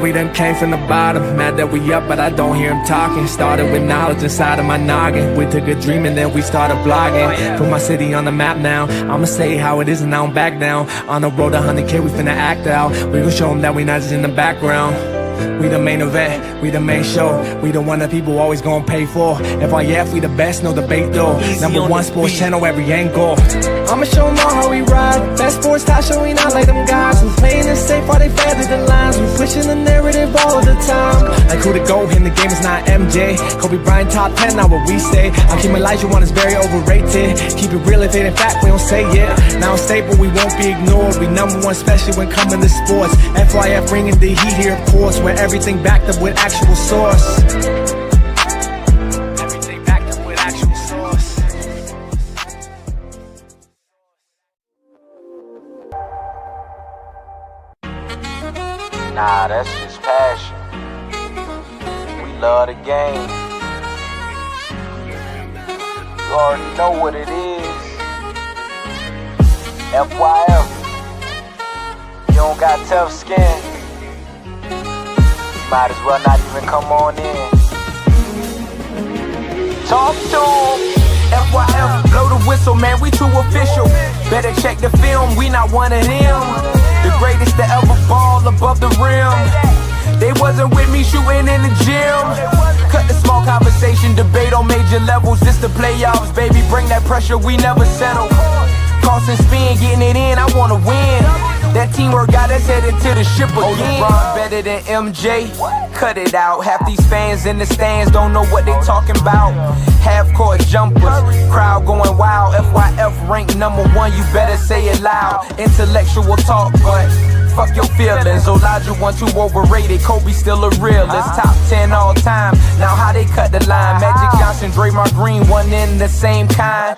we done came from the bottom. Mad that we up, but I don't hear him talking. Started with knowledge inside of my noggin. We took a dream and then we started blogging. Put my city on the map now. I'ma say how it is and I don't back down. On the road to 100K, we finna act out. We gon' show them that we not just in the background. We the main event, we the main show. We the one that people always gonna pay for. FYF, we the best, no debate though. #1 sports channel, every angle. I'ma show them all how we ride. Best sports talk show, we not like them guys. We playing it safe while they feather the lines. We pushing the narrative all of the time. Like who to go in the game is not MJ. Kobe Bryant top 10, not what we say. I keep Elijah one is very overrated. Keep it real if it ain't fact, we don't say it. Now it's stable, we won't be ignored. We #1, especially when coming to sports. FYF bringing the heat here, of course. Where everything backed up with actual source. Everything backed up with actual source. Nah, that's just passion. We love the game. You already know what it is. FYF. You don't got tough skin. Might as well not even come on in. Talk to him. FYF, blow the whistle, man, we too official. Better check the film, we not one of them. The greatest to ever ball above the rim. They wasn't with me shooting in the gym. Cut the small conversation, debate on major levels. This the playoffs, baby, bring that pressure, we never settle. Cross and spin, getting it in, I wanna win. That teamwork got us headed to the ship again. Oh, LeBron better than MJ? Cut it out. Half these fans in the stands don't know what they talking about. Half-court jumpers, crowd going wild. FYF ranked #1, you better say it loud. Intellectual talk, but fuck your feelings. Elijah 1 too overrated, Kobe still a realist. Top 10 all time, now how they cut the line. Magic Johnson, Draymond Green, one in the same kind.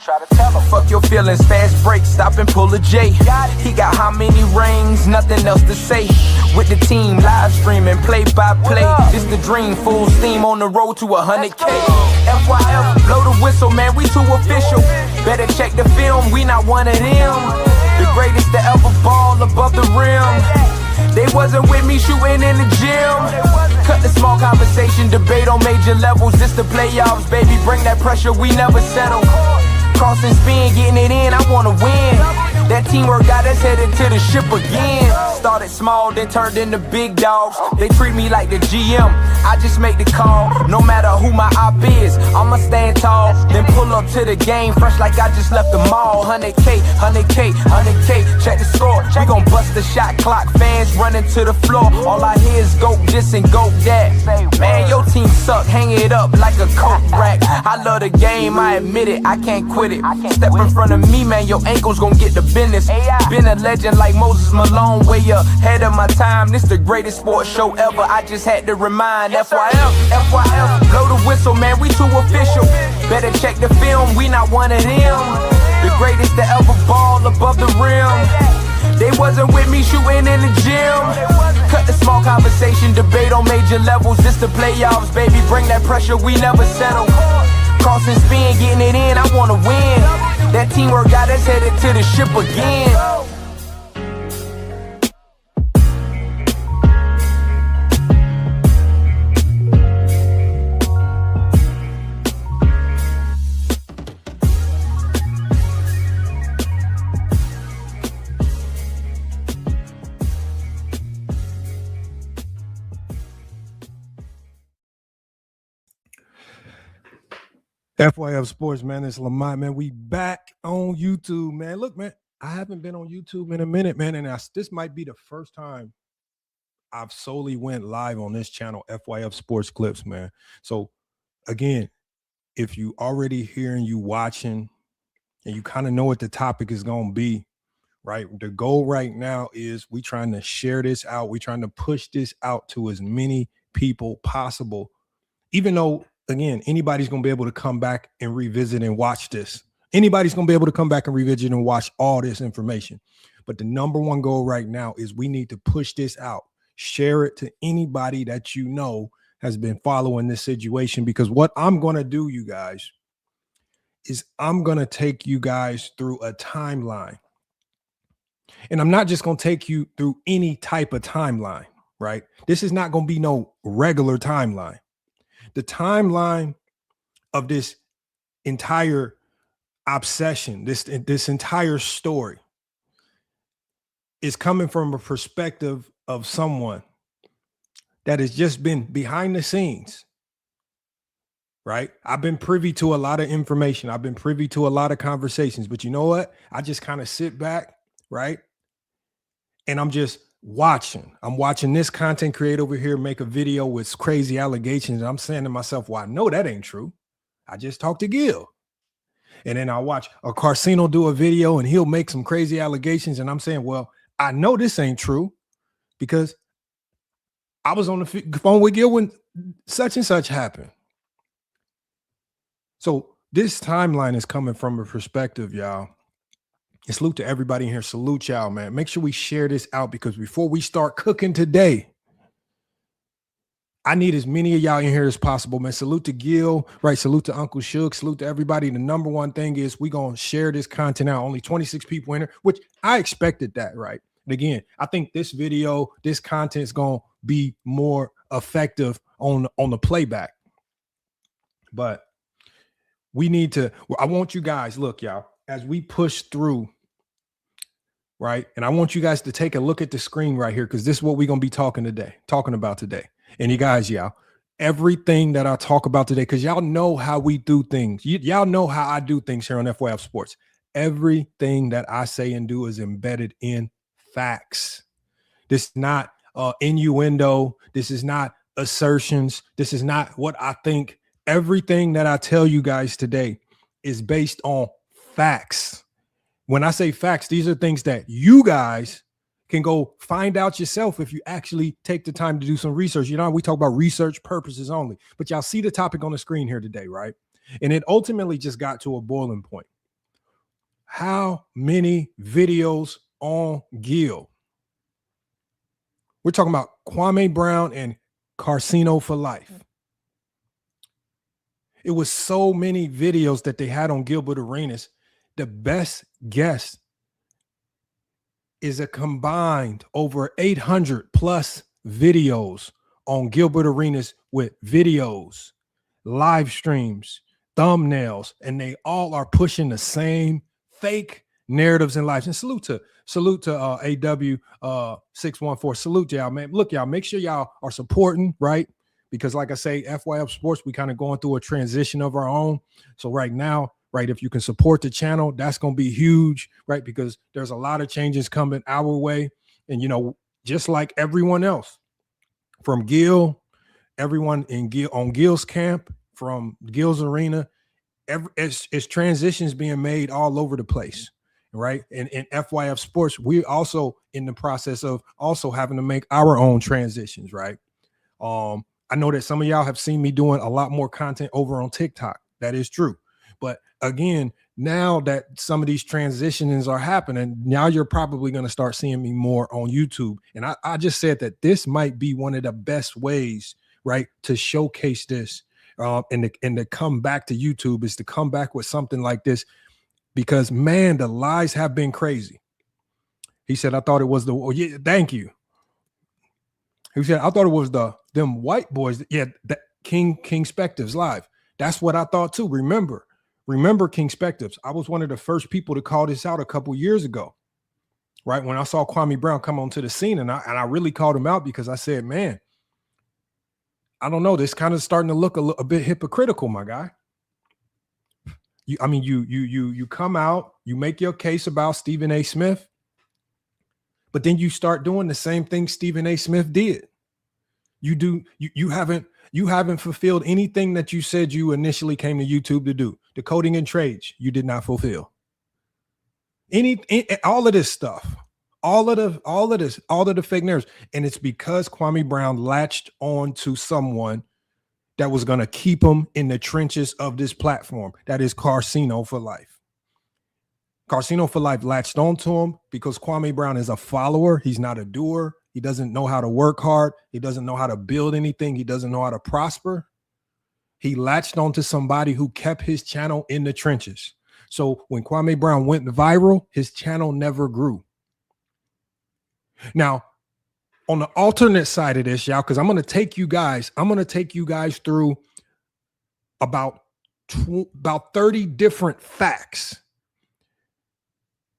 Fuck your feelings, fast break, stop and pull a J. He got how many rings, nothing else to say. With the team, live streaming, play by play. It's the dream, full steam on the road to 100K. FYF, blow the whistle, man, we too official. Better check the film, we not one of them. The greatest to ever ball above the rim. They wasn't with me shooting in the gym. Cut the small conversation, debate on major levels. This the playoffs, baby, bring that pressure, we never settle. Cross and spin, getting it in, I wanna win. That teamwork got us headed to the ship again. Started small, then turned into big dogs. They treat me like the GM, I just make the call. No matter who my op is, I'ma stand tall. Then pull up to the game, fresh like I just left the mall. 100K, 100K, 100K, check the score. We gon' bust the shot clock, fans running to the floor. All I hear is go this and go that. Man, your team suck, hang it up like a coat rack. I love the game, I admit it, I can't quit it. Step in front of me, man, your ankles gon' get the business. Been a legend like Moses Malone, way ahead of my time. This the greatest sports show ever, I just had to remind. FYF, FYF, blow the whistle, man, we too official. Better check the film, we not one of them. The greatest to ever ball above the rim. They wasn't with me shooting in the gym. Cut the small conversation, debate on major levels. This the playoffs, baby, bring that pressure, we never settle. Cross and spin, getting it in, I wanna win. That teamwork got us headed to the ship again. FYF Sports, man, it's Lamont, man. We back on YouTube, man. Look, man, I haven't been on YouTube in a minute, man, and this might be the first time I've solely went live on this channel, FYF Sports Clips, man. So, again, if you already hearing, you watching, and you kind of know what the topic is going to be, right? The goal right now is we trying to share this out. We trying to push this out to as many people possible, even though, again, anybody's going to be able to come back and revisit and watch this. Anybody's going to be able to come back and revisit and watch all this information. But the #1 goal right now is we need to push this out. Share it to anybody that you know has been following this situation, because what I'm going to do, you guys, is I'm going to take you guys through a timeline. And I'm not just going to take you through any type of timeline. right? This is not going to be no regular timeline. The timeline of this entire obsession, this entire story is coming from a perspective of someone that has just been behind the scenes, right? I've been privy to a lot of information. I've been privy to a lot of conversations, but you know what? I just kind of sit back, right? And I'm just watching. I'm watching this content creator over here make a video with crazy allegations. And I'm saying to myself, well, I know that ain't true. I just talked to Gil. And then I'll watch a Karceno do a video and he'll make some crazy allegations. And I'm saying, well, I know this ain't true because I was on the phone with Gil when such and such happened. So this timeline is coming from a perspective, y'all. And salute to everybody in here. Salute y'all, man. Make sure we share this out because before we start cooking today, I need as many of y'all in here as possible, man. Salute to Gil, right? Salute to Uncle Shook. Salute to everybody. The number one thing is we going to share this content out. Only 26 people in here, which I expected that, right? And again, I think this video, this content is going to be more effective on the playback. But we need to, I want you guys, look, y'all, as we push through, right? And I want you guys to take a look at the screen right here because this is what we're going to be talking about today. And you guys, y'all, everything that I talk about today, because y'all know how we do things. Y'all know how I do things here on FYF Sports. Everything that I say and do is embedded in facts. This is not innuendo. This is not assertions. This is not what I think. Everything that I tell you guys today is based on facts. When I say facts, these are things that you guys can go find out yourself if you actually take the time to do some research. You know, we talk about research purposes only, but y'all see the topic on the screen here today, right? And it ultimately just got to a boiling point. How many videos on Gil? We're talking about Kwame Brown and Karceno4life. It was so many videos that they had on Gilbert Arenas. The best guess is a combined over 800 plus videos on Gilbert Arenas with videos, live streams, thumbnails, and they all are pushing the same fake narratives in lives. And salute to AW 614. Salute y'all, man. Look, y'all, make sure y'all are supporting, right? Because like I say, FYF Sports, we kind of going through a transition of our own. So right now, right, if you can support the channel, that's going to be huge, right? Because there's a lot of changes coming our way. And, you know, just like everyone else from Gil, everyone on Gil's camp, from Gil's arena, it's transitions being made all over the place, right? And in FYF Sports, we're also in the process of also having to make our own transitions, right? I know that some of y'all have seen me doing a lot more content over on TikTok. That is true. But again, now that some of these transitions are happening, now you're probably going to start seeing me more on YouTube. And I just said that this might be one of the best ways, right, to showcase this and to come back to YouTube is to come back with something like this because, man, the lies have been crazy. He said, I thought it was yeah, thank you. He said, I thought it was them white boys. Yeah, that King Spectives live. That's what I thought too. Remember King Spectives. I was one of the first people to call this out a couple years ago, right? When I saw Kwame Brown come onto the scene, and I really called him out because I said, man, I don't know. This kind of starting to look a bit hypocritical, my guy. You come out, you make your case about Stephen A. Smith, but then you start doing the same thing Stephen A. Smith did. You haven't fulfilled anything that you said you initially came to YouTube to do. The coding and trades, you did not fulfill. All of this stuff, all of the fake narratives. And it's because Kwame Brown latched on to someone that was going to keep him in the trenches of this platform. That is Karceno4life. Karceno4life latched onto him because Kwame Brown is a follower. He's not a doer. He doesn't know how to work hard. He doesn't know how to build anything. He doesn't know how to prosper. He latched onto somebody who kept his channel in the trenches. So when Kwame Brown went viral, his channel never grew. Now, on the alternate side of this, y'all, because I'm going to take you guys through about 30 different facts.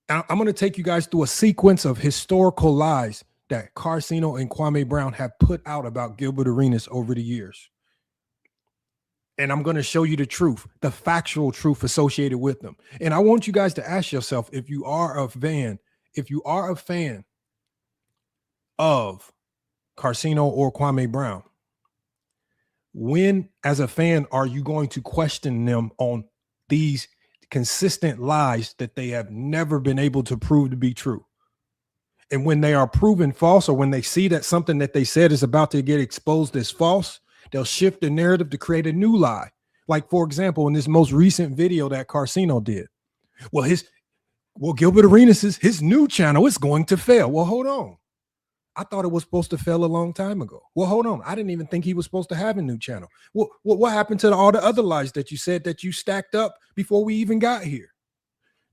I'm going to take you guys through a sequence of historical lies that Karceno and Kwame Brown have put out about Gilbert Arenas over the years. And I'm going to show you the truth, the factual truth associated with them. And I want you guys to ask yourself, if you are a fan of Karceno or Kwame Brown, when, as a fan, are you going to question them on these consistent lies that they have never been able to prove to be true? And when they are proven false, or when they see that something that they said is about to get exposed as false, they'll shift the narrative to create a new lie. Like, for example, in this most recent video that Karceno did, Gilbert Arenas, his new channel is going to fail. Well, hold on. I thought it was supposed to fail a long time ago. Well, hold on. I didn't even think he was supposed to have a new channel. What happened to all the other lies that you said that you stacked up before we even got here?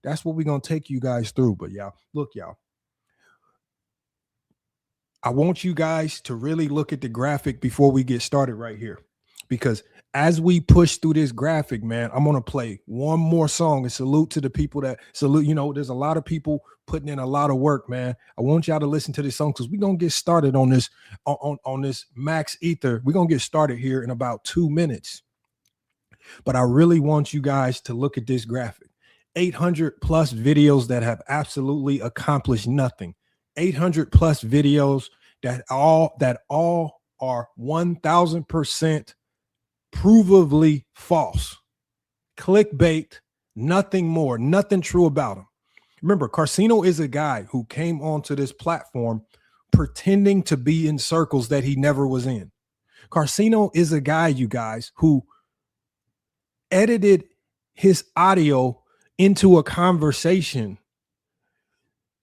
That's what we're going to take you guys through. But y'all, look, y'all, I want you guys to really look at the graphic before we get started right here, because as we push through this graphic, man, I'm going to play one more song and salute to the people that salute. You know, there's a lot of people putting in a lot of work, man. I want y'all to listen to this song because we're going to get started on this, on this Max Ether. We're going to get started here in about 2 minutes. But I really want you guys to look at this graphic. 800 plus videos that have absolutely accomplished nothing. 800 plus videos that all are 1000% provably false. Clickbait, nothing more, nothing true about him. Remember, Karceno is a guy who came onto this platform pretending to be in circles that he never was in. Karceno is a guy, you guys, who edited his audio into a conversation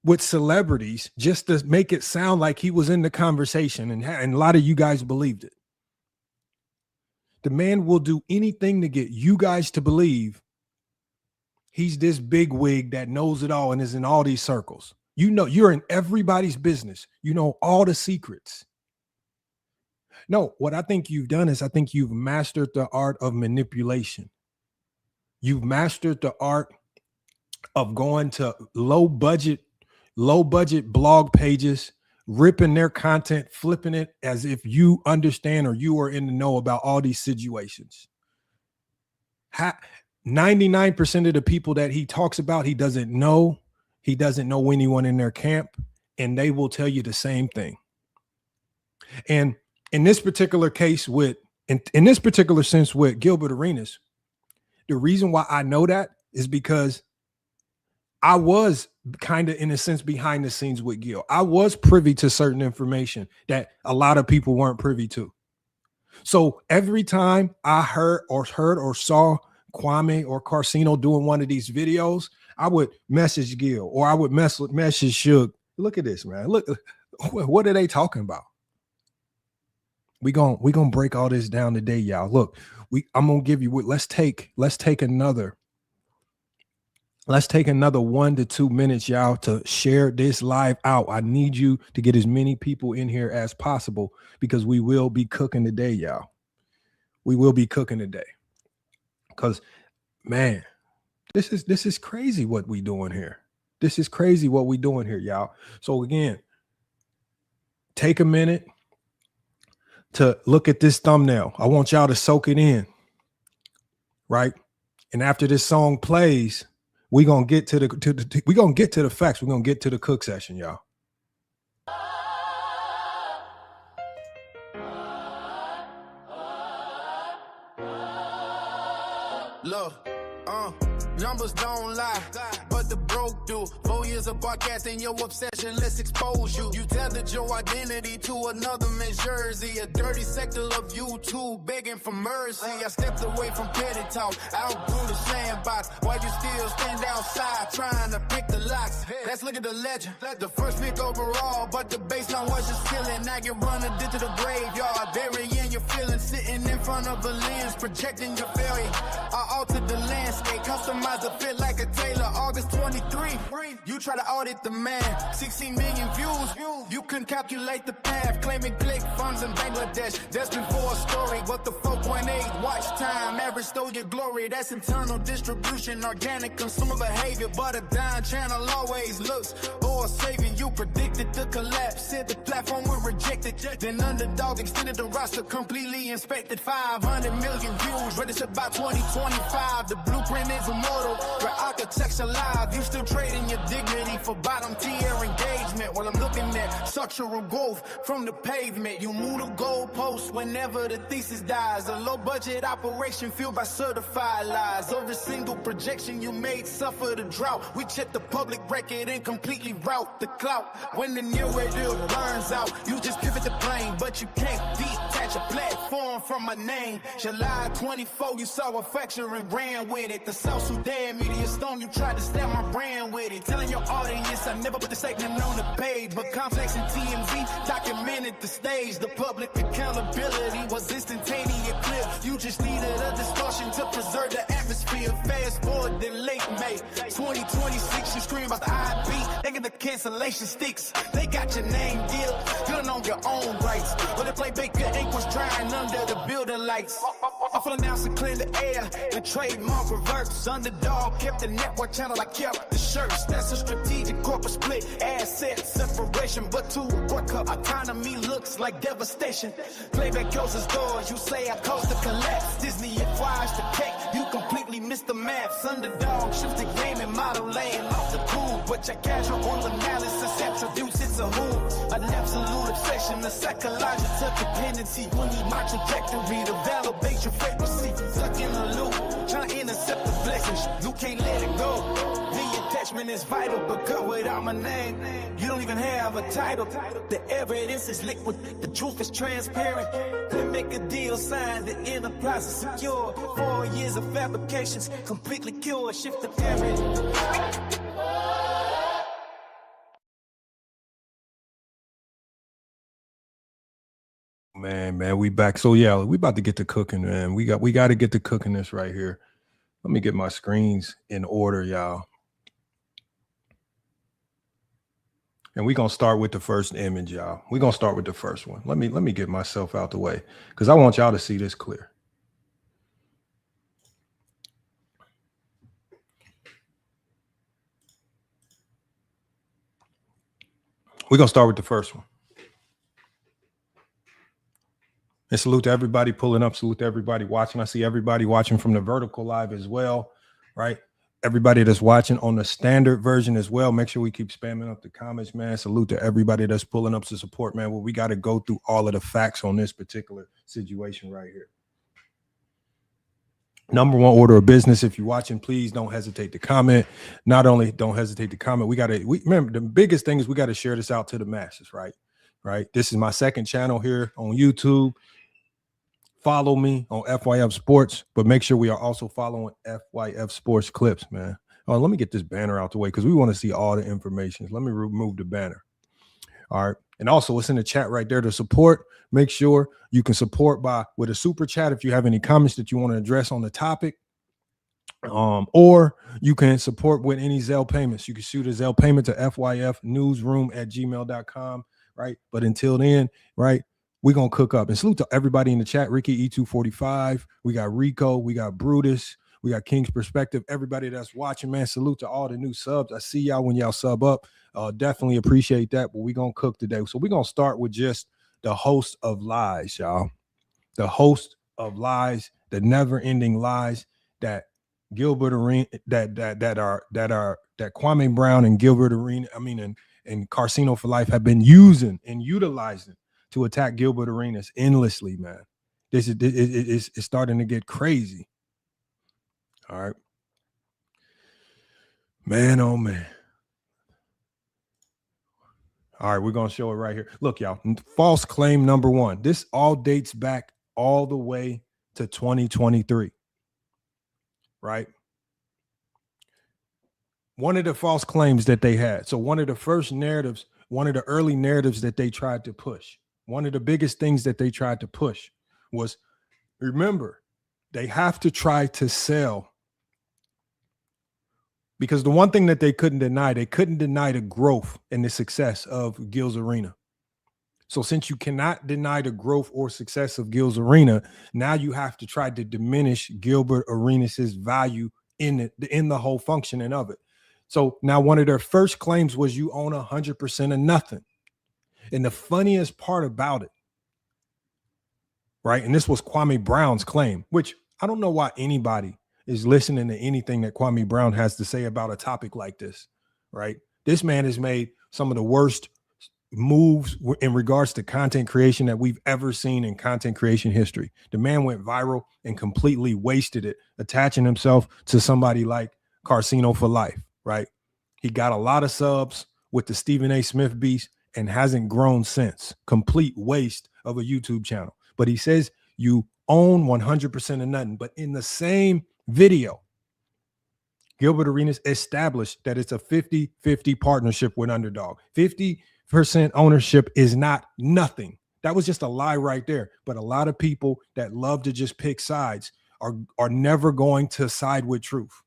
with celebrities just to make it sound like he was in the conversation, and a lot of you guys believed it. The man will do anything to get you guys to believe he's this big wig that knows it all and is in all these circles. You know, you're in everybody's business. You know all the secrets. No, what I think you've done is I think you've mastered the art of manipulation. You've mastered the art of going to low budget blog pages, ripping their content, flipping it as if you understand or you are in the know about all these situations. 99% of the people that he talks about, he doesn't know anyone in their camp, and they will tell you the same thing. And in this particular case in this particular sense with Gilbert Arenas, the reason why I know that is because I was kind of, in a sense, behind the scenes with Gil. I was privy to certain information that a lot of people weren't privy to. So every time I heard or saw Kwame or Karceno doing one of these videos, I would message Gil or I would message Suge. Look at this, man. Look, what are they talking about? We gonna break all this down today, y'all. Look, I'm gonna give you. Let's take another 1 to 2 minutes, y'all, to share this live out. I need you to get as many people in here as possible because we will be cooking today, y'all. We will be cooking today. Because, man, this is crazy what we doing here. This is crazy what we doing here, y'all. So again, take a minute to look at this thumbnail. I want y'all to soak it in, right? And after this song plays, we're gonna get to the facts. We're gonna get to the cook session, y'all. Look, numbers don't lie, but the broke do. 4 years of podcasting, your obsession, let's expose you. You tethered your identity to another man's jersey. A dirty sector of YouTube begging for mercy. I stepped away from petty talk, outgrew the sandbox. While you still stand outside trying to pick the locks. Let's look at the legend. The first pick overall, but the baseline was just killing. Now you run a digital graveyard, burying your feelings, sitting in front of a lens, projecting your failure. I altered the landscape, customized the fit like like a Taylor, August 23. You try to audit the man, 16 million views. You couldn't calculate the path, claiming click funds in Bangladesh. That's before a story, what the 4.8 watch time, average stole your glory. That's internal distribution, organic consumer behavior. But a dime channel always looks or saving. You predicted the collapse, said the platform would reject it. Then Underdog extended the roster, completely inspected. 500 million views, registered by 2025. The blueprint is immortal, where architects alive. You still trading your dignity for bottom tier engagement. While I'm looking at structural growth from the pavement. You move the goalposts whenever the thesis dies. A low budget operation fueled by certified lies. Every single projection you made suffer the drought. We check the public record and completely route the clout. When the new radio burns out, you just pivot the plane, but you can't detach a platform from my name. July 24, you saw a fracture and ran with it. The South Sudan media stone, you tried to stab my brand with it. Telling your audience I never put the segment on the page, but Complex and TMZ documented the stage. The public accountability was instantaneous clip. You just needed a distortion to preserve the atmosphere. Fast forward to late May 2026, you scream about the IP. They get the cancellation sticks. They got your name deal, good on your own rights. But the Playmaker ink was drying under the building lights. Awful announcing clear the air, the trademark reverse. Underdog kept the network channel, I kept the shirts. That's a strategic corporate split, asset separation. But to a work up, autonomy looks like devastation. Playback closes doors, you say I caused the collapse. Disney acquires the cake, you completely missed the maps. Underdog shifts the game and model laying off the pool. But your casual analysis attributes it's a who. An absolute obsession, a psychological dependency. You need my trajectory to validate your frequency. Stuck in a loop, trying to intercept the blessings. You can't let it go. The attachment is vital, but cut without my name. You don't even have a title. The evidence is liquid, the truth is transparent. Then make a deal signed, the enterprise is secure. 4 years of fabrications, completely cured. Shift the parent. Man, we back. So yeah, we about to get to cooking, man. We got to get to cooking this right here. Let me get my screens in order, y'all. And we're gonna start with the first image, y'all. We're gonna start with the first one. Let me get myself out the way because I want y'all to see this clear. We're gonna start with the first one. And salute to everybody pulling up. Salute to everybody watching. I see everybody watching from the vertical live as well, right? Everybody that's watching on the standard version as well. Make sure we keep spamming up the comments, man. Salute to everybody that's pulling up to support, man. Well, we got to go through all of the facts on this particular situation right here. Number one order of business. If you're watching, please don't hesitate to comment. Not only don't hesitate to comment, we remember the biggest thing is we got to share this out to the masses, right? Right. This is my second channel here on YouTube. Follow me on FYF Sports, but make sure we are also following FYF Sports Clips, man. Oh, let me get this banner out the way because we want to see all the information. Let me remove the banner. All right. And also it's in the chat right there to support. Make sure you can support with a super chat if you have any comments that you want to address on the topic. Or you can support with any Zelle payments. You can shoot a Zelle payment to fyfnewsroom@gmail.com, right? But until then, right, we're going to cook up. And salute to everybody in the chat. Ricky E245. We got Rico. We got Brutus. We got King's Perspective. Everybody that's watching, man, salute to all the new subs. I see y'all when y'all sub up. Definitely appreciate that. But we're going to cook today. So we're going to start with just the host of lies, y'all. The host of lies, the never-ending lies that Gilbert Arenas, that Kwame Brown and Gilbert Arenas, and Karceno4life have been using and utilizing to attack Gilbert Arenas endlessly, man. It's starting to get crazy. All right. Man, oh man. All right, we're going to show it right here. Look, y'all, false claim number one. This all dates back all the way to 2023, right? One of the false claims that they had. So one of the first narratives, one of the early narratives that they tried to push, one of the biggest things that they tried to push was, remember, they have to try to sell Because the one thing that they couldn't deny the growth and the success of Gil's Arena. So since you cannot deny the growth or success of Gil's Arena, now you have to try to diminish Gilbert Arenas' value in the whole functioning of it. So now one of their first claims was you own 100% of nothing. And the funniest part about it, right? And this was Kwame Brown's claim, which I don't know why anybody is listening to anything that Kwame Brown has to say about a topic like this, right? This man has made some of the worst moves in regards to content creation that we've ever seen in content creation history. The man went viral and completely wasted it, attaching himself to somebody like Karceno4life, right? He got a lot of subs with the Stephen A. Smith beast and hasn't grown since. Complete waste of a YouTube channel. But he says you own 100% of nothing. But in the same video, Gilbert Arenas established that it's a 50-50 partnership with Underdog. 50% ownership is not nothing. That was just a lie right there. But a lot of people that love to just pick sides are never going to side with truth.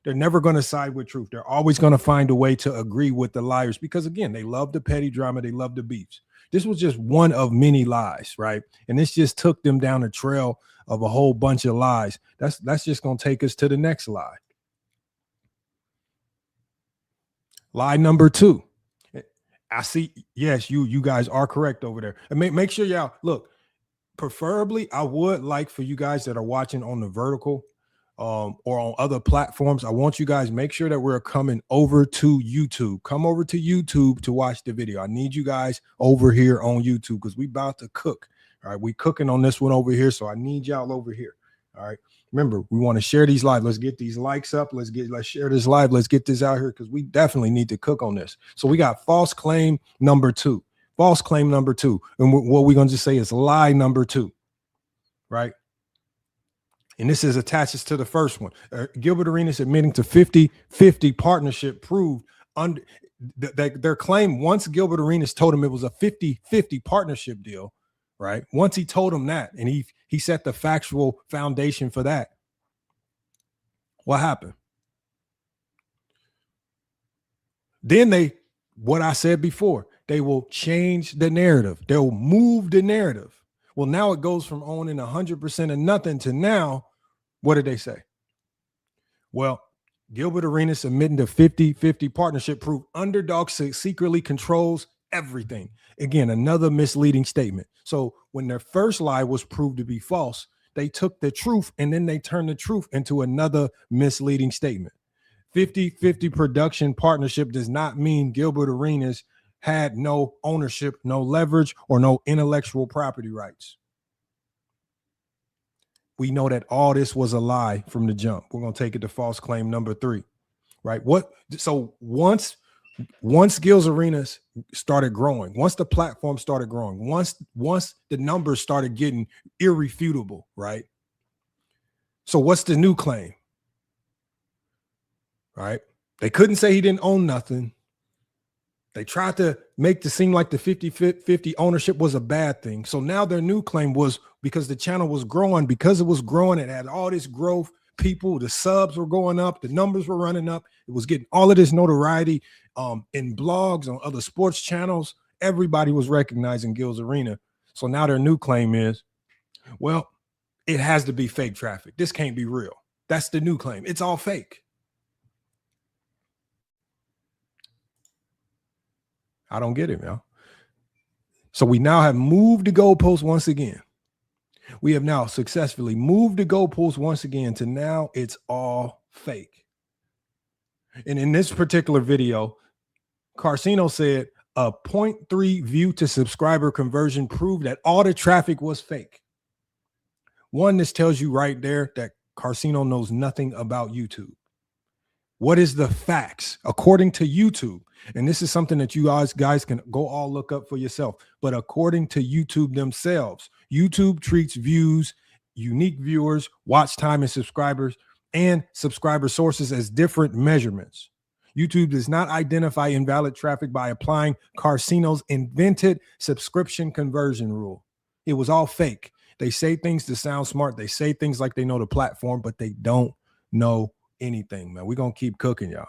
They're never going to side with truth. They're always going to find a way to agree with the liars because, again, they love the petty drama. They love the beefs. This was just one of many lies, right? And this just took them down a trail of a whole bunch of lies. That's just going to take us to the next lie. Lie number 2. I see. Yes, you guys are correct over there. And make sure y'all look. Preferably, I would like for you guys that are watching on the vertical or on other platforms. I want you guys make sure that we're coming over to YouTube. Come over to YouTube to watch the video. I need you guys over here on YouTube because we about to cook. All right, we cooking on this one over here, so I need y'all over here. All right. Remember, we want to share these live. Let's get these likes up. Let's share this live. Let's get this out here because we definitely need to cook on this. So we got false claim number 2. False claim number 2. And what we're going to say is lie number 2. Right? And this is attaches to the first one. Gilbert Arenas admitting to 50-50 partnership proved under their claim. Once Gilbert Arenas told him it was a 50-50 partnership deal, right? Once he told him that, and he set the factual foundation for that, what happened? Then what I said before, they will change the narrative. They'll move the narrative. Well, now it goes from owning 100% of nothing to now, what did they say? Well, Gilbert Arenas admitting to 50-50 partnership proved Underdog secretly controls everything. Again, another misleading statement. So when their first lie was proved to be false, they took the truth and then they turned the truth into another misleading statement. 50-50 production partnership does not mean Gilbert Arenas had no ownership, no leverage, or no intellectual property rights. We know that all this was a lie from the jump. We're going to take it to false claim number 3, right? So once Gil's Arenas started growing, once the platform started growing, once the numbers started getting irrefutable, right? So what's the new claim? Right? They couldn't say he didn't own nothing. They tried to make it seem like the 50-50 ownership was a bad thing. So now their new claim was because the channel was growing, because it was growing, it had all this growth, people, the subs were going up, the numbers were running up. It was getting all of this notoriety in blogs, on other sports channels. Everybody was recognizing Gil's Arena. So now their new claim is, well, it has to be fake traffic. This can't be real. That's the new claim. It's all fake. I don't get it, y'all. So we now have moved the goalpost once again. We have now successfully moved the goalpost once again to now it's all fake. And in this particular video, Karceno said a 0.3 view to subscriber conversion proved that all the traffic was fake. One, this tells you right there that Karceno knows nothing about YouTube. What is the facts according to YouTube? And this is something that you guys can go all look up for yourself. But according to YouTube themselves, YouTube treats views, unique viewers, watch time, and subscriber sources as different measurements. YouTube does not identify invalid traffic by applying Karceno's invented subscription conversion rule. It was all fake. They say things to sound smart. They say things like they know the platform, but they don't know anything, man. We're going to keep cooking, y'all.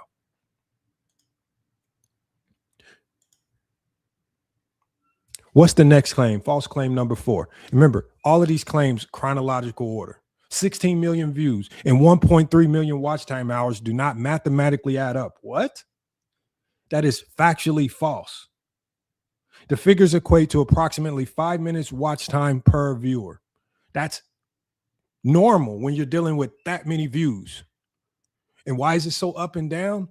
What's the next claim? False claim number 4. Remember, all of these claims, chronological order. 16 million views and 1.3 million watch time hours do not mathematically add up. What? That is factually false. The figures equate to approximately 5 minutes watch time per viewer. That's normal when you're dealing with that many views. And why is it so up and down?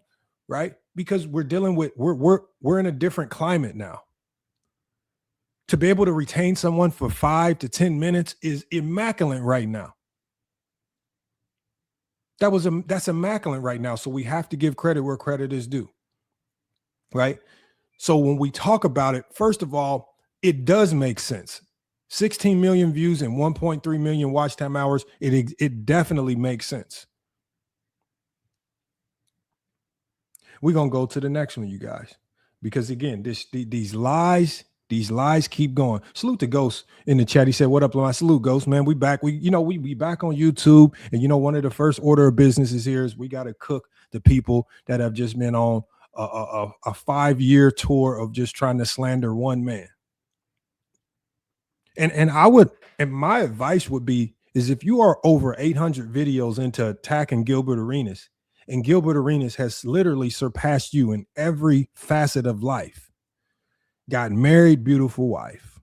Right? Because we're dealing with we're in a different climate now. To be able to retain someone for 5 to 10 minutes is immaculate right now. That's immaculate right now. So we have to give credit where credit is due. Right? So when we talk about it, first of all, it does make sense. 16 million views and 1.3 million watch time hours, it definitely makes sense. We're going to go to the next one, you guys, because again, these lies keep going. Salute to Ghost in the chat. He said, what up, Lamar? Salute, Ghost, man. We back. We back on YouTube. And, one of the first order of businesses here is we got to cook the people that have just been on a 5-year tour of just trying to slander one man. And my advice would be is if you are over 800 videos into attacking Gilbert Arenas, and Gilbert Arenas has literally surpassed you in every facet of life. Got married, beautiful wife,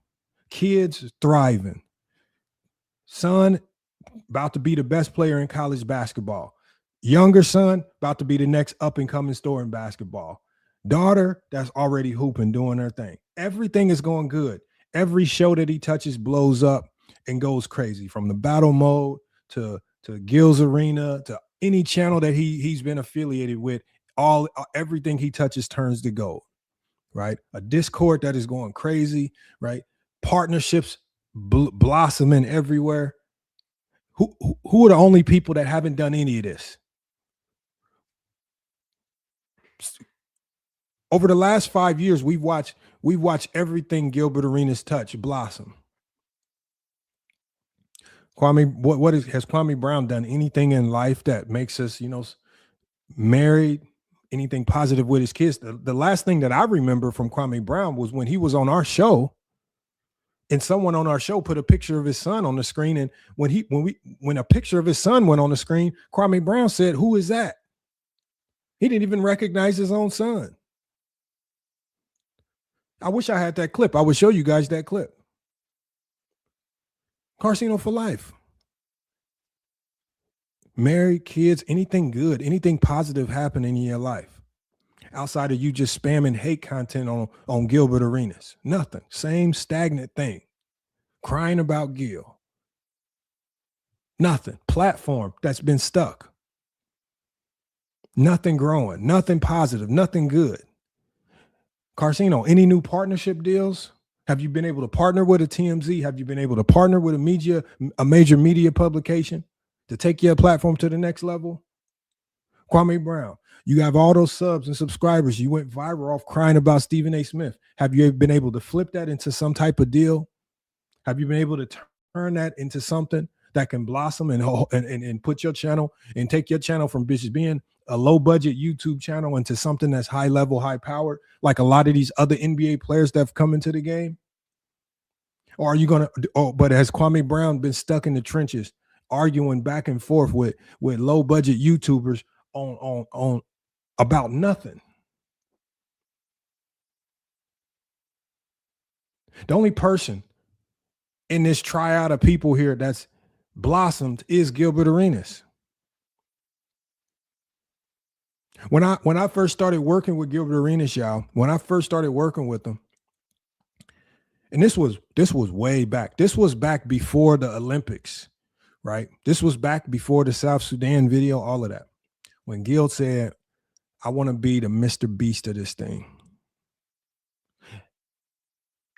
kids thriving, son about to be the best player in college basketball, younger son about to be the next up and coming star in basketball, daughter that's already hooping, doing her thing. Everything is going good. Every show that he touches blows up and goes crazy, from the battle mode to Gil's Arena to any channel that he's been affiliated with. Everything he touches turns to gold. Right? A Discord that is going crazy, right? Partnerships blossoming everywhere. Who are the only people that haven't done any of this? Over the last 5 years, we've watched everything Gilbert Arenas touch blossom. Kwame, has Kwame Brown done anything in life that makes us, married? Anything positive with his kids? The last thing that I remember from Kwame Brown was when he was on our show, and someone on our show put a picture of his son on the screen. And when a picture of his son went on the screen, Kwame Brown said, "Who is that?" He didn't even recognize his own son. I wish I had that clip. I would show you guys that clip. Karceno4life. Married, kids, anything good, anything positive happening in your life outside of you just spamming hate content on Gilbert Arenas? Nothing. Same stagnant thing. Crying about Gil. Nothing. Platform that's been stuck. Nothing growing. Nothing positive. Nothing good. Karceno, any new partnership deals? Have you been able to partner with a TMZ? Have you been able to partner with a major media publication to take your platform to the next level? Kwame Brown, you have all those subs and subscribers. You went viral off crying about Stephen A. Smith. Have you been able to flip that into some type of deal? Have you been able to turn that into something that can blossom and put your channel and take your channel from being a low budget YouTube channel into something that's high level, high powered, like a lot of these other NBA players that have come into the game? Or are you going to, but has Kwame Brown been stuck in the trenches, arguing back and forth with low budget YouTubers on about nothing? The only person in this triad of people here that's blossomed is Gilbert Arenas. When I first started working with Gilbert Arenas, y'all, when I first started working with him, and this was way back. This was back before the Olympics, right? This was back before the South Sudan video, all of that. When Gil said, "I want to be the Mr. Beast of this thing."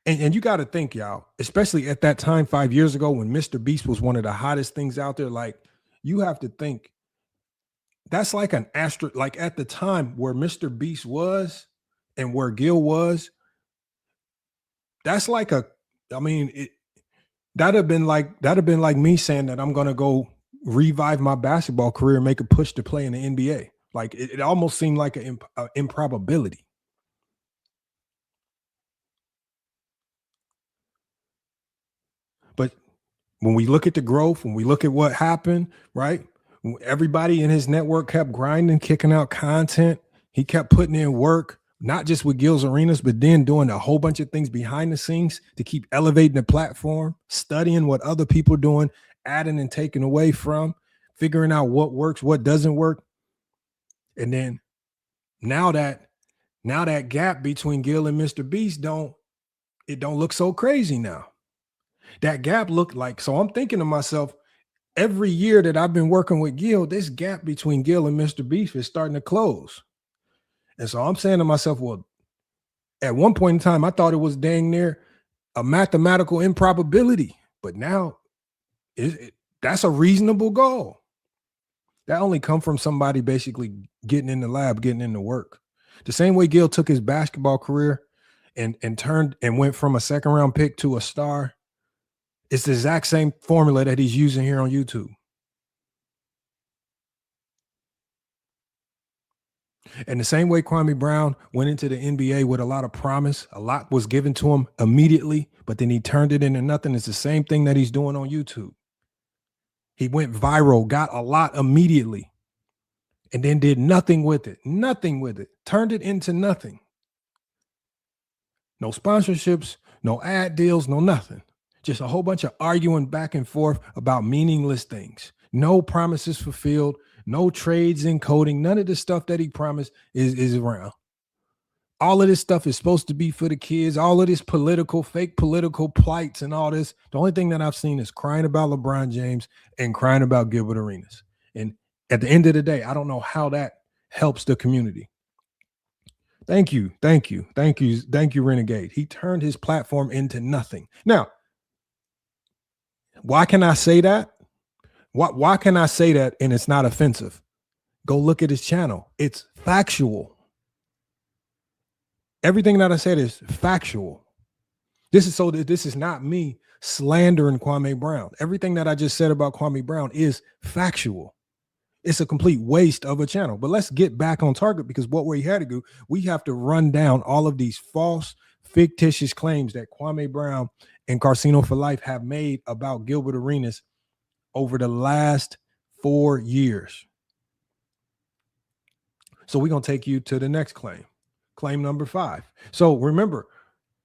And you got to think, y'all, especially at that time 5 years ago when Mr. Beast was one of the hottest things out there, like, you have to think that's like an like at the time where Mr. Beast was and where Gil was, that's like that'd have been like me saying that I'm going to go revive my basketball career and make a push to play in the NBA. Like it almost seemed like an improbability. But when we look at the growth, when we look at what happened, right? Everybody in his network kept grinding, kicking out content. He kept putting in work, not just with Gilbert Arenas, but then doing a whole bunch of things behind the scenes to keep elevating the platform, studying what other people are doing, adding and taking away from, figuring out what works, what doesn't work. And then now that gap between Gil and Mr. Beast don't look so crazy now. That gap looked like, so I'm thinking to myself, every year that I've been working with Gil, this gap between Gil and Mr. Beast is starting to close. And so I'm saying to myself, well, at one point in time, I thought it was dang near a mathematical improbability, but now that's a reasonable goal. That only come from somebody basically getting in the lab, getting into work. The same way Gil took his basketball career and turned and went from a second round pick to a star. It's the exact same formula that he's using here on YouTube. And the same way Kwame Brown went into the NBA with a lot of promise, a lot was given to him immediately, but then he turned it into nothing. It's the same thing that he's doing on YouTube. He went viral, got a lot immediately, and then did nothing with it, turned it into nothing. No sponsorships, no ad deals, no nothing. Just a whole bunch of arguing back and forth about meaningless things. No promises fulfilled, no trades in coding. None of the stuff that he promised is around. All of this stuff is supposed to be for the kids. All of this fake political plights and all this. The only thing that I've seen is crying about LeBron James and crying about Gilbert Arenas. And at the end of the day, I don't know how that helps the community. Thank you, Renegade. He turned his platform into nothing. Now, why can I say that? Why can I say that and it's not offensive? Go look at his channel. It's factual. Everything that I said is factual. This is not me slandering Kwame Brown. Everything that I just said about Kwame Brown is factual. It's a complete waste of a channel. But let's get back on target, because what we had to do, we have to run down all of these false, fictitious claims that Kwame Brown and Karceno4life have made about Gilbert Arenas over the last 4 years. So we're going to take you to the next claim. Claim number 5. So remember,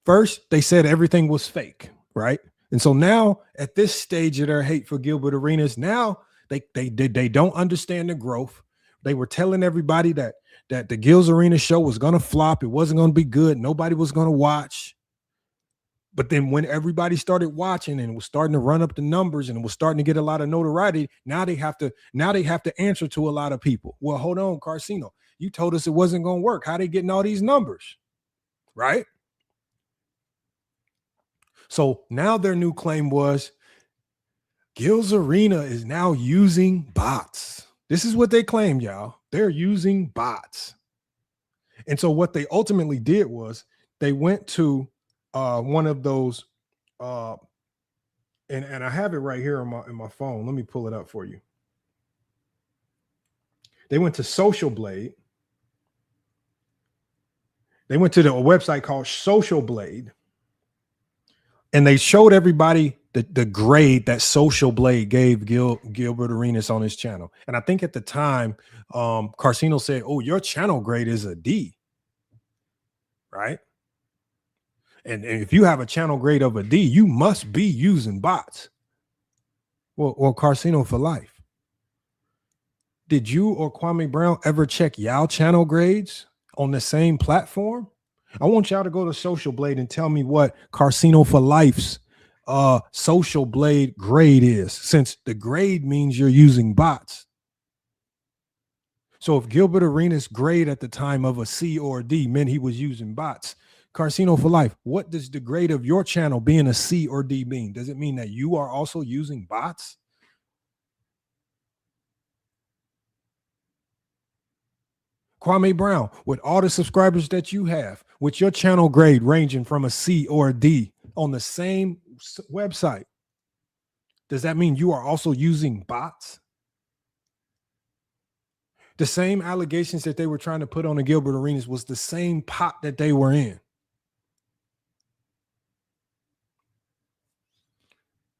first they said everything was fake, right? And so now at this stage of their hate for Gilbert Arenas, now they don't understand the growth. They were telling everybody that the Gilbert Arenas show was going to flop. It wasn't going to be good. Nobody was going to watch. But then when everybody started watching and it was starting to run up the numbers and it was starting to get a lot of notoriety, now they have to answer to a lot of people. Well, hold on, Karceno. You told us it wasn't going to work. How they getting all these numbers? Right? So now their new claim was Gilbert Arenas is now using bots. This is what they claimed, y'all. They're using bots. And so what they ultimately did was they went to one of those, and I have it right here in my phone. Let me pull it up for you. They went to Social Blade. They went to a website called Social Blade, and they showed everybody the grade that Social Blade gave Gilbert Arenas on his channel. And I think at the time, Karceno said, "Oh, your channel grade is a D," right? And if you have a channel grade of a D, you must be using bots. Well, Karceno4life. Did you or Kwame Brown ever check y'all channel grades on the same platform? I want y'all to go to Social Blade and tell me what Karceno4life's Social Blade grade is, since the grade means you're using bots. So if Gilbert Arenas' grade at the time of a C or a D meant he was using bots, Karceno4life, what does the grade of your channel being a C or D mean? Does it mean that you are also using bots? Kwame Brown, with all the subscribers that you have, with your channel grade ranging from a C or a D on the same website, does that mean you are also using bots? The same allegations that they were trying to put on the Gilbert Arenas was the same pot that they were in.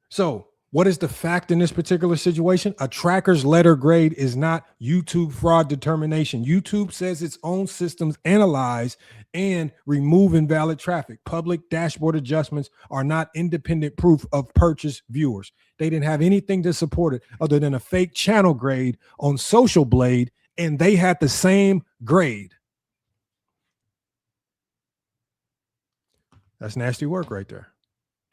So what is the fact in this particular situation? A tracker's letter grade is not YouTube fraud determination. YouTube says its own systems analyze and remove invalid traffic. Public dashboard adjustments are not independent proof of purchase viewers. They didn't have anything to support it other than a fake channel grade on Social Blade, and they had the same grade. That's nasty work right there.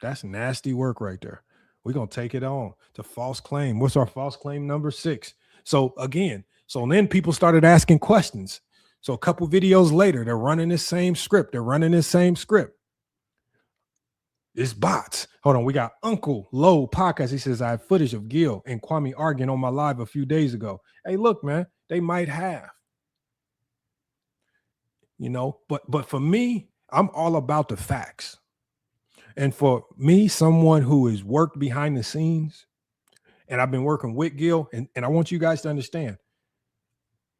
That's nasty work right there. We're going to take it on to false claim. What's our false claim number 6? So again, so then people started asking questions. So a couple videos later, they're running this same script. It's bots. Hold on. We got Uncle Low Podcast. He says, I have footage of Gil and Kwame arguing on my live a few days ago. Hey, look, man, they might have. You know, but for me, I'm all about the facts. And for me, someone who has worked behind the scenes, and I've been working with Gil, and I want you guys to understand,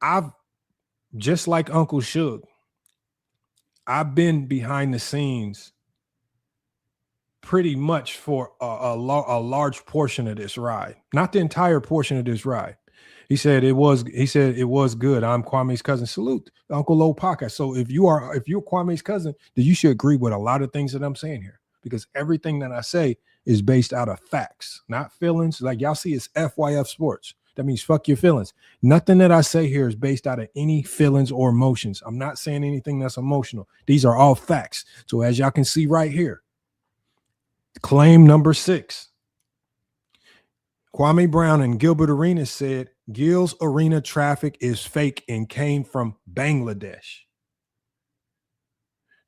I've, just like Uncle Suge, I've been behind the scenes pretty much for a large portion of this ride, not the entire portion of this ride. He said it was good. I'm Kwame's cousin. Salute, Uncle Low Podcast. So if you're Kwame's cousin, then you should agree with a lot of things that I'm saying here, because everything that I say is based out of facts, not feelings. Like y'all see, it's FYF Sports. That means fuck your feelings. Nothing that I say here is based out of any feelings or emotions. I'm not saying anything that's emotional. These are all facts. So as y'all can see right here, claim number 6. Kwame Brown and Gilbert Arenas said Gil's arena traffic is fake and came from Bangladesh.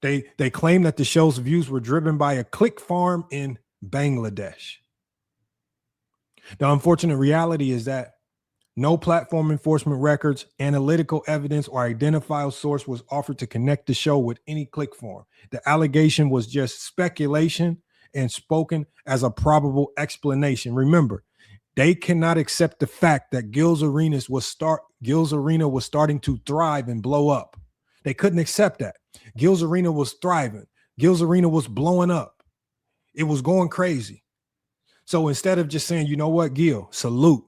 They claim that the show's views were driven by a click farm in Bangladesh. The unfortunate reality is that no platform enforcement records, analytical evidence, or identifiable source was offered to connect the show with any click farm. The allegation was just speculation and spoken as a probable explanation. Remember, they cannot accept the fact that Gil's Arena was starting to thrive and blow up. They couldn't accept that. Gil's Arena was thriving. Gil's Arena was blowing up. It was going crazy. So instead of just saying, you know what, Gil, salute.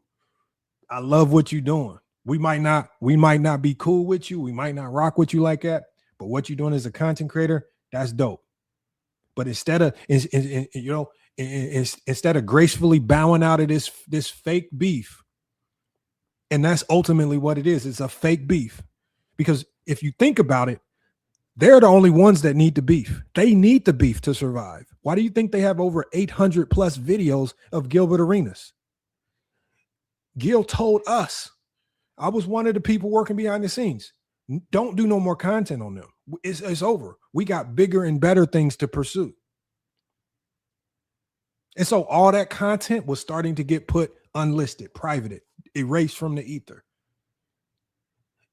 I love what you're doing. We might not be cool with you. We might not rock with you like that. But what you're doing as a content creator, that's dope. But instead of gracefully bowing out of this fake beef, and that's ultimately what it is. It's a fake beef. Because if you think about it, they're the only ones that need the beef. They need the beef to survive. Why do you think they have over 800 plus videos of Gilbert Arenas? Gil told us, I was one of the people working behind the scenes. Don't do no more content on them. It's over. We got bigger and better things to pursue. And so all that content was starting to get put unlisted, privated, erased from the ether.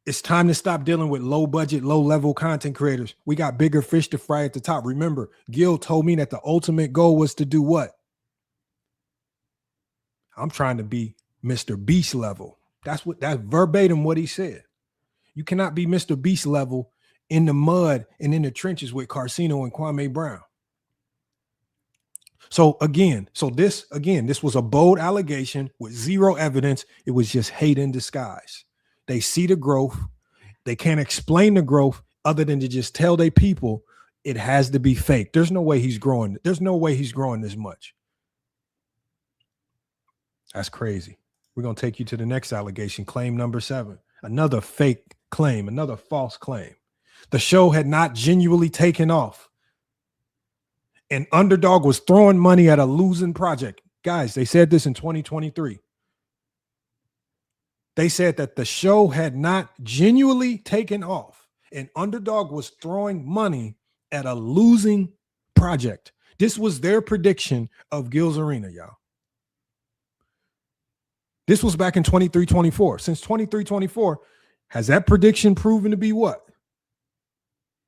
It's time to stop dealing with low budget, low level content creators. We got bigger fish to fry at the top. Remember, Gil told me that the ultimate goal was to do what? I'm trying to be Mr. Beast level. That's verbatim what he said. You cannot be Mr. Beast level in the mud and in the trenches with Karceno and Kwame Brown. So this was a bold allegation with zero evidence. It was just hate in disguise. They see the growth. They can't explain the growth other than to just tell their people it has to be fake. There's no way he's growing. There's no way he's growing this much. That's crazy. We're going to take you to the next allegation, claim number 7. Another fake claim, another false claim. The show had not genuinely taken off. And Underdog was throwing money at a losing project. Guys, they said this in 2023. They said that the show had not genuinely taken off, and Underdog was throwing money at a losing project. This was their prediction of Gil's Arena, y'all. This was back in 23-24. Since 23-24, has that prediction proven to be what?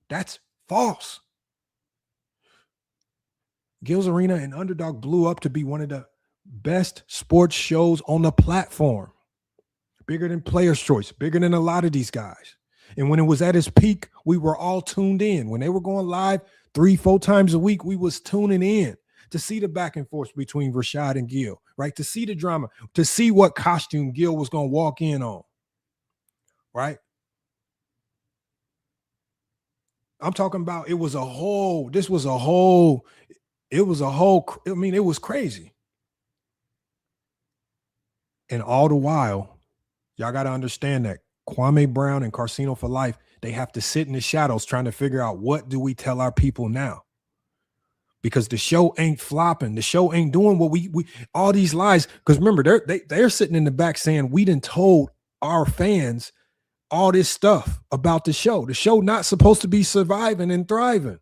That's false. Gil's Arena and Underdog blew up to be one of the best sports shows on the platform. bigger than Player's Choice, bigger than a lot of these guys. And when it was at its peak, we were all tuned in. When they were going live 3-4 times a week, we was tuning in to see the back and forth between Rashad and Gil, right? To see the drama, to see what costume Gil was going to walk in on, right? I'm talking about it was a whole, it was crazy. And all the while, y'all got to understand that Kwame Brown and Karceno4life, they have to sit in the shadows trying to figure out what do we tell our people now? Because the show ain't flopping. The show ain't doing what we all these lies. Because remember, they're sitting in the back saying we done told our fans all this stuff about the show. The show not supposed to be surviving and thriving,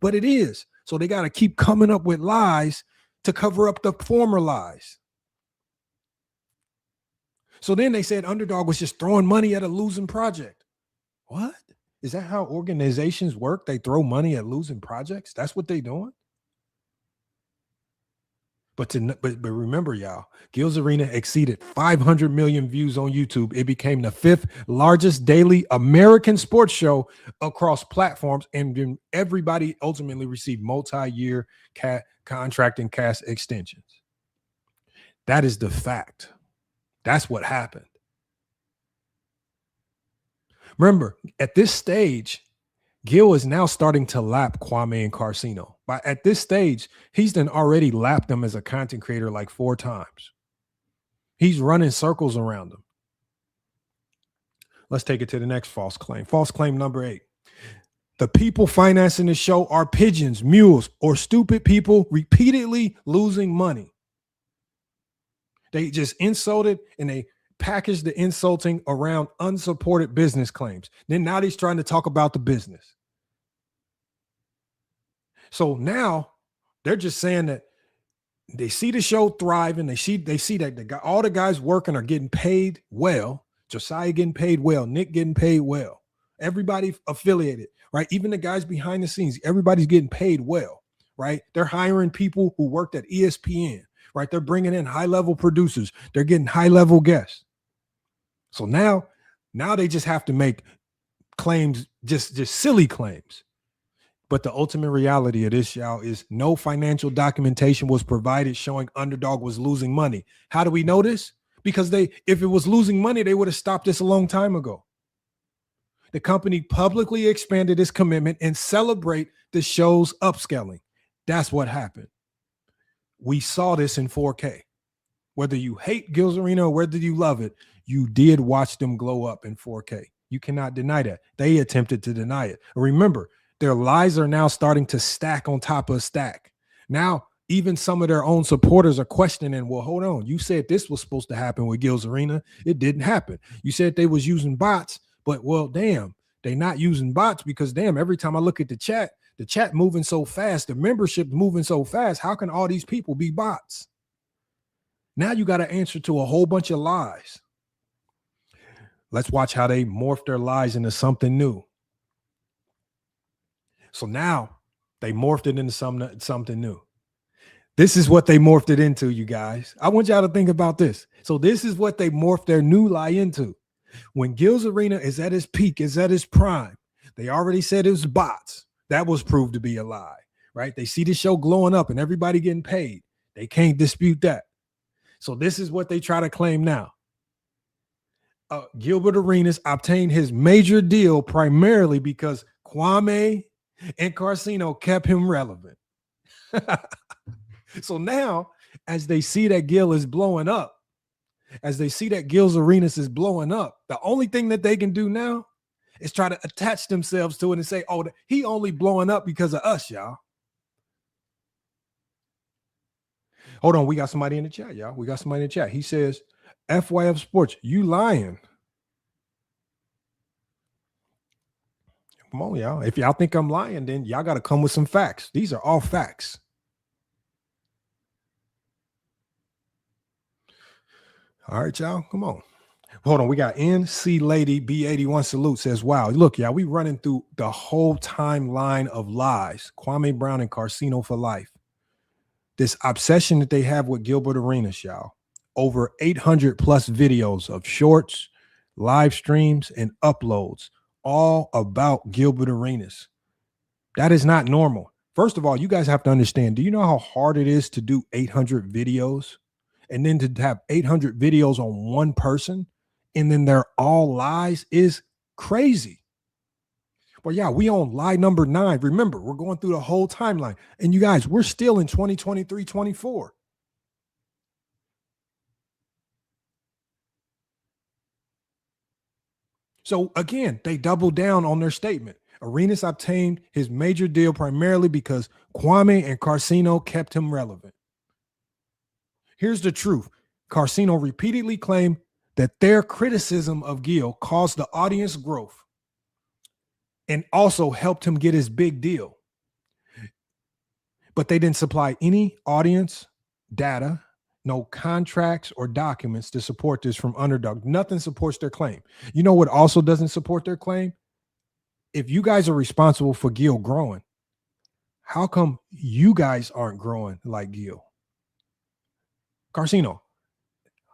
but it is. So they got to keep coming up with lies to cover up the former lies. So then they said Underdog was just throwing money at a losing project. What? Is that how organizations work? They throw money at losing projects? That's what they doing? But remember, y'all, Gil's Arena exceeded 500 million views on YouTube. It became the 5th largest daily American sports show across platforms, and then everybody ultimately received multi-year contract and cast extensions. That is the fact. That's what happened. Remember, at this stage, Gil is now starting to lap Kwame and Karceno. But at this stage, he's done already lapped them as a content creator like 4 times. He's running circles around them. Let's take it to the next false claim. False claim number 8. The people financing the show are pigeons, mules, or stupid people repeatedly losing money. They just insulted and they packaged the insulting around unsupported business claims. Then now he's trying to talk about the business. So now they're just saying that they see the show thriving. They see that all the guys working are getting paid well. Josiah getting paid well. Nick getting paid well. Everybody affiliated, right? Even the guys behind the scenes, everybody's getting paid well, right? They're hiring people who worked at ESPN, right? They're bringing in high-level producers. They're getting high-level guests. So now they just have to make claims, just silly claims. But the ultimate reality of this, y'all, is no financial documentation was provided showing Underdog was losing money. How do we know this? Because if it was losing money, they would have stopped this a long time ago. The company publicly expanded its commitment and celebrate the show's upscaling. That's what happened. We saw this in 4K. Whether you hate Gil's Arena or whether you love it, you did watch them glow up in 4K. You cannot deny that. They attempted to deny it. Remember, their lies are now starting to stack on top of stack. Now, even some of their own supporters are questioning, well, hold on. You said this was supposed to happen with Gil's Arena. It didn't happen. You said they was using bots, but, well, damn, they not using bots because, damn, every time I look at the chat moving so fast, the membership moving so fast. How can all these people be bots? Now you got to answer to a whole bunch of lies. Let's watch how they morph their lies into something new. So now they morphed it into something new. This is what they morphed it into, you guys. I want y'all to think about this. So this is what they morphed their new lie into. When Gil's Arena is at its peak, is at its prime, they already said it was bots. That was proved to be a lie, right? They see the show glowing up and everybody getting paid. They can't dispute that. So this is what they try to claim now. Gilbert Arenas obtained his major deal primarily because Kwame and Karceno kept him relevant. So now, as they see that Gil is blowing up, as they see that Gil's Arenas is blowing up, the only thing that they can do now is try to attach themselves to it and say, oh, he only blowing up because of us, y'all. Hold on, we got somebody in the chat, y'all. We got somebody in the chat. He says, FYF Sports, you lying. Come on, y'all. If y'all think I'm lying, then y'all got to come with some facts. These are all facts. All right, y'all. Come on. Hold on. We got NC Lady B81 Salute says, wow, look, y'all, we running through the whole timeline of lies. Kwame Brown and Karceno4life. This obsession that they have with Gilbert Arenas, y'all. over 800 plus videos of shorts, live streams, and uploads, all about Gilbert Arenas. That is not normal. First of all, you guys have to understand, do you know how hard it is to do 800 videos? And then to have 800 videos on one person, and then they're all lies is crazy. Well, yeah, we on lie number 9. Remember, we're going through the whole timeline. And you guys, we're still in 2023, 24. So again, they doubled down on their statement. Arenas obtained his major deal primarily because Kwame and Karceno kept him relevant. Here's the truth. Karceno repeatedly claimed that their criticism of Gil caused the audience growth and also helped him get his big deal. But they didn't supply any audience data, no contracts or documents to support this from Underdog. Nothing supports their claim. You know what also doesn't support their claim? If you guys are responsible for Gil growing, how come you guys aren't growing like Gil? Karceno,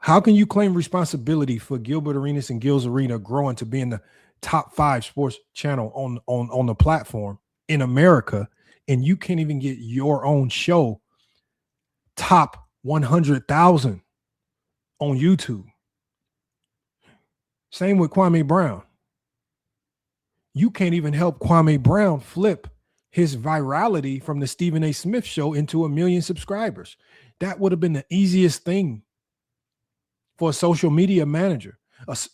how can you claim responsibility for Gilbert Arenas and Gil's Arena growing to being the top 5 sports channel on the platform in America, and you can't even get your own show top 100,000 on YouTube? Same with Kwame Brown. You can't even help Kwame Brown flip his virality from the Stephen A. Smith show into 1 million subscribers. That would have been the easiest thing for a social media manager.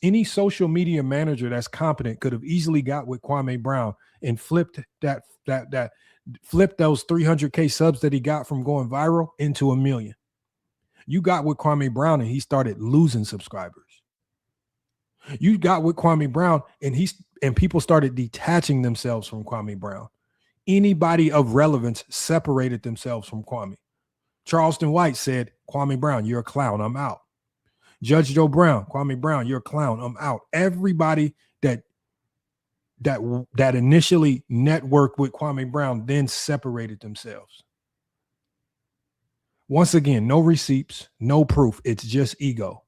Any social media manager that's competent could have easily got with Kwame Brown and flipped flipped those 300K subs that he got from going viral into 1 million. You got with Kwame Brown and he started losing subscribers. You got with Kwame Brown and people started detaching themselves from Kwame Brown. Anybody of relevance separated themselves from Kwame. Charleston White said, Kwame Brown, you're a clown, I'm out. Judge Joe Brown, Kwame Brown, you're a clown, I'm out. Everybody that initially networked with Kwame Brown then separated themselves. Once again, no receipts, no proof. It's just ego.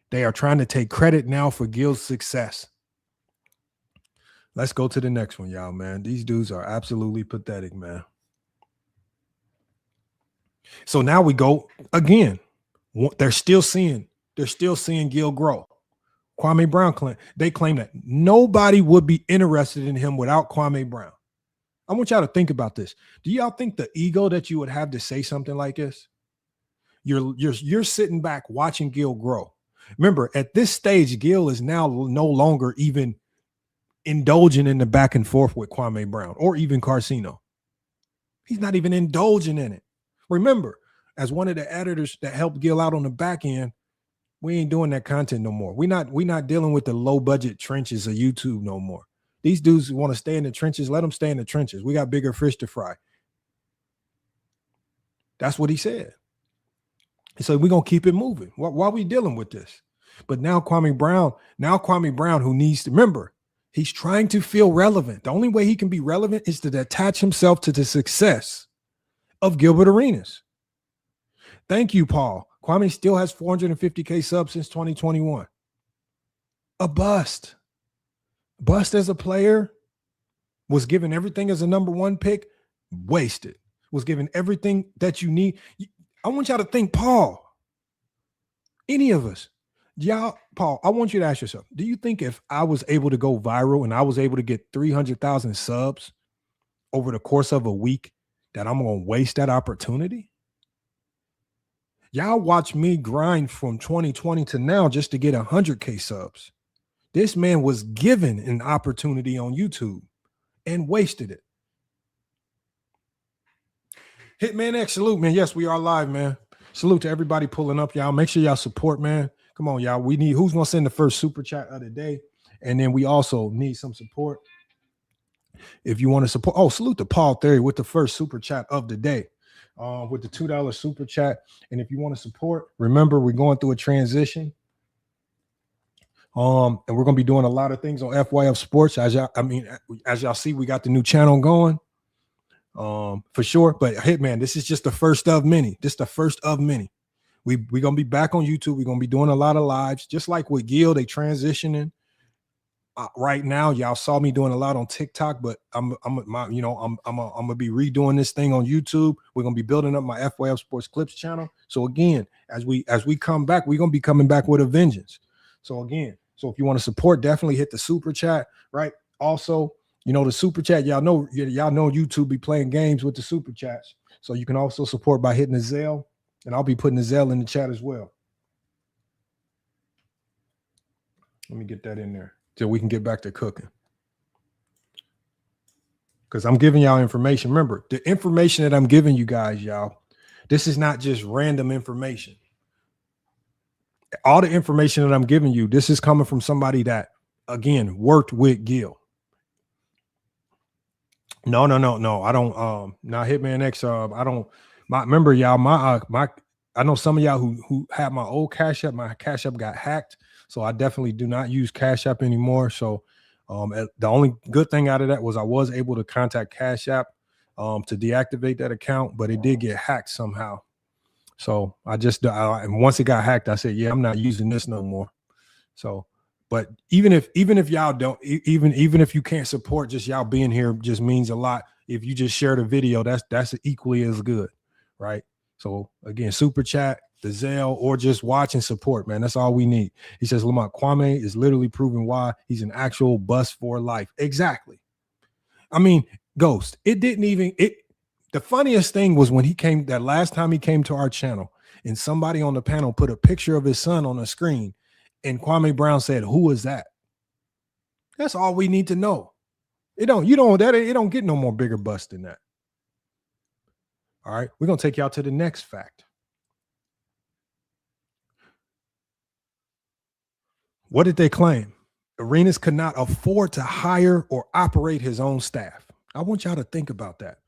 They are trying to take credit now for Gil's success. Let's go to the next one, y'all, man. These dudes are absolutely pathetic, man. So now we go again. They're still seeing Gil grow. Kwame Brown claim that nobody would be interested in him without Kwame Brown. I want y'all to think about this. Do y'all think the ego that you would have to say something like this? You're sitting back watching Gil grow. Remember, at this stage, Gil is now no longer even indulging in the back and forth with Kwame Brown or even Karceno. He's not even indulging in it. Remember, as one of the editors that helped Gil out on the back end, we ain't doing that content no more. We're not dealing with the low budget trenches of YouTube no more. These dudes want to stay in the trenches. Let them stay in the trenches. We got bigger fish to fry. That's what he said. So we're going to keep it moving. Why are we dealing with this? But now Kwame Brown, who needs to remember, he's trying to feel relevant. The only way he can be relevant is to attach himself to the success of Gilbert Arenas. Thank you, Paul. Kwame still has 450K subs since 2021. A bust. Bust as a player. Was given everything as a number 1 pick. Wasted. Was given everything that you need. I want y'all to think, Paul. Any of us. Paul, I want you to ask yourself, do you think if I was able to go viral and I was able to get 300,000 subs over the course of a week that I'm going to waste that opportunity? Y'all watch me grind from 2020 to now just to get 100K subs. This man was given an opportunity on YouTube and wasted it. Hitman X, salute, man. Yes, we are live, man. Salute to everybody pulling up, y'all. Make sure y'all support, man. Come on, y'all. We need who's going to send the first super chat of the day. And then we also need some support. If you want to support, salute to Paul Theory with the first super chat of the day. With the $2 super chat. And if you want to support, remember we're going through a transition. And we're going to be doing a lot of things on FYF Sports. As y'all see, we got the new channel going. For sure. But Hitman, this is just the first of many. This is the first of many. We're gonna be back on YouTube. We're gonna be doing a lot of lives, just like with Gil. They transitioning right now. Y'all saw me doing a lot on TikTok, but I'm gonna be redoing this thing on YouTube. We're gonna be building up my FYF Sports Clips channel. So again, as we come back, we're gonna be coming back with a vengeance. So again, if you want to support, definitely hit the super chat. Right. Also, the super chat. Y'all know YouTube be playing games with the super chats. So you can also support by hitting the Zelle, and I'll be putting the Zelle in the chat as well. Let me get that in there till we can get back to cooking. Because I'm giving y'all information. Remember, the information that I'm giving you guys, y'all, this is not just random information. All the information that I'm giving you, this is coming from somebody that, again, worked with Gil. No. I don't. Now Hitman X. I don't. Remember, y'all. I know some of y'all who had my old Cash App. My Cash App got hacked, so I definitely do not use Cash App anymore. So, the only good thing out of that was I was able to contact Cash App to deactivate that account, but it did get hacked somehow. So and once it got hacked, I said, yeah, I'm not using this no more. So. But even if y'all don't, even if you can't support, just y'all being here just means a lot. If you just share the video, that's equally as good, right? So again, super chat, the Zelle, or just watch and support, man. That's all we need. He says, Lamont, Kwame is literally proving why he's an actual bust for life. Exactly. I mean, Ghost, the funniest thing was when that last time he came to our channel and somebody on the panel put a picture of his son on the screen. And Kwame Brown said, "Who is that?" That's all we need to know. It don't get no more bigger bust than that. All right, we're gonna take y'all to the next fact. What did they claim? Arenas could not afford to hire or operate his own staff. I want y'all to think about that.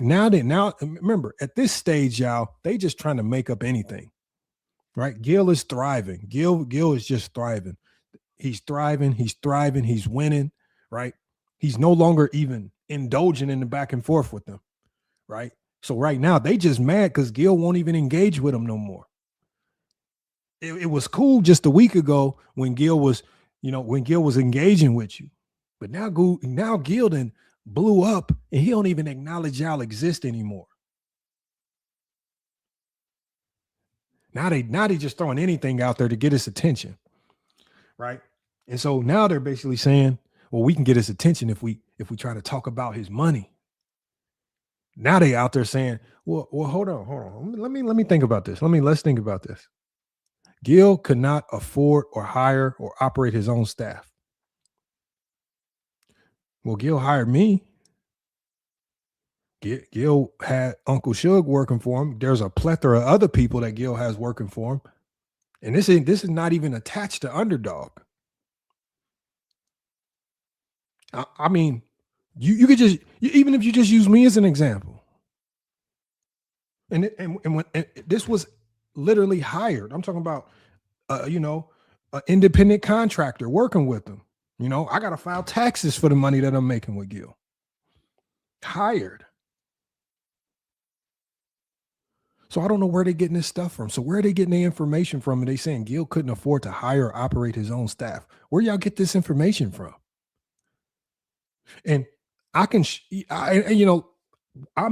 Now remember, at this stage, y'all, they just trying to make up anything. Right? Gil is thriving. Gil is just thriving. He's thriving. He's winning. Right? He's no longer even indulging in the back and forth with them. Right? So right now they just mad because Gil won't even engage with them no more. It was cool just a week ago when Gil was engaging with you, but now Gil then blew up and he don't even acknowledge y'all exist anymore. Now they just throwing anything out there to get his attention, right? And so now they're basically saying, well, we can get his attention if we try to talk about his money. Now they out there saying, well, hold on. Let me think about this. Let's think about this. Gil could not afford or hire or operate his own staff. Well, Gil hired me. Gil had Uncle Suge working for him. There's a plethora of other people that Gil has working for him. And this is not even attached to Underdog. I mean, you could just, even if you just use me as an example. And when this was literally hired. I'm talking about, an independent contractor working with them. I got to file taxes for the money that I'm making with Gil. Hired. So I don't know where they're getting this stuff from. So where are they getting the information from? And they saying Gil couldn't afford to hire or operate his own staff. Where y'all get this information from? And I'm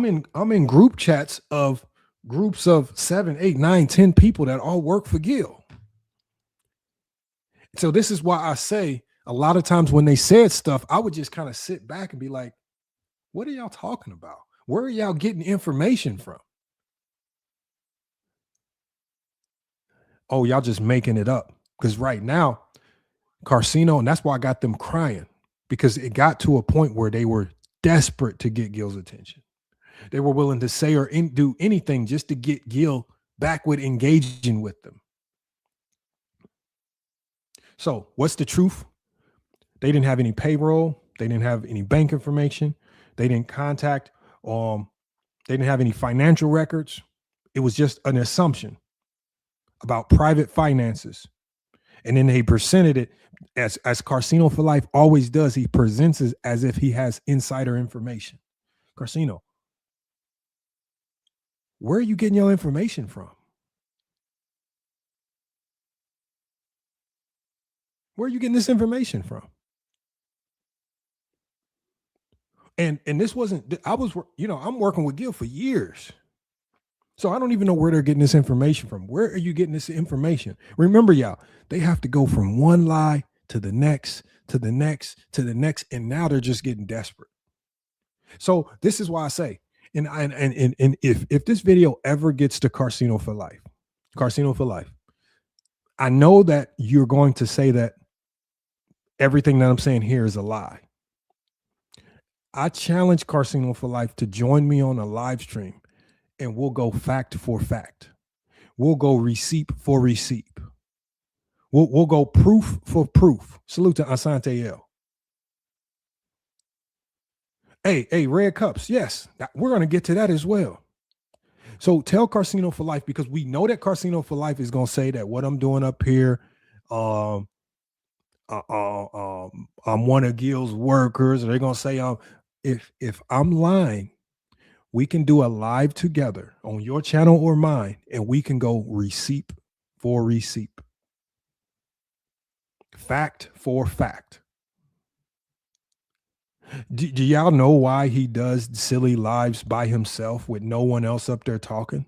in group chats of groups of 7, 8, 9, 10 people that all work for Gil. So this is why I say a lot of times when they said stuff, I would just kind of sit back and be like, what are y'all talking about? Where are y'all getting information from? Oh, y'all just making it up. Because right now, Karceno, and that's why I got them crying, because it got to a point where they were desperate to get Gil's attention. They were willing to say or do anything just to get Gil back with engaging with them. So what's the truth? They didn't have any payroll. They didn't have any bank information. They didn't contact. They didn't have any financial records. It was just an assumption about private finances. And then they presented it as Karceno4life always does. He presents it as if he has insider information. Karceno, where are you getting your information from? Where are you getting this information from? And this wasn't, I'm working with Gil for years. So I don't even know where they're getting this information from. Where are you getting this information? Remember, y'all, they have to go from one lie to the next, to the next, to the next. And now they're just getting desperate. So this is why I say, and if this video ever gets to Karceno4life, I know that you're going to say that everything that I'm saying here is a lie. I challenge Karceno4life to join me on a live stream, and we'll go fact for fact. We'll go receipt for receipt. We'll go proof for proof. Salute to Asante L. Hey, Red Cups. Yes, we're going to get to that as well. So tell Karceno4life, because we know that Karceno4life is going to say that what I'm doing up here, I'm one of Gil's workers. Or they're going to say, if I'm lying, we can do a live together on your channel or mine, and we can go receipt for receipt. Fact for fact. Do y'all know why he does silly lives by himself with no one else up there talking?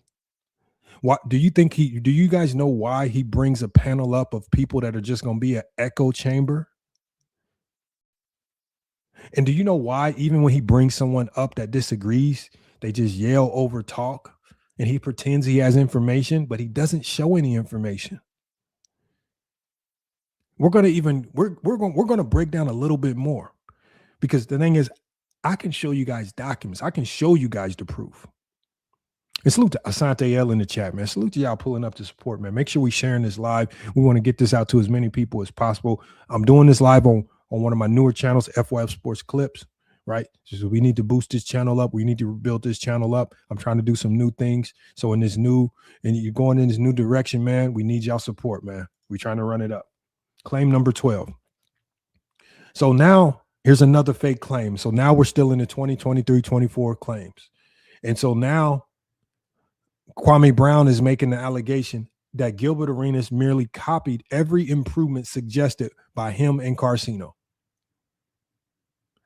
What do you think do you guys know why he brings a panel up of people that are just going to be an echo chamber? And do you know why even when he brings someone up that disagrees, they just yell over talk, and he pretends he has information, but he doesn't show any information? We're going to break down a little bit more, because the thing is, I can show you guys documents. I can show you guys the proof. And salute to Asante L in the chat, man. Salute to y'all pulling up to support, man. Make sure we sharing this live. We want to get this out to as many people as possible. I'm doing this live on one of my newer channels, FYF Sports Clips, right? So we need to boost this channel up. We need to build this channel up. I'm trying to do some new things. So and you're going in this new direction, man, we need y'all support, man. We're trying to run it up. Claim number 12. So now here's another fake claim. So now we're still in the 2023-24 claims. And so now Kwame Brown is making the allegation that Gilbert Arenas merely copied every improvement suggested by him and Karceno.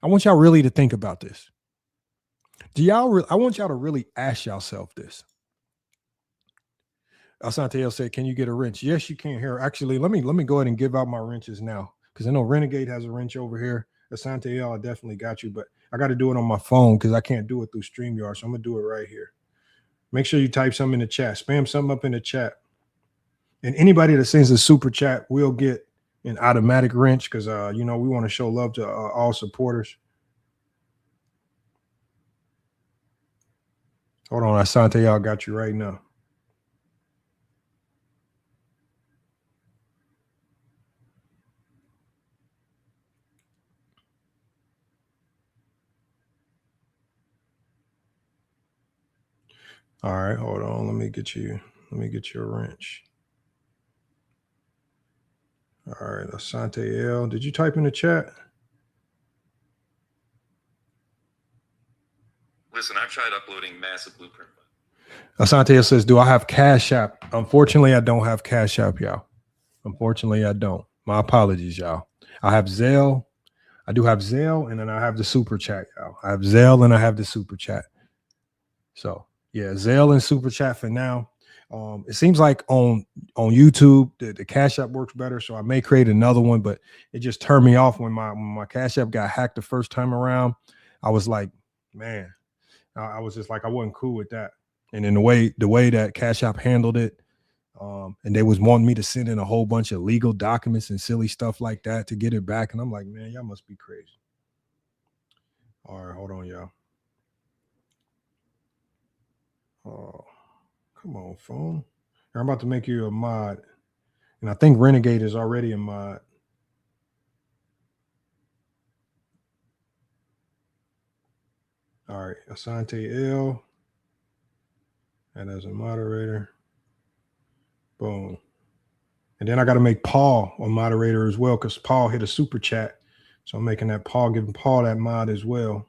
I want y'all really to think about this. I want y'all to really ask yourself this. Asante L said, can you get a wrench? Yes, you can. Here, actually, let me go ahead and give out my wrenches now, because I know Renegade has a wrench over here. Asante L, I definitely got you, but I got to do it on my phone because I can't do it through StreamYard. So I'm going to do it right here. Make sure you type something in the chat. Spam something up in the chat. And anybody that sends a super chat will get an automatic wrench, because, we want to show love to all supporters. Hold on, Asante, y'all got you right now. All right, hold on. Let me get you a wrench. All right, Asante L. Did you type in the chat? Listen, I've tried uploading massive blueprint. Asante L says, do I have Cash App? Unfortunately, I don't have Cash App, y'all. Unfortunately, I don't. My apologies, y'all. I have Zelle. I do have Zelle, and then I have the super chat, y'all. I have Zelle and I have the super chat. So yeah, Zelle and super chat for now. It seems like on YouTube the Cash App works better, so I may create another one, but it just turned me off when my Cash App got hacked the first time around. I was like, man, I was just like, I wasn't cool with that. And then the way that Cash App handled it, and they was wanting me to send in a whole bunch of legal documents and silly stuff like that to get it back, and I'm like, man, y'all must be crazy. All right, hold on, y'all. Oh, come on, phone. I'm about to make you a mod. And I think Renegade is already a mod. All right, Asante L. And as a moderator. Boom. And then I got to make Paul a moderator as well, because Paul hit a super chat. So I'm making that Paul, giving Paul that mod as well.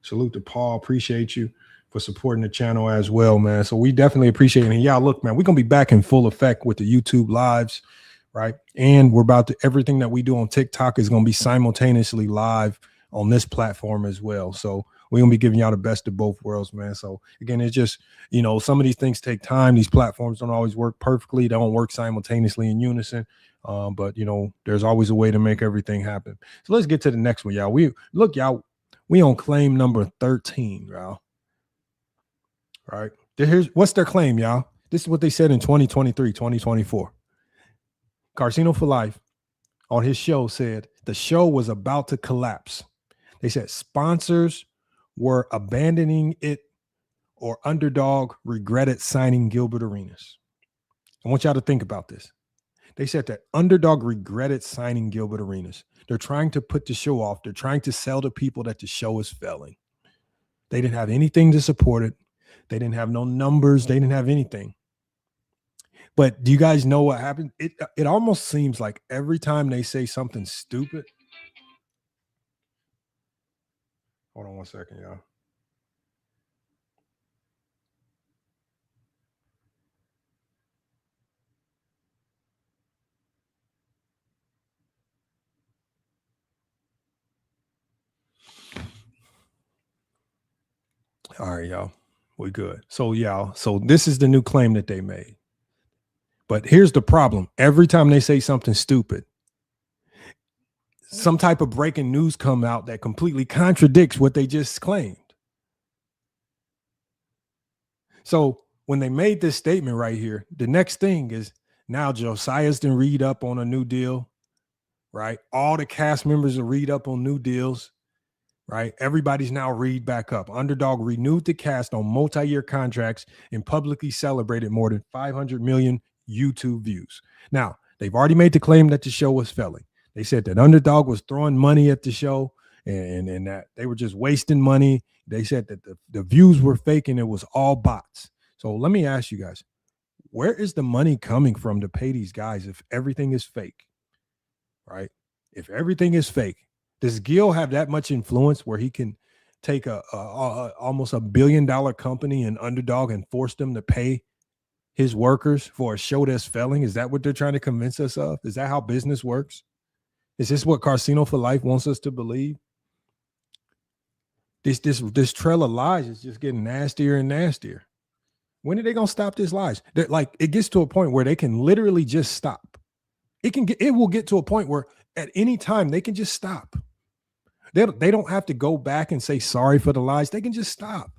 Salute to Paul. Appreciate you for supporting the channel as well, man. So we definitely appreciate it. And y'all, look, man, we're going to be back in full effect with the YouTube lives, right? And we're about to, everything that we do on TikTok is going to be simultaneously live on this platform as well. So we're going to be giving y'all the best of both worlds, man. So again, it's just, you know, some of these things take time. These platforms don't always work perfectly. They don't work simultaneously in unison. But, you know, there's always a way to make everything happen. So let's get to the next one, y'all. We on claim number 13, y'all. Right. Here's what's their claim, y'all. This is what they said in 2023, 2024. Karceno4life on his show said the show was about to collapse. They said sponsors were abandoning it, or Underdog regretted signing Gilbert Arenas. I want y'all to think about this. They said that Underdog regretted signing Gilbert Arenas. They're trying to put the show off. They're trying to sell to people that the show is failing. They didn't have anything to support it. They didn't have no numbers. They didn't have anything. But do you guys know what happened? It almost seems like every time they say something stupid. Hold on one second, y'all. All right, y'all. We good. So, y'all. So this is the new claim that they made. But here's the problem. Every time they say something stupid, some type of breaking news come out that completely contradicts what they just claimed. So when they made this statement right here, the next thing is now Josiah's done read up on a new deal, right? All the cast members are read up on new deals, right? Everybody's now read back up. Underdog renewed the cast on multi-year contracts and publicly celebrated more than 500 million YouTube views. Now, they've already made the claim that the show was failing. They said that Underdog was throwing money at the show and that they were just wasting money. They said that the views were fake and it was all bots. So let me ask you guys, where is the money coming from to pay these guys if everything is fake, right? If everything is fake, does Gil have that much influence where he can take almost $1 billion company and Underdog and force them to pay his workers for a show that's failing? Is that what they're trying to convince us of? Is that how business works? Is this what Karceno4life wants us to believe? This trail of lies is just getting nastier and nastier. When are they gonna stop this lies? It gets to a point where they can literally just stop. It will get to a point where at any time they can just stop. They don't have to go back and say sorry for the lies. They can just stop.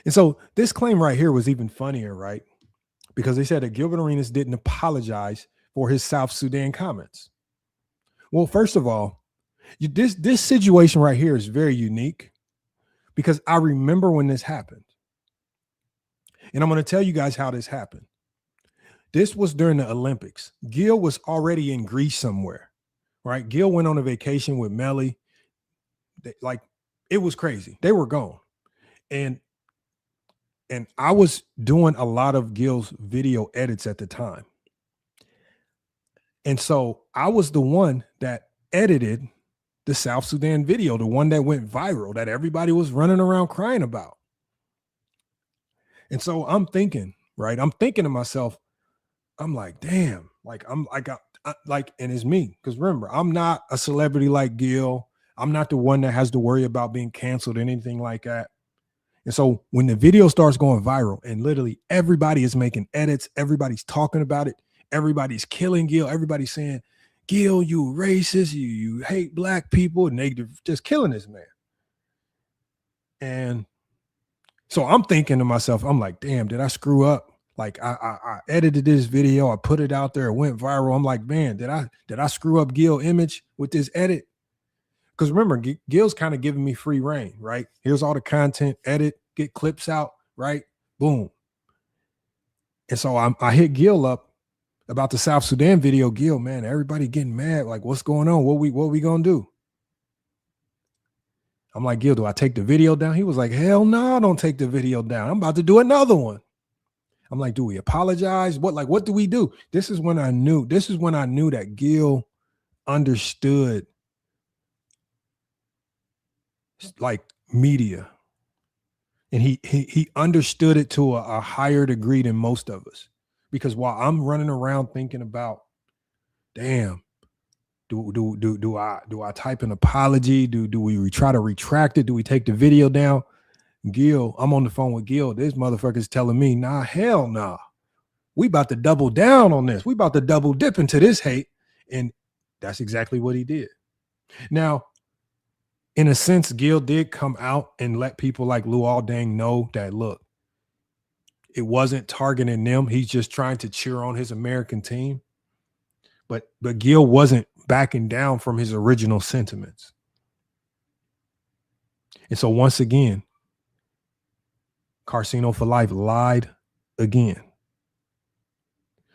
And so this claim right here was even funnier, right? Because they said that Gilbert Arenas didn't apologize for his South Sudan comments. Well, first of all, this situation right here is very unique because I remember when this happened. And I'm going to tell you guys how this happened. This was during the Olympics. Gil was already in Greece somewhere, right? Gil went on a vacation with Melly. It was crazy. They were gone. And I was doing a lot of Gil's video edits at the time. And so I was the one that edited the South Sudan video, the one that went viral, that everybody was running around crying about. And so I'm thinking, right? I'm thinking to myself, I'm like, damn, and it's me. Because remember, I'm not a celebrity like Gil. I'm not the one that has to worry about being canceled or anything like that. And so when the video starts going viral and literally everybody is making edits, everybody's talking about it, everybody's killing Gil, everybody's saying, Gil, you racist, you hate black people, and they just killing this man. And so I'm thinking to myself, I'm like, damn, did I screw up? Like I edited this video, I put it out there, it went viral. I'm like, man, did I screw up Gil image with this edit? Because remember, Gil's kind of giving me free reign, right? Here's all the content, edit, get clips out, right? Boom. And so I hit Gil up about the South Sudan video. Gil, man, everybody getting mad. Like, what's going on? What we gonna do? I'm like, Gil, do I take the video down? He was like, hell no, don't take the video down. I'm about to do another one. I'm like, do we apologize? What do we do? This is when I knew that Gil understood like media, and he understood it to a higher degree than most of us, Because while I'm running around thinking about, damn, do I type an apology? Do we try to retract it? Do we take the video down? Gil, I'm on the phone with Gil. This motherfucker's telling me, nah, hell nah. We about to double down on this. We about to double dip into this hate. And that's exactly what he did. Now, in a sense, Gil did come out and let people like Lou Aldang know that, look, it wasn't targeting them. He's just trying to cheer on his American team. But Gil wasn't backing down from his original sentiments. And so once again, Karceno4life lied again.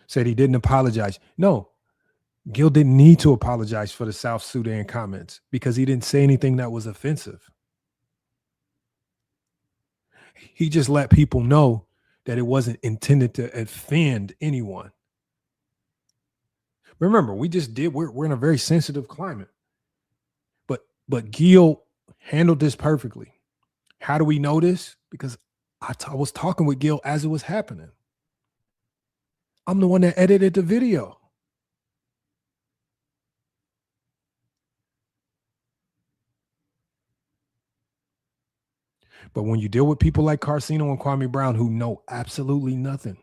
Said he didn't apologize. No, Gil didn't need to apologize for the South Sudan comments because he didn't say anything that was offensive. He just let people know that it wasn't intended to offend anyone. Remember, we're in a very sensitive climate. But Gil handled this perfectly. How do we know this? Because I was talking with Gil as it was happening. I'm the one that edited the video. But when you deal with people like Karceno and Kwame Brown who know absolutely nothing,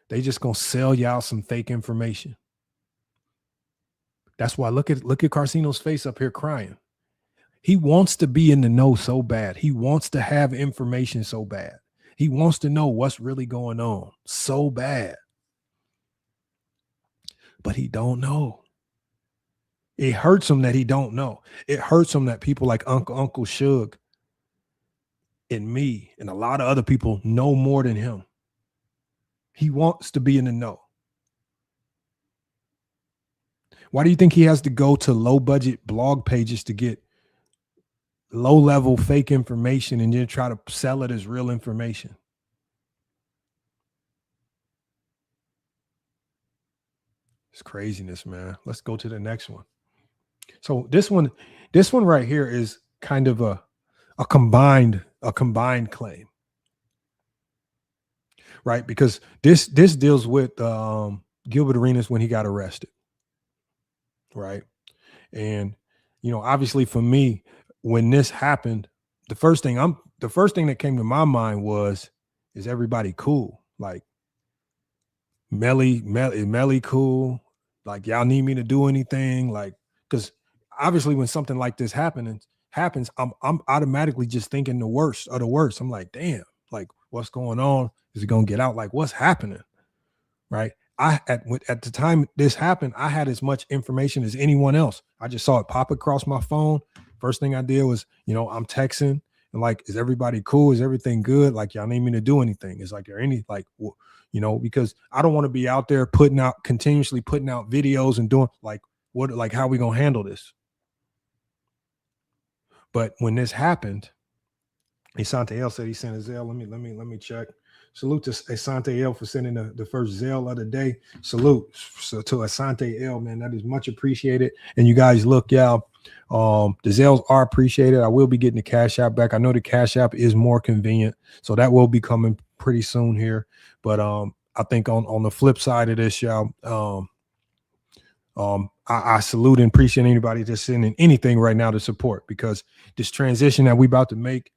they just gonna sell y'all some fake information. That's why look at Karceno's face up here crying. He wants to be in the know so bad. He wants to have information so bad. He wants to know what's really going on so bad. But he don't know. It hurts him that he don't know. It hurts him that people like Uncle Suge and me and a lot of other people know more than him. He wants to be in the know. Why do you think he has to go to low budget blog pages to get low level fake information and then try to sell it as real information? It's craziness, man. Let's go to the next one. So this one right here is kind of a combined claim, right? Because this deals with Gilbert Arenas when he got arrested, right? And obviously for me, when this happened, the first thing that came to my mind was, is everybody cool? Like Melly cool? Like y'all need me to do anything? Like, because obviously when something like this happens, I'm automatically just thinking the worst of the worst. I'm like, damn, like what's going on? Is it gonna get out? Like what's happening? Right? At the time this happened, I had as much information as anyone else. I just saw it pop across my phone. First thing I did was, I'm texting and like, is everybody cool? Is everything good? Like y'all need me to do anything? Is like there any like, because I don't want to be out there continuously putting out videos and doing like how are we gonna handle this? But when this happened, Asante L said he sent a Zelle. Let me check. Salute to Asante L for sending the first Zelle of the day. Salute to Asante L, man. That is much appreciated. And you guys, look, y'all, the Zelles are appreciated. I will be getting the Cash App back. I know the Cash App is more convenient, so that will be coming pretty soon here. But I think on the flip side of this, y'all, I salute and appreciate anybody that's sending anything right now to support, because this transition that we about to make,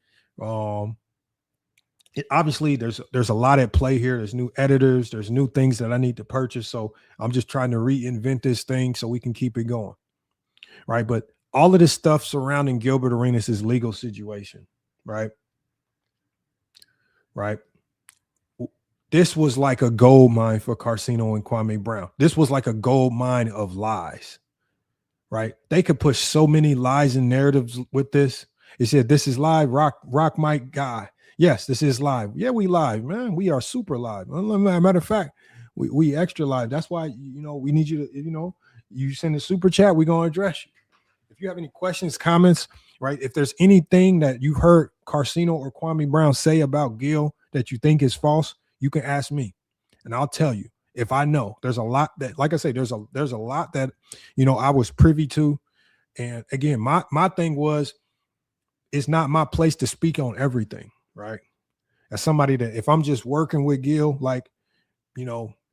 obviously there's a lot at play here. There's new editors, there's new things that I need to purchase. So I'm just trying to reinvent this thing so we can keep it going. Right. But all of this stuff surrounding Gilbert Arenas' legal situation. Right. This was like a gold mine for Karceno and Kwame Brown. This was like a gold mine of lies, right? They could push so many lies and narratives with this. It said, this is live, rock mic guy. Yes, this is live. Yeah, we live, man. We are super live. Matter of fact, we extra live. That's why, we need you to, you send a super chat, we're going to address you. If you have any questions, comments, right? If there's anything that you heard Karceno or Kwame Brown say about Gil that you think is false, you can ask me and I'll tell you if I know. There's a lot that, like I say, there's a lot that, I was privy to. And again, my thing was, it's not my place to speak on everything, right? As somebody that if I'm just working with Gil, like,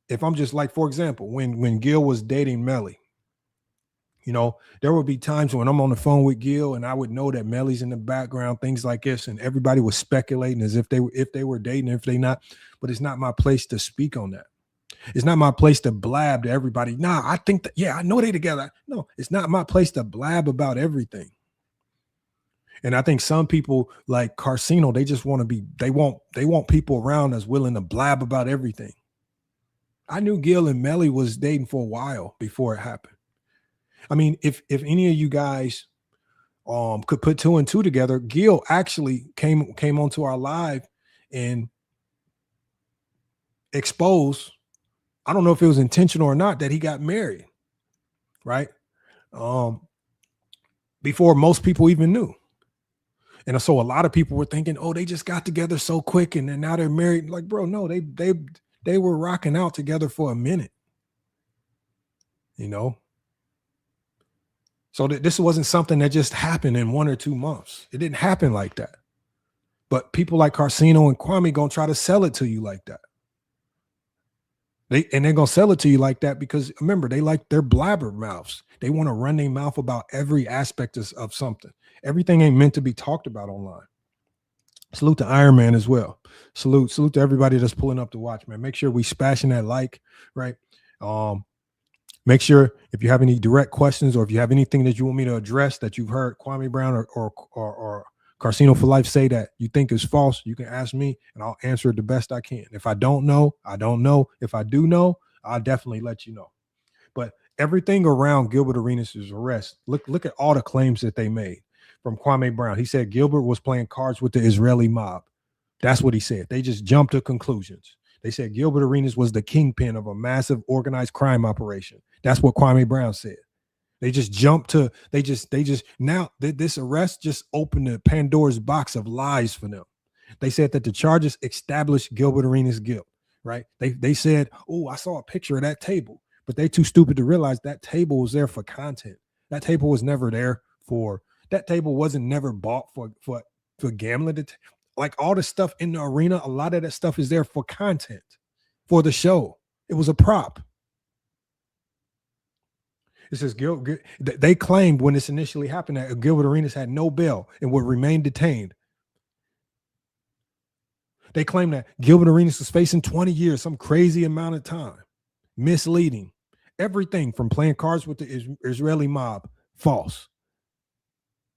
if I'm just like, for example, when Gil was dating Melly, you know, there would be times when I'm on the phone with Gil and I would know that Melly's in the background, things like this, and everybody was speculating as if they were dating, if they not. But it's not my place to speak on that. It's not my place to blab to everybody. Nah, I think that, yeah, I know they together. No, it's not my place to blab about everything. And I think some people like Karceno, they just want to be, they want people around that's willing to blab about everything. I knew Gil and Melly was dating for a while before it happened. I mean, if any of you guys could put 2 and 2 together, Gil actually came onto our live and exposed, I don't know if it was intentional or not, that he got married, right? Before most people even knew. And so a lot of people were thinking, oh, they just got together so quick and then now they're married. Like, bro, no, they were rocking out together for a minute, you know? So this wasn't something that just happened in 1 or 2 months. It didn't happen like that. But people like Karceno and Kwame gonna try to sell it to you like that. They're gonna sell it to you like that because remember, they like their blabber mouths. They want to run their mouth about every aspect of something. Everything ain't meant to be talked about online. Salute to Iron Man as well. Salute to everybody that's pulling up to watch, man. Make sure we spashing that like, right? Make sure if you have any direct questions or if you have anything that you want me to address that you've heard Kwame Brown or Karceno4life say that you think is false, you can ask me and I'll answer it the best I can. If I don't know, I don't know. If I do know, I'll definitely let you know. But everything around Gilbert Arenas' arrest, look at all the claims that they made from Kwame Brown. He said Gilbert was playing cards with the Israeli mob. That's what he said. They just jumped to conclusions. They said Gilbert Arenas was the kingpin of a massive organized crime operation. That's what Kwame Brown said. They just jumped to, now this arrest just opened the Pandora's box of lies for them. They said that the charges established Gilbert Arenas' guilt, right? They said, oh, I saw a picture of that table, but they too stupid to realize that table was there for content. That table was never there that table wasn't never bought for gambling. Like all the stuff in the arena, a lot of that stuff is there for content, for the show. It was a prop. It says they claimed when this initially happened that Gilbert Arenas had no bail and would remain detained. They claimed that Gilbert Arenas was facing 20 years, some crazy amount of time, misleading. Everything from playing cards with the Israeli mob, false.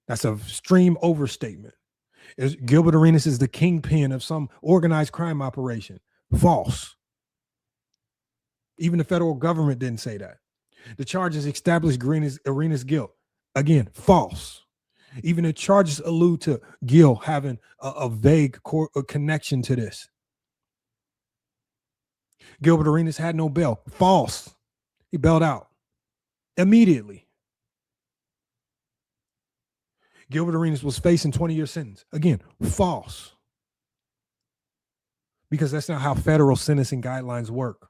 That's a extreme overstatement. Gilbert Arenas is the kingpin of some organized crime operation, false. Even the federal government didn't say that. The charges established Arenas' guilt. Again, false. Even the charges allude to Gil having a vague connection to this. Gilbert Arenas had no bail. False. He bailed out immediately. Gilbert Arenas was facing 20-year sentence. Again, false. Because that's not how federal sentencing guidelines work.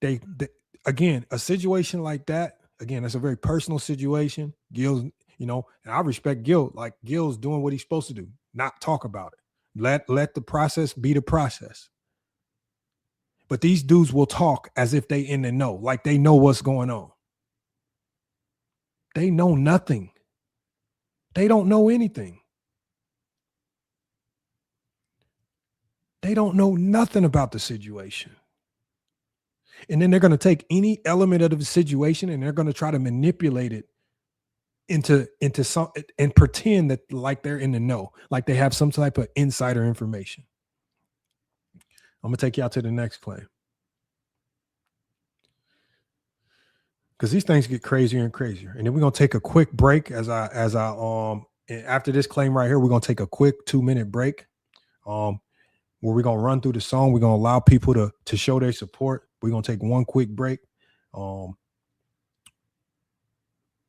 They again, a situation like that, again, that's a very personal situation. Gil's, you know, and I respect Gil. Like Gil's doing what he's supposed to do, not talk about it. Let the process be the process. But these dudes will talk as if they in the know, like they know what's going on. They know nothing. They don't know anything. They don't know nothing about the situation. And then they're going to take any element of the situation and they're going to try to manipulate it into some and pretend that like they're in the know, like they have some type of insider information. I'm going to take you out to the next claim. Because these things get crazier and crazier. And then we're going to take a quick break after this claim right here, we're going to take a quick 2-minute break where we're going to run through the song. We're going to allow people to show their support. We're going to take one quick break. And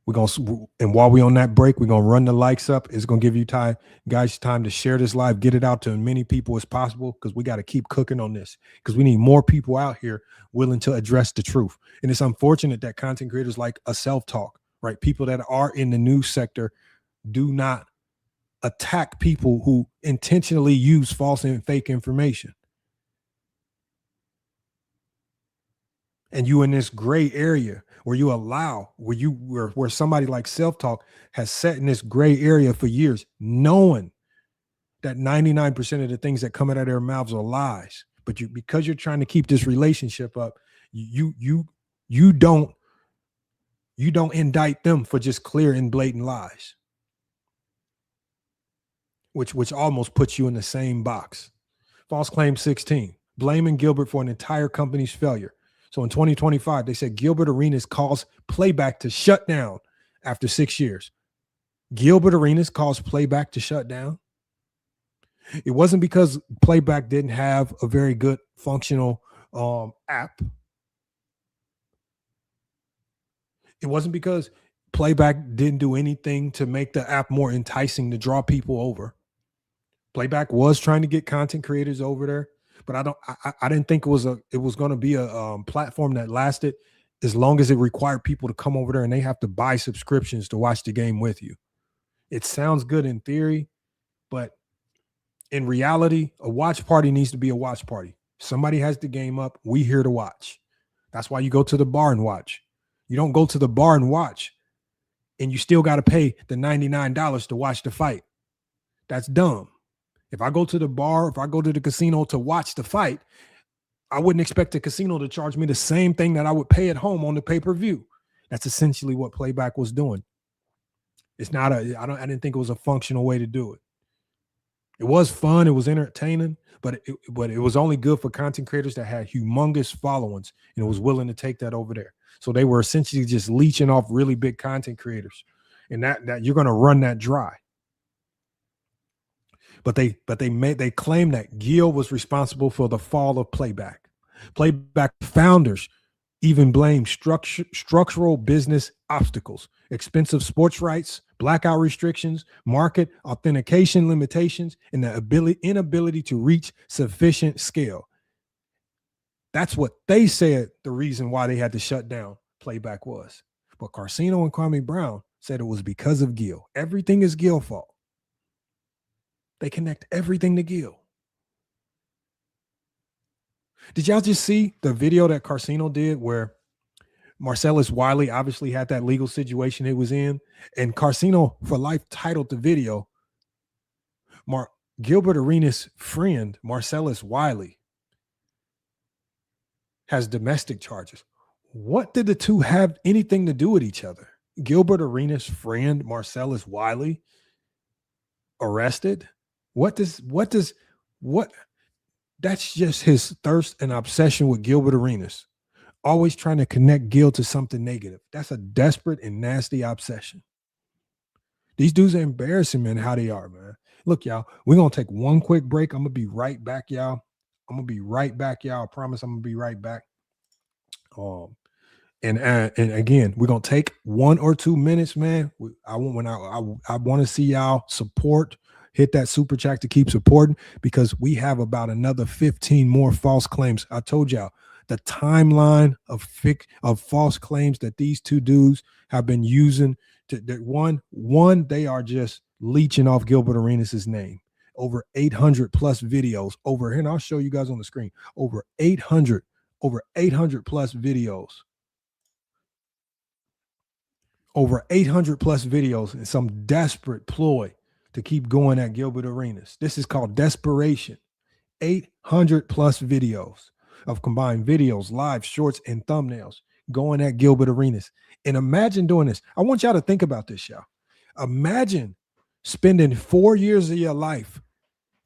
while we're on that break, we're going to run the likes up. It's going to give you time to share this live, get it out to as many people as possible, because we got to keep cooking on this, because we need more people out here willing to address the truth. And it's unfortunate that content creators like a self-talk, right? People that are in the news sector do not attack people who intentionally use false and fake information. and you in this gray area where you allow, where somebody like Self-Talk has sat in this gray area for years, knowing that 99% of the things that come out of their mouths are lies. But because you're trying to keep this relationship up, you don't indict them for just clear and blatant lies, which almost puts you in the same box. False claim 16, blaming Gilbert for an entire company's failure. So in 2025, they said Gilbert Arenas caused Playback to shut down after 6 years. Gilbert Arenas caused Playback to shut down. It wasn't because Playback didn't have a very good functional app. It wasn't because Playback didn't do anything to make the app more enticing to draw people over. Playback was trying to get content creators over there, but I didn't think it was going to be a platform that lasted as long as it required people to come over there and they have to buy subscriptions to watch the game with you. It sounds good in theory, but in reality, a watch party needs to be a watch party. Somebody has the game up. We here to watch. That's why you go to the bar and watch. You don't go to the bar and watch and you still got to pay the $99 to watch the fight. That's dumb. If I go to the bar, if I go to the casino to watch the fight, I wouldn't expect the casino to charge me the same thing that I would pay at home on the pay-per-view. That's essentially what Playback was doing. It's not I didn't think it was a functional way to do it. It was fun, it was entertaining, but it was only good for content creators that had humongous followings and was willing to take that over there. So they were essentially just leeching off really big content creators, and that you're going to run that dry. But they claim that Gil was responsible for the fall of Playback. Playback founders even blame structural business obstacles, expensive sports rights, blackout restrictions, market authentication limitations, and the inability to reach sufficient scale. That's what they said the reason why they had to shut down Playback was. But Karceno and Kwame Brown said it was because of Gil. Everything is Gil's fault. They connect everything to Gil. Did y'all just see the video that Karceno did where Marcellus Wiley obviously had that legal situation he was in, and Karceno4life titled the video, Gilbert Arenas' friend, Marcellus Wiley, has domestic charges. What did the two have anything to do with each other? Gilbert Arenas' friend, Marcellus Wiley, arrested? That's just his thirst and obsession with Gilbert Arenas. Always trying to connect Gil to something negative. That's a desperate and nasty obsession. These dudes are embarrassing, man, how they are, man. Look, y'all, we're going to take one quick break. I'm going to be right back, y'all. I promise I'm going to be right back. And again, we're going to take 1 or 2 minutes, man. I want to see y'all support. Hit that super chat to keep supporting, because we have about another 15 more false claims. I told y'all the timeline of false claims that these two dudes have been using. One, they are just leeching off Gilbert Arenas' name. Over 800 plus videos over here, and I'll show you guys on the screen. Over 800 plus videos. Over 800 plus videos in some desperate ploy to keep going at Gilbert Arenas. This is called desperation. 800 plus videos of combined videos, live, shorts, and thumbnails going at Gilbert Arenas. And imagine doing this. I want y'all to think about this, y'all. Imagine spending 4 years of your life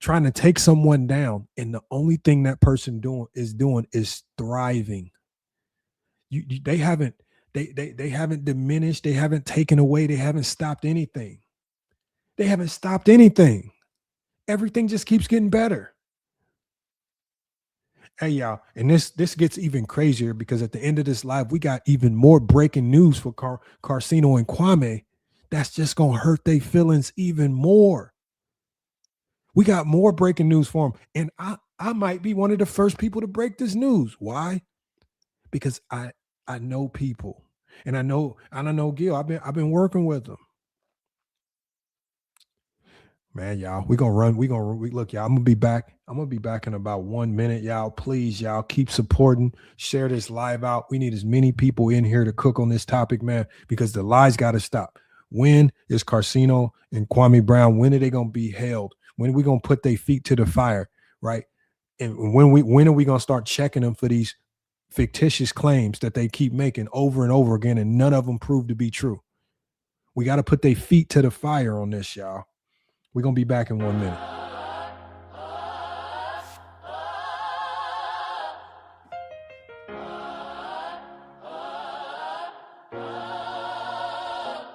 trying to take someone down, and the only thing that person is thriving. They haven't diminished, they haven't taken away, they haven't stopped anything. Everything just keeps getting better. Hey, y'all, and this gets even crazier, because at the end of this live, we got even more breaking news for Karceno and Kwame. That's just going to hurt their feelings even more. We got more breaking news for them. And I might be one of the first people to break this news. Why? Because I know people, and I know Gil. I've been working with them. Man, y'all, we're gonna run. Look, y'all. I'm gonna be back. I'm gonna be back in about 1 minute, y'all. Please, y'all, keep supporting. Share this live out. We need as many people in here to cook on this topic, man, because the lies got to stop. When is Karceno and Kwame Brown? When are they gonna be held? When are we gonna put their feet to the fire, right? And when are we gonna start checking them for these fictitious claims that they keep making over and over again, and none of them prove to be true? We got to put their feet to the fire on this, y'all. We're going to be back in 1 minute.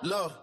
Look,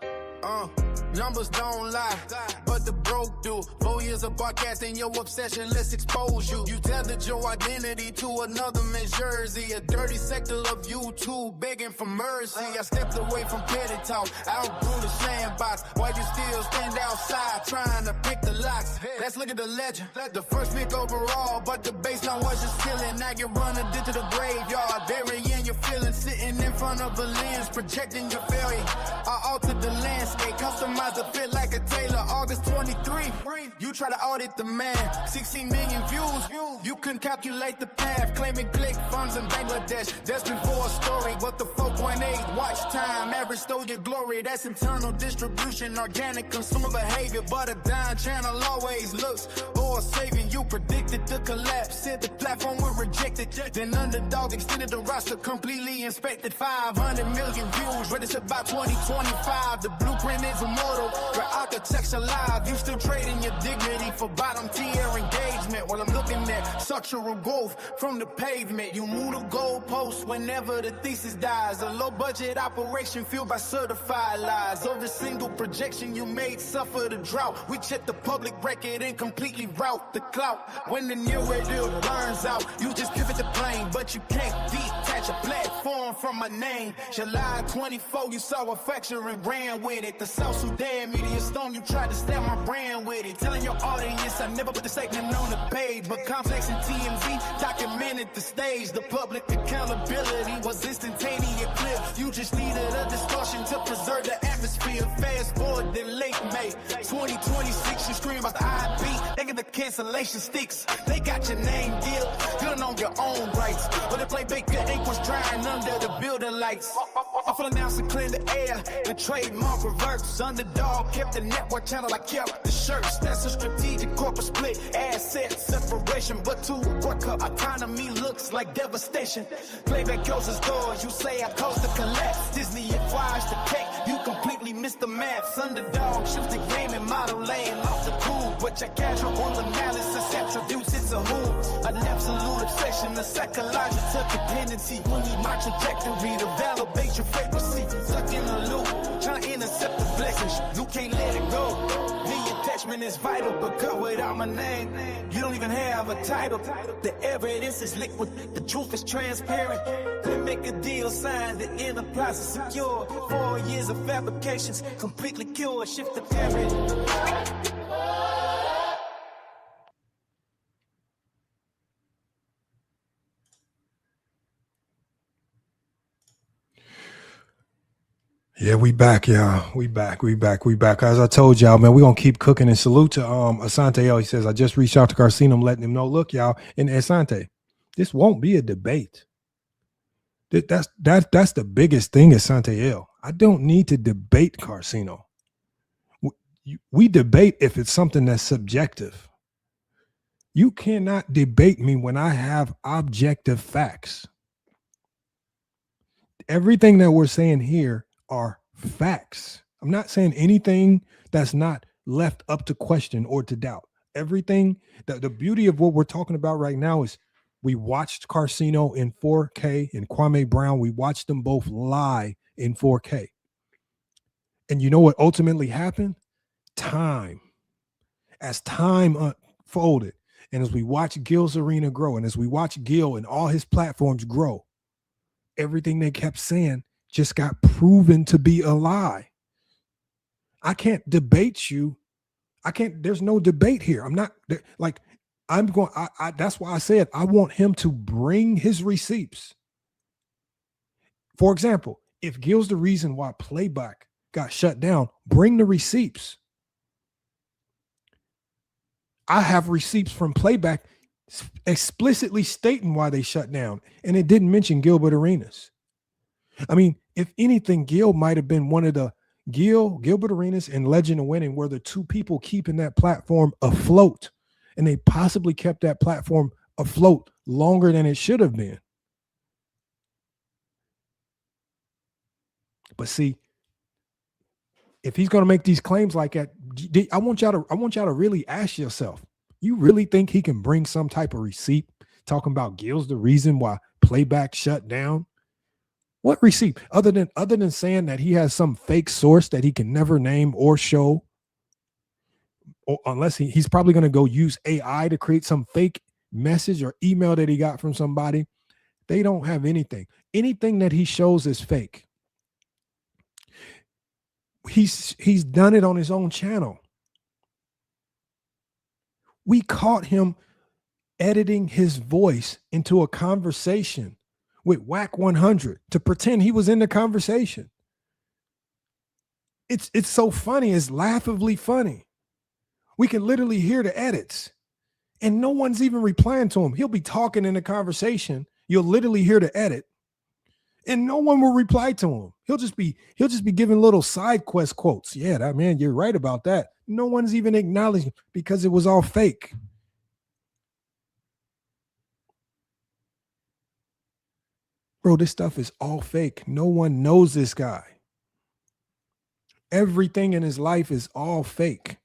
numbers don't lie, but the broke do. 4 years of broadcasting your obsession, let's expose you. You tethered your identity to another man's jersey. A dirty sector of YouTube begging for mercy. I stepped away from petty talk, outgrew the sandbox. Why you still stand outside trying to pick the locks? Let's look at the legend. The first pick overall, but the baseline was just killing. Now you're running into the graveyard, burying your feelings, sitting in front of a lens, projecting your failure. I altered the landscape, customized to fit like a tailor. August 23, you try to audit the man. 16 million views, you can calculate the path. Claiming click funds in Bangladesh, destined for a story. But the 4.8 watch time, average stole your glory. That's internal distribution, organic consumer behavior. But a dime channel always looks or saving. You predicted the collapse, said the platform will reject it. Then Underdog extended the roster, completely inspected. 500 million views, registered by 2025. The blueprint is immortal, your architecture live. You still trading your dignity for bottom tier engagement. While I'm looking at structural growth from the pavement. You move the goalposts whenever the thesis dies. A low budget operation fueled by certified lies. Every single projection you made suffer the drought. We check the public record and completely route the clout. When the new deal burns out, you just pivot the plane, but you can't detach a platform from my name. July 24, you saw a fracture and ran with it. The South Sudan media storm, you tried to stab my brand with it. Telling your audience I never put the segment on the page, but Complex and TMZ documented the stage. The public accountability was instantaneous clips. You just needed a distortion to preserve the atmosphere. Fast forward to late May 2026, you scream about the IP. They get the cancellation sticks. They got your name guilt, you don't know your own rights. But the Playmaker ink was drying under the building lights. I'm feeling now to clear the air. The trademark reverse. Underdog kept the network channel, I kept the shirts. That's a strategic corporate split. Asset separation, but to a work up economy looks like devastation. Playback closes doors. You say I caused the collapse. Disney acquires the cake. You completely missed the math. Underdog shifts the game and model laying off the pool. But your casual analysis attributes it's a who. An absolute obsession, a psychological dependency. When you my trajectory to validate your frequency. Stuck in a loop, trying to intercept the blessings. You can't let it go. The attachment is vital, but cut without my name. You don't even have a title. The evidence is liquid, the truth is transparent. Then make a deal, sign the enterprise is secure. 4 years of fabrications, completely cured. Shift the parent. Yeah, we back, y'all. We back. As I told y'all, man, we're going to keep cooking. And salute to Asante L. He says, I just reached out to Karceno. I'm letting him know, look, y'all, and Asante, this won't be a debate. That's the biggest thing, Asante L. I don't need to debate Karceno. We debate if it's something that's subjective. You cannot debate me when I have objective facts. Everything that we're saying here are facts. I'm not saying anything that's not left up to question or to doubt. Everything that the beauty of what we're talking about right now is we watched Karceno in 4K and Kwame Brown. We watched them both lie in 4K. And you know what ultimately happened? Time. As time unfolded, and as we watch Gil's arena grow, and as we watch Gil and all his platforms grow, everything they kept saying just got proven to be a lie. I can't debate you. There's no debate here. I'm not like, that's why I said I want him to bring his receipts. For example, if Gil's the reason why Playback got shut down, bring the receipts. I have receipts from Playback explicitly stating why they shut down, and it didn't mention Gilbert Arenas. I mean, if anything, Gilbert Arenas and Legend of Winning were the two people keeping that platform afloat, and they possibly kept that platform afloat longer than it should have been. But see, if he's going to make these claims like that, I want y'all to really ask yourself, you really think he can bring some type of receipt talking about Gil's the reason why Playback shut down? What receipt other than saying that he has some fake source that he can never name or show, or unless he's probably going to go use AI to create some fake message or email that he got from somebody. They don't have anything. Anything that he shows is fake. He's done it on his own channel. We caught him editing his voice into a conversation with Whack 100 to pretend he was in the conversation. It's so funny. It's laughably funny. We can literally hear the edits, and no one's even replying to him. He'll be talking in the conversation. You'll literally hear the edit, and no one will reply to him. He'll just be giving little side quest quotes. Yeah, that man, you're right about that. No one's even acknowledging because it was all fake. Bro, this stuff is all fake. No one knows this guy. Everything in his life is all fake.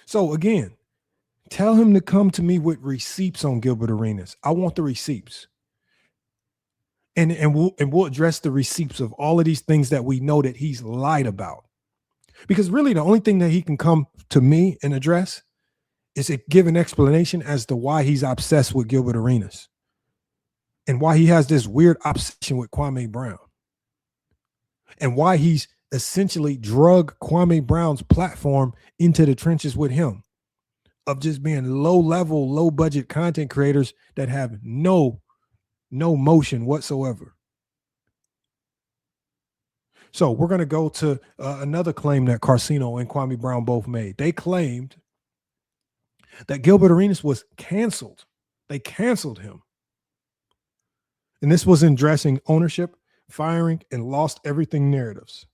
So again, tell him to come to me with receipts on Gilbert Arenas. I want the receipts. And we'll address the receipts of all of these things that we know that he's lied about. Because really the only thing that he can come to me and address is to give an explanation as to why he's obsessed with Gilbert Arenas and why he has this weird obsession with Kwame Brown and why he's essentially drug Kwame Brown's platform into the trenches with him of just being low-level, low-budget content creators that have no motion whatsoever. So we're going to go to another claim that Karceno and Kwame Brown both made. They claimed that Gilbert Arenas was canceled. They canceled him. And this was in addressing ownership, firing, and lost everything narratives.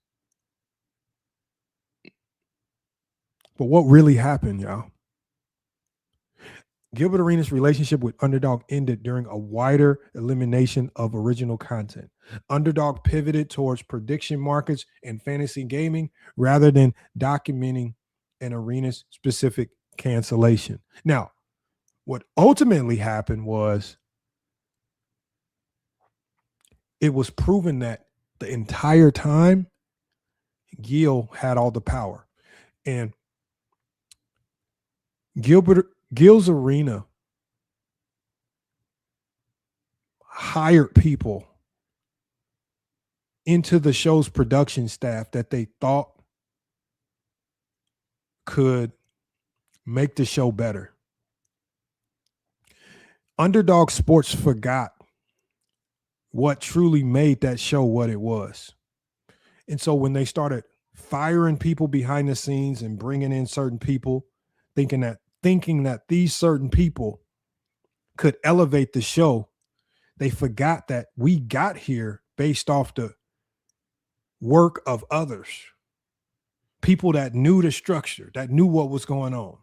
But what really happened, y'all? Gilbert Arenas' relationship with Underdog ended during a wider elimination of original content. Underdog pivoted towards prediction markets and fantasy gaming rather than documenting an Arenas-specific cancellation. Now, what ultimately happened was it was proven that the entire time Gil had all the power. And Gil's Arena hired people into the show's production staff that they thought could make the show better. Underdog Sports forgot what truly made that show what it was. And so when they started firing people behind the scenes and bringing in certain people, thinking that these certain people could elevate the show, they forgot that we got here based off the work of others. People that knew the structure, that knew what was going on,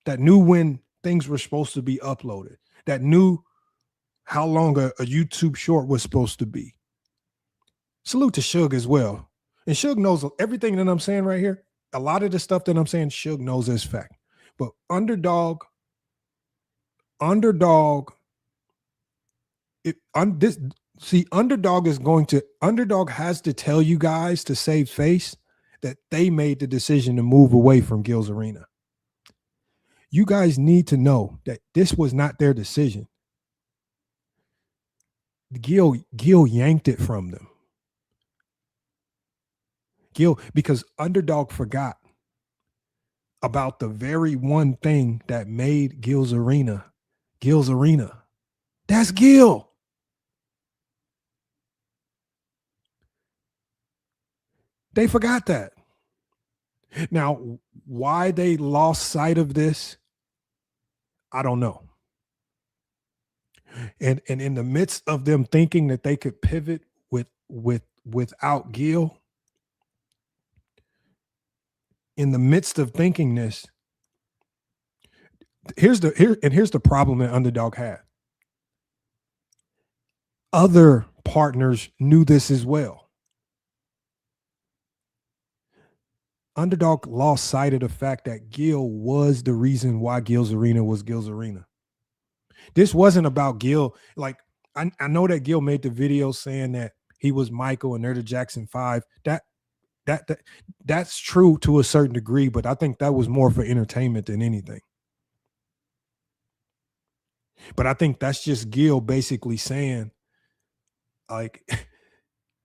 that knew when things were supposed to be uploaded, that knew how long a YouTube short was supposed to be. Salute to Suge as well. And Suge knows everything that I'm saying right here. A lot of the stuff that I'm saying, Suge knows as fact. But Underdog has to tell you guys to save face that they made the decision to move away from Gil's Arena. You guys need to know that this was not their decision. Gil yanked it from them. Because Underdog forgot about the very one thing that made Gil's Arena. That's Gil. They forgot that. Now, why they lost sight of this, I don't know. And in the midst of them thinking that they could pivot without Gil, in the midst of thinking this, here's the problem that Underdog had. Other partners knew this as well. Underdog lost sight of the fact that Gil was the reason why Gil's Arena was Gil's Arena. This wasn't about Gil. Like, I know that Gil made the video saying that he was Michael and they're the Jackson 5. That's true to a certain degree, but I think that was more for entertainment than anything. But I think that's just Gil basically saying, like,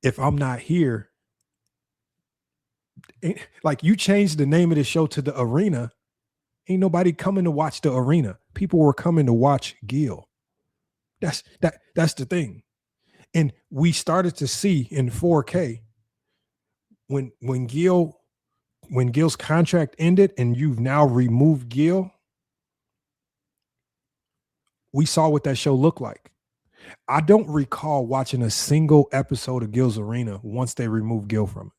if I'm not here, like, you changed the name of the show to The Arena, ain't nobody coming to watch The Arena. People were coming to watch Gil. That's the thing. And we started to see in 4K when Gil's contract ended and you've now removed Gil, we saw what that show looked like. I don't recall watching a single episode of Gil's Arena once they removed Gil from it.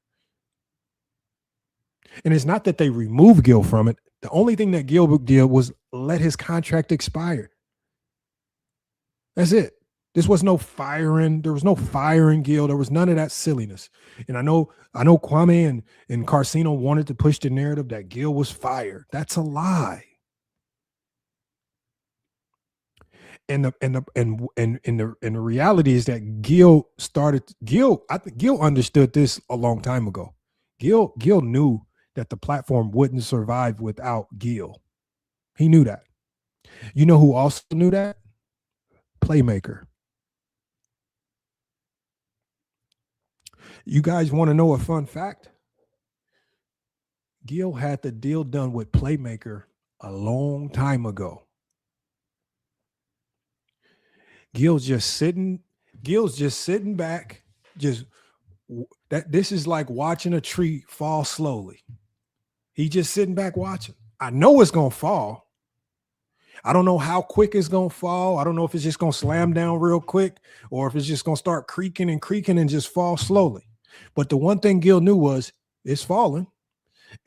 And it's not that they removed Gil from it. The only thing that Gilbert did was let his contract expire. That's it. This was no firing. There was no firing Gil. There was none of that silliness. And I know Kwame and Karceno wanted to push the narrative that Gil was fired. That's a lie. And the reality is that Gil I think Gil understood this a long time ago. Gil knew that the platform wouldn't survive without Gil. He knew that. You know who also knew that? Playmaker. You guys want to know a fun fact? Gil had the deal done with Playmaker a long time ago. Gil's just sitting back, this is like watching a tree fall slowly. He's just sitting back watching. I know it's going to fall. I don't know how quick it's going to fall. I don't know if it's just going to slam down real quick or if it's just going to start creaking and just fall slowly. But the one thing Gil knew was it's falling.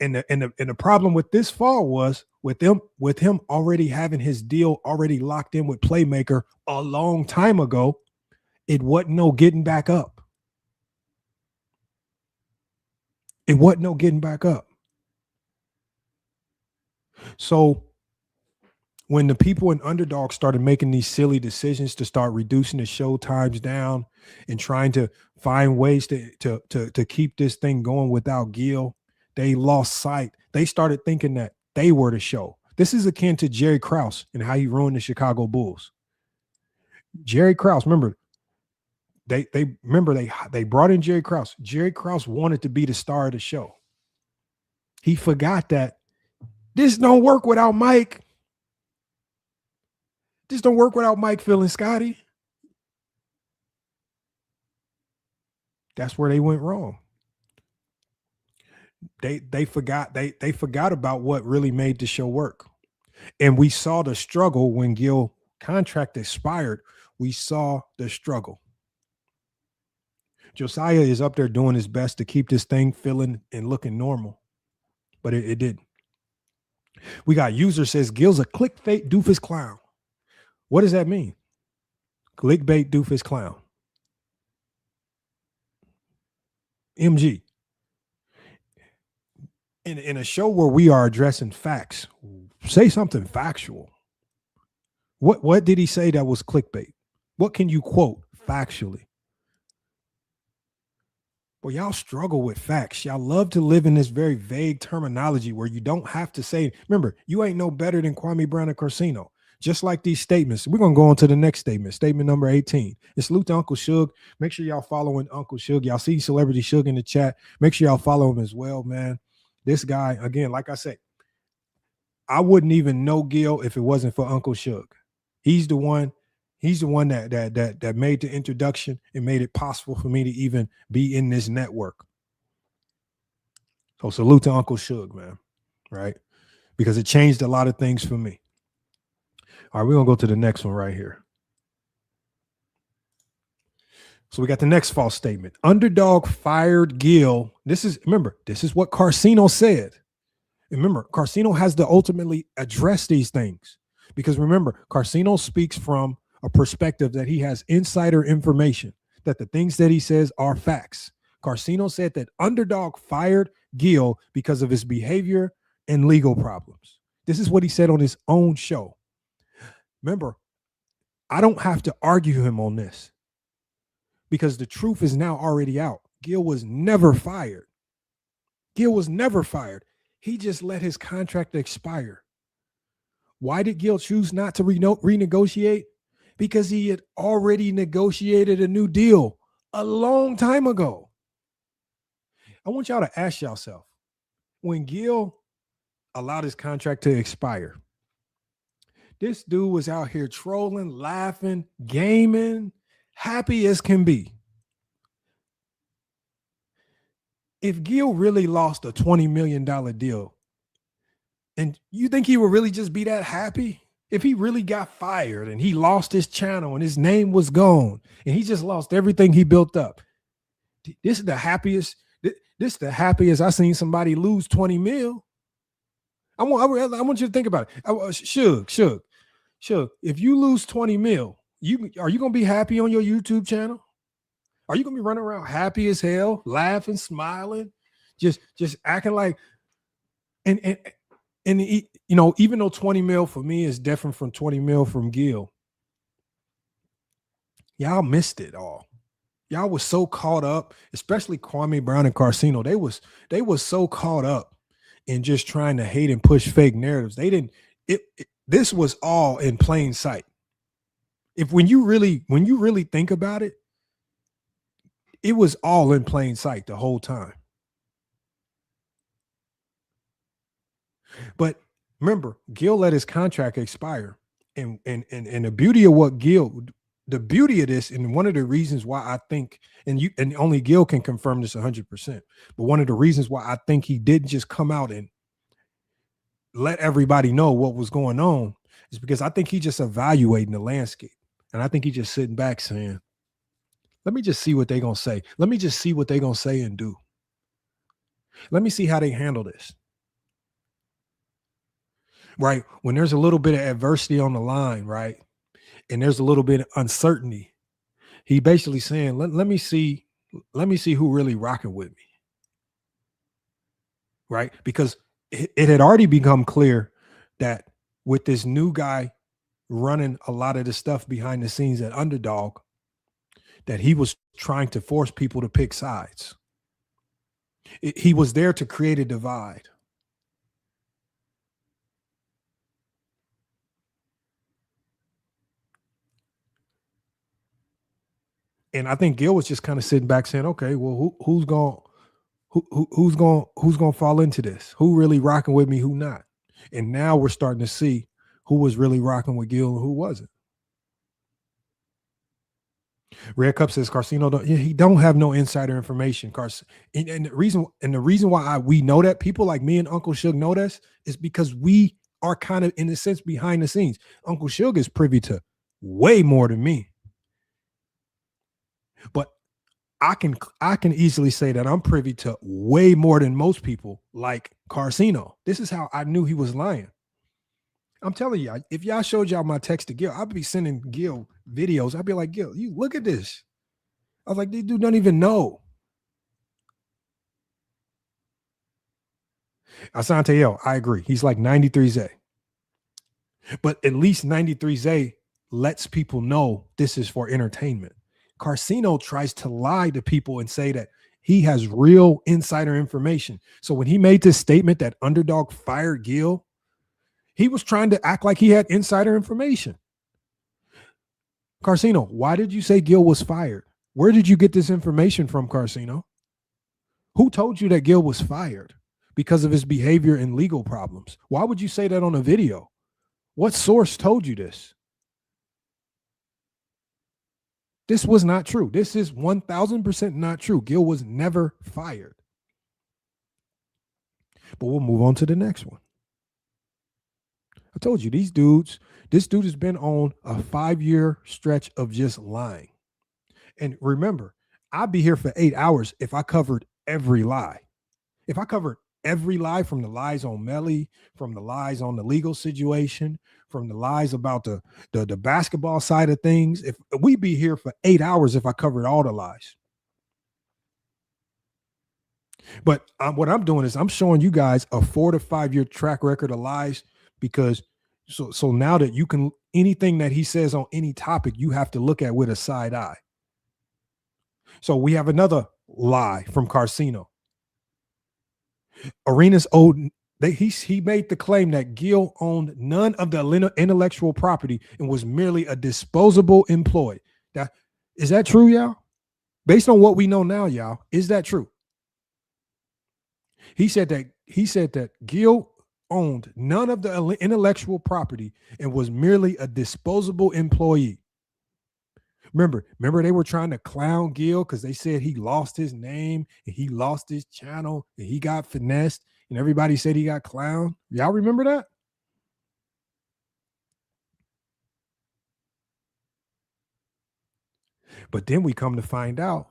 And the problem with this fall was with him already having his deal already locked in with Playmaker a long time ago, it wasn't no getting back up. It wasn't no getting back up. So when the people in Underdog started making these silly decisions to start reducing the show times down and trying to find ways to keep this thing going without Gil, they lost sight. They started thinking that they were the show. This is akin to Jerry Krause and how he ruined the Chicago Bulls. Jerry Krause, remember, they brought in Jerry Krause. Jerry Krause wanted to be the star of the show. He forgot that this don't work without Mike. This don't work without Mike, Phil, and Scotty. That's where they went wrong. They forgot about what really made the show work. And we saw the struggle when Gil contract expired. We saw the struggle. Josiah is up there doing his best to keep this thing feeling and looking normal, but it didn't. We got user says Gil's a clickbait doofus clown. What does that mean? Clickbait doofus clown. MG. In a show where we are addressing facts, say something factual. What did he say that was clickbait? What can you quote factually? Well, y'all struggle with facts. Y'all love to live in this very vague terminology where you don't have to say, remember, you ain't no better than Kwame Brown and Karceno. Just like these statements. We're going to go on to the next statement. Statement number 18. It's salute to Uncle Suge. Make sure y'all following Uncle Suge. Y'all see Celebrity Suge in the chat. Make sure y'all follow him as well, man. This guy, again, like I said, I wouldn't even know Gil if it wasn't for Uncle Suge. He's the one that made the introduction and made it possible for me to even be in this network. So salute to Uncle Suge, man, right? Because it changed a lot of things for me. All right, we're going to go to the next one right here. So we got the next false statement. Underdog fired Gil. This is what Karceno said. Remember, Karceno has to ultimately address these things because remember, Karceno speaks from a perspective that he has insider information, that the things that he says are facts. Karceno said that Underdog fired Gil because of his behavior and legal problems. This is what he said on his own show. Remember, I don't have to argue him on this because the truth is now already out. Gil was never fired. Gil was never fired. He just let his contract expire. Why did Gil choose not to renegotiate? Because he had already negotiated a new deal a long time ago. I want y'all to ask yourself, when Gil allowed his contract to expire, this dude was out here trolling, laughing, gaming, happy as can be. If Gil really lost a $20 million deal, and you think he would really just be that happy? If he really got fired and he lost his channel and his name was gone and he just lost everything he built up, this is the happiest. This is the happiest I've seen somebody lose 20 mil. I want you to think about it. Suge. If you lose 20 mil, are you gonna be happy on your YouTube channel? Are you gonna be running around happy as hell, laughing, smiling, just acting like and even though 20 mil for me is different from 20 mil from Gil, y'all missed it all. Y'all was so caught up, especially Kwame Brown and Karceno. They was so caught up in just trying to hate and push fake narratives. They didn't. This was all in plain sight. When you really think about it, it was all in plain sight the whole time. But remember, Gil let his contract expire, and the beauty of the beauty of this, and one of the reasons why I think, and only Gil can confirm this 100%, but one of the reasons why I think he didn't just come out and let everybody know what was going on is because I think he just evaluating the landscape, and I think he just sitting back saying, "Let me just see what they're gonna say. Let me just see what they're gonna say and do. Let me see how they handle this." Right? When there's a little bit of adversity on the line, right? And there's a little bit of uncertainty, he basically saying, let me see who really rocking with me. Right? Because it had already become clear that with this new guy running a lot of the stuff behind the scenes at Underdog, that he was trying to force people to pick sides. He was there to create a divide. And I think Gil was just kind of sitting back saying, okay, well, who's going to fall into this? Who really rocking with me, who not? And now we're starting to see who was really rocking with Gil and who wasn't. Red Cup says Karceno he don't have no insider information. And the reason why we know that, people like me and Uncle Suge know this, is because we are kind of, in a sense, behind the scenes. Uncle Suge is privy to way more than me. But I can easily say that I'm privy to way more than most people like Karceno. This is how I knew he was lying. I'm telling you, if y'all showed y'all my text to Gil, I'd be sending Gil videos. I'd be like, Gil, you look at this. I was like, this dude don't even know. Asante L, I agree. He's like 93Z. But at least 93Z lets people know this is for entertainment. Karceno tries to lie to people and say that he has real insider information. So when he made this statement that Underdog fired Gil, he was trying to act like he had insider information. Karceno, why did you say Gil was fired? Where did you get this information from, Karceno? Who told you that Gil was fired because of his behavior and legal problems? Why would you say that on a video? What source told you this? This was not true. This is 1000% not true. Gil was never fired. But we'll move on to the next one. I told you, this dude has been on a 5-year stretch of just lying. And remember, I'd be here for 8 hours if I covered every lie. If I covered every lie, from the lies on Melly, from the lies on the legal situation, from the lies about the basketball side of things, if we'd be here for 8 hours if I covered all the lies. But what I'm doing is I'm showing you guys a 4 to 5 year track record of lies, because so now that you can, anything that he says on any topic, you have to look at with a side eye. So we have another lie from Karceno. Arenas owed, he made the claim that Gil owned none of the intellectual property and was merely a disposable employee. Is that true, y'all? Based on what we know now, y'all, is that true? He said that Gil owned none of the intellectual property and was merely a disposable employee. Remember they were trying to clown Gil because they said he lost his name and he lost his channel and he got finessed and everybody said he got clowned. Y'all remember that? But then we come to find out.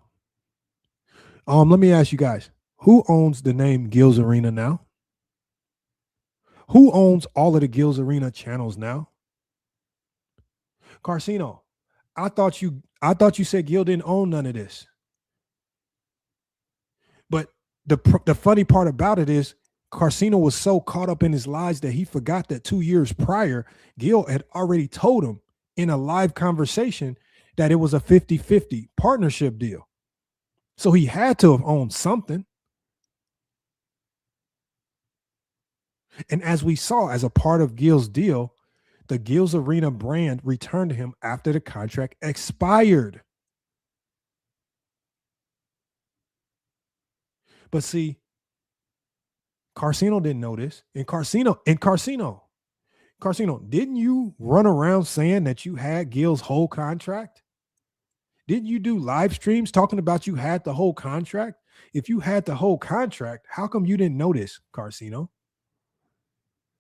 Let me ask you guys, who owns the name Gil's Arena now? Who owns all of the Gil's Arena channels now? Karceno, I thought you said Gil didn't own none of this. But the funny part about it is Karceno was so caught up in his lies that he forgot that 2 years prior, Gil had already told him in a live conversation that it was a 50-50 partnership deal. So he had to have owned something. And as we saw, as a part of Gil's deal, the Gil's Arena brand returned to him after the contract expired. But see, Karceno didn't know this. And Karceno, didn't you run around saying that you had Gil's whole contract? Didn't you do live streams talking about you had the whole contract? If you had the whole contract, how come you didn't know this, Karceno?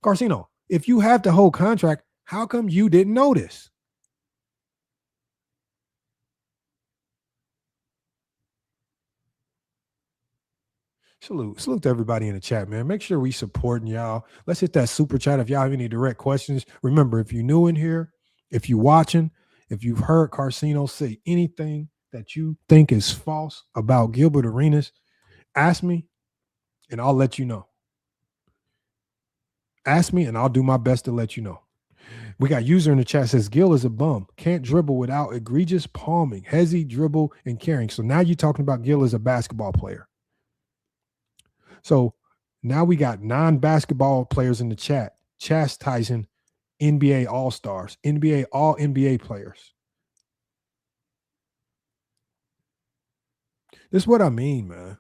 Karceno, if you have the whole contract, how come you didn't know this? Salute to everybody in the chat, man. Make sure we supporting y'all. Let's hit that super chat if y'all have any direct questions. Remember, if you're new in here, if you're watching, if you've heard Karceno say anything that you think is false about Gilbert Arenas, ask me and I'll let you know. Ask me and I'll do my best to let you know. We got user in the chat says Gil is a bum. Can't dribble without egregious palming, hezzy, dribble, and carrying. So now you're talking about Gil as a basketball player. So now we got non-basketball players in the chat chastising NBA All-Stars, all NBA players. This is what I mean, man.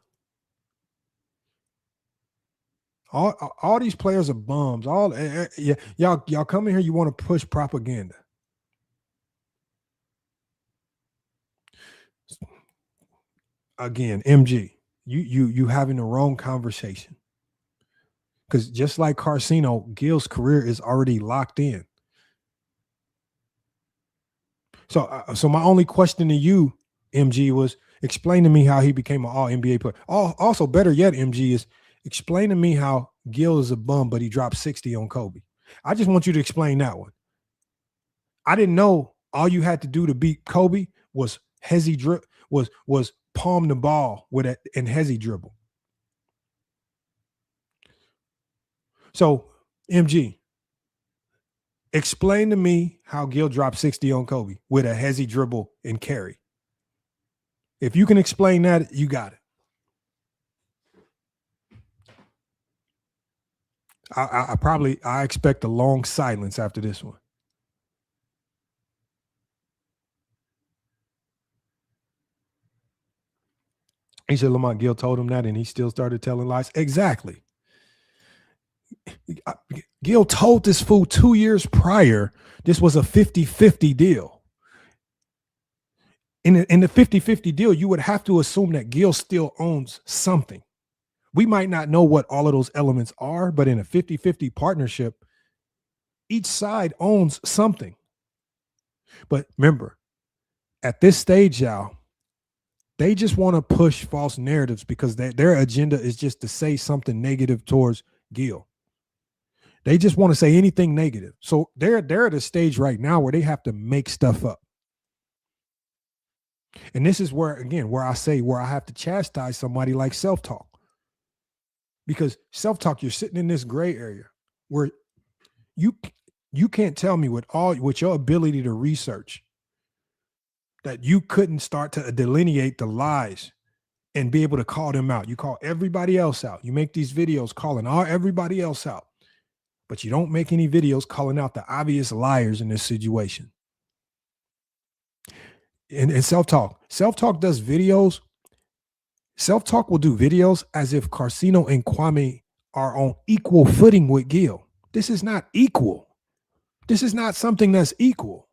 All these players are bums. Y'all come in here, you want to push propaganda. Again, MG, you having the wrong conversation. Because just like Karceno, Gil's career is already locked in. So my only question to you, MG, was explain to me how he became an all-NBA player. Also, better yet, MG, is explain to me how Gil is a bum, but he dropped 60 on Kobe. I just want you to explain that one. I didn't know all you had to do to beat Kobe was was palm the ball with it and hezzy dribble. So, MG, explain to me how Gil dropped 60 on Kobe with a hezzy dribble and carry. If you can explain that, you got it. I expect a long silence after this one. He said Lamont Gil told him that and he still started telling lies. Exactly. Gil told this fool 2 years prior this was a 50-50 deal. In the 50-50 deal, you would have to assume that Gil still owns something. We might not know what all of those elements are, but in a 50-50 partnership, each side owns something. But remember, at this stage, y'all, they just want to push false narratives because their agenda is just to say something negative towards Gil. They just want to say anything negative. So they're at a stage right now where they have to make stuff up. And this is where, again, where I have to chastise somebody like self-talk. Because self-talk, you're sitting in this gray area where you can't tell me with your ability to research that you couldn't start to delineate the lies and be able to call them out. You call everybody else out. You make these videos calling everybody else out, but you don't make any videos calling out the obvious liars in this situation. And self-talk does videos. Self-talk will do videos as if Karceno and Kwame are on equal footing with Gil. This is not equal. This is not something that's equal.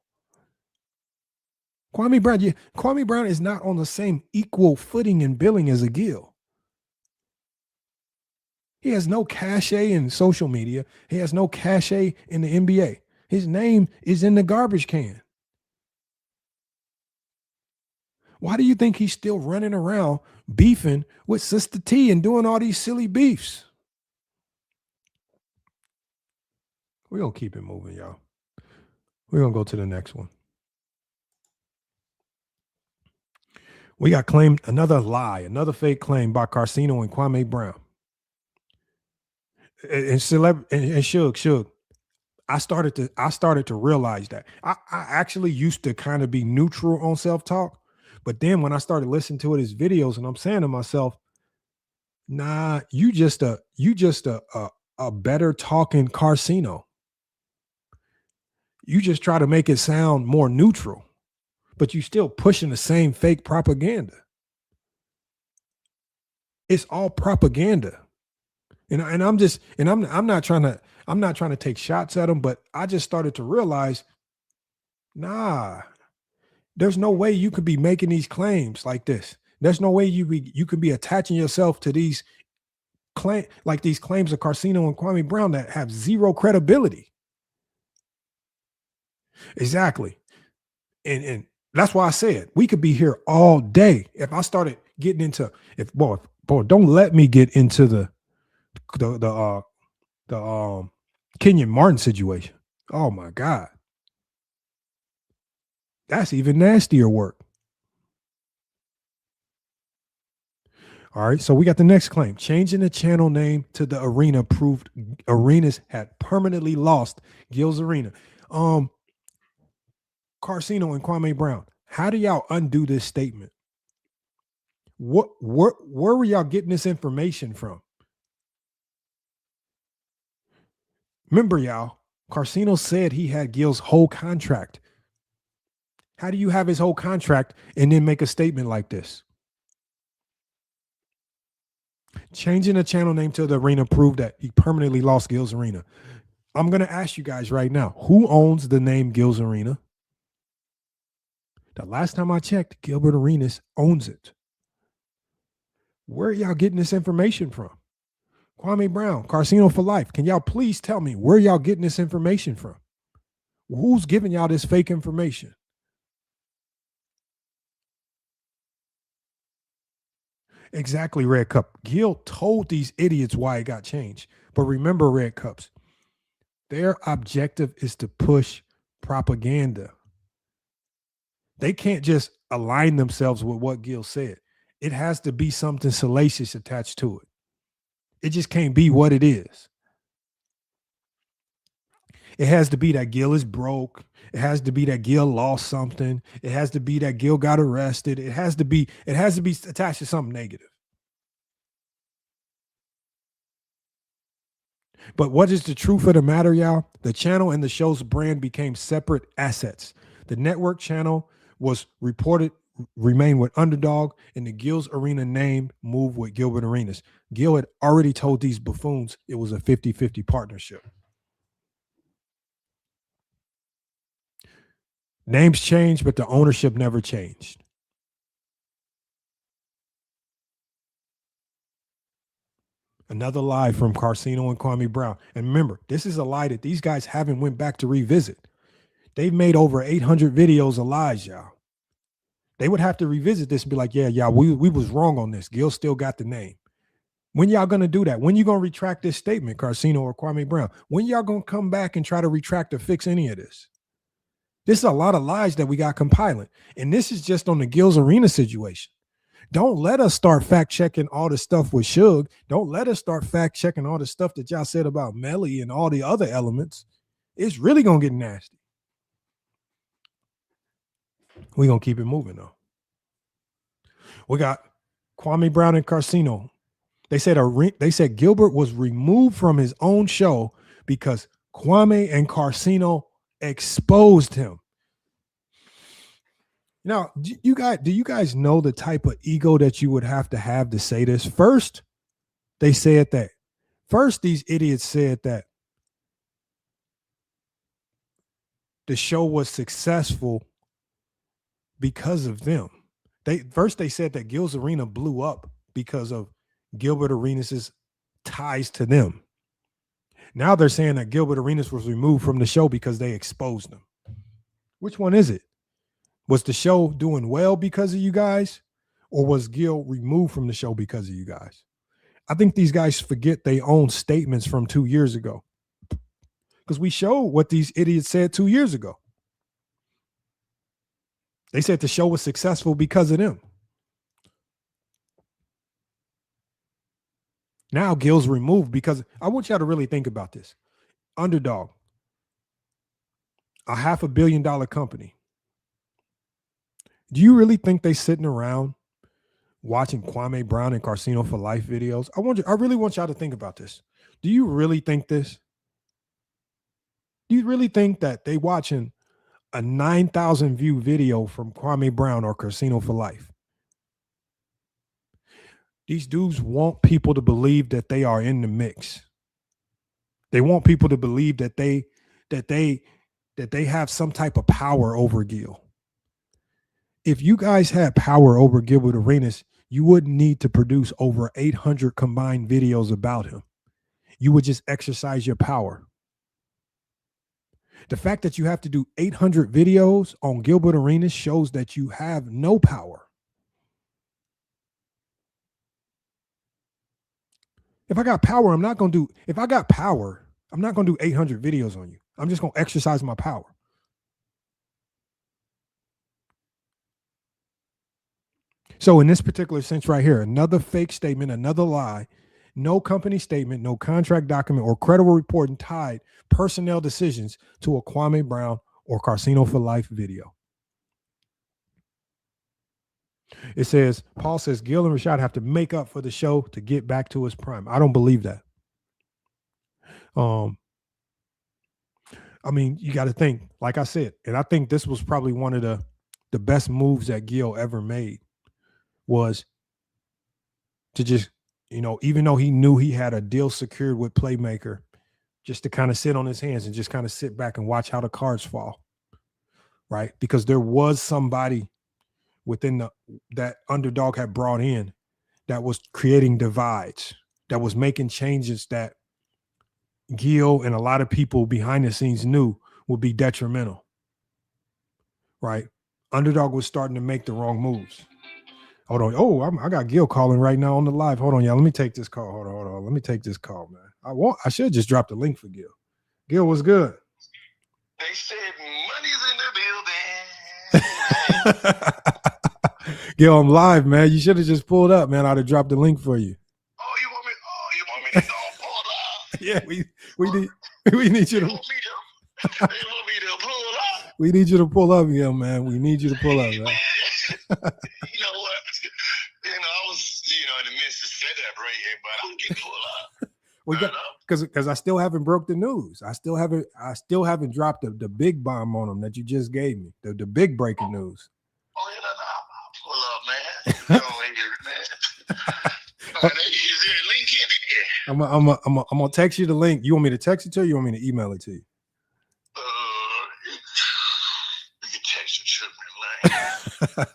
Kwame Brown is not on the same equal footing and billing as a Gil. He has no cachet in social media. He has no cachet in the NBA. His name is in the garbage can. Why do you think he's still running around beefing with Sister T and doing all these silly beefs? We're going to keep it moving, y'all. We're going to go to the next one. We got claimed another lie, another fake claim by Karceno and Kwame Brown. And Suge, I started to realize that. I actually used to kind of be neutral on self-talk, but then when I started listening to his videos, and I'm saying to myself, nah, you just a better talking Karceno. You just try to make it sound more neutral, but you still pushing the same fake propaganda. It's all propaganda. And I'm not trying to take shots at them, but I just started to realize, nah, there's no way you could be making these claims like this. There's no way you could be attaching yourself to these claims of Karceno and Kwame Brown that have zero credibility. Exactly. And that's why I said we could be here all day. If I started getting into don't let me get into the Kenyon Martin situation. Oh my God. That's even nastier work. All right, so we got the next claim. Changing the channel name to the arena proved Arenas had permanently lost Gil's arena. Karceno and Kwame Brown, how do y'all undo this statement? Where were y'all getting this information from? Remember, y'all, Karceno said he had Gil's whole contract. How do you have his whole contract and then make a statement like this? Changing the channel name to the arena proved that he permanently lost Gil's arena. I'm going to ask you guys right now, who owns the name Gil's arena? The last time I checked, Gilbert Arenas owns it. Where are y'all getting this information from? Kwame Brown, Karceno4life. Can y'all please tell me where y'all getting this information from? Who's giving y'all this fake information? Exactly, Red Cup. Gil told these idiots why it got changed. But remember, Red Cups, their objective is to push propaganda. They can't just align themselves with what Gil said. It has to be something salacious attached to it. It just can't be what it is. It has to be that Gil is broke. It has to be that Gil lost something. It has to be that Gil got arrested. It has to be attached to something negative. But what is the truth of the matter, y'all? The channel and the show's brand became separate assets. The network channel was remained with Underdog, and the Gil's Arena name moved with Gilbert Arenas. Gil had already told these buffoons it was a 50-50 partnership. Names changed, but the ownership never changed. Another lie from Karceno and Kwame Brown. And remember, this is a lie that these guys haven't went back to revisit. They've made over 800 videos of lies, y'all. They would have to revisit this and be like, yeah, we was wrong on this. Gil still got the name. When y'all going to do that? When you going to retract this statement, Karceno or Kwame Brown? When y'all going to come back and try to retract or fix any of this? This is a lot of lies that we got compiling. And this is just on the Gil's Arena situation. Don't let us start fact-checking all the stuff with Suge. Don't let us start fact-checking all the stuff that y'all said about Melly and all the other elements. It's really going to get nasty. We're going to keep it moving, though. We got Kwame Brown and Karceno. They said Gilbert was removed from his own show because Kwame and Karceno exposed him. Now, do you guys know the type of ego that you would have to say this? First, they said that. First, these idiots said that the show was successful because of them. They said that Gil's Arena blew up because of Gilbert Arenas' ties to them. Now they're saying that Gilbert Arenas was removed from the show because they exposed him. Which one is it? Was the show doing well because of you guys, or was Gil removed from the show because of you guys? I think these guys forget their own statements from 2 years ago, because we showed what these idiots said 2 years ago. They said the show was successful because of them. Now Gil's removed because I want y'all to really think about this. Underdog, a $500 million company. Do you really think they sitting around watching Kwame Brown and Karceno4life videos? I really want y'all to think about this. Do you really think this? Do you really think that they watching a 9,000 view video from Kwame Brown or Karceno4life? These dudes want people to believe that they are in the mix. They want people to believe that they have some type of power over Gil. If you guys had power over Gilbert Arenas, you wouldn't need to produce over 800 combined videos about him. You would just exercise your power. The fact that you have to do 800 videos on Gilbert Arenas shows that you have no power. If I got power, I'm not going to do 800 videos on you. I'm just going to exercise my power. So in this particular sense right here, another fake statement, another lie, no company statement, no contract document or credible reporting tied personnel decisions to a Kwame Brown or Karceno4life video. It says, Paul says, Gil and Rashad have to make up for the show to get back to his prime. I don't believe that. I mean, you got to think, like I said, and I think this was probably one of the best moves that Gil ever made, was to just, even though he knew he had a deal secured with Playmaker, just to kind of sit on his hands and just kind of sit back and watch how the cards fall, right? Because there was somebody within that Underdog had brought in that was creating divides, that was making changes that Gil and a lot of people behind the scenes knew would be detrimental, right? Underdog was starting to make the wrong moves. Hold on. Oh, I got Gil calling right now on the live. Hold on, y'all. Let me take this call. Hold on. Let me take this call, man. I should just drop the link for Gil. Gil, what's good? They said money's in the building. Gil, I'm live, man. You should have just pulled up, man. I'd have dropped the link for you. Oh, you want me to go pull up? Yeah, we need you to. They want me to pull up. We need you to pull up, Gil, man. We need you to pull up, man. You know what? I was, in the midst of setup right here, but I can pull up. We got, because I still haven't broke the news. I still haven't dropped the big bomb on them that you just gave me. The big breaking news. Oh, yeah, I'll pull up, man. Is there a link in here? I'm gonna text you the link. You want me to text it to you, or you want me to email it to you? You can text it to me, man.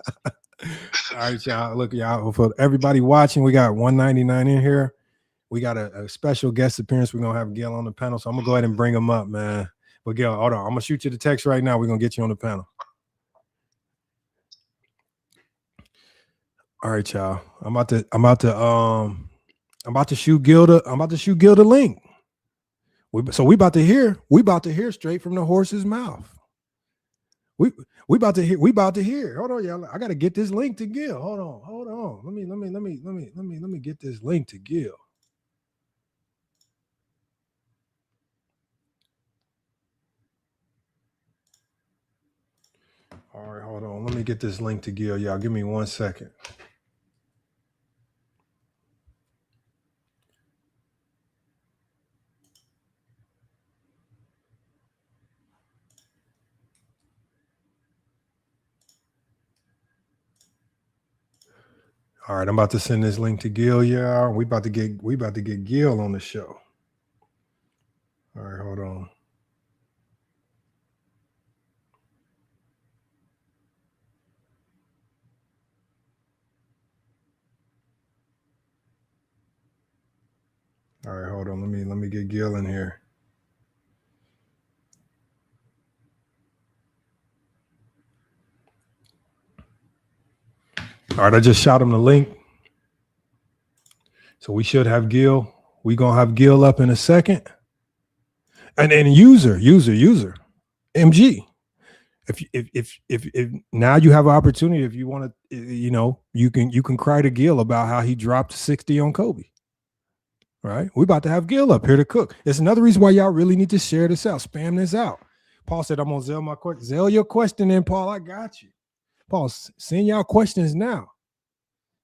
All right, y'all. Look, y'all, for everybody watching, we got $199 in here. We got a special guest appearance. We're gonna have Gil on the panel, so I'm gonna go ahead and bring him up, man. But Gil, hold on, I'm gonna shoot you the text right now. We're gonna get you on the panel. All right, y'all. I'm about to shoot Gil the link. We about to hear straight from the horse's mouth. We about to hear. Hold on, y'all. I gotta get this link to Gil. Hold on. Let me get this link to Gil. All right, hold on. Let me get this link to Gil. Y'all give me 1 second. All right, I'm about to send this link to Gil, y'all. We about to get Gil on the show. All right, hold on. All right, hold on. Let me get Gil in here. All right, I just shot him the link. So we should have Gil. We gonna have Gil up in a second. And user, MG. If now you have an opportunity, if you want to, you can cry to Gil about how he dropped 60 on Kobe. Right? We about to have Gil up here to cook. It's another reason why y'all really need to share this out, spam this out. Paul said, I'm gonna Zell your question in, Paul. I got you. Paul, send y'all questions now.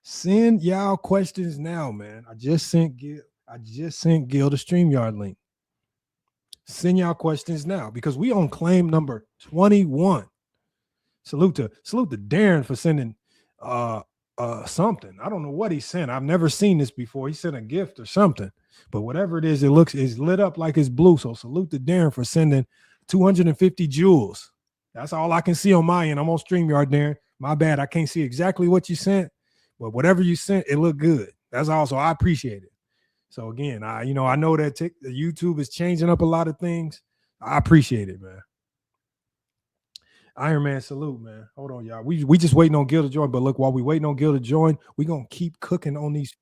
Send y'all questions now, man. I just sent Gil the StreamYard link. Send y'all questions now because we on claim number 21. Salute to Darren for sending something. I don't know what he sent. I've never seen this before. He sent a gift or something, but whatever it is, it's lit up like it's blue. So salute to Darren for sending 250 jewels. That's all I can see on my end. I'm on StreamYard, Darren. My bad. I can't see exactly what you sent, but whatever you sent, it looked good. That's all. So I appreciate it. So again, I know that YouTube is changing up a lot of things. I appreciate it, man. Iron Man, salute, man. Hold on, y'all. We just waiting on Gil to join, but look, while we waiting on Gil to join, we gonna keep cooking on these.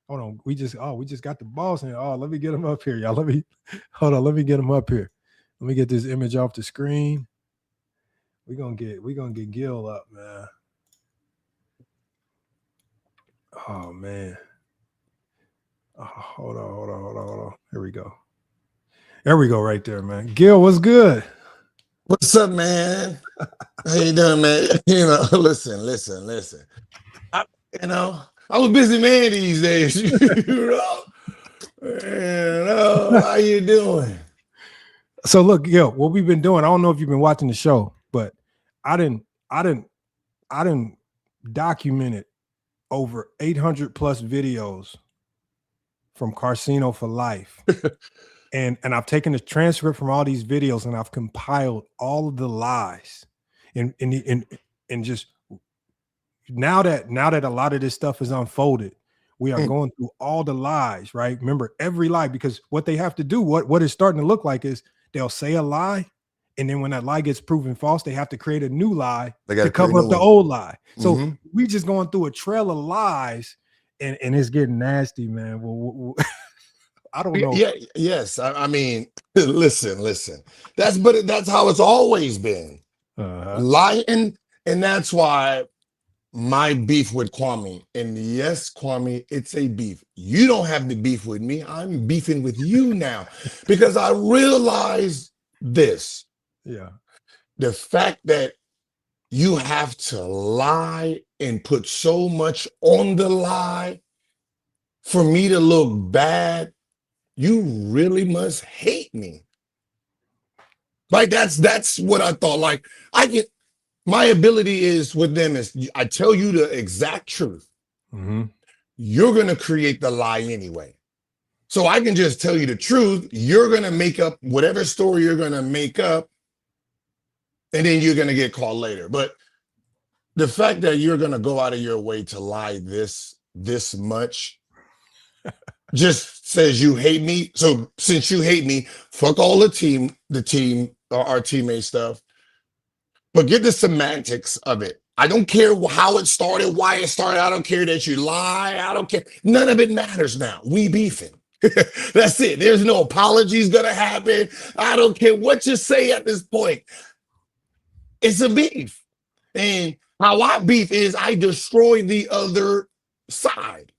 Hold on, we just got the boss in. Oh, let me get him up here, y'all. Let me get him up here. Let me get this image off the screen. We gonna get Gil up, man. Oh man. Oh, hold on. Here we go. There we go, right there, man. Gil, what's good? What's up, man? How you doing, man? Listen. I was a busy man these days. How you doing? So look, Gil, what we've been doing, I don't know if you've been watching the show, but I didn't documented over 800 plus videos from Karceno4life. And I've taken the transcript from all these videos and I've compiled all of the lies and just now that a lot of this stuff is unfolded, we are going through all the lies, right? Remember every lie, because what they have to do, what it's starting to look like is they'll say a lie, and then when that lie gets proven false, they have to create a new lie to cover up the old lie. So we just going through a trail of lies, and it's getting nasty, man. I don't know. Yeah, yes. I mean, listen. That's how it's always been. Lying, and that's why my beef with Kwame. And yes, Kwame, it's a beef. You don't have the beef with me. I'm beefing with you now because I realize this. Yeah. The fact that you have to lie and put so much on the lie for me to look bad, you really must hate me. Like that's what I thought. Like my ability is with them is I tell you the exact truth. You're gonna create the lie anyway. So I can just tell you the truth. You're gonna make up whatever story you're gonna make up, and then you're gonna get caught later. But the fact that you're gonna go out of your way to lie this much, just says you hate me. So since you hate me, fuck all the team, or our teammate stuff. Forget the semantics of it. I don't care how it started, why it started. I don't care that you lie. I don't care. None of it matters now. We beefing. That's it. There's no apologies gonna happen. I don't care what you say at this point. It's a beef. And how I beef is I destroy the other side.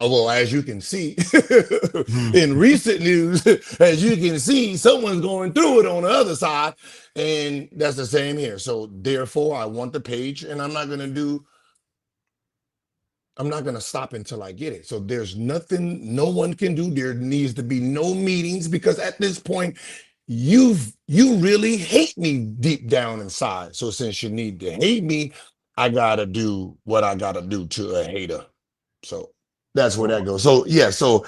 Well, as you can see in recent news, as you can see, someone's going through it on the other side. And that's the same here. So therefore, I want the page, and I'm not going to stop until I get it. So there's nothing no one can do. There needs to be no meetings, because at this point, you really hate me deep down inside. So since you need to hate me, I got to do what I got to do to a hater. So that's where that goes. So yeah, so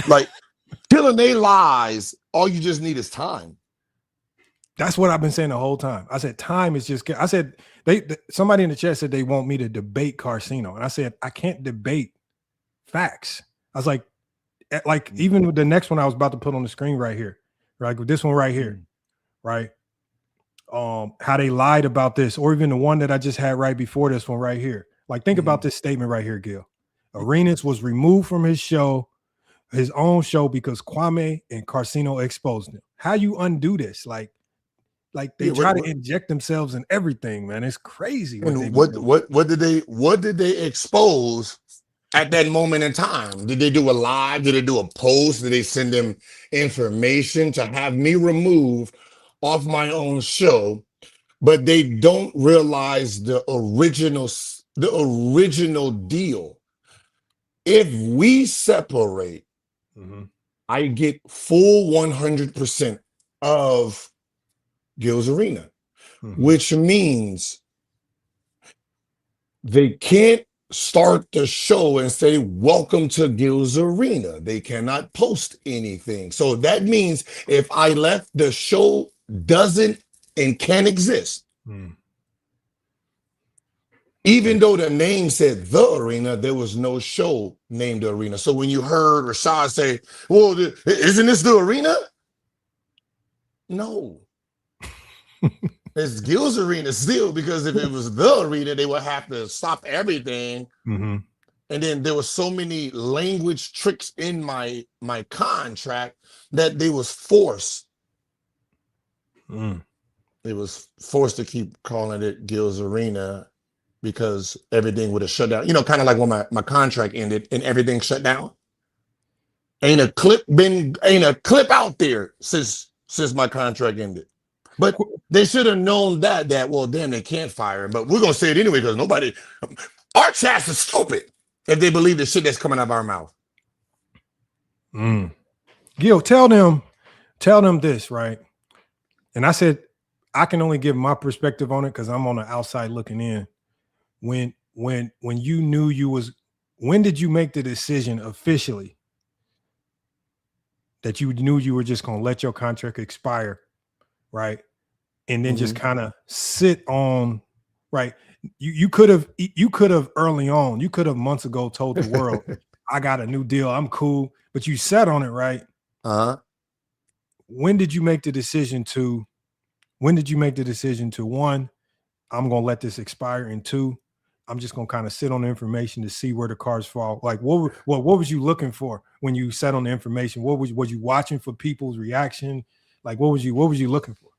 like killing their lies, all you just need is time. That's what I've been saying the whole time. I said time is just. I said somebody in the chat said they want me to debate Karceno, and I said I can't debate facts. I was like even with the next one I was about to put on the screen right here, right? With this one right here, right? How they lied about this, or even the one that I just had right before this one right here. Like think about this statement right here, Gil. Arenas was removed from his own show, because Kwame and Karceno exposed him. How you undo this? Like they try to inject themselves in everything, man. It's crazy. What did they expose at that moment in time? Did they do a live? Did they do a post? Did they send them information to have me removed off my own show? But they don't realize the original deal. If we separate, I get full 100% of Gil's Arena, which means they can't start the show and say, welcome to Gil's Arena. They cannot post anything. So that means if I left, the show doesn't and can't exist. Even though the name said The Arena, there was no show named The Arena. So when you heard Rashad say, well, isn't this The Arena? No. It's Gil's Arena still, because if it was The Arena, they would have to stop everything. And then there was so many language tricks in my contract that they was forced. They was forced to keep calling it Gil's Arena, because everything would have shut down. You know, kind of like when my contract ended and everything shut down. Ain't a clip out there since my contract ended. But they should have known that well, then they can't fire him. But we're gonna say it anyway, because our chats is stupid if they believe the shit that's coming out of our mouth. Gil, tell them this, right? And I said I can only give my perspective on it because I'm on the outside looking in. When you knew when did you make the decision officially that you knew you were just going to let your contract expire, right? And then just kind of sit on, right? You could have early on, you could have months ago told the world, I got a new deal, I'm cool, but you sat on it, right? When did you make the decision to one, I'm going to let this expire, and two, I'm just going to kind of sit on the information to see where the cards fall? Like what was you looking for when you sat on the information? What was you watching for people's reaction? Like what was you looking for?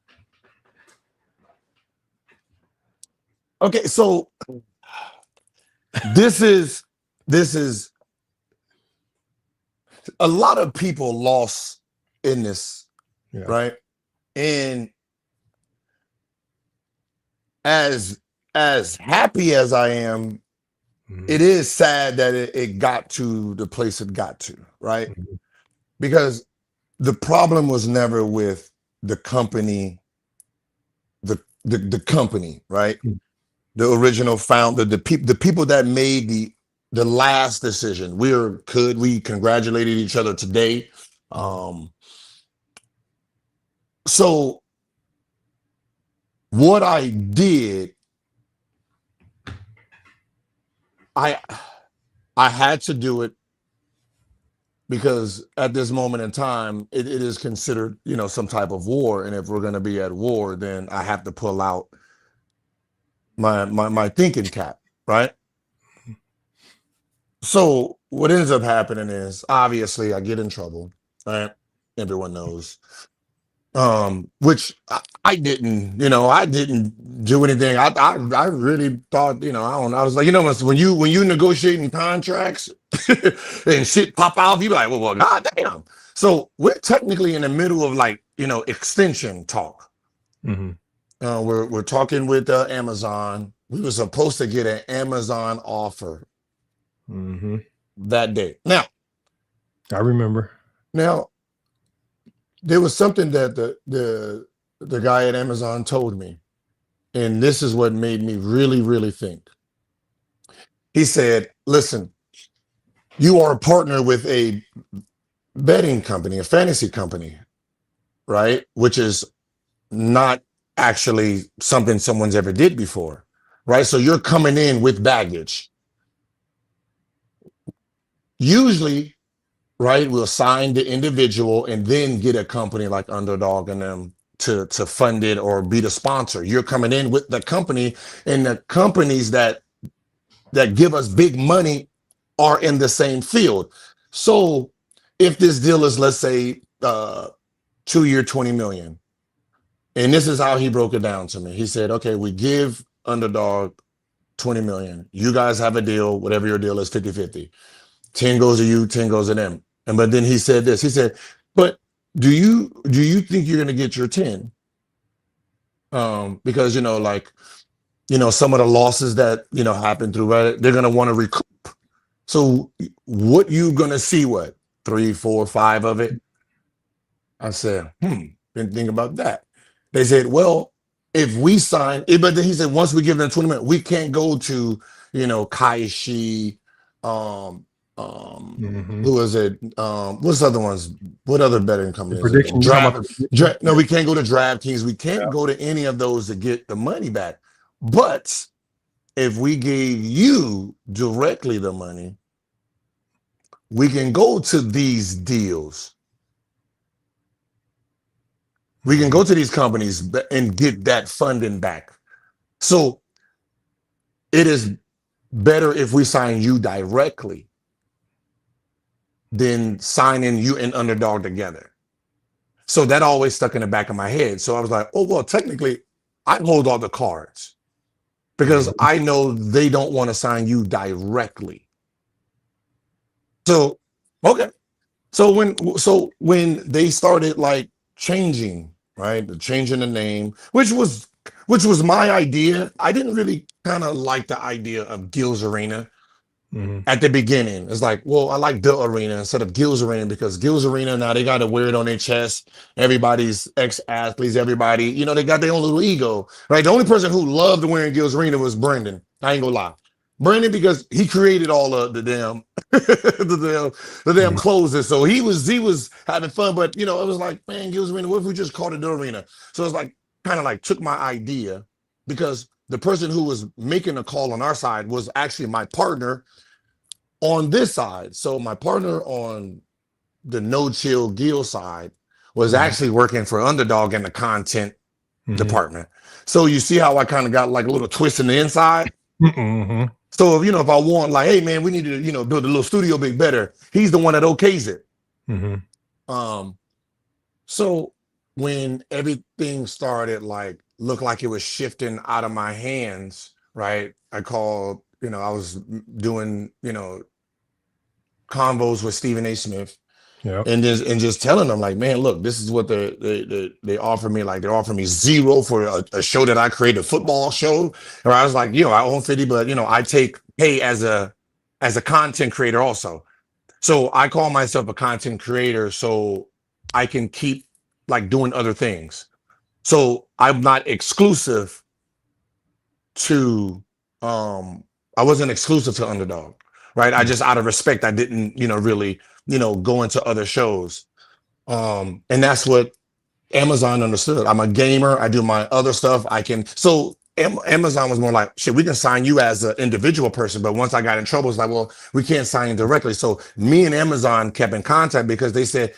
Okay, so this is a lot of people lost in this, right? And as happy as I am, it is sad that it got to the place it got to, right? Because the problem was never with the company, the company, right? The original founder, the people that made the last decision. We congratulated each other today. So what I did, I had to do it because at this moment in time, it is considered, some type of war. And if we're going to be at war, then I have to pull out my thinking cap, right? So what ends up happening is, obviously, I get in trouble, right? Everyone knows. Which I didn't, I didn't do anything. I really thought, I was like, when you negotiating contracts and shit pop out, you be like, well, god damn. So we're technically in the middle of extension talk. Mm-hmm. We're talking with Amazon. We were supposed to get an Amazon offer that day. Now, I remember. Now, there was something that the guy at Amazon told me, and this is what made me really, really think. He said, listen, you are a partner with a betting company, a fantasy company, right? Which is not actually something someone's ever did before, right? So you're coming in with baggage. Usually, right, we'll sign the individual and then get a company like Underdog and them to fund it or be the sponsor. You're coming in with the company, and the companies that give us big money are in the same field. So if this deal is, let's say, 2-year, $20 million, and this is how he broke it down to me. He said, okay, we give Underdog $20 million. You guys have a deal, whatever your deal is, 50-50. 10 goes to you, 10 goes to them. But then he said this. He said, but do you think you're going to get your 10? Because, some of the losses that, happen through it, they're going to want to recoup. So what you going to see, 3, 4, 5 of it? I said, didn't think about that. They said, well, if we sign, but then he said, once we give them 20 minutes, we can't go to, Kaishi, who is it? What's the other ones? What other betting companies? Prediction. No, we can't go to DraftKings. We can't go to any of those to get the money back. But if we gave you directly the money, we can go to these deals. We can go to these companies and get that funding back. So it is better if we sign you directly than signing you and Underdog together. So that always stuck in the back of my head. So I was like, oh, well, technically, I hold all the cards because I know they don't want to sign you directly. So, okay. So when they started changing, right? Changing the name, which was my idea. I didn't really kind of like the idea of Gil's Arena. At the beginning. It's like, well, I like the arena instead of Gil's Arena because Gil's Arena, now they got to wear it on their chest. Everybody's ex-athletes, everybody, they got their own little ego, right? The only person who loved wearing Gil's Arena was Brendan. I ain't gonna lie. Brendan, because he created all of the damn the damn clothes. So he was having fun, but it was like, man, Gil's Arena, what if we just called it the arena? So it's like kind of took my idea, because the person who was making the call on our side was actually my partner on this side. So my partner on the No Chill Gil side was actually working for Underdog in the content department. So you see how I kind of got a little twist in the inside? So if I want hey man, we need to, build a little studio big better, he's the one that okays it. So when everything started looked like it was shifting out of my hands, right? I called, I was doing, convos with Stephen A. Smith, and just telling them man, look, this is what they offer me. They offer me $0 for a show that I created, a football show. Or I was like, I own 50, but I take pay as a content creator also. So I call myself a content creator so I can keep doing other things. So I'm not exclusive to, I wasn't exclusive to Underdog, right? I just, out of respect, I didn't, really, go into other shows. And that's what Amazon understood. I'm a gamer. I do my other stuff. So Amazon was more like, shit, we can sign you as an individual person. But once I got in trouble, it's like, well, we can't sign you directly. So me and Amazon kept in contact because they said,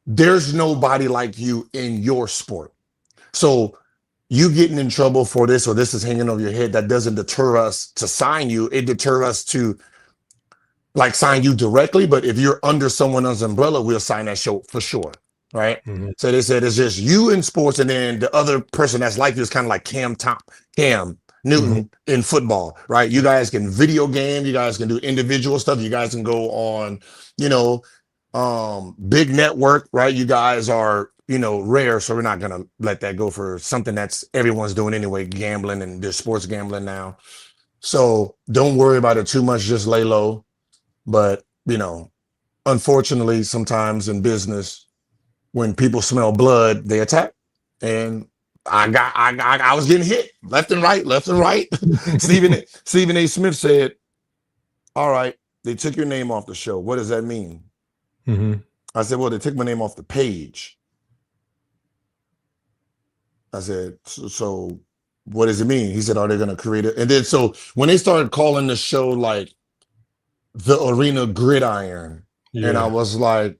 there's nobody like you in your sport. So you getting in trouble for this or this is hanging over your head, that doesn't deter us to sign you. It deters us to like sign you directly. But if you're under someone else's umbrella, we'll sign that show for sure. Right. Mhm. So they said it's just you in sports, and then the other person that's like you is kind of like Cam Newton in football, right? You guys can video game, you guys can do individual stuff, you guys can go on, big network, right? You guys are, rare, so we're not gonna let that go for something that's everyone's doing anyway, gambling, and there's sports gambling now. So don't worry about it too much, just lay low. But unfortunately, sometimes in business, when people smell blood, they attack. And I was getting hit left and right. Stephen A. Smith said, all right, they took your name off the show. What does that mean? Mhm. I said, well, they took my name off the page. I said, so what does it mean? He said, are they going to create it? And then so when they started calling the show like the Arena Gridiron, and I was like,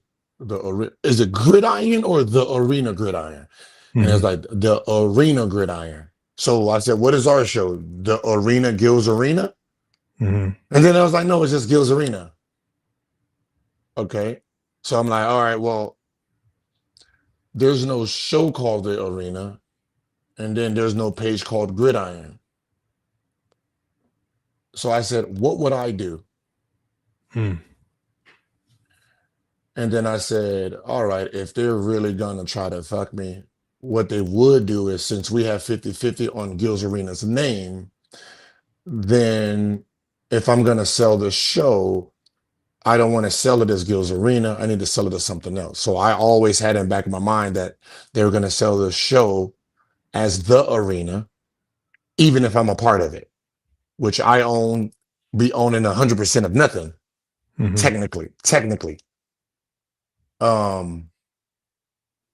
is it Gridiron or the Arena Gridiron? And it's like the Arena Gridiron. So I said, what is our show? The Arena Gil's Arena? And then I was like, no, it's just Gil's Arena. Okay. So I'm like, all right, well, there's no show called the Arena. And then there's no page called Gridiron. So I said, what would I do? And then I said, all right, if they're really going to try to fuck me, what they would do is, since we have 50-50 on Gil's Arena's name, then if I'm going to sell the show, I don't want to sell it as Gil's Arena. I need to sell it as something else. So I always had in the back of my mind that they were going to sell the show as the Arena, even if I'm a part of it, which I be owning 100% of nothing, technically.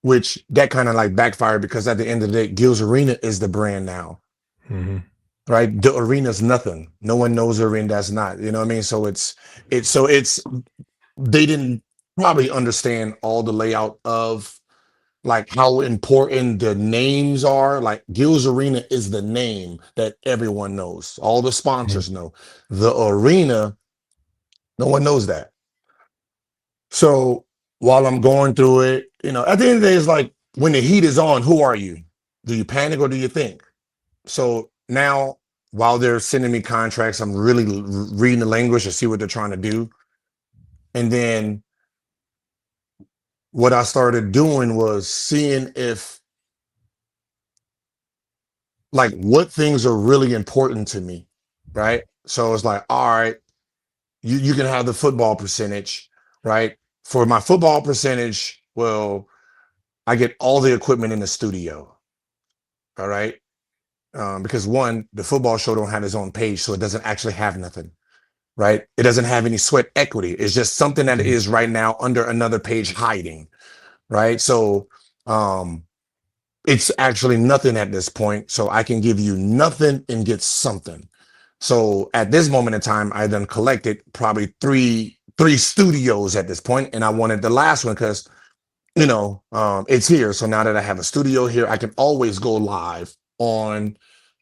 Which that kind of like backfired, because at the end of the day, Gil's Arena is the brand now, right? The arena's nothing. No one knows the arena. That's not, you know what I mean? So it's they didn't probably understand all the layout of like how important the names are. Like Gil's Arena is the name that everyone knows. All the sponsors know. The arena, no one knows that. So while I'm going through it, at the end of the day, it's like when the heat is on, who are you? Do you panic or do you think? So now, while they're sending me contracts, I'm really reading the language to see what they're trying to do. And then what I started doing was seeing if, like, what things are really important to me, right? So it's like, all right, you can have the football percentage, right? For my football percentage, well, I get all the equipment in the studio, all right? Because one, the football show don't have its own page, so it doesn't actually have nothing, right? It doesn't have any sweat equity. It's just something that is right now under another page hiding, right? So it's actually nothing at this point. So I can give you nothing and get something. So at this moment in time, I then collected probably three studios at this point, and I wanted the last one because it's here. So now that I have a studio here, I can always go live on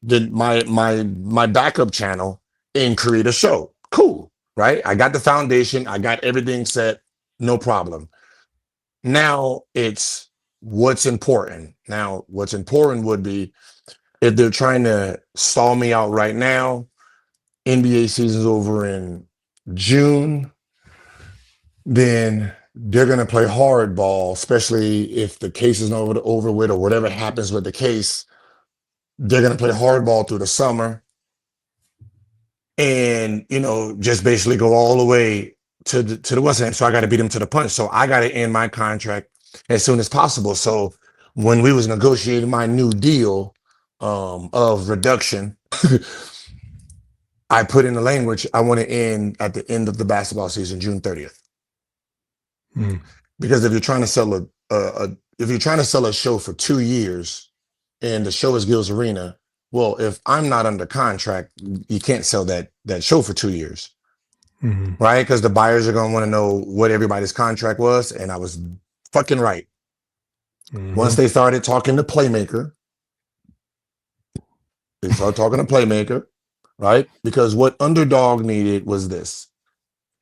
my backup channel and create a show. Cool, right? I got the foundation, I got everything set, no problem. Now it's what's important. Now, what's important would be if they're trying to stall me out right now. NBA season's over in June, then they're going to play hardball, especially if the case is over with or whatever happens with the case. They're going to play hardball through the summer and, just basically go all the way to the West End. So I got to beat them to the punch. So I got to end my contract as soon as possible. So when we was negotiating my new deal of reduction, I put in the language, I want to end at the end of the basketball season, June 30th. Because if you're trying to sell a show for 2 years and the show is Gil's Arena, well, if I'm not under contract, you can't sell that show for 2 years. Right? Because the buyers are going to want to know what everybody's contract was. And I was fucking right. Once they started talking to Playmaker, right? Because what Underdog needed was this.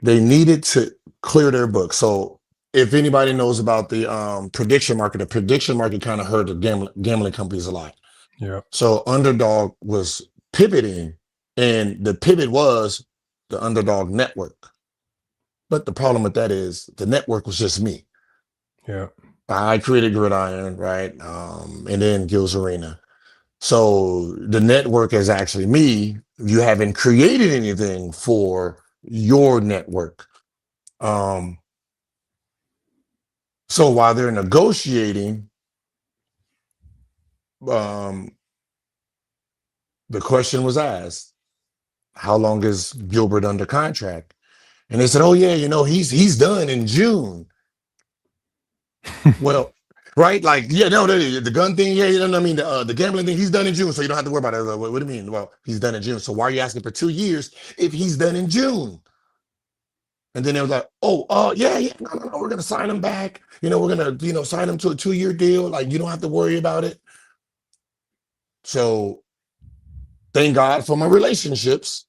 They needed to clear their book. So if anybody knows about the prediction market, the prediction market kind of hurt the gambling companies a lot. Yeah. So Underdog was pivoting, and the pivot was the Underdog network. But the problem with that is the network was just me. Yeah. I created Gridiron, right? And then Gilbert Arenas. So the network is actually me. You haven't created anything for your network. So while they're negotiating, the question was asked, how long is Gilbert under contract? And they said, oh yeah, he's done in June. Well, right? Like, yeah, no, the gun thing, yeah, I mean, the gambling thing, he's done in June, so you don't have to worry about it. Like, what do you mean? Well, he's done in June. So why are you asking for 2 years if he's done in June? And then they was like, yeah, no, we're gonna sign him back. We're gonna, sign him to a 2-year deal. Like, you don't have to worry about it. So thank God for my relationships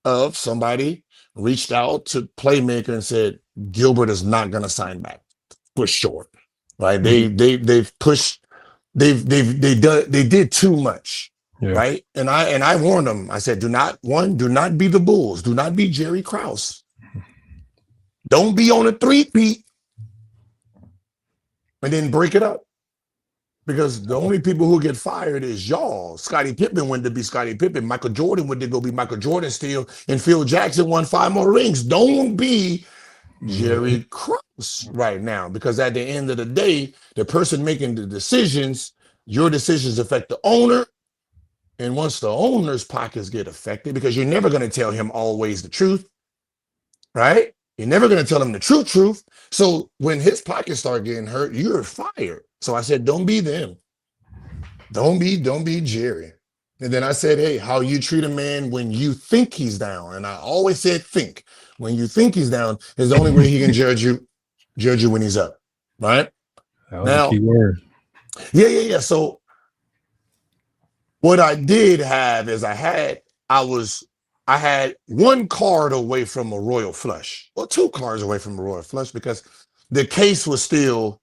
of somebody reached out to Playmaker and said, Gilbert is not gonna sign back for sure. Right? They've pushed, they did too much. Yeah. Right. And I warned them. I said, do not be the Bulls. Do not be Jerry Krause. Don't be on a 3-peat and then break it up. Because the only people who get fired is y'all. Scottie Pippen went to be Scottie Pippen. Michael Jordan went to go be Michael Jordan still. And Phil Jackson won 5 more rings. Don't be Jerry Krause right now. Because at the end of the day, the person making the decisions, your decisions affect the owner. And once the owner's pockets get affected, because you're never going to tell him always the truth, right? You're never going to tell him the truth. So when his pockets start getting hurt, you're fired. So I said, don't be them. Don't be Jerry. And then I said, hey, how you treat a man when you think he's down. And I always said, think. When you think he's down is the only way he can judge you when he's up. Right? That was a key word. Yeah. So what I did have is I had 1 card away from a royal flush, or 2 cards away from a royal flush, because the case was still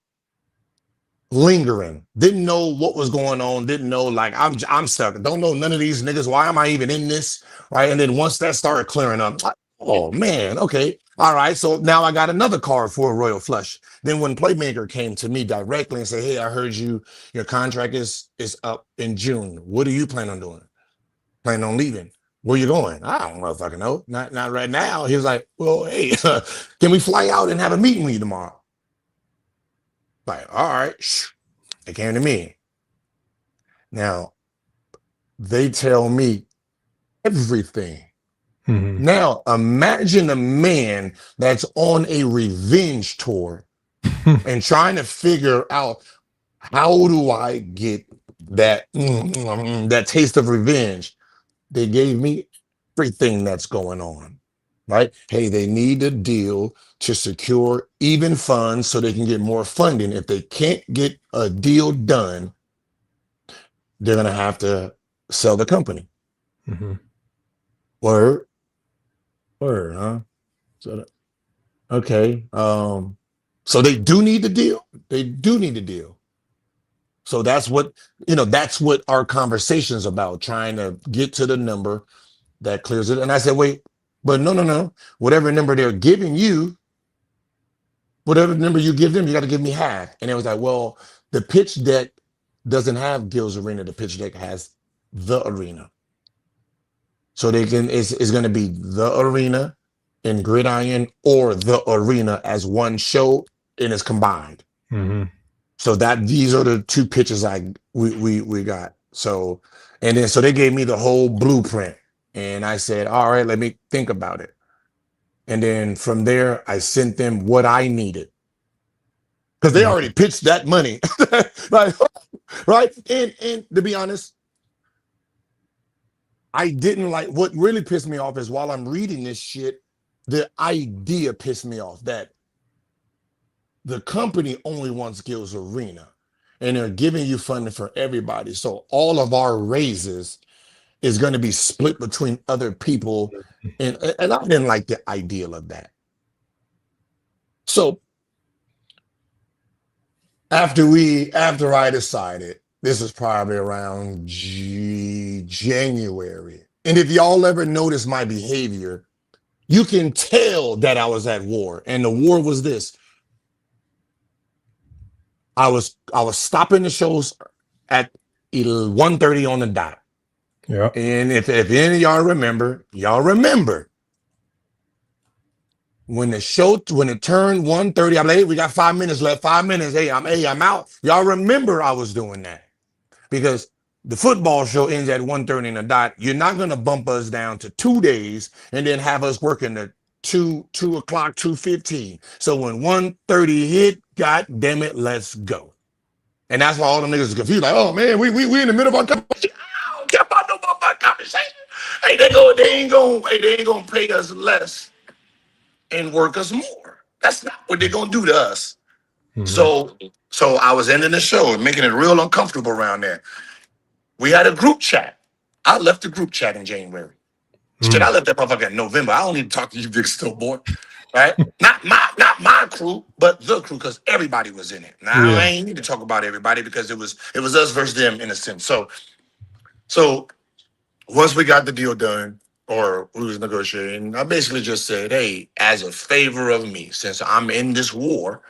lingering. Didn't know what was going on. Didn't know, like, I'm stuck. Don't know none of these niggas. Why am I even in this? Right. And then once that started clearing up, oh man, okay. All right. So now I got another card for a royal flush. Then when Playmaker came to me directly and said, hey, I heard your contract is up in June. What do you plan on doing? Plan on leaving? Where you going? I don't motherfucking know. Not right now. He was like, well, hey, can we fly out and have a meeting with you tomorrow? Like, all right. They came to me. Now, they tell me everything. Now, imagine a man that's on a revenge tour and trying to figure out, how do I get that taste of revenge? They gave me everything that's going on, right? Hey, they need a deal to secure even funds so they can get more funding. If they can't get a deal done, they're going to have to sell the company. Word, huh? So, okay. So they do need the deal. They do need the deal. So that's what our conversation's about, trying to get to the number that clears it. And I said, wait, but no. Whatever number they're giving you, whatever number you give them, you got to give me half. And it was like, well, the pitch deck doesn't have Gil's Arena. The pitch deck has the arena. So it's going to be the arena and Gridiron, or the arena as one show, and it's combined. So these are the 2 pitches we got. So they gave me the whole blueprint, and I said, all right, let me think about it. And then from there, I sent them what I needed, because they already pitched that money, like, right? And to be honest, I didn't like, what really pissed me off is while I'm reading this shit, the idea pissed me off that the company only wants Gil's Arena and they're giving you funding for everybody. So all of our raises is going to be split between other people. And I didn't like the ideal of that. So after I decided, this is probably around January. And if y'all ever notice my behavior, you can tell that I was at war. And the war was this. I was stopping the shows at 1:30 on the dot. Yeah. And if any of y'all remember when it turned 1:30, I'm like, hey, we got 5 minutes left. 5 minutes. Hey, I'm out. Y'all remember I was doing that because the football show ends at 1:30 on the dot. You're not gonna bump us down to 2 days and then have us working the 2 o'clock, 2:15. So when 1:30 hit, god damn it, let's go. And that's why all them niggas are confused. Like, oh man, we in the middle of our conversation. I don't care about no motherfucking conversation. Hey, they ain't gonna pay us less and work us more. That's not what they're gonna do to us. So I was ending the show and making it real uncomfortable around there. We had a group chat. I left the group chat in January. Shit, I left that motherfucker in November. I don't need to talk to you, big stillborn. Right? Not my crew, but the crew, because everybody was in it. Now I ain't need to talk about everybody because it was us versus them in a sense. So once we got the deal done, or we was negotiating, I basically just said, hey, as a favor of me, since I'm in this war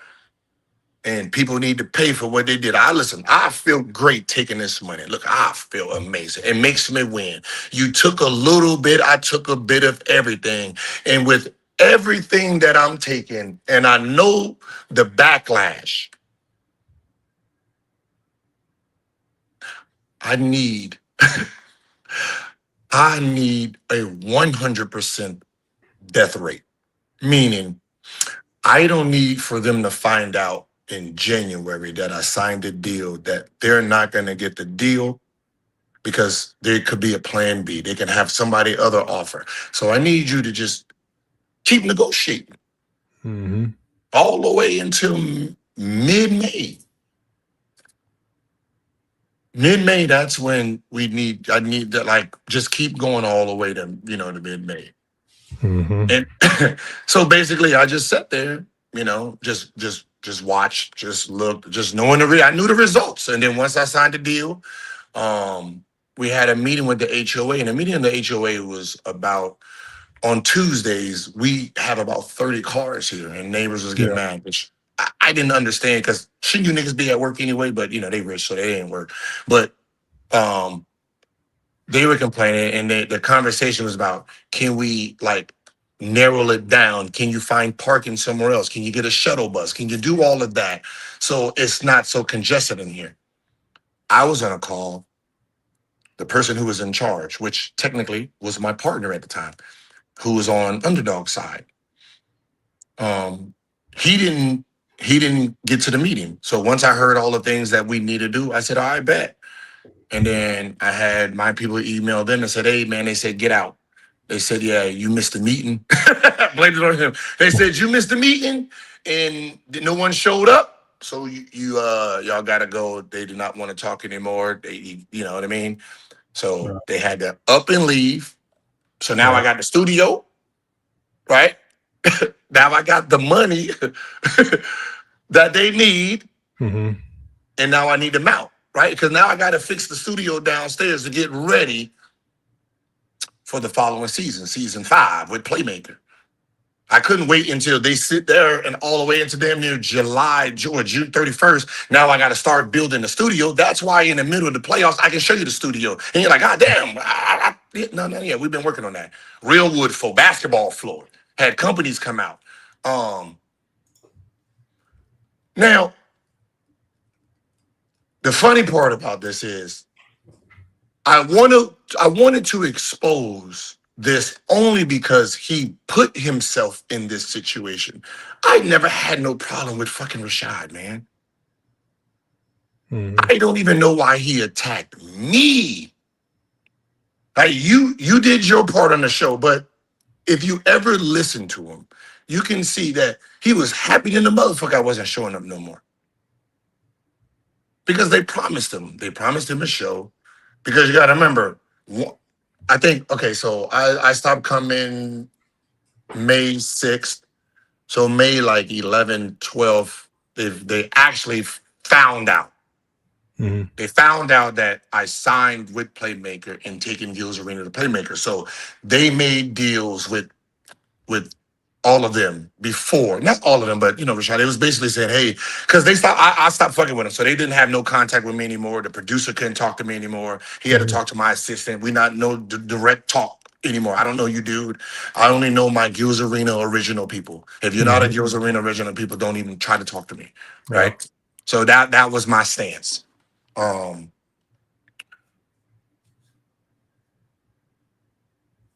and people need to pay for what they did, I feel great taking this money. Look, I feel amazing. It makes me win. You took a little bit, I took a bit of everything. And with everything that I'm taking, and I know the backlash, I need a 100% death rate, meaning I don't need for them to find out in January that I signed a deal that they're not going to get the deal because there could be a plan B. They can have somebody other offer. So I need you to just keep negotiating all the way until mid-May. Mid-May, that's when I need to like just keep going all the way to, to mid-May. And so basically I just sat there, just watched, just looked, just knowing I knew the results. And then once I signed the deal, we had a meeting with the HOA, and the meeting in the HOA was about, on Tuesdays, we have about 30 cars here, and neighbors was getting mad, which I didn't understand because shouldn't you niggas be at work anyway? But they rich, so they didn't work. But they were complaining, and the conversation was about, can we like narrow it down? Can you find parking somewhere else? Can you get a shuttle bus? Can you do all of that so it's not so congested in here? I was on a call. The person who was in charge, which technically was my partner at the time, who was on Underdog side, he didn't get to the meeting. So once I heard all the things that we need to do, I said, all right, bet. And then I had my people email them and said, hey, man, they said, get out. They said, yeah, you missed the meeting. Blamed it on him. They said, you missed the meeting and no one showed up. So y'all got to go. They do not want to talk anymore. You know what I mean? So they had to up and leave. So now I got the studio, right? Now I got the money that they need. And now I need to mount, right? Because now I got to fix the studio downstairs to get ready for the following season 5 with Playmaker. I couldn't wait until they sit there and all the way into damn near July or June 31st. Now I got to start building the studio. That's why in the middle of the playoffs, I can show you the studio. And you're like, God damn. Yeah, we've been working on that. Real wood for basketball floor. Had companies come out. Now, the funny part about this is I wanted to expose this only because he put himself in this situation. I never had no problem with fucking Rashad, man. I don't even know why he attacked me. Like you did your part on the show, but if you ever listen to him, you can see that he was happy than the motherfucker I wasn't showing up no more. Because they promised him. They promised him a show. Because you got to remember, I think, okay, so I stopped coming May 6th. So May like 11, 12, they actually found out. Mm-hmm. They found out that I signed with Playmaker and taken Gilbert Arenas to Playmaker. So they made deals with all of them before, not all of them, but Rashad, it was basically saying, hey, because they stopped, I stopped fucking with them. So they didn't have no contact with me anymore. The producer couldn't talk to me anymore. He had to talk to my assistant. We not no direct talk anymore. I don't know you, dude. I only know my Gilbert Arenas original people. If you're not a Gilbert Arenas original people, don't even try to talk to me. Right. So that was my stance.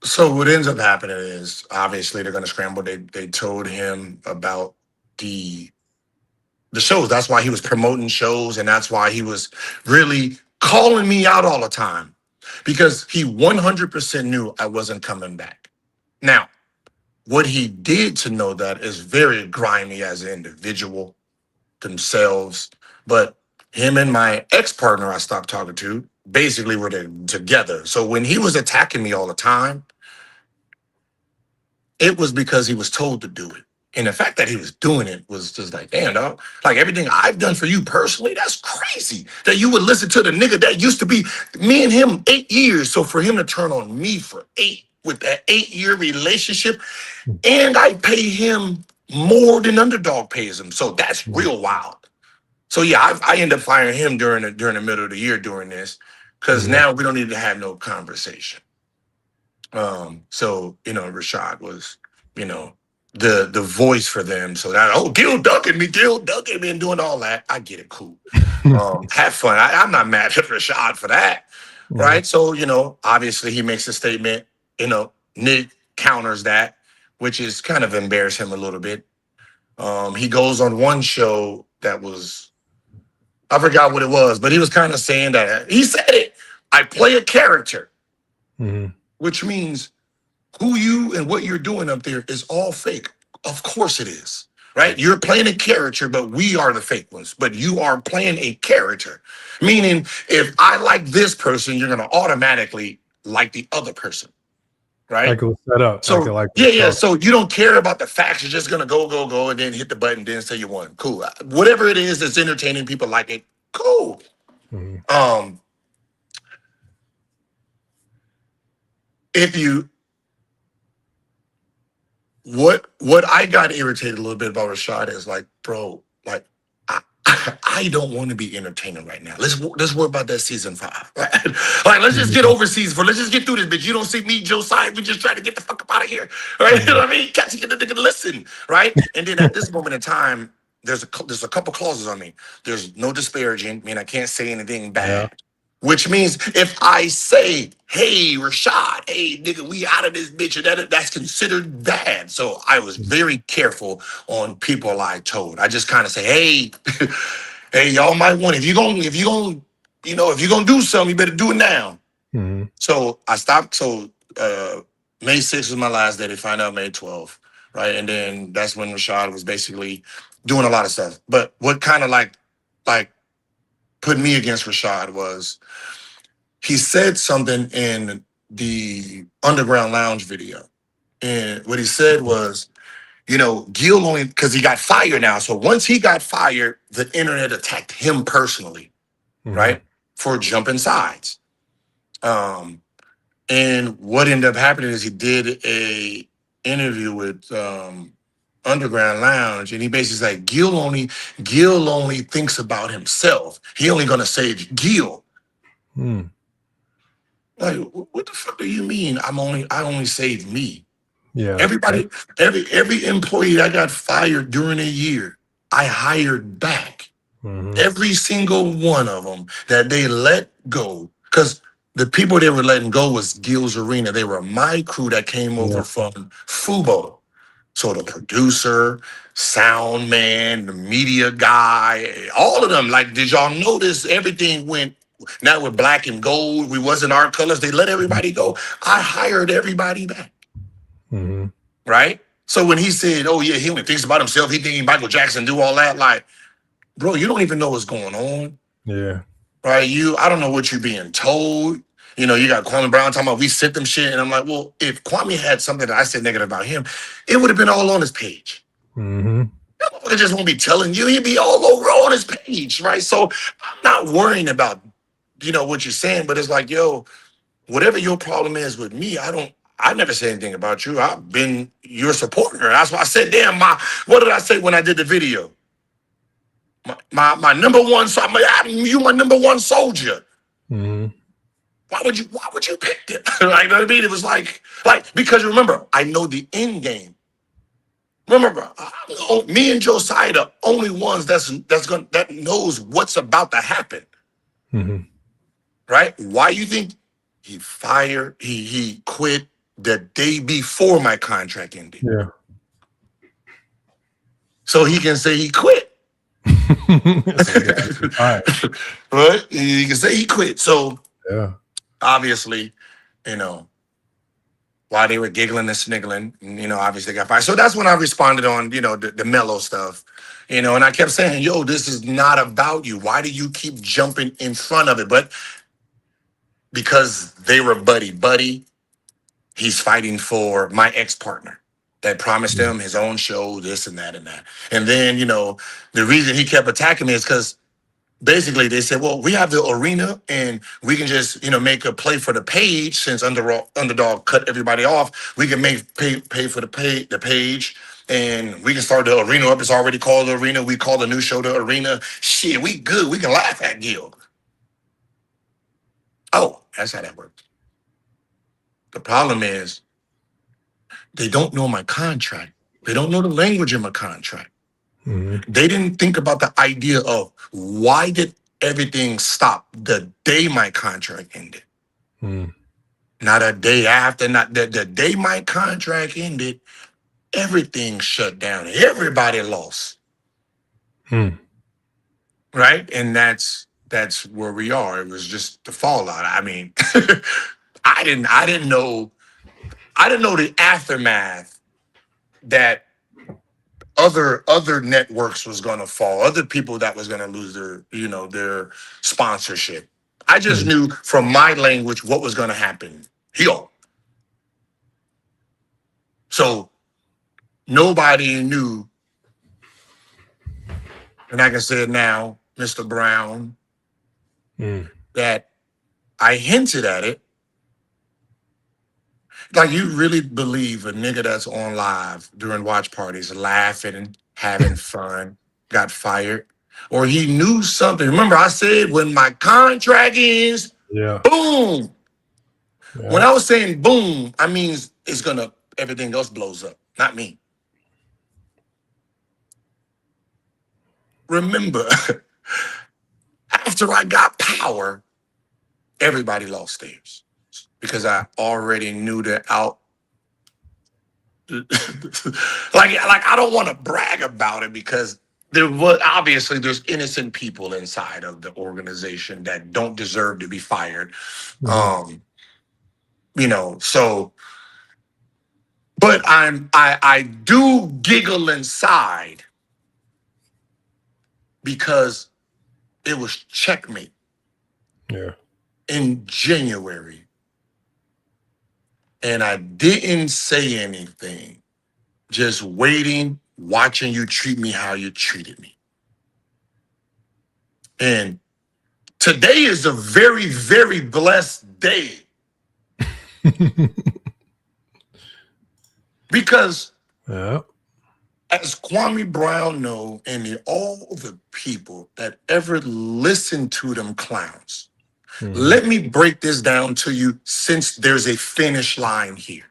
So what ends up happening is obviously they're going to scramble. They told him about the shows. That's why he was promoting shows, and that's why he was really calling me out all the time, because he 100% knew I wasn't coming back. Now, what he did to know that is very grimy as an individual themselves, but him and my ex-partner I stopped talking to basically were together. So when he was attacking me all the time, it was because he was told to do it. And the fact that he was doing it was just like, damn, dog. Like everything I've done for you personally, that's crazy. That you would listen to the nigga that used to be me and him 8 years. So for him to turn on me for 8, with that 8-year relationship, and I pay him more than Underdog pays him. So that's real wild. So yeah, I end up firing him during the middle of the year during this, because now we don't need to have no conversation. So Rashad was, the voice for them. So that Gil ducking me, and doing all that. I get it, cool. Have fun. I'm not mad at Rashad for that, right? So obviously he makes a statement. Nick counters that, which is kind of embarrass him a little bit. He goes on one show that was, I forgot what it was, but he was kind of saying that he said it. I play a character. Which means who you and what you're doing up there is all fake. Of course it is, right? You're playing a character, but we are the fake ones. But you are playing a character, meaning if I like this person, you're going to automatically like the other person, right? Like it was set up. So like yeah. So you don't care about the facts. You're just going to go, and then hit the button, then say you won. Cool. Whatever it is that's entertaining, people like it. Cool. If you, what I got irritated a little bit about Rashad is like, bro, like I don't want to be entertaining right now. Let's worry about that season 5. Right? Like let's just get over season 4. Let's just get through this, bitch. You don't see me, Josiah. We just trying to get the fuck up out of here, right? You know what I mean? Catch the nigga, listen, right? And then at this moment in time, there's a couple clauses on me. There's no disparaging. I mean, I can't say anything bad. Which means if I say, hey, Rashad, hey, nigga, we out of this bitch, and that's considered bad. So I was very careful on people I told. I just kind of say, hey, hey, y'all might want, if you're gonna do something, you better do it now. So I stopped. So May 6th was my last day. They find out May 12th, right? And then that's when Rashad was basically doing a lot of stuff. But what kind of like put me against Rashad was he said something in the Underground Lounge video. And what he said was, Gil only, because he got fired now. So once he got fired, the internet attacked him personally, right? For jumping sides. And what ended up happening is he did a interview with Underground Lounge, and he basically like Gil only thinks about himself. He only gonna save Gil. Like, what the fuck do you mean? I only save me. Yeah. Everybody, every employee that got fired during a year, I hired back. Every single one of them that they let go, because the people they were letting go was Gil's Arena. They were my crew that came over from Fubo. So the producer, sound man, the media guy, all of them, like, did y'all notice everything went now we're black and gold. We wasn't our colors. They let everybody go. I hired everybody back. Mm-hmm. Right? So when he said, oh yeah, he only thinks about himself, he thinking Michael Jackson do all that, like, bro, you don't even know what's going on. Yeah. Right? I don't know what you're being told. You know, you got Kwame Brown talking about we sent them shit. And I'm like, well, if Kwame had something that I said negative about him, it would have been all on his page. Mm-hmm. It just won't be telling you. He'd be all over on his page, right? So I'm not worrying about, what you're saying, but it's like, yo, whatever your problem is with me, I never say anything about you. I've been your supporter. That's why I said, damn, what did I say when I did the video? My number one, you my number one soldier. Mm-hmm. Why would you pick it? Like, you know what I mean? It was like, because remember, I know the end game. Remember, me and Josiah the only ones that knows what's about to happen. Mm-hmm. Right? Why you think he quit the day before my contract ended? Yeah. So he can say he quit. Right? He can say he quit. So yeah. Obviously, while they were giggling and sniggling, obviously they got fired. So that's when I responded on, the mellow stuff, and I kept saying, yo, this is not about you. Why do you keep jumping in front of it? But because they were buddy, he's fighting for my ex-partner that promised him his own show, this and that and that. And then, the reason he kept attacking me is because basically they said, well, we have the arena and we can just, make a play for the page since Underdog cut everybody off. We can pay for the page and we can start the arena up. It's already called the arena. We call the new show the arena. Shit, we good. We can laugh at Gil. Oh, that's how that works. The problem is they don't know my contract. They don't know the language in my contract. Mm-hmm. They didn't think about the idea of why did everything stop the day my contract ended. Not a day after, not the day my contract ended, everything shut down. Everybody lost. Right? And that's where we are. It was just the fallout. I mean, I didn't know the aftermath that other networks was gonna fall, other people that was gonna lose their sponsorship. I just knew from my language what was gonna happen here. So nobody knew, and I can say it now, Mr. Brown, that I hinted at it. Like, you really believe a nigga that's on live during watch parties, laughing and having fun, got fired? Or he knew something. Remember, I said when my contract ends, boom. Yeah. When I was saying boom, I mean everything else blows up, not me. Remember, after I got power, everybody lost theirs. Because I already knew the like I don't want to brag about it because there's innocent people inside of the organization that don't deserve to be fired. So but I do giggle inside because it was checkmate. Yeah. In January. And I didn't say anything, just waiting, watching you treat me how you treated me. And today is a very, very blessed day. Because as Kwame Brown know, and all the people that ever listened to them clowns, let me break this down to you since there's a finish line here.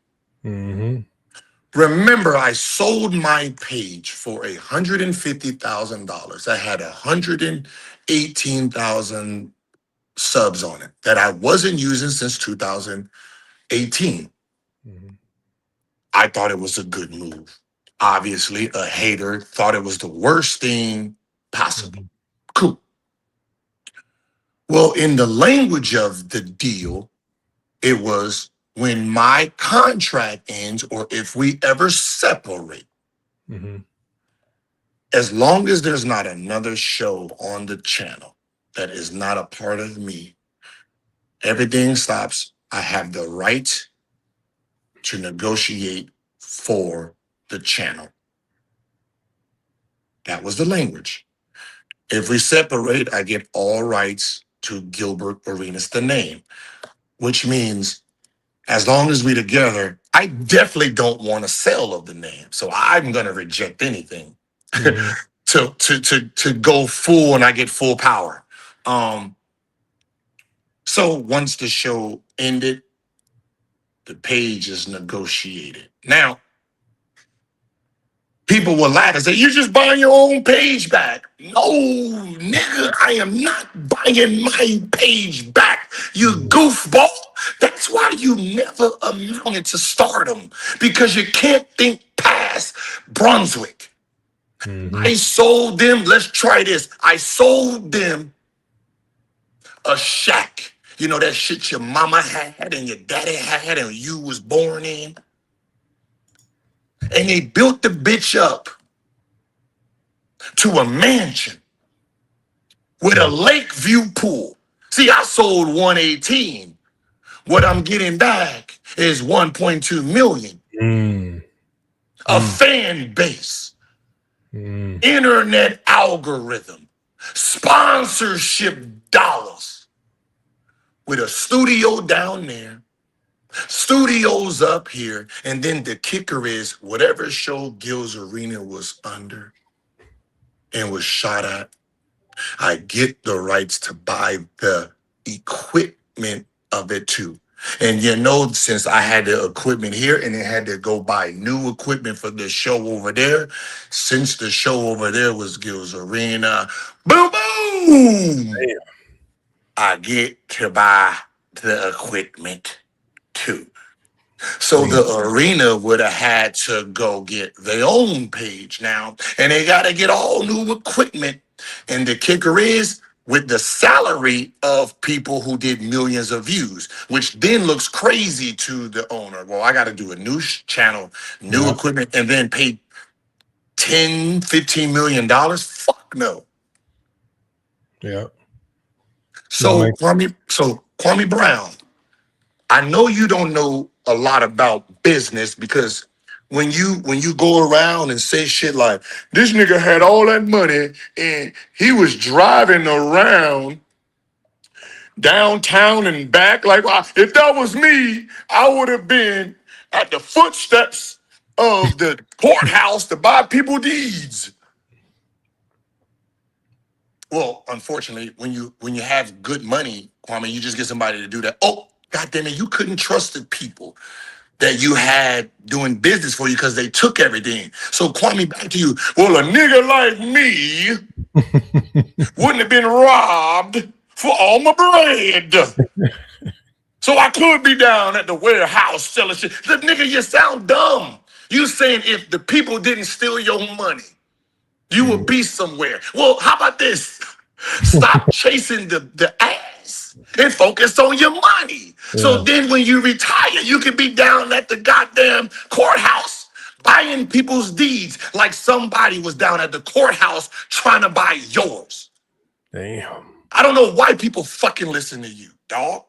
Remember, I sold my page for $150,000. I had 118,000 subs on it that I wasn't using since 2018. I thought it was a good move. Obviously, a hater thought it was the worst thing possible. Cool. Well, in the language of the deal, it was when my contract ends or if we ever separate, as long as there's not another show on the channel that is not a part of me, everything stops. I have the right to negotiate for the channel. That was the language. If we separate, I get all rights to Gilbert Arenas, the name, which means as long as we're together, I definitely don't want a sale of the name. So I'm going to reject anything to go full and I get full power. So once the show ended, the page is negotiated. Now, people will laugh and say, you're just buying your own page back. No, nigga, I am not buying my page back, you goofball. That's why you never amounted to stardom, because you can't think past Brunswick. I sold them, let's try this. I sold them a shack. You know that shit your mama had and your daddy had and you was born in? And they built the bitch up to a mansion with a lake view pool. See, I sold 118. What I'm getting back is 1.2 million. A fan base, internet algorithm, sponsorship dollars, with a studio down there, studios up here, and then the kicker is whatever show Gil's Arena was under and was shot at, I get the rights to buy the equipment of it too. And you know, since I had the equipment here and it had to go buy new equipment for the show over there, since the show over there was Gil's Arena, boom, boom, I get to buy the equipment too. So the arena would have had to go get their own page now, and they got to get all new equipment. And the kicker is with the salary of people who did millions of views, which then looks crazy to the owner. Well, I got to do a new channel, new equipment, and then pay $10-15 million. Fuck no. Yeah. So Kwame Brown, I know you don't know a lot about business, because when you go around and say shit like, this nigga had all that money and he was driving around downtown and back, like, if that was me, I would have been at the footsteps of the courthouse to buy people deeds. Well, unfortunately, when you have good money, Kwame, you just get somebody to do that. Oh, goddamn it, you couldn't trust the people that you had doing business for you because they took everything. So Kwame, back to you. Well, a nigga like me wouldn't have been robbed for all my bread. So I could be down at the warehouse selling shit. The nigga, you sound dumb. You saying if the people didn't steal your money, you would be somewhere. Well, how about this? Stop chasing the ass and focus on your money. Yeah. So then when you retire, you can be down at the goddamn courthouse buying people's deeds like somebody was down at the courthouse trying to buy yours. Damn. I don't know why people fucking listen to you, dog.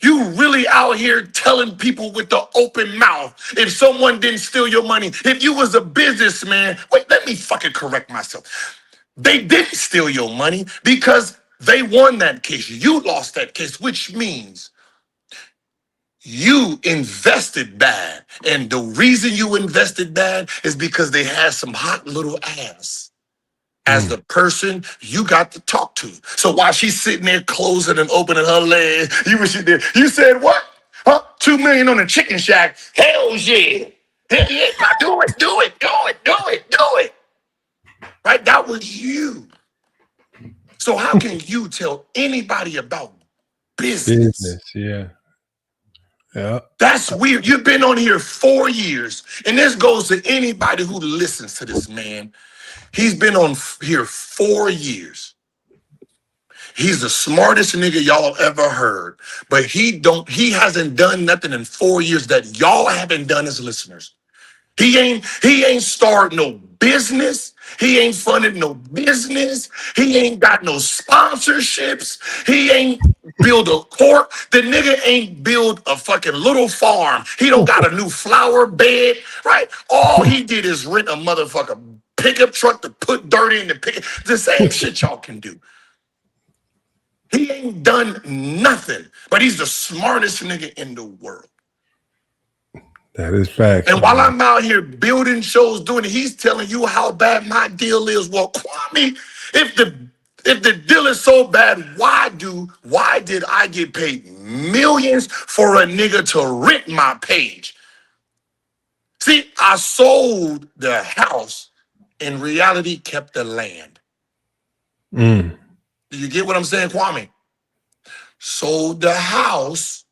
You really out here telling people with the open mouth if someone didn't steal your money. If you was a businessman, wait, let me fucking correct myself. They didn't steal your money because they won that case. You lost that case, which means you invested bad. And the reason you invested bad is because they had some hot little ass as the person you got to talk to. So while she's sitting there closing and opening her legs, you were sitting there, you said what? Huh? $2 million on a chicken shack. Hell yeah. Hell yeah. Do it. Right? That was you. So how can you tell anybody about business? Yeah. Yeah. That's weird. You've been on here 4 years. And this goes to anybody who listens to this man. He's been on here 4 years. He's the smartest nigga y'all ever heard. But he hasn't done nothing in 4 years that y'all haven't done as listeners. He ain't started no business. He ain't funded no business. He ain't got no sponsorships. He ain't build a court. The nigga ain't build a fucking little farm. He don't got a new flower bed, right? All he did is rent a motherfucking pickup truck to put dirt in the pickup. The same shit y'all can do. He ain't done nothing, but he's the smartest nigga in the world. That is fact. And while I'm out here building shows, doing it, he's telling you how bad my deal is. Well, Kwame, if the deal is so bad, why did I get paid millions for a nigga to rent my page? See, I sold the house, in reality kept the land. Do you get what I'm saying, Kwame? Sold the house.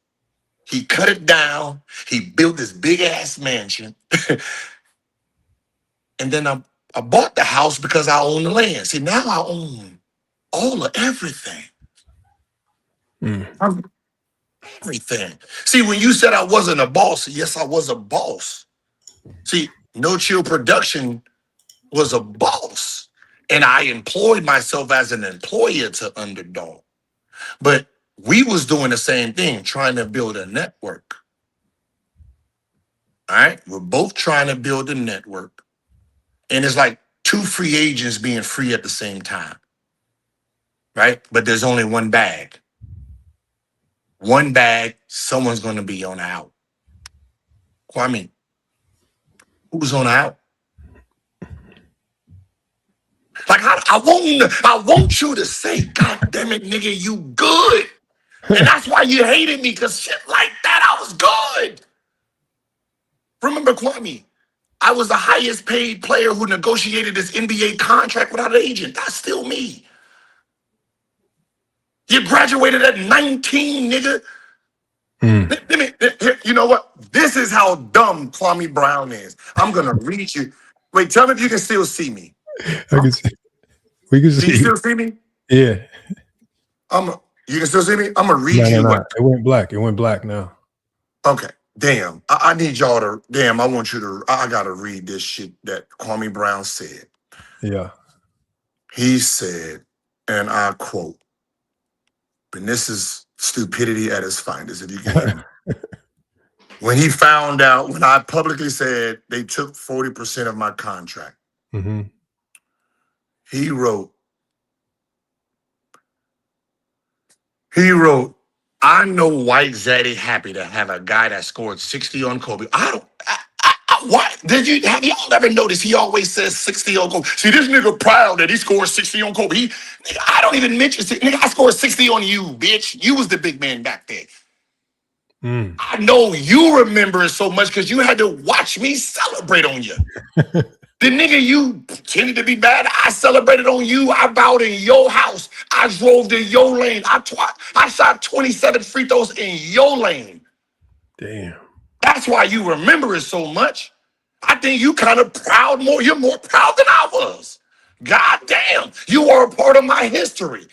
He cut it down. He built this big ass mansion. And then I bought the house because I own the land. See, now I own all of everything. Everything. See, when you said I wasn't a boss, yes, I was a boss. See, No Chill Production was a boss. And I employed myself as an employer to Underdog. But we was doing the same thing, trying to build a network. All right? We're both trying to build a network. And it's like two free agents being free at the same time. Right? But there's only one bag. One bag, someone's going to be on out. Kwame, who's on out? Like, I want you to say, God damn it, nigga, you good. And that's why you hated me, because shit like that, I was good. Remember, Kwame, I was the highest paid player who negotiated this NBA contract without an agent. That's still me. You graduated at 19, nigga. You know what? This is how dumb Kwame Brown is. I'm going to read you. Wait, tell me if you can still see me. I can see. We can see. Can you still see me? Yeah. You can still see me? I'm going to read you. No. It went black. It went black now. Okay. Damn. I need y'all to, I want you to, I got to read this shit that Kwame Brown said. Yeah. He said, and I quote, and this is stupidity at its finest, if you can hear me. When he found out, when I publicly said they took 40% of my contract, he wrote, I know White Zaddy happy to have a guy that scored 60 on Kobe. What? Have y'all ever noticed he always says 60 on Kobe? See, this nigga proud that he scored 60 on Kobe. Nigga, I don't even mention it. Nigga, I scored 60 on you, bitch. You was the big man back then. I know you remember it so much because you had to watch me celebrate on you. The nigga you pretended to be bad, I celebrated on you. I bowed in your house. I drove to your lane. I shot 27 free throws in your lane. Damn. That's why you remember it so much. I think you kind of proud more. You're more proud than I was. God damn. You are a part of my history.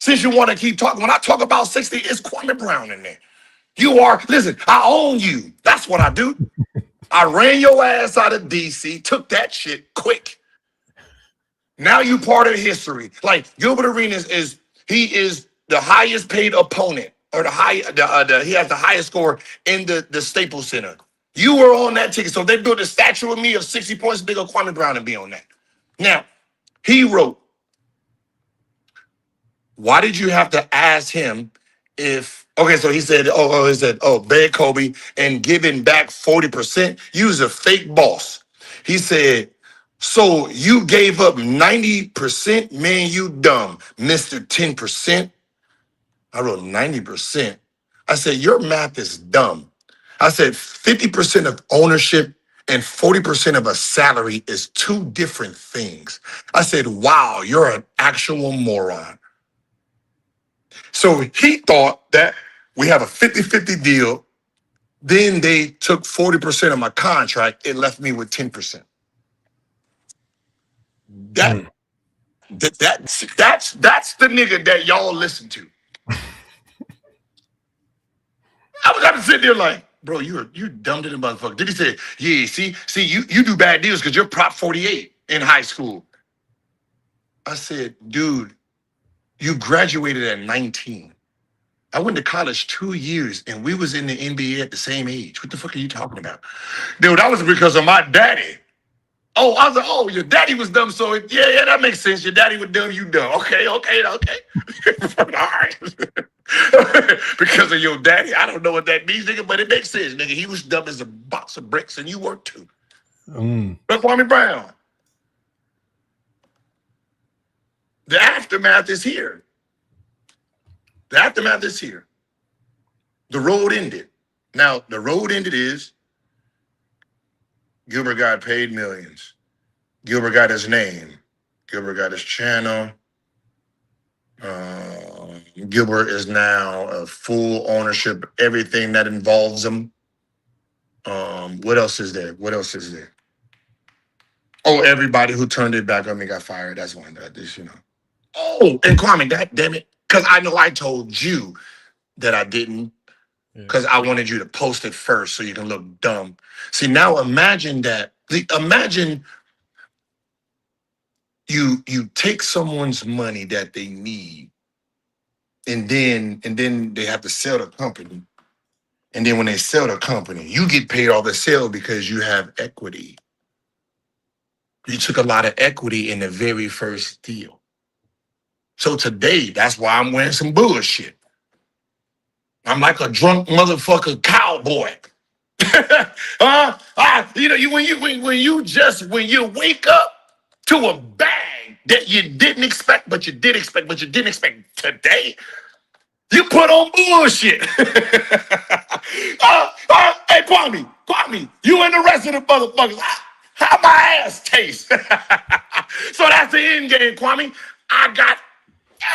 Since you want to keep talking, when I talk about 60, it's Kwame Brown in there. Listen, I own you. That's what I do. I ran your ass out of DC, took that shit quick. Now you part of history. Like Gilbert Arenas is the highest paid opponent, or he has the highest score in the Staples Center. You were on that ticket, so they built a statue of me of 60 points, big old Kwame Brown and be on that. Now, he wrote, why did you have to ask him if, okay, so he said, beg Kobe and giving back 40%. You was a fake boss. He said, so you gave up 90%? Man, you dumb. Mr. 10%. I wrote 90%. I said, your math is dumb. I said 50% of ownership and 40% of a salary is two different things. I said, wow, you're an actual moron. So he thought that we have a 50-50 deal. Then they took 40% of my contract and left me with 10%. That's the nigga that y'all listen to. I was having to sit there like, bro, you dumb to the motherfucker. Did he say, yeah, see, you do bad deals because you're Prop 48 in high school. I said, dude, you graduated at 19. I went to college 2 years and we was in the NBA at the same age. What the fuck are you talking about? Dude, that was because of my daddy. Oh, I was like, oh, your daddy was dumb, so yeah, that makes sense. Your daddy was dumb, you dumb. Okay. All right. Because of your daddy, I don't know what that means, nigga, but it makes sense, nigga. He was dumb as a box of bricks, and you were too. But Kwame Brown, the aftermath is here. The aftermath is here. The road ended. Now, the road ended is Gilbert got paid millions. Gilbert got his name. Gilbert got his channel. Gilbert is now a full ownership, everything that involves him. What else is there? Oh, everybody who turned it back on me got fired. That's one that this, Oh, and Kwame, God damn it. Because I know I told you that I didn't. Because I wanted you to post it first so you can look dumb. See, now imagine that. Imagine you take someone's money that they need, and then they have to sell the company. And then when they sell the company, you get paid all the sale because you have equity. You took a lot of equity in the very first deal. So today, that's why I'm wearing some bullshit. I'm like a drunk motherfucker cowboy. When you wake up to a bag that you didn't expect, but you didn't expect today, you put on bullshit. Hey, Kwame, you and the rest of the motherfuckers, how my ass taste? So that's the end game, Kwame. I got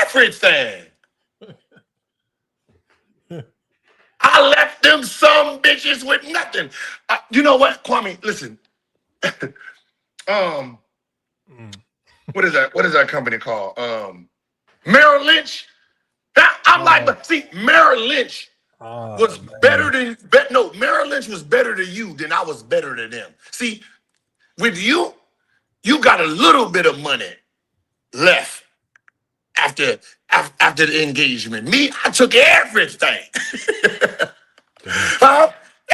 everything. I left them some bitches with nothing. You know what, Kwame? Listen. What is that? What is that company called? Merrill Lynch. But see, Merrill Lynch was better than. Merrill Lynch was better to you than I was better to them. See, with you got a little bit of money left after the engagement. Me, I took everything.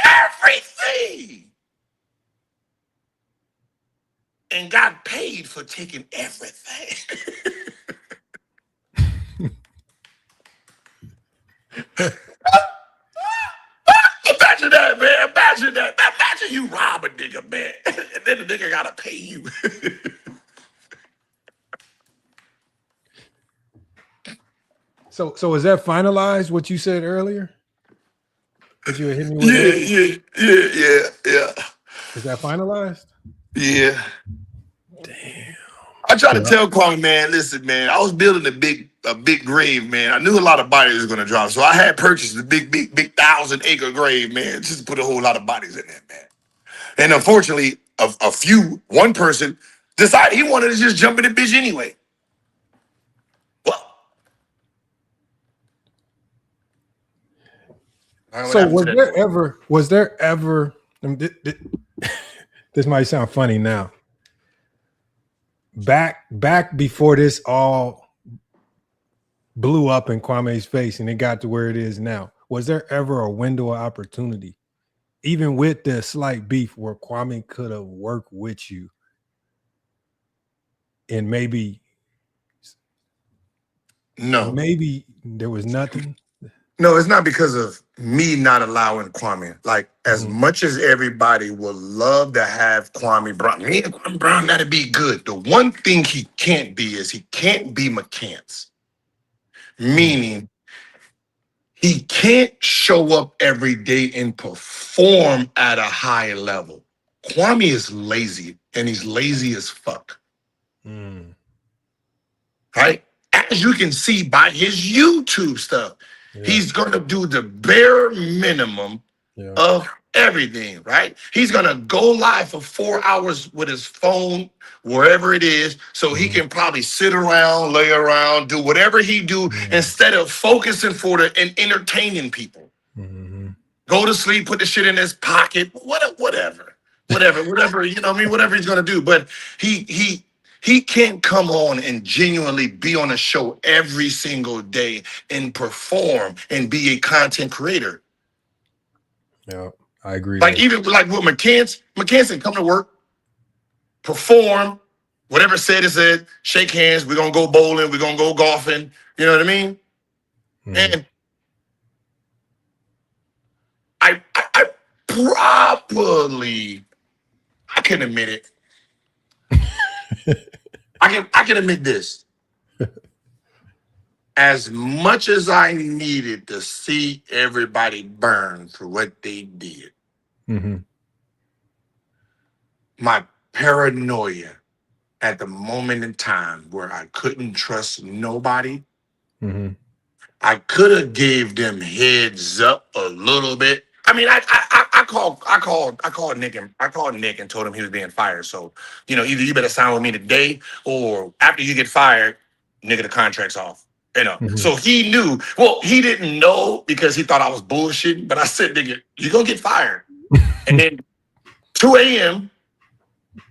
Everything. And got paid for taking everything. Imagine that, man. Imagine that. Imagine you rob a nigga, man. And then the nigga gotta pay you. So is that finalized, what you said earlier? That you were hitting me with? Yeah. Is that finalized? Yeah. Damn. I try to tell Kwame, man, listen, man, I was building a big grave, man. I knew a lot of bodies were gonna drop. So I had purchased a big 1,000-acre grave, man, just to put a whole lot of bodies in there, man. And unfortunately, one person decided he wanted to just jump in the bitch anyway. Well. So was there ever this might sound funny now. Back before this all blew up in Kwame's face and it got to where it is now, was there ever a window of opportunity, even with the slight beef, where Kwame could have worked with you and maybe there was nothing? No, it's not because of me not allowing Kwame. Like, as much as everybody would love to have Kwame Brown, me and Kwame Brown gotta be good. The one thing he can't be is he can't be McCants. Meaning, he can't show up every day and perform at a high level. Kwame is lazy, and he's lazy as fuck. Right? As you can see by his YouTube stuff, he's going to do the bare minimum of everything, right? He's gonna go live for 4 hours with his phone, wherever it is, so he can probably sit around, lay around, do whatever he do instead of focusing and entertaining people. Go to sleep, put the shit in his pocket, whatever. You know what I mean? Whatever he's gonna do. But he can't come on and genuinely be on a show every single day and perform and be a content creator. Yeah, I agree. Like even like with McCants come to work, perform, whatever said is said, shake hands, we're gonna go bowling, we're gonna go golfing, you know what I mean? And I probably, I can admit it. I can admit this. As much as I needed to see everybody burn for what they did, my paranoia at the moment in time where I couldn't trust nobody, I could have gave them heads up a little bit. I mean, I called Nick and told him he was being fired. So, you know, either you better sign with me today or after you get fired, nigga, the contract's off. You know, so he knew. Well, he didn't know because he thought I was bullshitting. But I said, nigga, you gonna get fired. And then 2 a.m.,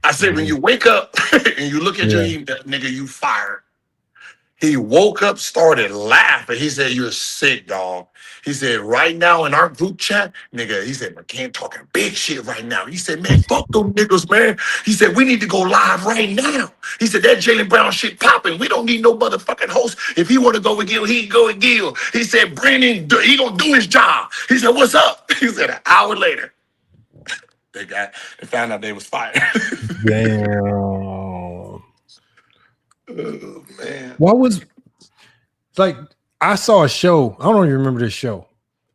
I said, when you wake up and you look at your email, nigga, you fired. He woke up, started laughing. He said, you're sick, dog. He said, right now in our group chat, nigga, he said, McCann talking big shit right now. He said, man, fuck them niggas, man. He said, we need to go live right now. He said, that Jaylen Brown shit popping. We don't need no motherfucking host. If he want to go with Gil, he can go with Gil. He said, Brandon, he gonna do his job. He said, what's up? He said, an hour later, they found out they was fired. Damn. Oh, man. What was like? I saw a show. I don't even remember this show.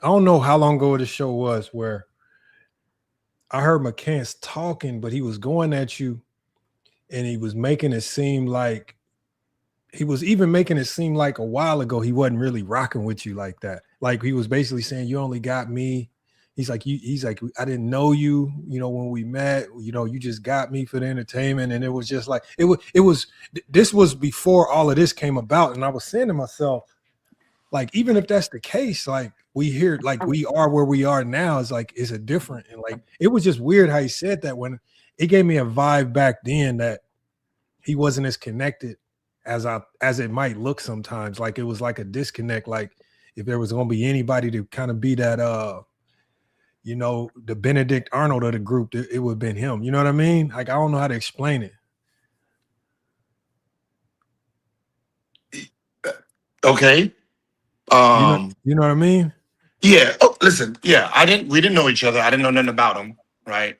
I don't know how long ago this show was where I heard McCants talking, but he was going at you and he was making it seem like he was even making it seem like a while ago he wasn't really rocking with you like that. Like he was basically saying, you only got me. He's like, I didn't know you, you know, when we met, you know, you just got me for the entertainment. And it was just like, this was before all of this came about. And I was saying to myself, like, even if that's the case, like we hear, like we are where we are now is like, it's a different. And like, it was just weird how he said that when it gave me a vibe back then that he wasn't as connected as it might look sometimes. Like it was like a disconnect. Like if there was going to be anybody to kind of be that, you know, the Benedict Arnold of the group, it would have been him. You know what I mean? Like, I don't know how to explain it. Okay. You know what I mean? Yeah. Oh, listen. Yeah. We didn't know each other. I didn't know nothing about him. Right.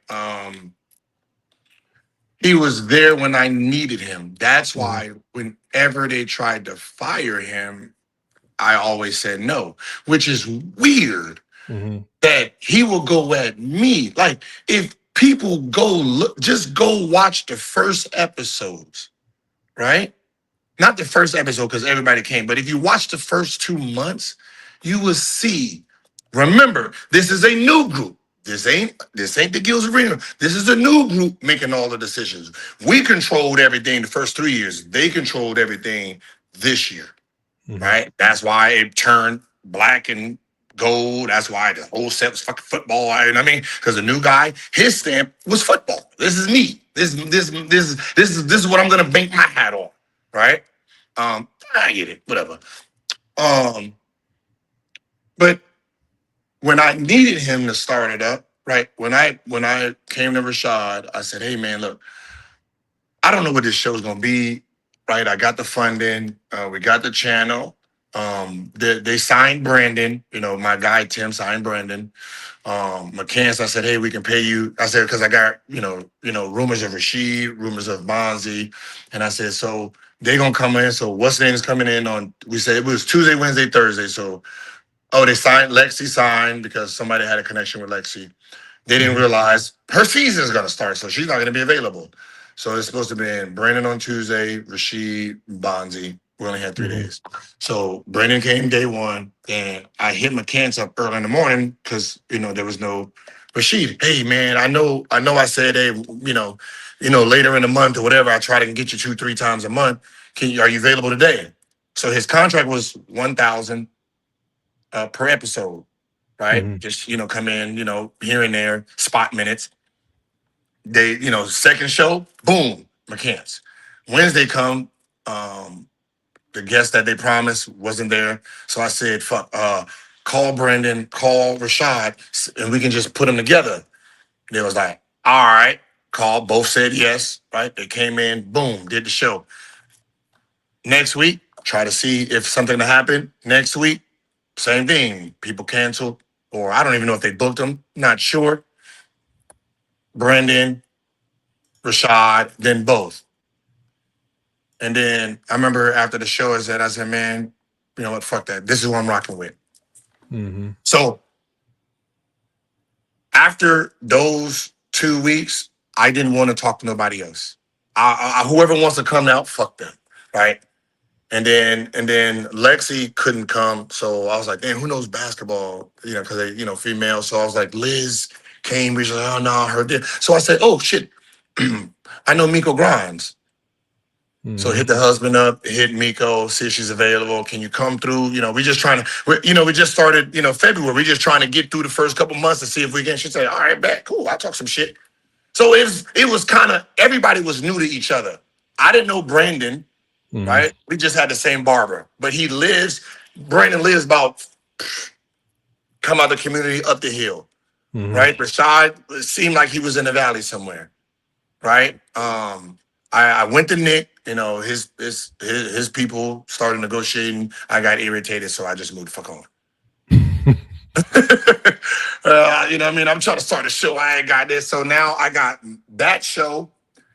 He was there when I needed him. That's why whenever they tried to fire him, I always said no, which is weird. That he will go at me. Like if people just go watch the first episodes, right? Not the first episode because everybody came, but if you watch the first 2 months, you will see. Remember, this is a new group. This ain't the Gilbert Arenas. This is a new group making all the decisions. We controlled everything the first 3 years. They controlled everything this year, right? That's why it turned black and gold. That's why the whole set was fucking football. You know what I mean? Because the new guy, his stamp was football. This is me. This is what I'm gonna bank my hat on. Right? I get it. Whatever. But when I needed him to start it up, right? When I came to Rashad, I said, hey man, look, I don't know what this show's gonna be, right? I got the funding, we got the channel. They signed Brandon, you know, my guy Tim signed Brandon. McCants, I said, hey, we can pay you. I said, because I got, you know, rumors of Rashid, rumors of Bonzi. And I said, so they're gonna come in. So what's name is coming in on, we said it was Tuesday, Wednesday, Thursday. So they signed, Lexi signed because somebody had a connection with Lexi. They didn't realize her season is gonna start, so she's not gonna be available. So it's supposed to be Brandon on Tuesday, Rashid, Bonzi. We only had 3 days. So Brandon came day one, and I hit McCants up early in the morning because, you know, there was no Rashid, hey man, I know I said, hey, later in the month or whatever, I try to get you 2-3 times a month. Are you available today? So his contract was 1,000 per episode, right? Mhm. Just come in, here and there, spot minutes. They, second show, boom, McCants. Wednesday come, the guest that they promised wasn't there. So I said, fuck, call Brendan, call Rashad, and we can just put them together. They was like, all right, call. Both said yes, right? They came in, boom, did the show. Next week, try to see if something to happen. Next week, same thing. People canceled, or I don't even know if they booked them. Not sure. Brendan, Rashad, then both. And then I remember after the show, I said, man, you know what? Fuck that. This is what I'm rocking with. Mm-hmm. So after those 2 weeks, I didn't want to talk to nobody else. Whoever wants to come out, fuck them, right? And then Lexi couldn't come, so I was like, damn, who knows basketball? Because they, female. So I was like, Liz Cambridge. Like, oh no, I heard this. So I said, oh shit, I know Miko Grimes. Mm-hmm. So hit the husband up, hit Miko, see if she's available. Can you come through? We just trying to, we just started, February. We just trying to get through the first couple months to see if we can. She said, all right, bet, cool, I'll talk some shit. So it was kind of, everybody was new to each other. I didn't know Brandon, right? We just had the same barber. But Brandon lives about, come out the community, up the hill, right? Rashad, it seemed like he was in the valley somewhere, right? I went to Nick, his people started negotiating. I got irritated, so I just moved the fuck on. You know what I mean? I'm trying to start a show. I ain't got this. So now I got that show.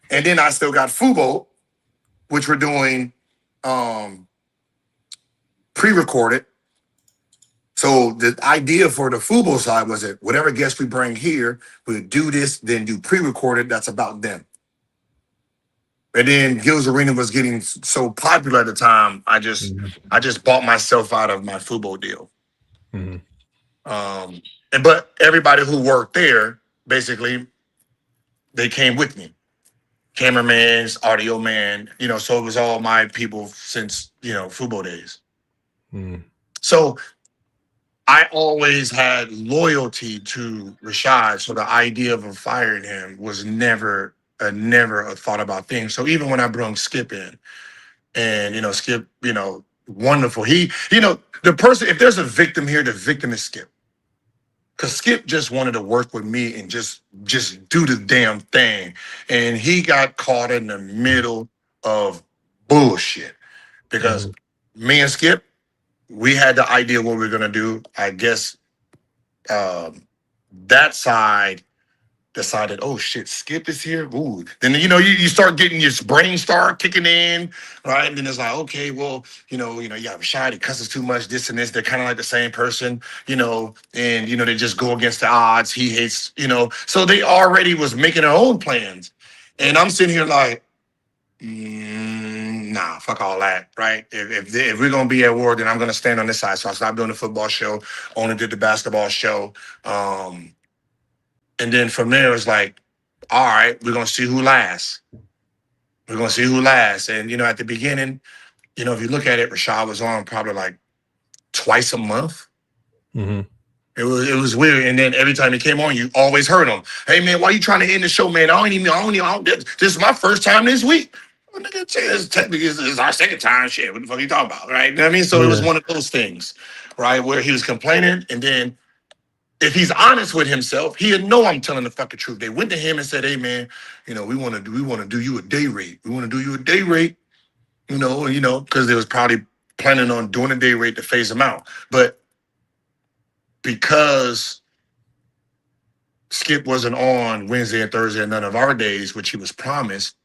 And then I still got Fubo, which we're doing pre-recorded. So the idea for the Fubo side was that whatever guests we bring here, we'll do this, then do pre-recorded. That's about them. And then Gilbert Arenas was getting so popular at the time, I just bought myself out of my Fubo deal. But everybody who worked there, basically, they came with me. Cameramans, audio man, so it was all my people since, Fubo days. So I always had loyalty to Rashad. So the idea of firing him was never a thought about thing. So even when I brought Skip in, and Skip, wonderful. He, the person, if there's a victim here, the victim is Skip. Because Skip just wanted to work with me and just do the damn thing. And he got caught in the middle of bullshit. Because me and Skip, we had the idea what we were gonna do. I guess that side decided, oh shit, Skip is here. Ooh. Then you start getting your brain start kicking in, right? And then it's like, okay, well, you have Rashad, he cusses too much, this and this. They're kind of like the same person, and they just go against the odds. He hates, so they already was making their own plans. And I'm sitting here like, nah, fuck all that, right? If we're gonna be at war, then I'm gonna stand on this side. So I stopped doing the football show, only did the basketball show. And then from there, it's like, all right, we're going to see who lasts. We're going to see who lasts. And, at the beginning, if you look at it, Rashad was on probably like twice a month. It was weird. And then every time he came on, you always heard him. Hey, man, why you trying to end the show, man? This is my first time this week. Well, nigga, technically, this is our second time. Shit, what the fuck are you talking about, right? You know what I mean? So it was one of those things, right, where he was complaining, and then if he's honest with himself, he'll know I'm telling the fucking truth. They went to him and said, hey man, we want to do you a day rate. We want to do you a day rate, because they was probably planning on doing a day rate to phase him out. But because Skip wasn't on Wednesday and Thursday and none of our days, which he was promised,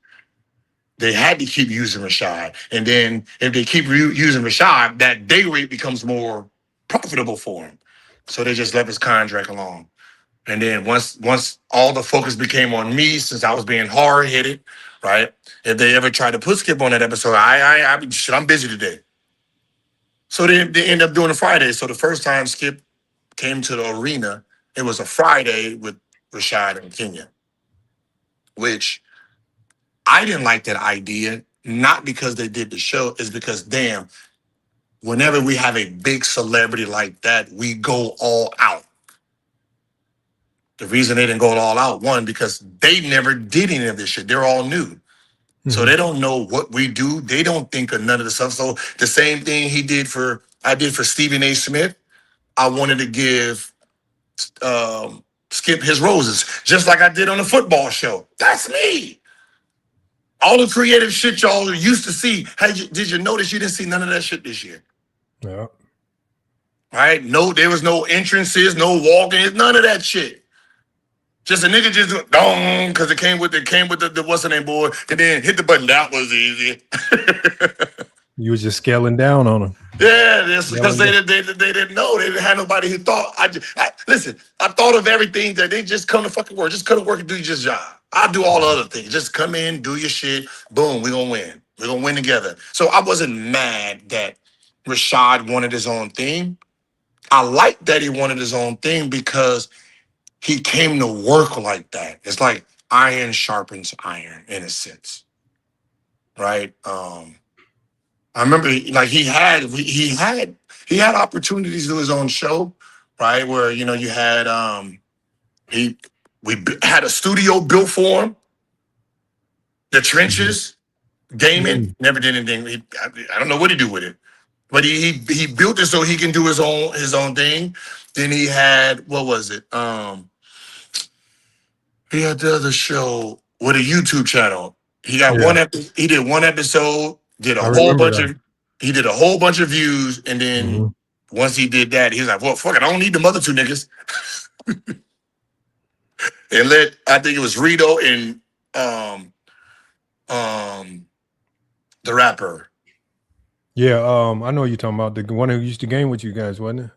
they had to keep using Rashad. And then if they keep using Rashad, that day rate becomes more profitable for him. So they just left his contract alone. And then once all the focus became on me, since I was being hard-headed, right? If they ever tried to put Skip on that episode, I'm busy today. So they end up doing a Friday. So the first time Skip came to the arena, it was a Friday with Rashad and Kenya, which I didn't like that idea, not because they did the show, is because, damn, whenever we have a big celebrity like that, we go all out. The reason they didn't go all out, one, because they never did any of this shit. They're all new. So they don't know what we do. They don't think of none of the stuff. So the same thing I did for Stephen A. Smith, I wanted to give Skip his roses, just like I did on the football show. That's me. All the creative shit y'all used to see. Did you notice you didn't see none of that shit this year? Yeah. Right? No, there was no entrances, no walk-ins, none of that shit. Just a nigga just dong, because it came with the what's the name board, and then hit the button. That was easy. You was just scaling down on them. Yeah, because they didn't know. They didn't have nobody who thought. Listen, I thought of everything that they just come to fucking work. Just come to work and do your job. I'll do all the other things. Just come in, do your shit. Boom, we're going to win. We're going to win together. So I wasn't mad that Rashad wanted his own thing. I like that he wanted his own thing because he came to work like that. It's like iron sharpens iron in a sense, right? I remember, like he had opportunities to do his own show, right? Where you had we had a studio built for him, the trenches, gaming. Never did anything. I don't know what he do with it, but he built it so he can do his own thing. Then he had, what was it? He had the other show with a YouTube channel. He got he did one episode, did a whole bunch of views, and then once he did that, he was like, well, fuck it, I don't need them other two niggas. And I think it was Rito and the rapper. Yeah, I know you're talking about the one who used to game with you guys, wasn't it?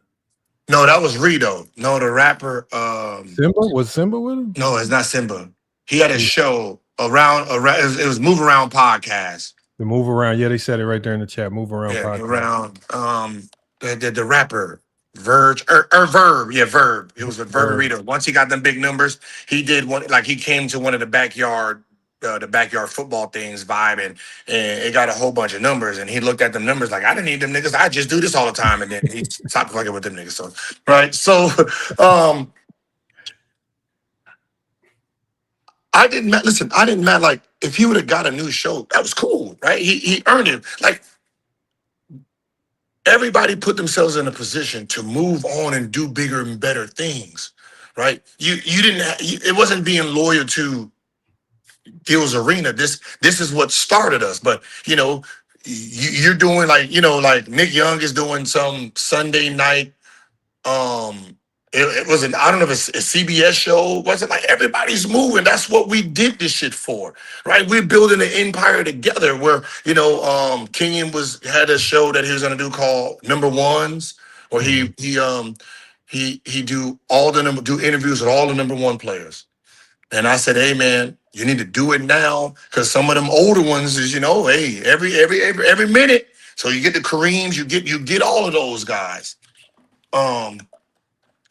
No, that was Rito. No, the rapper. Simba? Was Simba with him? No, it's not Simba. He had a show around. It was Move Around Podcast. The Move Around. Yeah, they said it right there in the chat. Move Around Podcast. Around the rapper Verge or Verb. Yeah, Verb. It was with Verb and Rito. Once he got them big numbers, he did one. Like he came to one of the backyard football things vibe, and it got a whole bunch of numbers. And he looked at them numbers like, I didn't need them niggas. I just do this all the time. And then he stopped fucking with them niggas. So right. So I didn't like if he would have got a new show, that was cool, right? He earned it. Like everybody put themselves in a position to move on and do bigger and better things, right? It wasn't being loyal to Gil's Arena. This is what started us. But you're doing like Nick Young is doing some Sunday night. It was I don't know if it's a CBS show. Wasn't like everybody's moving. That's what we did this shit for, right? We're building an empire together. Where Kenyon had a show that he was gonna do called Number Ones, where he do interviews with all the number one players. And I said, hey man, you need to do it now because some of them older ones is hey, every minute. So you get the Kareems, you get all of those guys.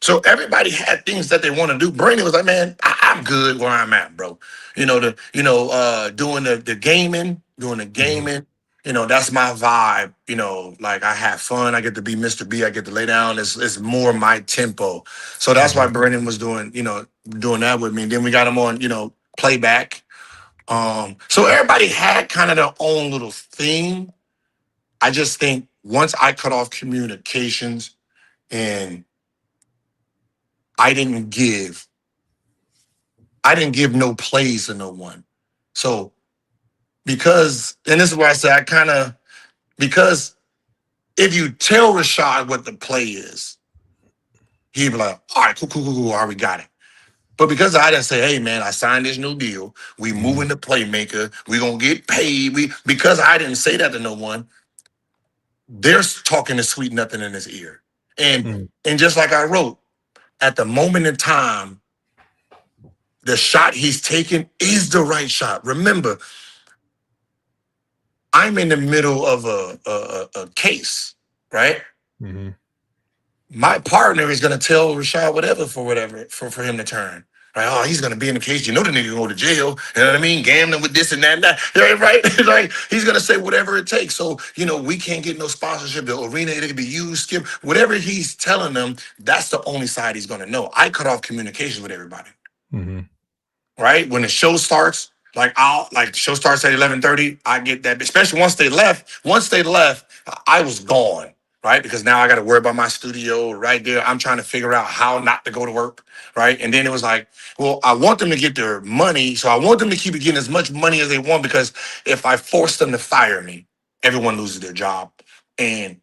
So everybody had things that they want to do. Brandon was like, man, I'm good where I'm at, bro. Doing the gaming, that's my vibe. Like I have fun. I get to be Mr. B. I get to lay down. It's more my tempo. So that's why Brandon was doing that with me. And then we got him on, playback. So everybody had kind of their own little thing. I just think once I cut off communications and I didn't give no plays to no one. So and this is where I say because if you tell Rashad what the play is, he'd be like, all right, cool, all right, we got it. But because I didn't say, hey man, I signed this new deal, we moving to Playmaker, we gonna get paid. Because I didn't say that to no one, they're talking to sweet nothing in his ear. And just like I wrote, at the moment in time, the shot he's taking is the right shot. Remember, I'm in the middle of a case, right? My partner is going to tell Rashad whatever for him to turn, Right? Oh, he's gonna be in the cage. You know the nigga go to jail. You know what I mean? Gambling with this and that and that. Right? Like he's gonna say whatever it takes. So we can't get no sponsorship. The arena it could be used. Skip whatever he's telling them. That's the only side he's gonna know. I cut off communication with everybody. Mm-hmm. Right when the show starts, the show starts at 11:30. I get that, especially once they left. I was gone. Right, because now I got to worry about my studio right there. I'm trying to figure out how not to go to work. Right, and then it was like, well, I want them to get their money, so I want them to keep getting as much money as they want because if I force them to fire me, everyone loses their job, and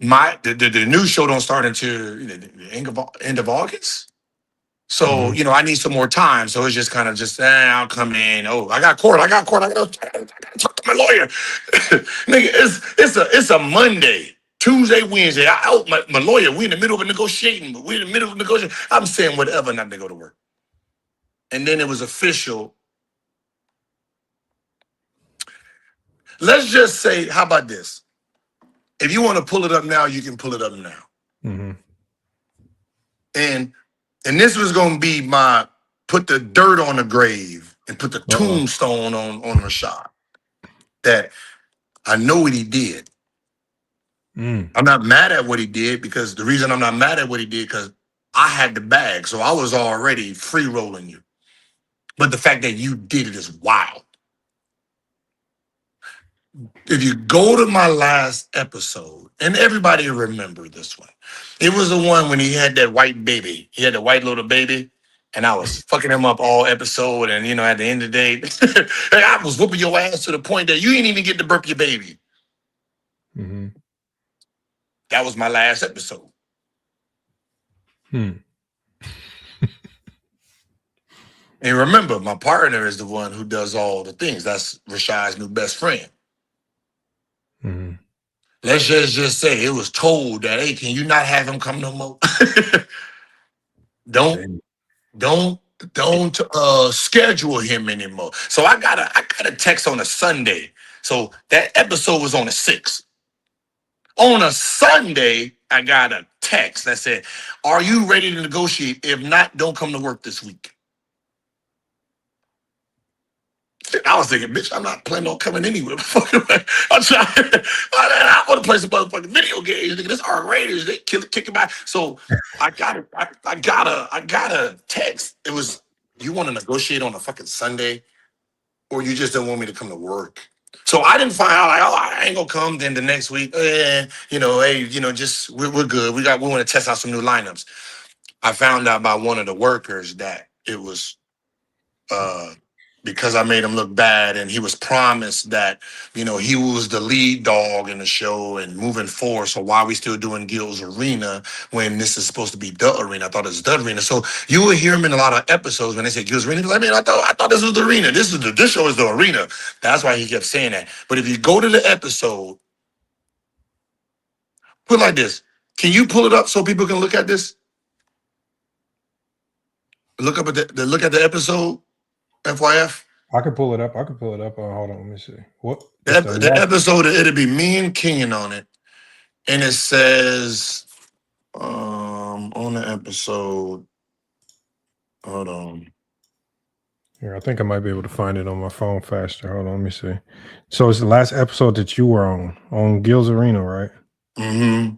the new show don't start until the end of August. So, I need some more time. So it's just kind of I'll come in. Oh, I got court. I got to talk to my lawyer. Nigga, it's a Monday, Tuesday, Wednesday. I out my lawyer. We in the middle of negotiating. I'm saying whatever not to go to work. And then it was official. Let's just say, how about this? If you want to pull it up now, you can pull it up now. Mm-hmm. And this was going to be my put the dirt on the grave and put the tombstone on Rashad. That I know what he did. I'm not mad at what he did because the reason I'm not mad at what he did because I had the bag. So I was already free rolling you. But the fact that you did it is wild. If you go to my last episode, and everybody remember this one, it was the one when he had that white baby. He had the white little baby, and I was fucking him up all episode. And, at the end of the day, I was whooping your ass to the point that you didn't even get to burp your baby. Mm-hmm. That was my last episode. And remember, my partner is the one who does all the things. That's Rashad's new best friend. Mm-hmm. Let's just say it was told that, hey, can you not have him come no more? Don't schedule him anymore. So I got a text on a Sunday. So that episode was on a 6th. On a Sunday, I got a text that said, are you ready to negotiate? If not, don't come to work this week. I was thinking, bitch, I'm not planning on coming anywhere. I'm trying. I want to play some motherfucking video games. Nigga, this R-rated. They kicking back. So I got a text. It was, you want to negotiate on a fucking Sunday, or you just don't want me to come to work? So I didn't find out like, oh, I ain't gonna come. Then the next week, hey, just we're good. We want to test out some new lineups. I found out by one of the workers that it was because I made him look bad, and he was promised that, he was the lead dog in the show and moving forward. So why are we still doing Gil's Arena when this is supposed to be the arena? I thought it was the arena. So you will hear him in a lot of episodes when they say Gil's Arena. Like, man, I thought this was the arena. This show is the arena. That's why he kept saying that. But if you go to the episode, put it like this. Can you pull it up so people can look at this? Look at the episode. FYF. I could pull it up. Hold on, let me see. What the episode? It'll be me and Kenyon on it, and it says on the episode. Hold on. Here, I think I might be able to find it on my phone faster. Hold on, let me see. So it's the last episode that you were on Gil's Arena, right? Mm-hmm.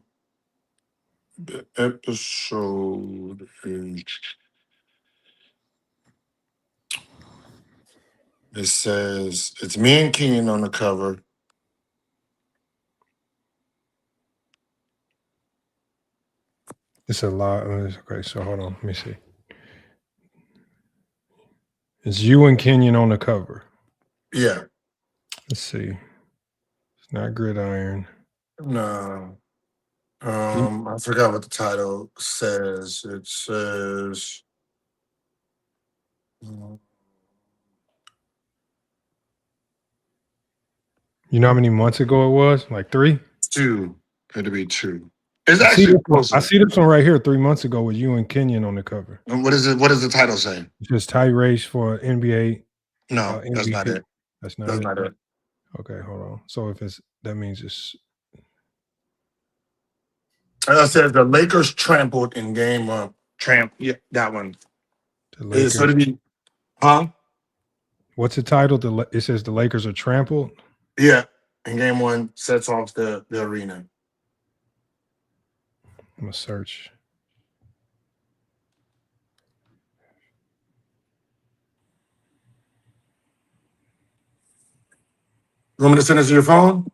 The episode is. It says it's me and Kenyon on the cover. It's a lot. Okay, so hold on. Let me see. It's you and Kenyon on the cover. Yeah. Let's see. It's not Gridiron. No. I forgot what the title says. It says. You know how many months ago it was? Like 3? 2. It'll be 2. It's actually closer. I see this one right here 3 months ago with you and Kenyon on the cover. And what is it? What does the title say? It says tie race for NBA. No, that's not it. That's not it. Okay, hold on. So if that means it's. As I said, the Lakers trampled in game Tramp. Yeah, that one. The It's Lakers. going to be, huh? What's the title? It says the Lakers are trampled. Yeah. And game one sets off the arena. I'm gonna search. You want me to send it to your phone?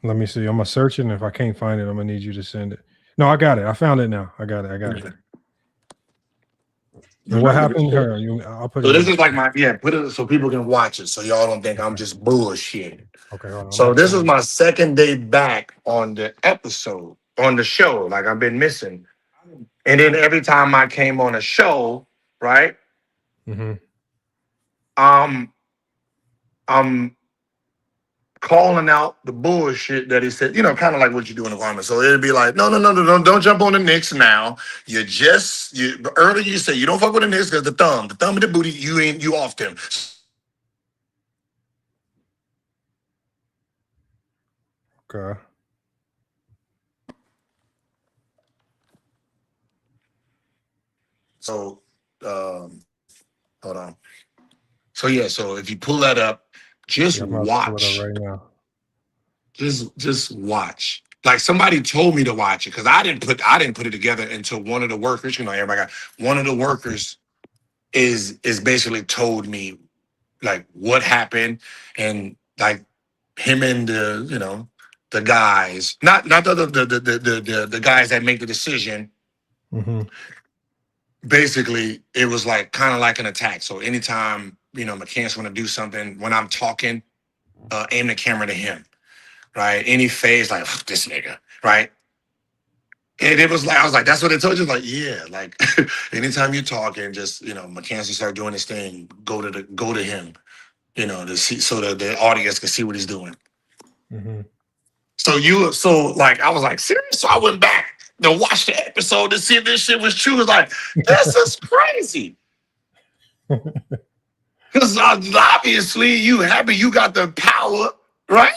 Let me see. I'm gonna search it, and if I can't find it, I'm gonna need you to send it. No, I got it. I found it now. I got it. And what happened here? I'll put it. So this is like put it so people can watch it, so y'all don't think I'm just bullshit. Okay, hold on. So this is my second day back on the episode, on the show. Like I've been missing. And then every time I came on a show, right? Mm-hmm. I'm calling out the bullshit that he said, kind of like what you do in the environment. So it'd be like, no, don't jump on the Knicks now. Earlier you said you don't fuck with the Knicks because the thumb and the booty, you off them. Okay. So hold on. So if you pull that up, just watch. Right now. Just watch. Like somebody told me to watch it because I didn't put it together until one of the workers, everybody got one of the workers is basically told me like what happened and like him and the guys, not the guys that make the decision. Mm-hmm. Basically, it was like kind of like an attack. So anytime McCants want to do something when I'm talking, aim the camera to him. Right, any phase like this nigga, right? And it was like I was like, that's what they told you. Like, yeah, like anytime you're talking, just McCants start doing his thing, go to him, to see so that the audience can see what he's doing. Mm-hmm. So I was like, serious? So I went back to watch the episode to see if this shit was true. It's like, this is crazy. Because obviously you happy you got the power, right?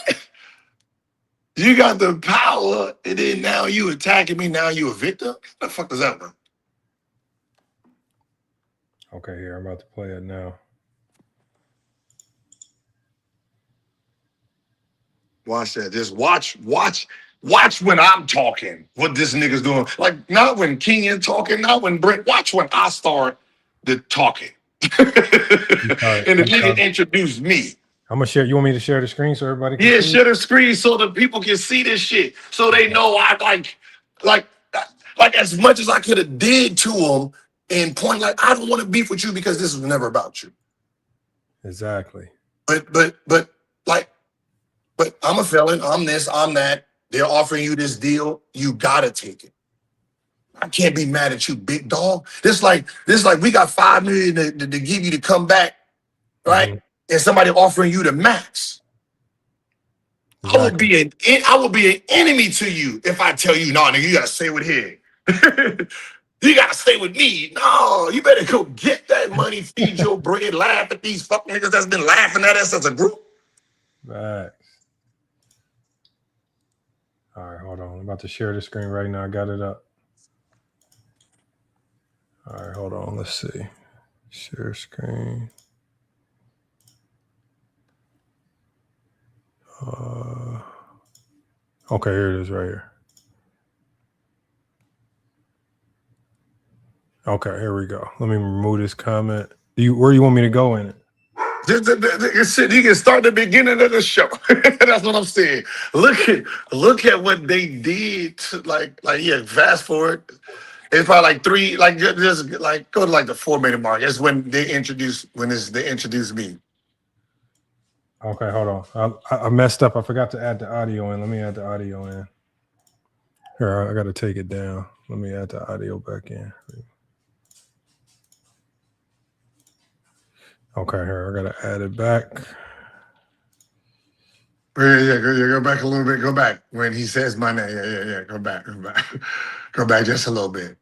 You got the power, and then now you attacking me. Now you a victim? What the fuck does that mean? Okay, here, I'm about to play it now. Watch that. Just watch when I'm talking, what this nigga's doing. Like, not when Kenyon talking, not when Brent. Watch when I start the talking. And the nigga introduced me. I'm gonna share. You want me to share the screen so everybody can see? Share the screen so the people can see this shit. So they know I like as much as I could have did to him and point like I don't want to beef with you because this was never about you. Exactly. But I'm a felon. I'm this. I'm that. They're offering you this deal. You gotta take it. I can't be mad at you, big dog. This like we got $5 million to give you to come back, right? Mm-hmm. And somebody offering you the max. Exactly. I would be an enemy to you if I tell you, no, nigga, you gotta stay with him. You gotta stay with me. No, you better go get that money, feed your bread, laugh at these fuck niggas that's been laughing at us as a group. Right. All right, hold on. I'm about to share the screen right now. I got it up. All right, hold on. Let's see. Share screen. Okay, here it is right here. Okay, here we go. Let me remove this comment. Where you want me to go in it? You can start the beginning of the show. That's what I'm saying. Look at what they did. Fast forward. It's probably like 3, just go to the 4-minute mark. That's when they introduced me. Okay, hold on. I messed up. I forgot to add the audio in. Let me add the audio in. Here, I got to take it down. Let me add the audio back in. Okay, here, I got to add it back. Yeah, go back a little bit. Go back when he says my name. Yeah. Go back. Go back just a little bit.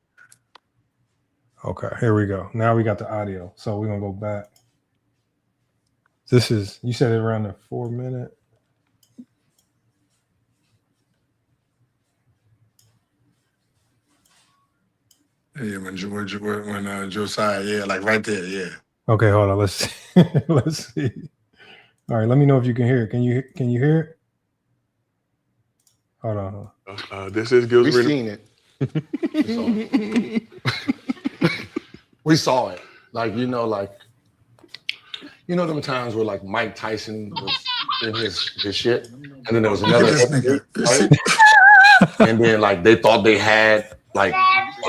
Okay, here we go. Now we got the audio. So we're going to go back. This is, you said it around the 4-minute. Yeah, when Josiah, yeah, like right there, yeah. Okay, hold on. Let's see. Let's see. All right, let me know if you can hear it. Can you hear it? Hold on. This is Gilbert. We seen it. We saw it. Like, you know, them times where like Mike Tyson was in his shit, and then there was another interview, right? And then like they thought they had like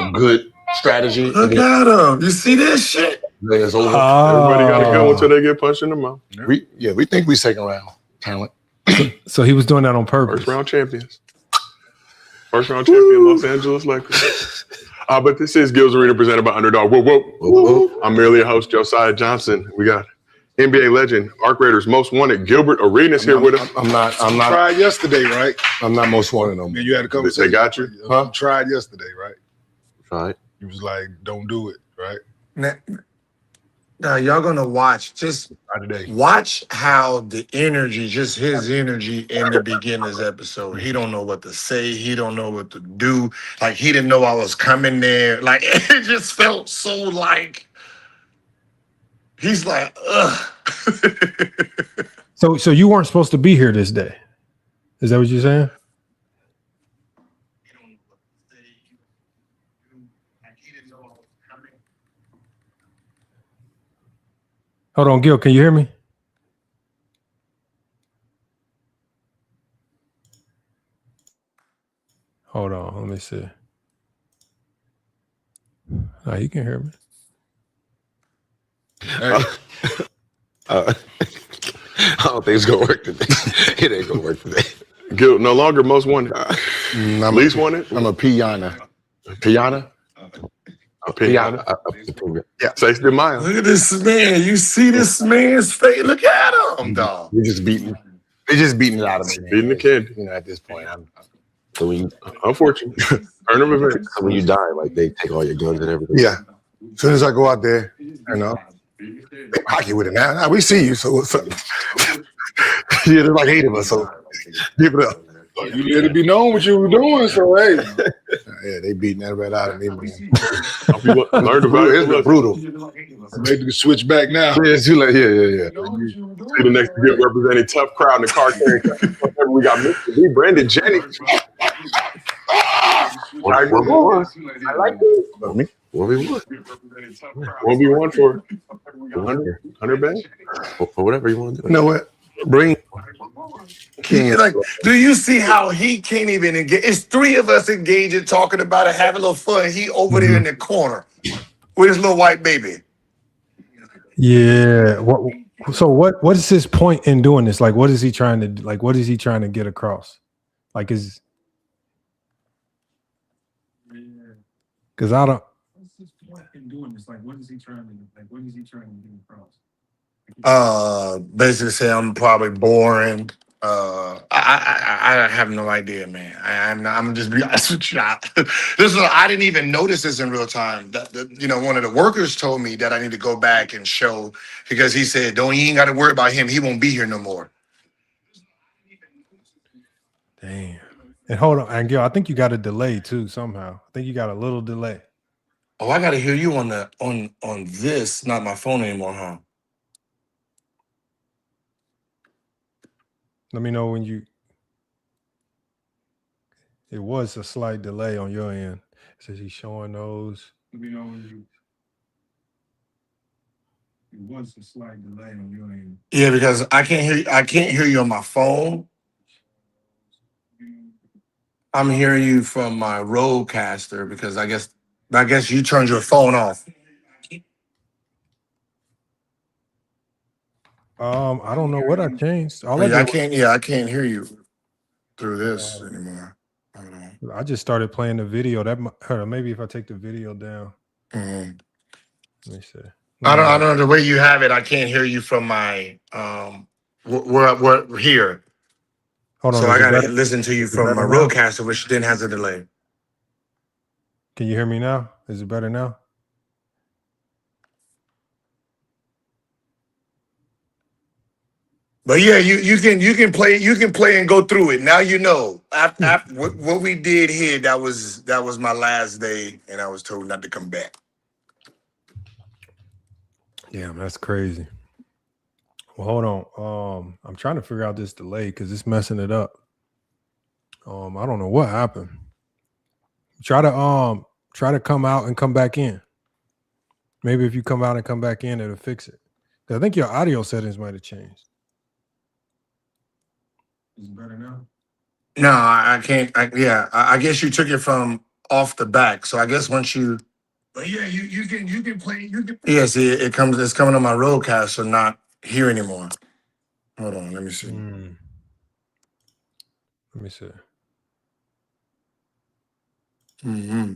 a good strategy. Look at him. You see this shit? It's over. Everybody got to go until they get punched in the mouth. We think we second round talent. So he was doing that on purpose. First round champions. First round champion, Los Angeles Lakers. But this is Gil's Arena presented by Underdog. Whoa. I'm merely a host, Josiah Johnson. We got NBA legend, Arc Raiders most wanted, Gilbert Arenas here with us. I'm not. Tried yesterday, right? I'm not most wanted no more. Man, you had a conversation. They got you? Huh? Tried yesterday, right? Right. You was like, don't do it, right? Now y'all gonna watch. Just Not today. watch how the energy, just his energy in the beginner's episode. He don't know what to say. He don't know what to do. Like he didn't know I was coming there. Like it just felt so like he's like, ugh. So you weren't supposed to be here this day. Is that what you're saying? Hold on, Gil, can you hear me? Hold on, let me see. Oh, you can hear me. I don't think it's gonna work today. It ain't gonna work today. Gil, no longer most wanted. Least wanted? I'm a piana. Piana? Piana. Yeah. 6 de Mayo. Look at this man. You see this man's face? Look at him, dog. They're just beating it out of me. Man. Beating the kid. You know, at this point, So when you, Unfortunate. Turn of events. so when you die, like they take all your guns and everything. Yeah. As soon as I go out there, you know, hockey with it now. Now we see you, so what's up? Yeah, there's like 8 of us, so give it up. You let it be known what you were doing, so hey. Yeah, they beating that right out of me, man. Learn to value. It's brutal. Maybe switch back now. yeah. See the next good representing tough crowd in the car carrying. We got Mr. B, Brandon Jennings. I like this. Me? What we want? 1v1 for 100 bang? For whatever you want to do. You know what? Bring King. Like, do you see how he can't even engage? It's 3 of us engaging, talking about it, having a little fun. He over there in the corner with his little white baby. Yeah. What is his point in doing this? Like, what is he trying to like? What is he trying to get across? Like, because I don't. What's his point in doing this? Like, what is he trying to get across? Basically say I'm probably boring. I have no idea, man. I'm just be honest with you. I didn't even notice this in real time. One of the workers told me that I need to go back and show because he said, you ain't got to worry about him. He won't be here no more. Damn. And hold on, and Gil, I think you got a delay too somehow. I think you got a little delay. Oh, I got to hear you on this, not my phone anymore, huh? Let me know when you. It was a slight delay on your end. It says he's showing those. Let me know when you. It was a slight delay on your end. Yeah, because I can't hear you on my phone. I'm hearing you from my Rodecaster because I guess you turned your phone off. I don't know what I changed. I can't hear you through this anymore. I just started playing the video. Maybe if I take the video down. Mm-hmm. Let me see. I don't know the way you have it. I can't hear you from my we're here. Hold on. So I gotta listen to you from my Rodecaster, which then has a delay. Can you hear me now? Is it better now? But yeah, you can play and go through it. Now you know. After what we did here, that was my last day, and I was told not to come back. Damn, that's crazy. Well, hold on. I'm trying to figure out this delay because it's messing it up. I don't know what happened. Try to come out and come back in. Maybe if you come out and come back in, it'll fix it. I think your audio settings might have changed. Is it better now? No, I can't. I guess you took it from off the back. So I guess once you. But yeah, you can play. Yeah, see, it's coming on my roadcast, so not here anymore. Hold on, let me see. Let me see. Mm-hmm.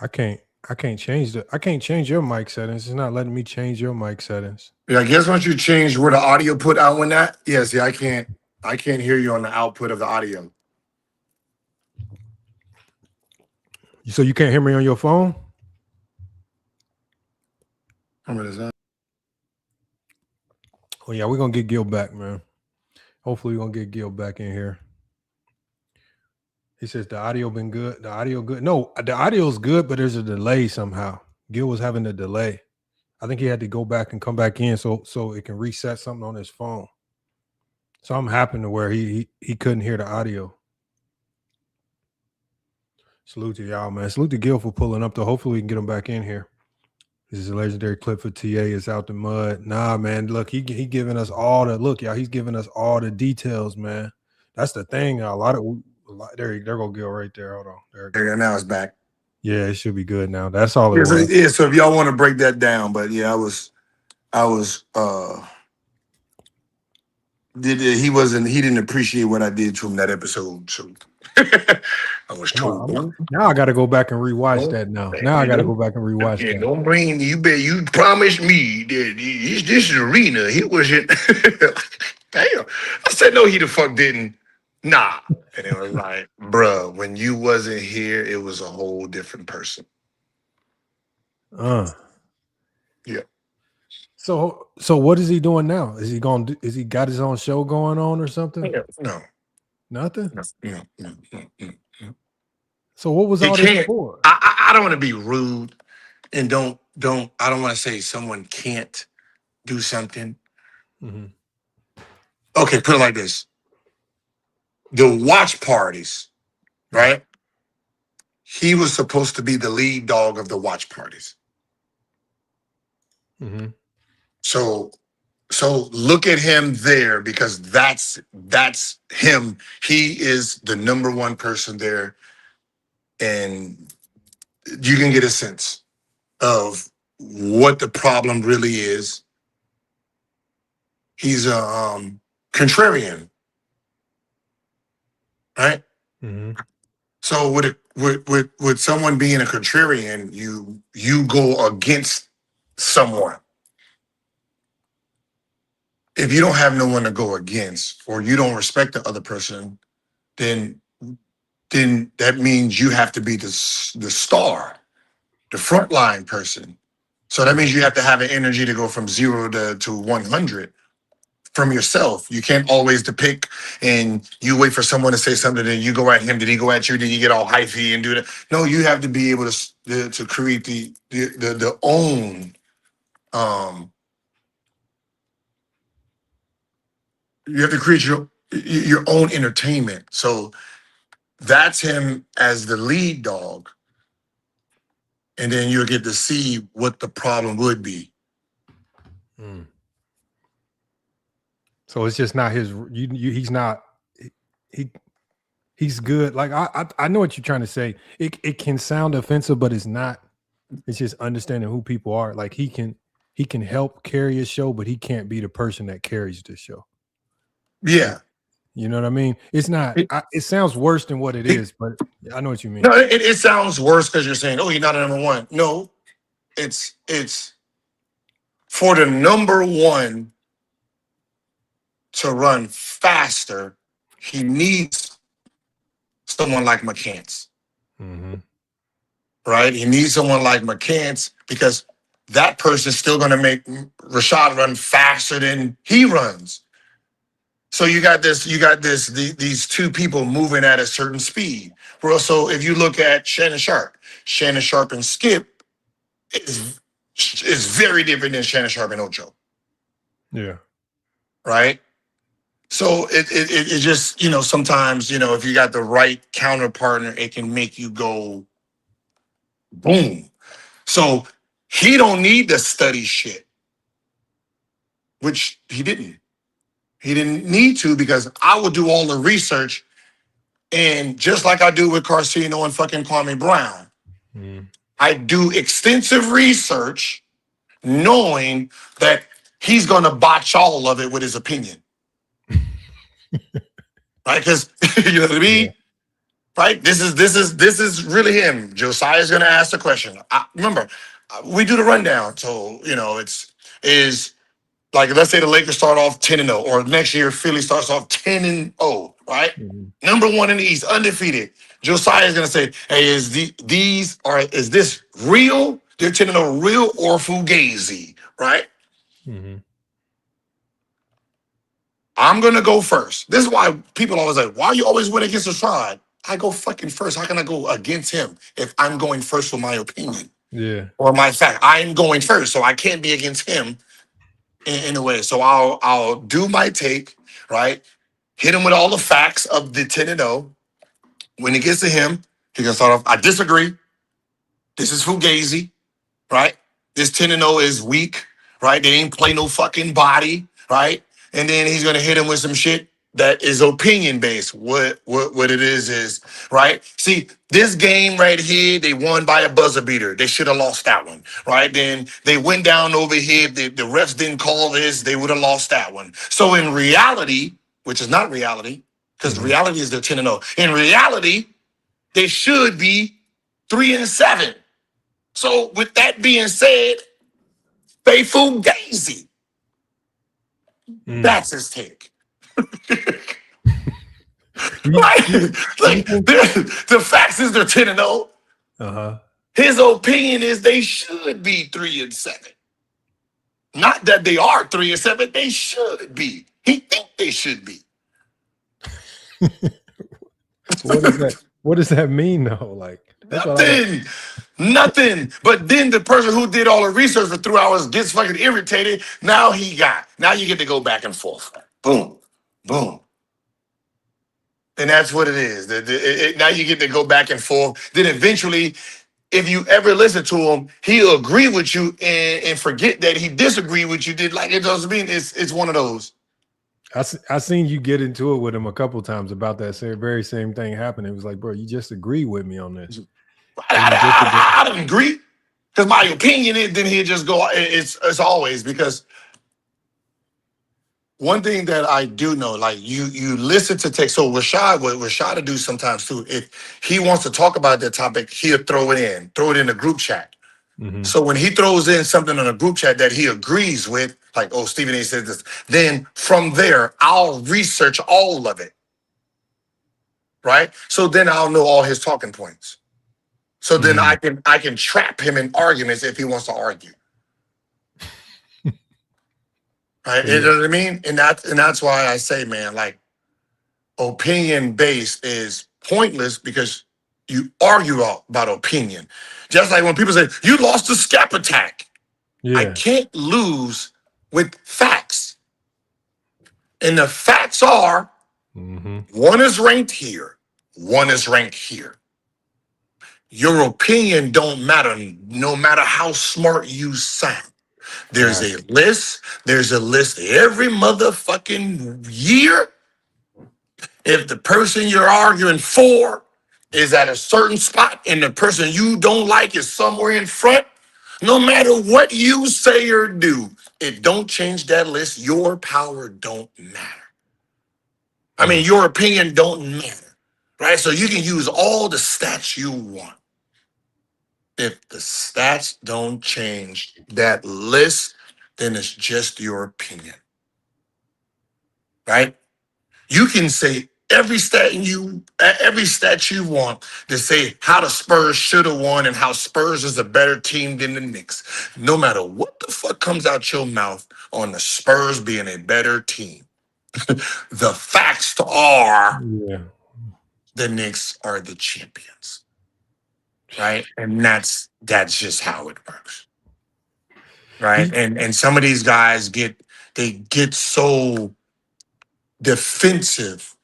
I can't change your mic settings. It's not letting me change your mic settings. Yeah, I guess once you change where the audio put out when that, yeah, see, I can't hear you on the output of the audio. So you can't hear me on your phone? How much is that? Well, yeah, we're gonna get Gil back, man. Hopefully, we're gonna get Gil back in here. He says the audio been good. The audio good. No, the audio's good, but there's a delay somehow. Gil was having a delay. I think he had to go back and come back in so it can reset something on his phone. Something happened to where he couldn't hear the audio. Salute to y'all, man. Salute to Gil for pulling up, though. Hopefully we can get him back in here. This is a legendary clip for TA. It's out the mud. Nah, man. Look, he giving us all the look, y'all. He's giving us all the details, man. That's the thing. There go Gil right there. Hold on. There, now it's back. Yeah, it should be good now. That's all it was. Yeah, so if y'all want to break that down, but yeah, he didn't appreciate what I did to him that episode. So I was told. Now I got to go back and rewatch that now. Now I got to go back and rewatch that. Don't bring you promised me that this is Arena. He wasn't. Damn. I said no, he the fuck didn't. Nah. And it was like, bruh, when you wasn't here, it was a whole different person. Yeah. So what is he doing now? Is he got his own show going on or something? No. Nothing? No. So what was all this for? I don't want to be rude and I don't want to say someone can't do something. Mm-hmm. Okay, put it like this. The watch parties, right? He was supposed to be the lead dog of the watch parties. Mm-hmm. So look at him there because that's him. He is the number one person there, and you can get a sense of what the problem really is. He's a contrarian, right? Mm-hmm. So with someone being a contrarian, you go against someone. If you don't have no one to go against, or you don't respect the other person, then that means you have to be the star, the frontline person. So that means you have to have an energy to go from 0 to 100 from yourself. You can't always depict and you wait for someone to say something, then you go at him, then he go at you, then you get all hyphy and do that. No, you have to be able to create the own. You have to create your own entertainment. So that's him as the lead dog. And then you'll get to see what the problem would be. Mm. So it's just not his. He's not. He's good. Like I know what you're trying to say. It can sound offensive, but it's not. It's just understanding who people are. Like he can help carry a show, but he can't be the person that carries the show. Yeah. You know what I mean? It's not. It sounds worse than what it is, but I know what you mean. No, it sounds worse because you're saying, "Oh, you're not a number one." No, it's for the number one to run faster. He needs someone like McCants, mm-hmm. right? He needs someone like McCants because that person's still going to make Rashad run faster than he runs. So you got these two people moving at a certain speed. Well, so if you look at Shannon Sharp and Skip is very different than Shannon Sharp and Ocho. Yeah. Right. So it just, sometimes, if you got the right counter partner, it can make you go boom. So he don't need to study shit, which he didn't. He didn't need to, because I would do all the research, and just like I do with Karceno and fucking Kwame Brown, I do extensive research knowing that he's going to botch all of it with his opinion. Right? Because, you know what I mean? Yeah. Right? This is really him. Josiah's going to ask the question. Remember, we do the rundown. So, is like, let's say the Lakers start off 10-0, or next year Philly starts off 10-0, right? Number one in the East, undefeated. Josiah is gonna say, "Hey, is this real? They're 10-0 real or fugazi, right?" I'm gonna go first. This is why people always like, "Why you always win against Rashad?" I go fucking first. How can I go against him if I'm going first with my opinion? Yeah. Or my fact. I'm going first, so I can't be against him. In a way, so I'll do my take, right? Hit him with all the facts of the 10-0. When it gets to him, he can start off, "I disagree. This is fugazi, right? This 10-0 is weak, right? They ain't play no fucking body, right?" And then he's gonna hit him with some shit that is opinion based. What it is, right? See, this game right here, they won by a buzzer beater. They should have lost that one, right? Then they went down over here. The refs didn't call this. They would have lost that one. So in reality, which is not reality, because reality is they're 10-0. In reality, they should be 3-7. So with that being said, they fugazi. That's his take. Right? Like, the facts is they're 10-0. His opinion is they should be 3-7. Not that they are 3-7, they should be. He think they should be. What does that mean though? Like, Nothing. But then the person who did all the research for 3 hours gets fucking irritated. Now you get to go back and forth. Boom, boom. And that's what it is. Now you get to go back and forth. Then eventually, if you ever listen to him, he'll agree with you and forget that he disagreed with you. It doesn't mean it's one of those. I seen you get into it with him a couple times about that very same thing happened. It was like, bro, you just agree with me on this. I didn't agree, because my opinion is, then he'll just go. It's always, because one thing that I do know, like you listen to text. So what Rashad to do sometimes too, if he wants to talk about that topic, he'll throw it in the group chat. So when he throws in something in a group chat that he agrees with, like, "Oh, Stephen A said this," then from there, I'll research all of it. Right? So then I'll know all his talking points. So then I can trap him in arguments if he wants to argue. Right? You know what I mean? And that's why I say, man, like, opinion based is pointless, because you argue about opinion. Just like when people say, "You lost the scap attack." Yeah. I can't lose with facts. And the facts are, one is ranked here, one is ranked here. Your opinion don't matter, no matter how smart you sound. There's a list. There's a list every motherfucking year. If the person you're arguing for is at a certain spot and the person you don't like is somewhere in front, no matter what you say or do, it don't change that list. Your power don't matter. I mean, your opinion don't matter, right? So you can use all the stats you want. If the stats don't change that list, then it's just your opinion, right? You can say every stat you want to say how the Spurs should have won and how Spurs is a better team than the Knicks. No matter what the fuck comes out your mouth on the Spurs being a better team, the facts are the Knicks are the champions. Right? And that's just how it works. Right? And some of these guys get so defensive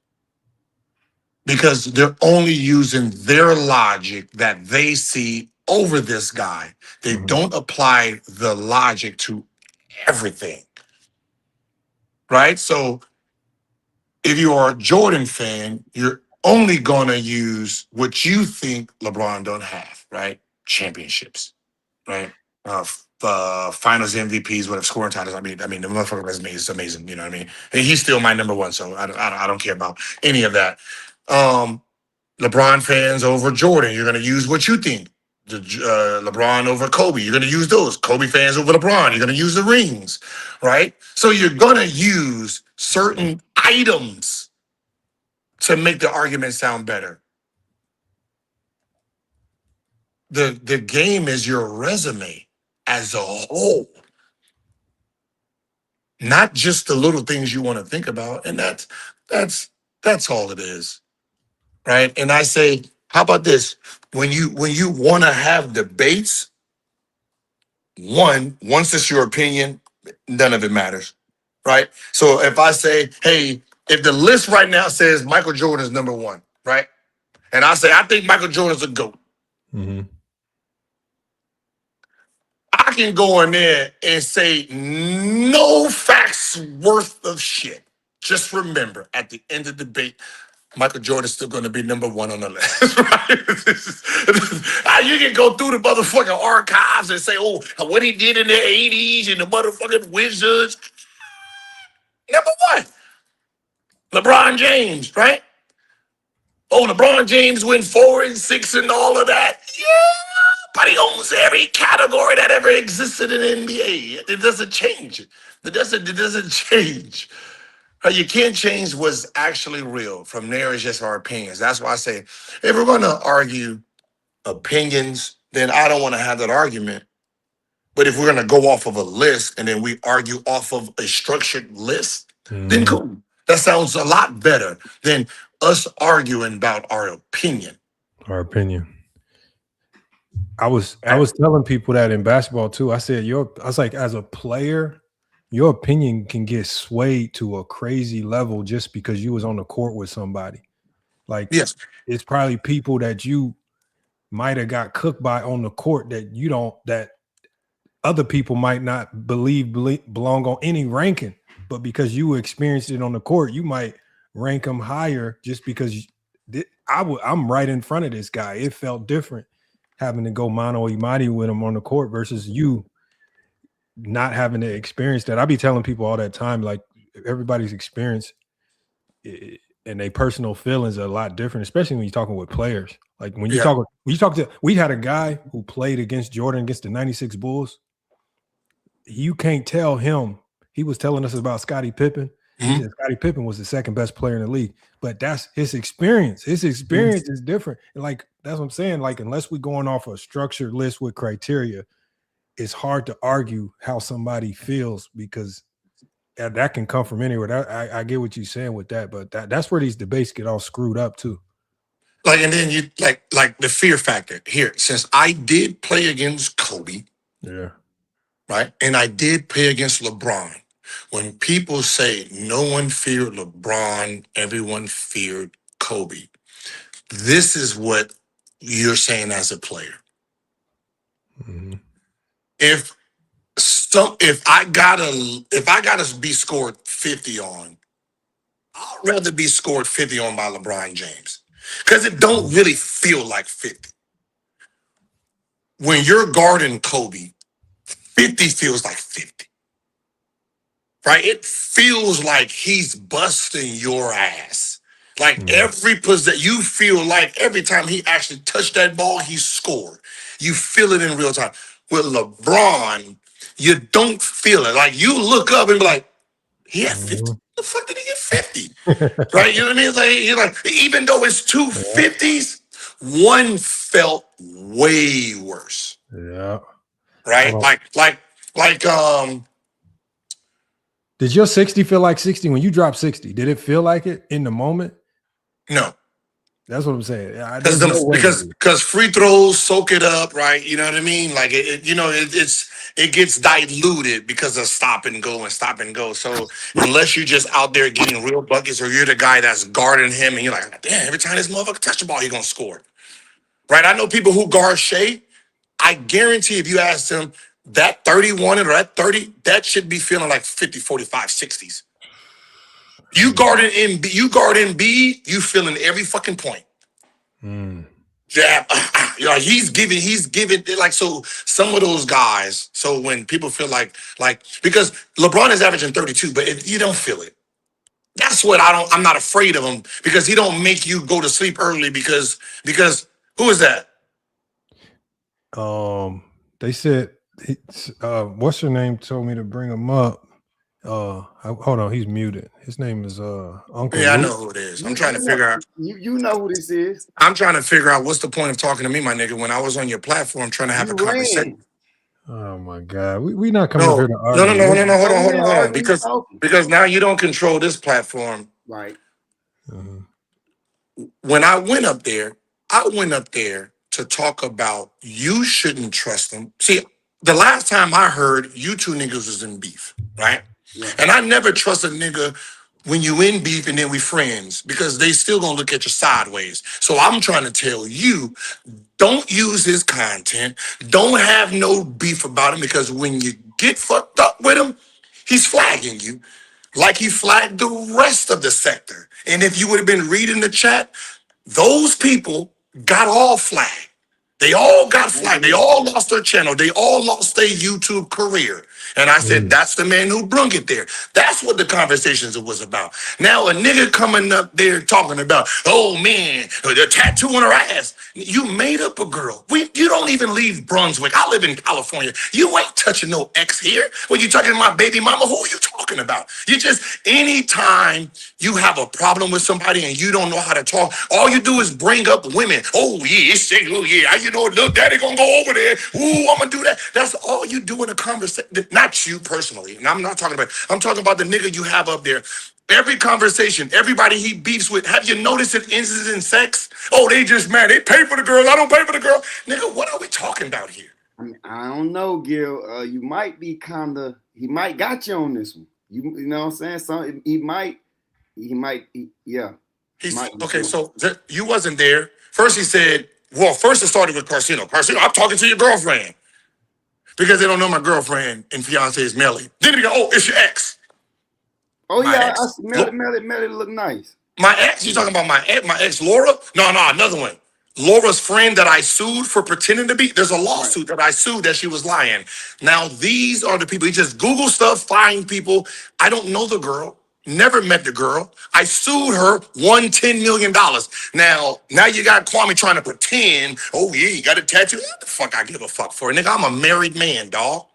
because they're only using their logic that they see over this guy. They don't apply the logic to everything. Right? So if you are a Jordan fan, you're only gonna use what you think LeBron don't have, right? Championships, right? Finals MVPs, whatever scoring titles. I mean, the motherfucker resume is amazing. You know what I mean? And he's still my number one, so I don't care about any of that. LeBron fans over Jordan, you're gonna use what you think. LeBron over Kobe, you're gonna use those. Kobe fans over LeBron, you're gonna use the rings, right? So you're gonna use certain items to make the argument sound better. The game is your resume as a whole, not just the little things you want to think about, and that's all it is, right? And I say, how about this? When you want to have debates, once it's your opinion, none of it matters, right? So if I say, hey, if the list right now says Michael Jordan is number one, right? And I say, I think Michael Jordan's a GOAT. I can go in there and say no facts worth of shit. Just remember, at the end of the debate, Michael Jordan's still going to be number one on the list, right? You can go through the motherfucking archives and say, oh, what he did in the 80s and the motherfucking Wizards. Number one, LeBron James, right? Oh, LeBron James went 4 and 6 and all of that. Yeah, but he owns every category that ever existed in the NBA. It doesn't change. It doesn't change. You can't change what's actually real. From there is just our opinions. That's why I say, if we're going to argue opinions, then I don't want to have that argument. But if we're going to go off of a list and then we argue off of a structured list, then cool. That sounds a lot better than us arguing about our opinion. Our opinion. I was telling people that in basketball too. I said, I was like, as a player, your opinion can get swayed to a crazy level just because you was on the court with somebody. Like, yes, it's probably people that you might have got cooked by on the court that other people might not believe belong on any ranking, but because you experienced it on the court, you might rank them higher just because I'm right in front of this guy. It felt different having to go mano a mano with him on the court versus you not having to experience that. I be telling people all that time, like, everybody's experience and their personal feelings are a lot different, especially when you're talking with players. Like when you we had a guy who played against Jordan against the 96 Bulls. You can't tell him. He was telling us about Scottie Pippen. He said Scottie Pippen was the second best player in the league, but that's his experience. His experience is different. And like, that's what I'm saying. Like, unless we're going off a structured list with criteria, it's hard to argue how somebody feels because that can come from anywhere. I get what you're saying with that, but that's where these debates get all screwed up too. Like, and then you like the fear factor here. Since I did play against Kobe, right, and I did play against LeBron. When people say no one feared LeBron, everyone feared Kobe. This is what you're saying as a player. If I gotta be scored 50 on, I'd rather be scored 50 on by LeBron James. Because it don't really feel like 50. When you're guarding Kobe, 50 feels like 50. Right? It feels like he's busting your ass. Like every possession, you feel like every time he actually touched that ball, he scored. You feel it in real time. With LeBron, you don't feel it. Like you look up and be like, he had 50. the fuck did he get 50? Right? You know what I mean? It's like, you're like, even though it's two 50s, one felt way worse. Yeah. Right? Like did your 60 feel like 60 when you dropped 60? Did it feel like it in the moment? No. That's what I'm saying. Because free throws soak it up, right? You know what I mean? Like it gets diluted because of stop and go. So unless you're just out there getting real buckets, or you're the guy that's guarding him, and you're like, damn, every time this motherfucker touch the ball, he's gonna score. Right? I know people who guard Shea. I guarantee if you ask them that 31 or that 30, that should be feeling like 50, 45, 60s. You guard Embiid, you feeling every fucking point. Yeah, like he's giving like, so some of those guys. So when people feel like because LeBron is averaging 32, but if you don't feel it, that's what I'm not afraid of him, because he don't make you go to sleep early because who is that? They said what's her name told me to bring him up. Hold on, he's muted. His name is Uncle. Yeah, Luke. I know who it is. I'm trying to figure out. You know who this is. I'm trying to figure out what's the point of talking to me, my nigga, when I was on your platform trying to have a conversation. Oh my God, we not coming here to argue. No. Hold on. Because now you don't control this platform, right? When I went up there to talk about you shouldn't trust them. See, the last time I heard, you two niggas was in beef, right? Yeah. And I never trust a nigga when you in beef and then we friends, because they still gonna look at you sideways. So I'm trying to tell you, don't use his content. Don't have no beef about him, because when you get fucked up with him, he's flagging you like he flagged the rest of the sector. And if you would have been reading the chat, those people got all flagged. They all got flagged. They all lost their channel. They all lost their YouTube career. And I said, that's the man who brung it there. That's what the conversations was about. Now a nigga coming up there talking about, oh man, the tattoo on her ass. You made up a girl. You don't even leave Brunswick. I live in California. You ain't touching no ex here. When you talking to my baby mama, who are you talking about? You just, anytime you have a problem with somebody and you don't know how to talk, all you do is bring up women. Oh yeah, oh yeah, you know, little daddy gonna go over there. Ooh, I'm gonna do that. That's all you do in a conversation. Not you personally. And I'm talking about the nigga you have up there. Every conversation, everybody he beefs with, have you noticed it ends in sex? Oh, they just mad. They pay for the girl. I don't pay for the girl. Nigga, what are we talking about here? I don't know, Gil. You might be he might got you on this one. You know what I'm saying? He might, yeah. Okay, so you wasn't there. First he said, well, first it started with Karceno. Karceno, I'm talking to your girlfriend. Because they don't know my girlfriend and fiance is Melly. Then they go, oh, it's your ex. Oh, my yeah, Melly look nice. My ex? You talking about my ex Laura? No, another one. Laura's friend that I sued for pretending to be. There's a lawsuit that I sued that she was lying. Now, these are the people. You just Google stuff, find people. I don't know the girl. Never met the girl. I sued her, won $10 million. Now you got Kwame trying to pretend, oh yeah, you got a tattoo. What the fuck I give a fuck for? Nigga, I'm a married man, dog.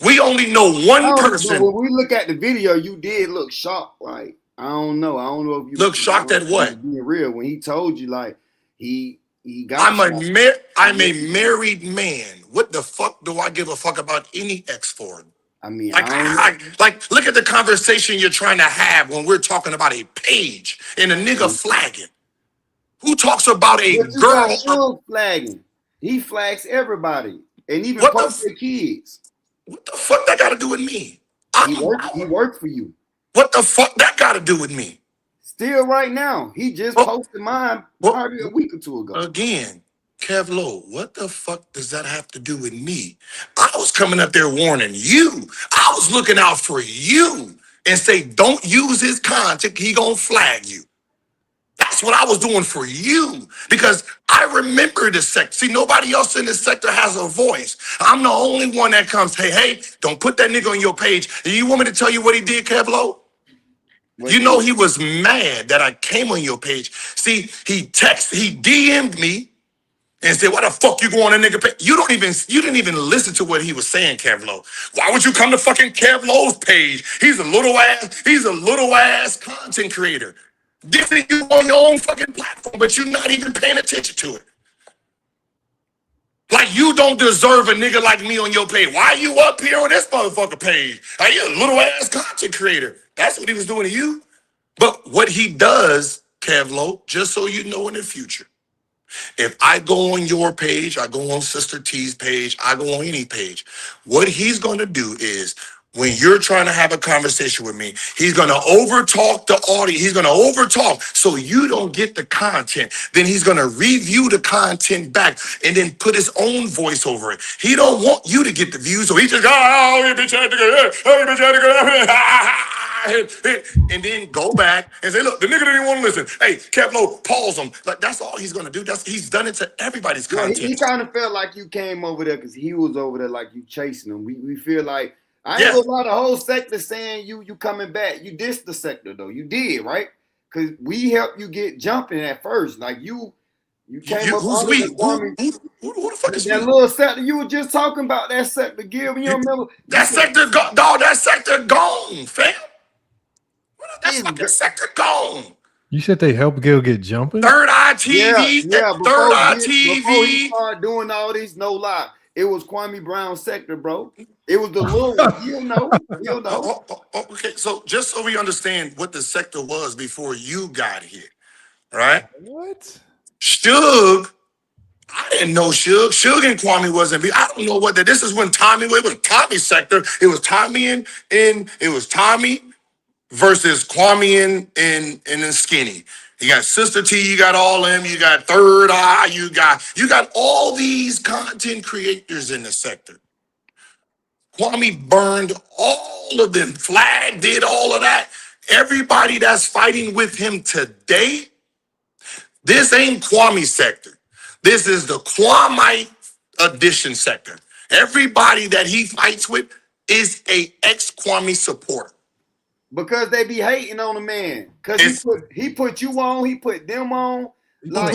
We only know one person. When we look at the video, you did look shocked. Like, I don't know if you look shocked at what? Being real, when he told you like he got. I'm a married man. What the fuck do I give a fuck about any ex for? I mean, like, look at the conversation you're trying to have when we're talking about a page and a nigga flagging. Who talks about a girl flagging? He flags everybody, and even post their kids. What the fuck that got to do with me? He worked for you. What the fuck that got to do with me? Still, right now, he just posted mine probably a week or two ago. Again. Kev Lowe, what the fuck does that have to do with me? I was coming up there warning you. I was looking out for you and say, don't use his content. He gonna flag you. That's what I was doing for you, because I remember this sector. See, nobody else in this sector has a voice. I'm the only one that comes, hey, don't put that nigga on your page. And you want me to tell you what he did, Kev Lowe? You know he was mad that I came on your page. See, he DM'd me. and said, "Why the fuck you going on a nigga page?" You didn't even listen to what he was saying, Kevlo. Why would you come to fucking Kevlo's page? He's a little ass content creator. Dissing you on your own fucking platform, but you're not even paying attention to it. Like you don't deserve a nigga like me on your page. Why are you up here on this motherfucker page? Are you a little ass content creator? That's what he was doing to you. But what he does, Kevlo, just so you know in the future, if I go on your page, I go on Sister T's page, I go on any page, what he's going to do is when you're trying to have a conversation with me, he's going to overtalk the audience. He's going to overtalk so you don't get the content. Then he's going to review the content back and then put his own voice over it. He don't want you to get the views, so he just and then go back and say, look, the nigga didn't even want to listen. Hey, Kevlo, pause him. Like that's all he's gonna do. He's done it to everybody's content. He kind of felt like you came over there because he was over there like you chasing him. We feel like I ain't gonna lie, the whole sector saying you coming back. You dissed the sector though. You did, right? Because we helped you get jumping at first. Like you came up who's under we? the Kwame. Who the fuck is that we? little sector you were just talking about? That sector, Gil. You remember that sector? Dog, that sector gone, fam. That fucking sector gone. You said they helped Gil get jumping? Third Eye TV. Yeah. Third Eye TV. Before he started doing all this, no lie. It was Kwame Brown sector, bro. It was the little one. You know. Okay, so just so we understand what the sector was before you got here, right? What? Suge, I didn't know Suge. Suge and Kwame wasn't. I don't know what that. This is when it was Tommy's sector. It was Tommy and it was Tommy versus Kwame and then Skinny. You got Sister T, you got all them, you got Third Eye, you got all these content creators in the sector. Kwame burned all of them. Flag did all of that. Everybody that's fighting with him today, this ain't Kwame's sector. This is the Kwame edition sector. Everybody that he fights with is a ex-Kwame supporter. Because they be hating on the man. Because he put you on, he put them on. Like,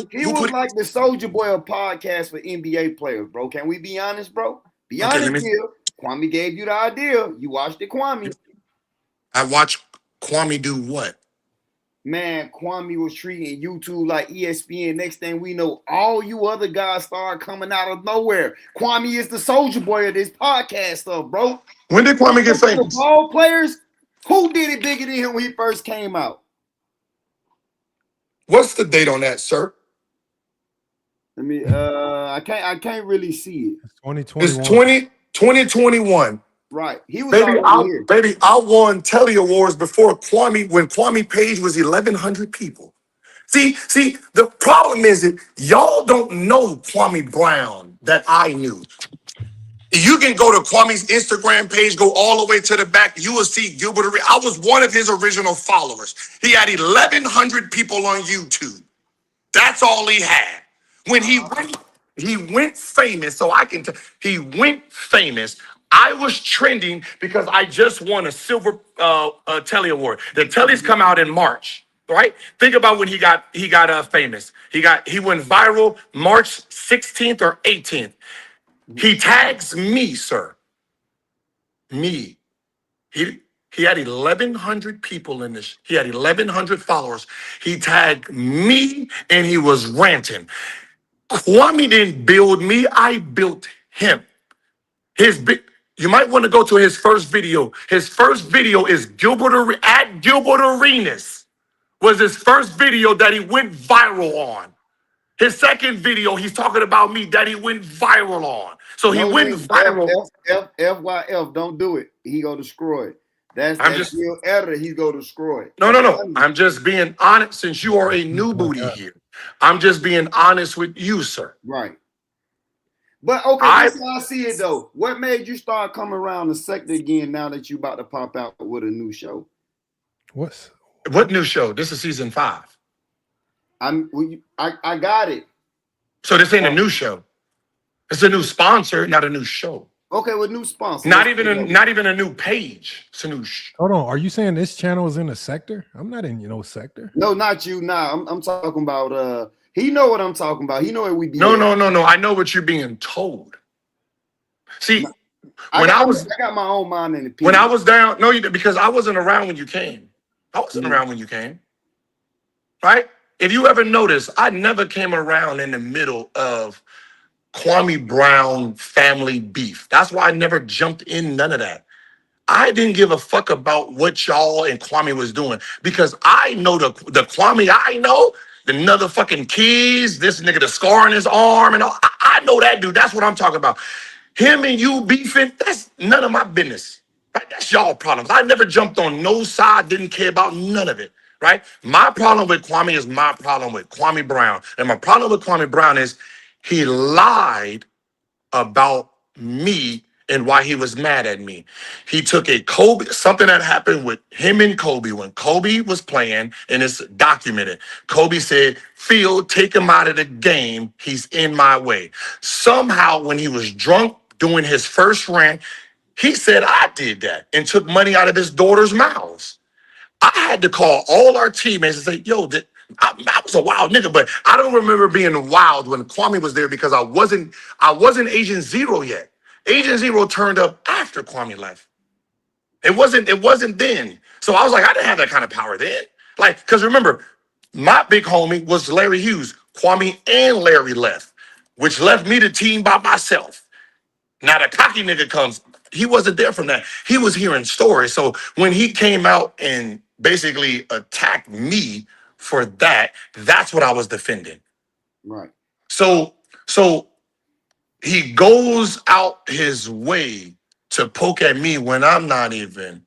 he was like the Soldier Boy of podcast for NBA players, bro. Can we be honest, bro? Be honest here. Kwame gave you the idea. You watched it, Kwame. I watched Kwame do what? Man, Kwame was treating YouTube like ESPN. Next thing we know, all you other guys start coming out of nowhere. Kwame is the Soldier Boy of this podcast stuff, bro. When did Kwame get famous? The ball players, who did it bigger than him when he first came out? What's the date on that, sir? Let me I can't really see it. 2021. It's 2021. Right. He was baby, I won Telly Awards before Kwame, when Kwame page was 1,100 people. See, the problem is that y'all don't know Kwame Brown that I knew. You can go to Kwame's Instagram page, go all the way to the back. You will see Gilbert Arenas. I was one of his original followers. He had 1,100 people on YouTube. That's all he had. When he went famous, so he went famous. I was trending because I just won a silver Telly Award. The Tellys come out in March, right? Think about when he got famous. He went viral March 16th or 18th. He tags me, sir. Me. He had 1,100 people in this. He had 1,100 followers. He tagged me and he was ranting. Kwame didn't build me. I built him. You might want to go to his first video. His first video is Gilbert Arenas. Was his first video that he went viral on. His second video, he's talking about me that he went viral on. So he went viral. FYF, don't do it. He go destroy it. That's real editor. He's go destroy it. No. I'm just being honest. Since you are a new booty here, I'm just being honest with you, sir. Right. But okay, this is how I see it though. What made you start coming around the sector again now that you about to pop out with a new show? What new show? This is season 5. I got it. So this ain't a new show. It's a new sponsor, not a new show. Okay, with new sponsor. Not even a new page. It's a new Hold on. Are you saying this channel is in a sector? I'm not in sector. No, not you. Nah, I'm talking about He know what I'm talking about. He know where we be. No. at. I know what you're being told. See, I got my own mind in the when I was down, no, you did, because I wasn't around when you came. I wasn't around when you came. Right? If you ever notice, I never came around in the middle of Kwame Brown family beef. That's why I never jumped in none of that. I didn't give a fuck about what y'all and Kwame was doing because I know the Kwame I know, the another fucking keys, this nigga, the scar on his arm, and all. I know that dude. That's what I'm talking about. Him and you beefing, that's none of my business. Right? That's y'all problems. I never jumped on no side, didn't care about none of it. Right? My problem with Kwame is my problem with Kwame Brown. And my problem with Kwame Brown is he lied about me and why he was mad at me. He took a Kobe, something that happened with him and Kobe when Kobe was playing, and it's documented. Kobe said, Phil, take him out of the game. He's in my way. Somehow, when he was drunk doing his first rant, he said, I did that and took money out of his daughter's mouths. I had to call all our teammates and say, yo, I was a wild nigga, but I don't remember being wild when Kwame was there because I wasn't Agent Zero yet. Agent Zero turned up after Kwame left. It wasn't then. So I was like, I didn't have that kind of power then. Like, because remember, my big homie was Larry Hughes. Kwame and Larry left, which left me the team by myself. Now the cocky nigga comes. He wasn't there from that. He was hearing stories. So when he came out and basically attacked me for that, that's what I was defending. Right. So he goes out his way to poke at me when I'm not even.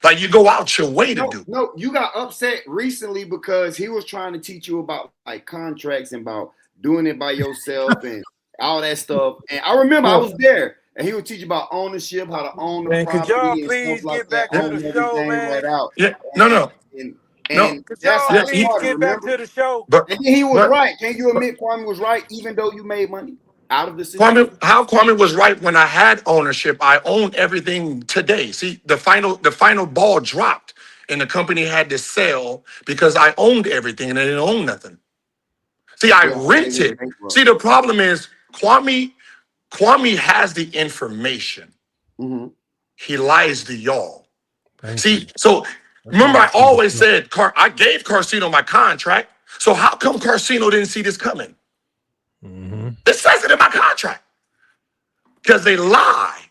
Like, you go out your way to do. No, you got upset recently because he was trying to teach you about like contracts and about doing it by yourself and all that stuff. And I remember I was there and he would teach you about ownership, how to own the Man, property. could y'all and please stuff like get back that, to the show, man? right out. Yeah, no. And Could that's y'all how please started, get back remember? to the show? But, and then he was right. Can't you admit Kwame was right, even though you made money out of the situation? Kwame was right when I had ownership. I owned everything today. See, the final ball dropped, and the company had to sell because I owned everything and they didn't own nothing. See, I rented. See, the problem is Kwame has the information. Mm-hmm. He lies to y'all. See, so remember I always said I gave Karceno my contract. So how come Karceno didn't see this coming? It says it in my contract. Because they lie.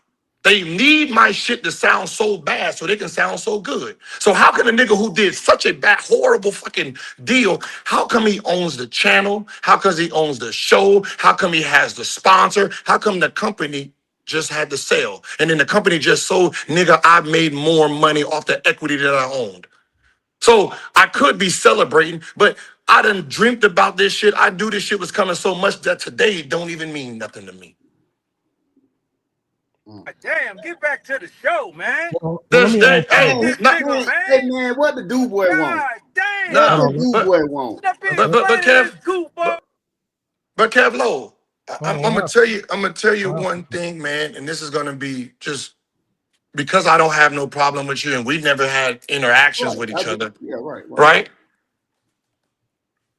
They need my shit to sound so bad so they can sound so good. So how can a nigga who did such a bad, horrible fucking deal, how come he owns the channel? How come he owns the show? How come he has the sponsor? How come the company just had to sell? And then the company just sold, nigga, I made more money off the equity that I owned. So I could be celebrating, but I done dreamt about this shit. I knew this shit was coming so much that today don't even mean nothing to me. Damn, get back to the show, man. Hey, man, what the do boy want? Damn. What the do boy want? But Kev Lowe, I'm gonna tell you one thing, man, and this is gonna be just because I don't have no problem with you, and we never had interactions with each other. Yeah, right. Right?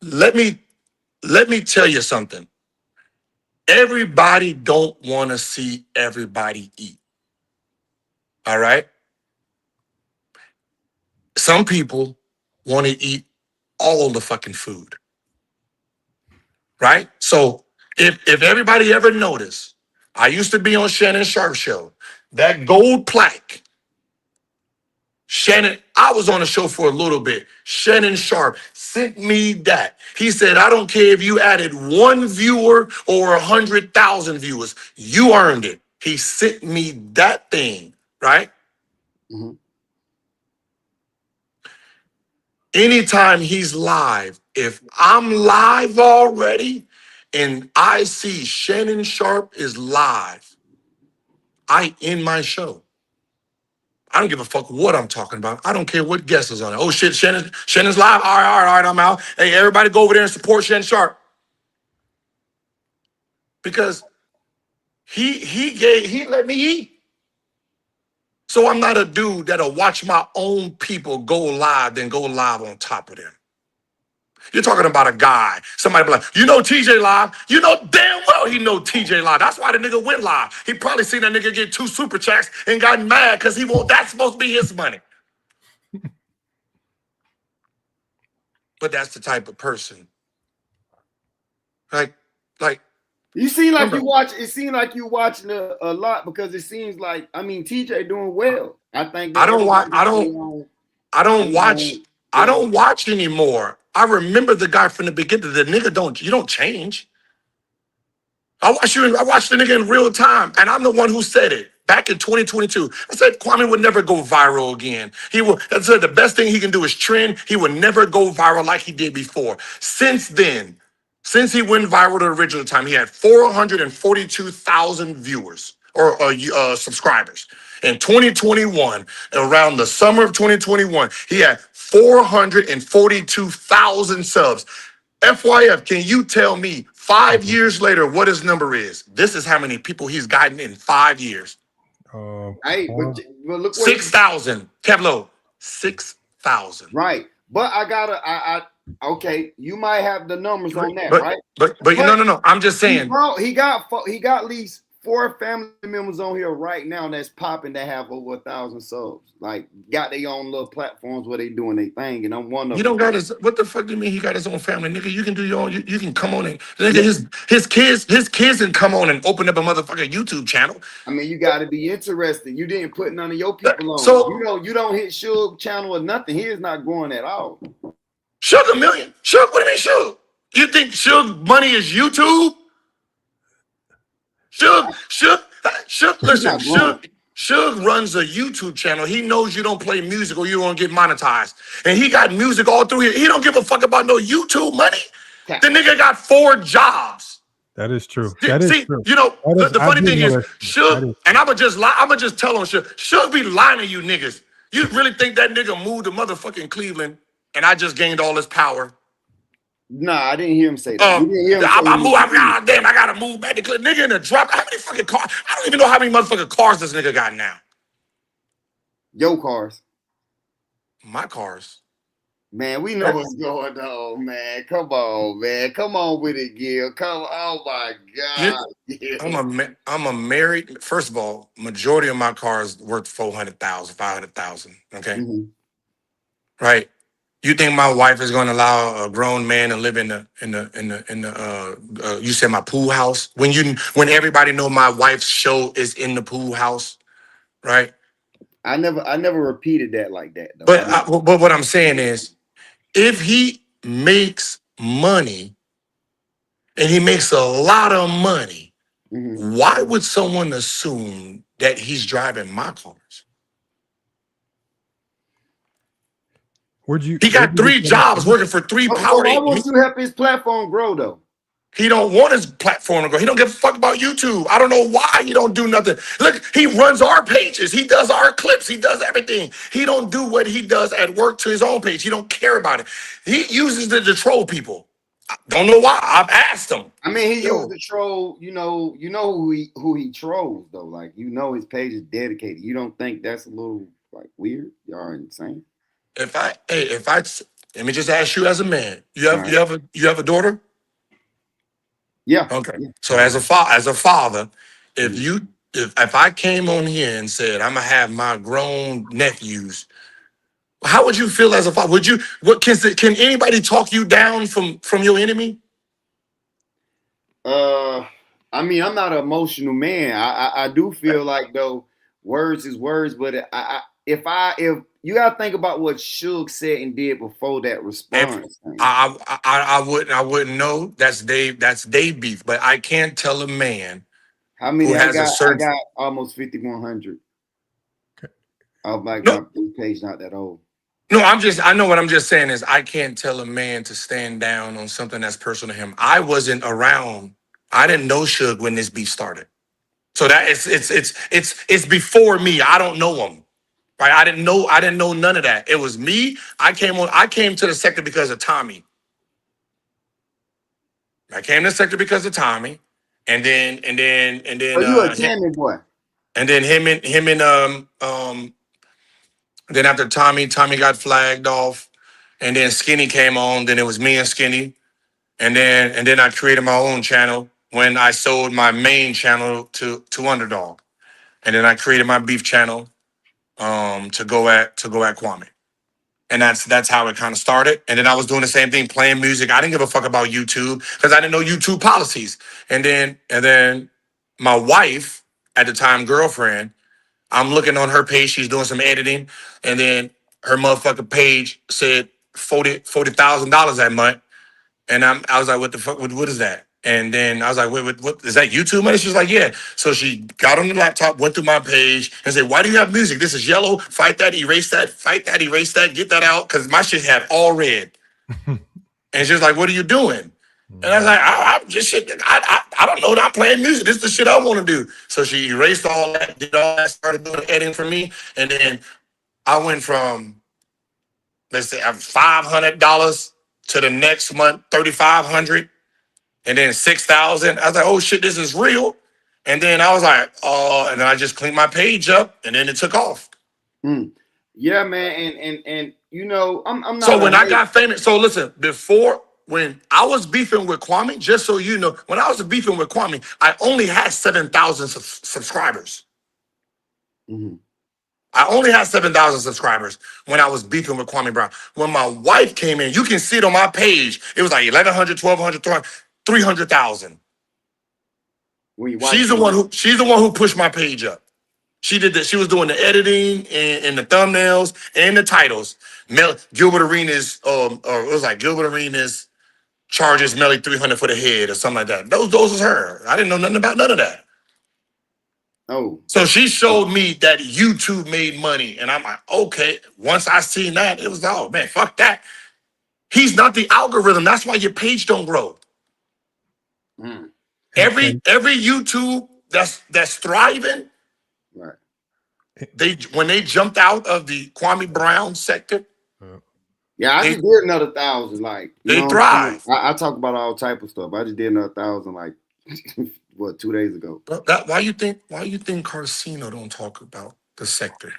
Let me tell you something. Everybody don't want to see everybody eat. All right? Some people want to eat all the fucking food. Right? So if everybody ever noticed, I used to be on Shannon Sharp's show. That gold plaque, Shannon, I was on the show for a little bit. Shannon Sharp sent me that. He said, I don't care if you added 1 viewer or 100,000 viewers. You earned it. He sent me that thing, right? Mm-hmm. Anytime he's live, if I'm live already and I see Shannon Sharp is live, I end my show. I don't give a fuck what I'm talking about. I don't care what guest is on it. Oh shit, Shannon's live. All right, I'm out. Hey, everybody go over there and support Shannon Sharp. Because he let me eat. So I'm not a dude that'll watch my own people go live, then go live on top of them. You're talking about a guy. Somebody be like, you know TJ live. You know damn well he know TJ live. That's why the nigga went live. He probably seen that nigga get 2 super chats and got mad because he won't. That's supposed to be his money. But that's the type of person. Like. You seem like you watch. It seems like you watching a lot because it seems like TJ doing well. I think I don't watch anymore. I remember the guy from the beginning. The nigga you don't change. I watched the nigga in real time, and I'm the one who said it back in 2022. I said Kwame would never go viral again. I said the best thing he can do is trend. He would never go viral like he did before. Since then, since he went viral the original time, he had 442,000 viewers or subscribers. In 2021, around the summer of 2021, he had 442,000 subs. FYF, can you tell me 5 years later what his number is? This is how many people he's gotten in 5 years. Hey, but look, 6,000. Kevlo, 6,000. Right, but okay, you might have the numbers on that, right? But no. I'm just saying. He got at least 4 family members on here right now that's popping that have over 1,000 subs. Like, got their own little platforms where they doing their thing, and I'm one of them. You don't got his. What the fuck do you mean he got his own family, nigga? You can do your own. You can come on and nigga, his kids can come on and open up a motherfucking YouTube channel. I mean, you got to be interested. You didn't put none of your people on. So you don't hit Suge channel or nothing. He is not growing at all. Suge $1 million. Suge, what do you mean Suge? You think Suge money is YouTube? Suge, listen, Suge runs a YouTube channel. He knows you don't play music or you don't get monetized. And he got music all through here. He don't give a fuck about no YouTube money. The nigga got 4 jobs. That is true. See, true. You know, the funny thing is, Suge, and I'ma just tell on Suge. Suge be lying to you niggas. You really think that nigga moved to motherfucking Cleveland and I just gained all this power? Nah, I didn't hear him say that. I gotta move back to Cleveland. Nigga in the drop. How many fucking cars? I don't even know how many motherfucking cars this nigga got now. Your cars. My cars. Man, we know what's going on, man. Come on, man. Come on with it, Gil. Oh my God. I'm a married. First of all, majority of my cars worth 400,000, 500,000. Okay, right. You think my wife is going to allow a grown man to live in the you said my pool house when everybody know my wife's show is in the pool house, right? I never repeated that like that though. But what I'm saying is, if he makes money and he makes a lot of money, why would someone assume that he's driving my cars? He got 3 jobs working for 3 power. Why won't you help his platform grow though? He don't want his platform to grow. He don't give a fuck about YouTube. I don't know why he don't do nothing. Look, he runs our pages. He does our clips. He does everything. He don't do what he does at work to his own page. He don't care about it. He uses it to troll people. I don't know why. I've asked him. I mean, he used to troll. You know who he trolls though. Like, his page is dedicated. You don't think that's a little like weird? Y'all are insane. If I let me just ask you as a man, you have a daughter? Yeah. Okay. Yeah. So as a father, if I came on here and said I'm gonna have my grown nephews, how would you feel as a father? Can anybody talk you down from your enemy? I mean, I'm not an emotional man. I do feel like though words is words, but if you gotta think about what Suge said and did before that response. I wouldn't know. That's Dave beef, but I can't tell a man. How many I got almost 5,100. Oh my God, my page not that old. No, I know what I'm just saying is I can't tell a man to stand down on something that's personal to him. I wasn't around. I didn't know Suge when this beef started. So that it's before me. I don't know him. Right? I didn't know none of that. It was me. I came to the sector because of Tommy. I came to the sector because of Tommy. And then So you a Tammy boy. And then him and then after Tommy got flagged off. and then Skinny came on. Then it was me and Skinny, and then I created my own channel when I sold my main channel to Underdog, and then I created my beef channel to go at Kwame. And that's how it kind of started. And then I was doing the same thing, playing music. I didn't give a fuck about YouTube because I didn't know YouTube policies. And then my wife, at the time girlfriend, I'm looking on her page. She's doing some editing, and then her motherfucking page said $40,000 that month. And I was like, what the fuck? What is that? And then I was like, what is that YouTube money? She's like, yeah. So she got on the laptop, went through my page, and said, why do you have music? This is yellow. Fight that, erase that, fight that, erase that, get that out. Because my shit had all red. And she was like, what are you doing? And I was like, I'm just shit. I don't know. I'm playing music. This is the shit I want to do. So she erased all that, did all that, started doing editing for me. And then I went from, let's say, $500 to the next month, $3,500. And then 6,000. I was like, oh shit, this is real. And then I was like, oh, and then I just cleaned my page up, and then it took off. Yeah, man, and you know, I'm not. So when I got famous, so listen, before when I was beefing with Kwame, just so you know, when I was beefing with Kwame, I only had 7,000 subscribers. I only had 7,000 subscribers when I was beefing with Kwame Brown. When my wife came in, you can see it on my page. It was like 1,100, 1,200, 300,000. She's the one who pushed my page up. She did that. She was doing the editing and the thumbnails and the titles. Gilbert Arenas, or it was like Gilbert Arenas charges Melly $300 for the head or something like that. Those was her. I didn't know nothing about none of that. Oh. So she showed me that YouTube made money, and I'm like, okay. Once I seen that, it was, oh man, fuck that. He's not the algorithm. That's why your page don't grow. Every YouTube that's thriving, right? When they jumped out of the Kwame Brown sector, yeah, I just did another 1,000. Like they thrive. I talk about all type of stuff. I just did another 1,000 like what 2 days ago. Why you think Karceno don't talk about the sector?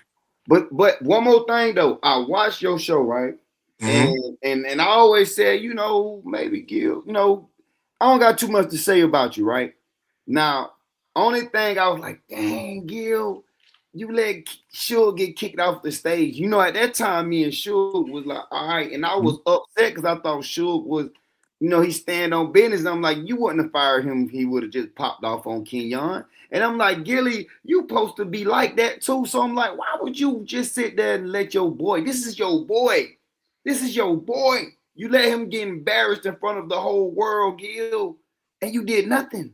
But one more thing though, I watched your show, right? And I always said, you know, maybe Gil, you know, I don't got too much to say about you, right? Now, only thing I was like, dang, Gil, you let Suge get kicked off the stage. You know, at that time, me and Suge was like, all right, and I was upset because I thought Suge was, you know, he stand on business. And I'm like, you wouldn't have fired him if he would have just popped off on Kenyon. And I'm like, Gilly, you supposed to be like that too. So I'm like, why would you just sit there and let your boy? This is your boy. This is your boy. You let him get embarrassed in front of the whole world, Gil, and you did nothing.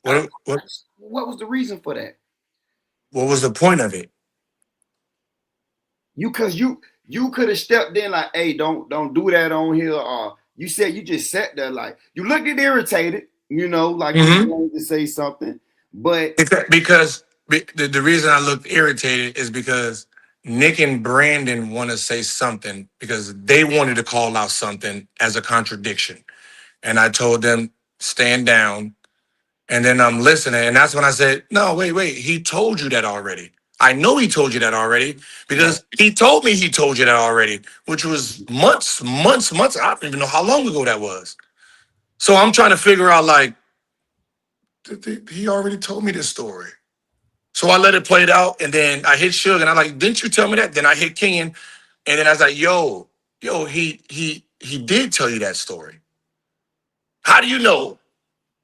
What was the reason for that? What was the point of it? You could have stepped in like, hey, don't do that on here. Or you said you just sat there like you looked irritated, you know, like you wanted to say something. But because the reason I looked irritated is because Nick and Brandon want to say something because they wanted to call out something as a contradiction. And I told them, stand down. And then I'm listening. And that's when I said, no, wait. He told you that already. I know he told you that already because he told me he told you that already, which was months. I don't even know how long ago that was. So I'm trying to figure out, like, he already told me this story. So I let it play it out, and then I hit Suge, and I'm like, didn't you tell me that? Then I hit King, and then I was like, yo, he did tell you that story. How do you know?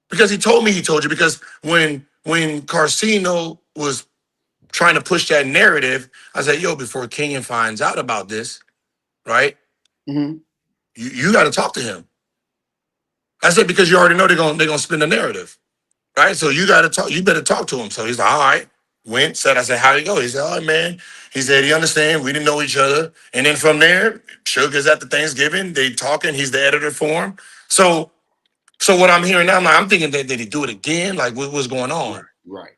Because he told me he told you, because when Karceno was trying to push that narrative, I said, yo, before Kenyon finds out about this, right, you got to talk to him. I said, because you already know they're gonna spin the narrative, right? So you got to talk. You better talk to him. So he's like, all right. Went, said, I said, how'd it go? He said, all right, man. He said, he understand. We didn't know each other. And then from there, Sugar's at the Thanksgiving. They talking. He's the editor for him. So what I'm hearing now, I'm thinking that did he do it again? Like, what was going on? Right.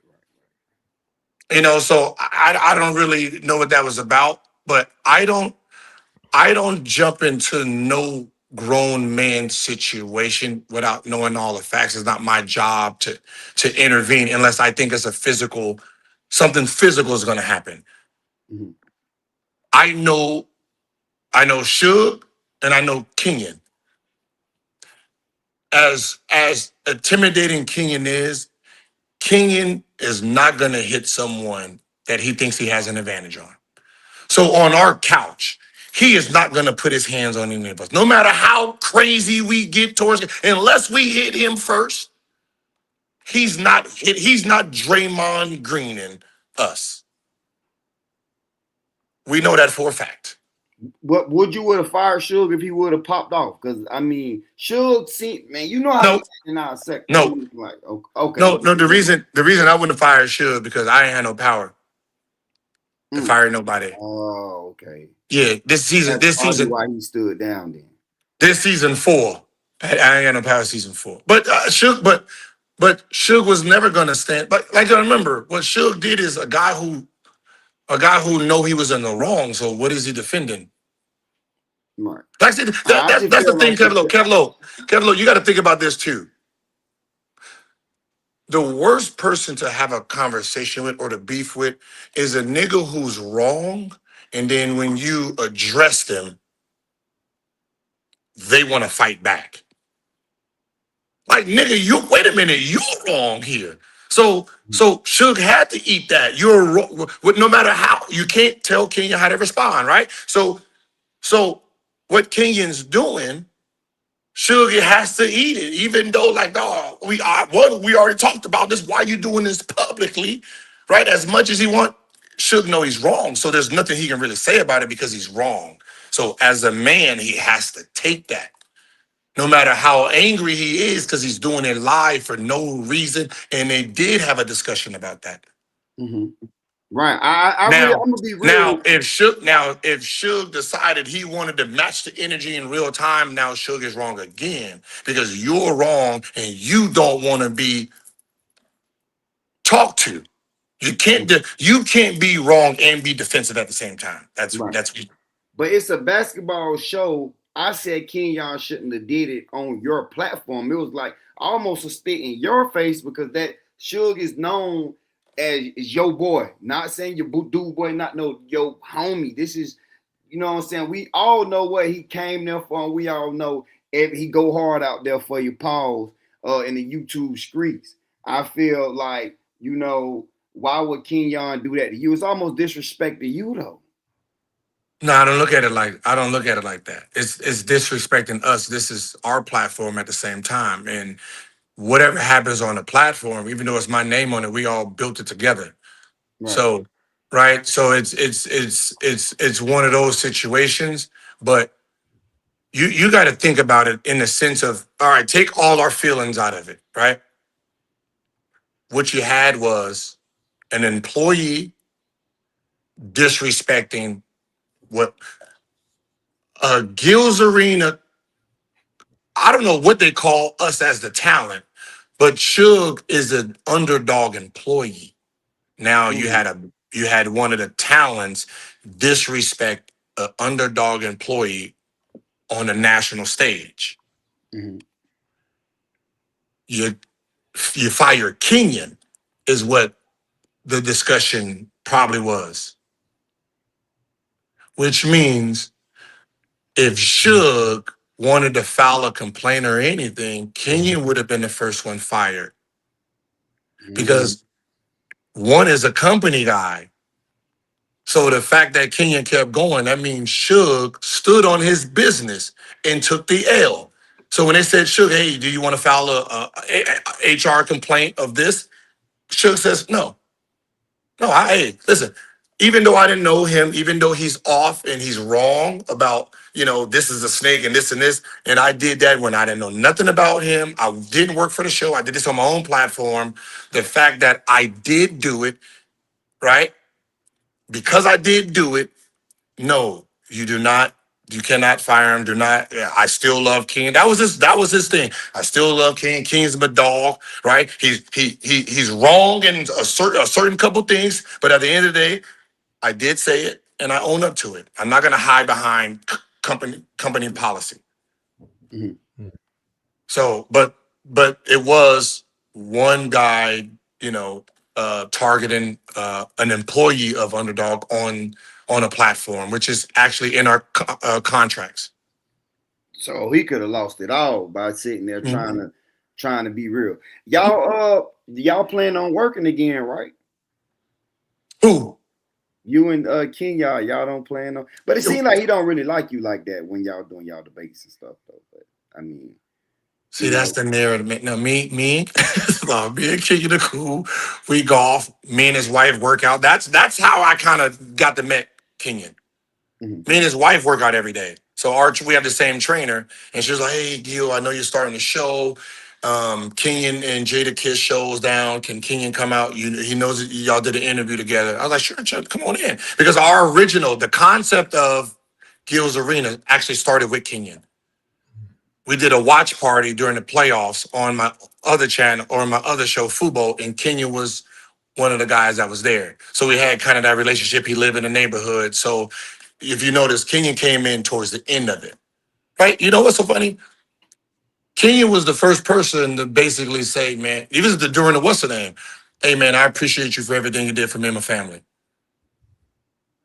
You know, so I don't really know what that was about. But I don't jump into no grown man situation without knowing all the facts. It's not my job to intervene unless I think it's something physical is going to happen. I know I know Suge, and I know Kenyon. As intimidating Kenyon is not going to hit someone that he thinks he has an advantage on. So on our couch, he is not going to put his hands on any of us. No matter how crazy we get towards him, unless we hit him first, he's not Draymond Greening us. We know that for a fact. What would you have fired Suge if he would have popped off? Because I mean, Suge, man, you know how he's in our second. No, like okay. No. The reason I wouldn't have fired Suge because I ain't had no power to fire nobody. Oh, okay. Yeah, this season, why he stood down then. This season 4, I ain't got no power. Season 4, but Suge, but Suge was never gonna stand. But like I remember, what Suge did is a guy who know he was in the wrong. So what is he defending? Right. That's the thing, Kevlo. You got to think about this too. The worst person to have a conversation with or to beef with is a nigga who's wrong, and then when you address them, they want to fight back. Like, nigga, wait a minute, you're wrong here. So Suge had to eat that. You're wrong. No matter how, you can't tell Kenyon how to respond, right? So what Kenyon's doing, Suge has to eat it, even though, like, we already talked about this. Why are you doing this publicly, right? As much as he want, Suge know he's wrong. So there's nothing he can really say about it because he's wrong. So as a man, he has to take that. No matter how angry he is, because he's doing it live for no reason. And they did have a discussion about that. Mm-hmm. Right. I'm gonna be real. Now, if Suge decided he wanted to match the energy in real time, now Suge is wrong again because you're wrong and you don't want to be talked to. You can't be wrong and be defensive at the same time. That's But it's a basketball show. I said Kenyon shouldn't have did it on your platform. It was like almost a spit in your face because that Suge is known as your boy. Not saying your dude boy, not no your homie. This is, you know what I'm saying? We all know what he came there for, and we all know if he go hard out there for your pause in the YouTube streets. I feel like, you know, why would Kenyon do that to you? It's almost disrespecting you though. No, I don't look at it like that. It's disrespecting us. This is our platform at the same time. And whatever happens on the platform, even though it's my name on it, we all built it together. Right. So, right. So it's one of those situations, but you got to think about it in the sense of, all right, take all our feelings out of it, right? What you had was an employee disrespecting what Gilbert Arenas. I don't know what they call us as the talent, but Suge is an underdog employee. Now you had one of the talents disrespect an underdog employee on a national stage. Mm-hmm. You fire Kenyon is what the discussion probably was. Which means if Suge wanted to file a complaint or anything, Kenyon would have been the first one fired. Because one is a company guy. So the fact that Kenyon kept going, that means Suge stood on his business and took the L. So when they said, Suge, hey, do you want to file a HR complaint of this? Suge says, no. Hey, listen, even though I didn't know him, even though he's off and he's wrong about, this is a snake and this, and I did that when I didn't know nothing about him. I didn't work for the show. I did this on my own platform. The fact that I did do it, right? Because I did do it, no, you cannot fire him. I still love King. That was his thing. I still love King. King's my dog, right? He's wrong in a certain couple things, but at the end of the day, I did say it and I own up to it. I'm not gonna hide behind company policy. Mm-hmm. So, but it was one guy, targeting an employee of Underdog on on a platform, which is actually in our contracts. So he could have lost it all by sitting there trying to be real. Y'all plan on working again, right? Who? You and Kenya, y'all don't plan on. But it seems like he don't really like you like that when y'all doing y'all debates and stuff, though. But I mean, see, that's the narrative. No, me, me and Kenya the cool. We golf. Me and his wife work out. That's how I kind of got to met Kenyon. Mm-hmm. Me and his wife work out every day. So we have the same trainer, and she was like, "Hey, Gil, I know you're starting the show. Kenyon and Jada Kiss shows down. Can Kenyon come out? He knows that y'all did an interview together." I was like, "Sure, come on in." Because the concept of Gil's Arena actually started with Kenyon. We did a watch party during the playoffs on my other channel or my other show, Fubo, and Kenyon was one of the guys that was there. So we had kind of that relationship. He lived in the neighborhood. So if you notice, Kenyon came in towards the end of it, right? You know what's so funny? Kenyon was the first person to basically say, man, even during the what's the name? Hey, man, I appreciate you for everything you did for me and my family.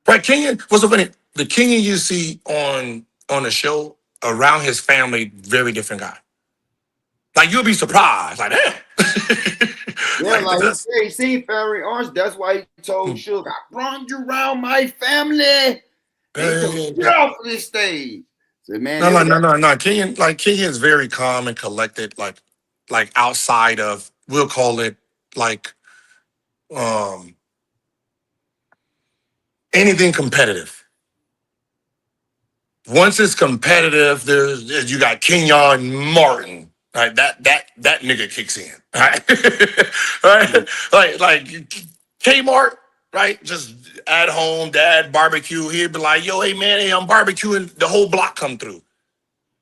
Right? Kenyon, what's so funny? The Kenyon you see on the show around his family, very different guy. Like, you'll be surprised. Like, damn. Yeah, like he seen Fairy Orange. That's why he told Suge, I brought you around my family. Get off of this stage. So, man, no. Kenyon's very calm and collected, like outside of, we'll call it like anything competitive. Once it's competitive, you got Kenyon Martin, right? That nigga kicks in, right? Right? like Kmart, right? Just at home, dad barbecue. He'd be like, "Yo, hey man, hey, I'm barbecuing." The whole block come through.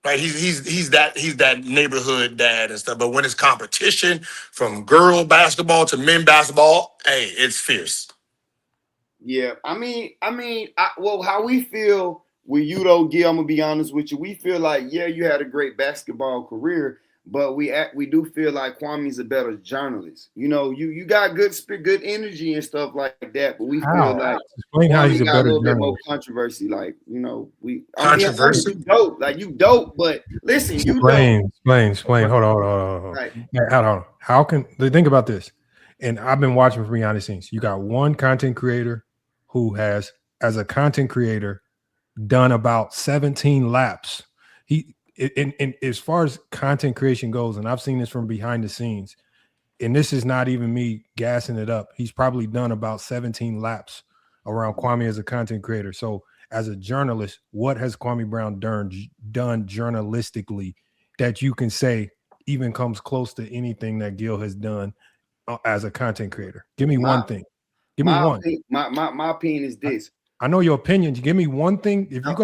Right, he's that neighborhood dad and stuff. But when it's competition, from girl basketball to men basketball, hey, it's fierce. Yeah, I mean, how we feel with you though, Gil, I'm gonna be honest with you. We feel like, yeah, you had a great basketball career, but we do feel like Kwame's a better journalist. You know, you got good energy and stuff like that, but we feel like explain how he's a better little bit more journalist. controversy. Like, you know, controversy. You dope, like you dope, but listen, you Explain. Hold on. Right. Hold on. How can they think about this? And I've been watching from behind the scenes. You got one content creator who has, as a content creator, done about 17 laps. And as far as content creation goes, and I've seen this from behind the scenes, and this is not even me gassing it up. He's probably done about 17 laps around Kwame as a content creator. So as a journalist, what has Kwame Brown done journalistically that you can say even comes close to anything that Gil has done as a content creator? Give me one thing. Give me one. My opinion is this. I know your opinion. Give me one thing. If you're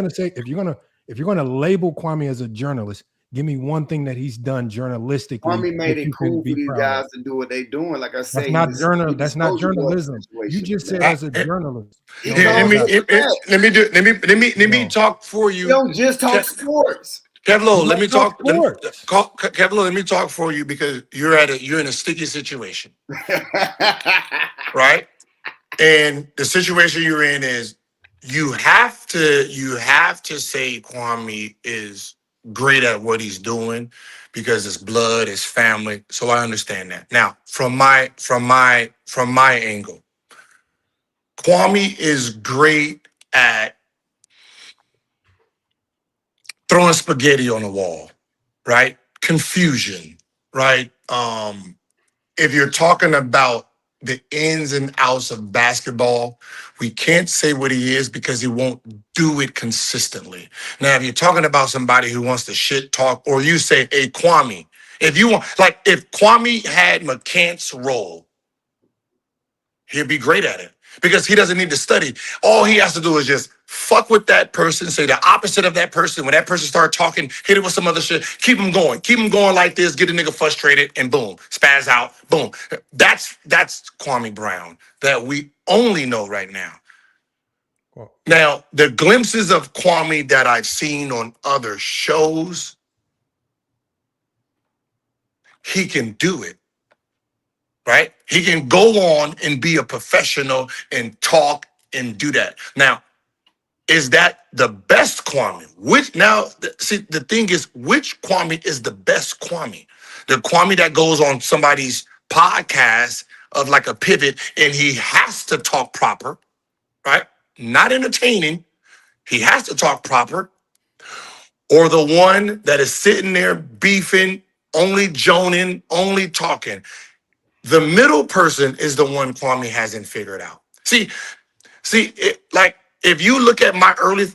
gonna label Kwame as a journalist, give me one thing that he's done journalistically. Kwame made it cool for these guys to do what they're doing. Like I say, that's not journalism. You just said as a journalist. Let me talk for you. You don't just talk sports. Kevlo, let me talk. Kevlo, let me talk for you because you're in a sticky situation, right? And the situation you're in is you have to say Kwame is great at what he's doing because it's blood, it's family. So I understand that. Now, from my angle, Kwame is great at throwing spaghetti on the wall, right? Confusion, right? If you're talking about the ins and outs of basketball, we can't say what he is because he won't do it consistently. Now, if you're talking about somebody who wants to shit talk, or you say, hey, Kwame, if Kwame had McCants' role, he'd be great at it because he doesn't need to study. All he has to do is just fuck with that person, say the opposite of that person. When that person start talking, hit it with some other shit. Keep him going like this. Get a nigga frustrated, and boom, spaz out. Boom. That's Kwame Brown that we only know right now. Cool. Now, the glimpses of Kwame that I've seen on other shows, he can do it. Right? He can go on and be a professional and talk and do that. Now, is that the best Kwame? See, the thing is, which Kwame is the best Kwame? The Kwame that goes on somebody's podcast of like a pivot and he has to talk proper, right? Not entertaining. He has to talk proper. Or the one that is sitting there beefing, only joning, only talking. The middle person is the one Kwame hasn't figured out. Like if you look at my early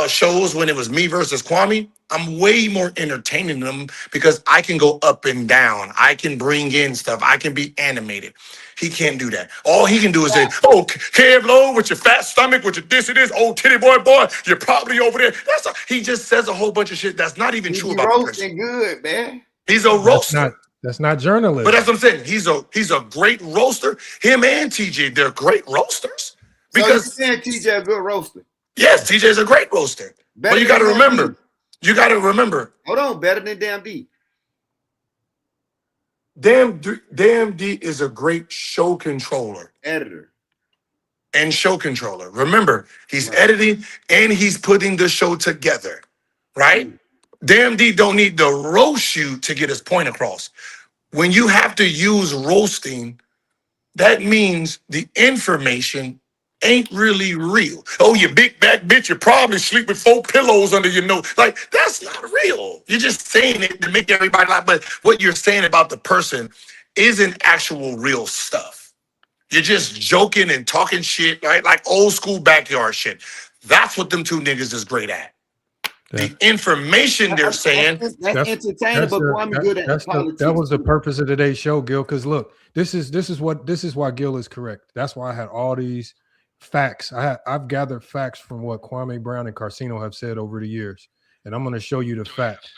shows when it was me versus Kwame, I'm way more entertaining them because I can go up and down. I can bring in stuff. I can be animated. He can't do that. All he can do is say, "Oh, Kev Low with your fat stomach, with your this and this, old titty boy, you're probably over there." He just says a whole bunch of shit that's not even true about the person. Roasting good, man. He's a roaster. That's not journalism. But that's what I'm saying. He's a great roaster. Him and TJ, they're great roasters. Because so you're saying TJ a good roaster? Yes, TJ's a great roaster. But you got to remember. You got to remember. Hold on, better than Damn D. Damn D is a great show controller. Editor. And show controller. Remember, he's editing and he's putting the show together. Right? Damn D don't need to roast you to get his point across. When you have to use roasting, that means the information ain't really real. Oh, you big back bitch, you probably sleep with 4 pillows under your nose. Like, that's not real. You're just saying it to make everybody laugh. But what you're saying about the person isn't actual real stuff. You're just joking and talking shit, right? Like old school backyard shit. That's what them two niggas is great at. The information they're saying. That's entertaining, but Kwame good at politics. That was the purpose of today's show, Gil. Because look, this is why Gil is correct. That's why I had all these facts. I've gathered facts from what Kwame Brown and Karceno have said over the years, and I'm going to show you the facts.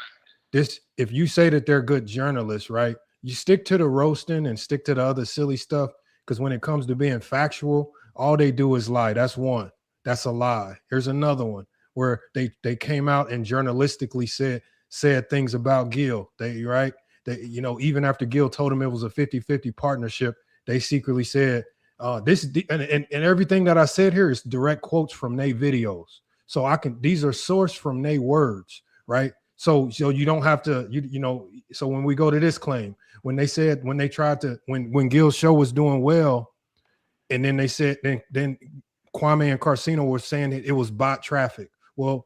If you say that they're good journalists, right? You stick to the roasting and stick to the other silly stuff, because when it comes to being factual, all they do is lie. That's one. That's a lie. Here's another one where they came out and journalistically said things about Gil. Even after Gil told him it was a 50-50 partnership, they secretly said and everything that I said here is direct quotes from their videos. So these are sourced from their words, right? So you don't have to, so when we go to this claim, when Gil's show was doing well, and then they said, then Kwame and Karceno were saying it was bot traffic. Well,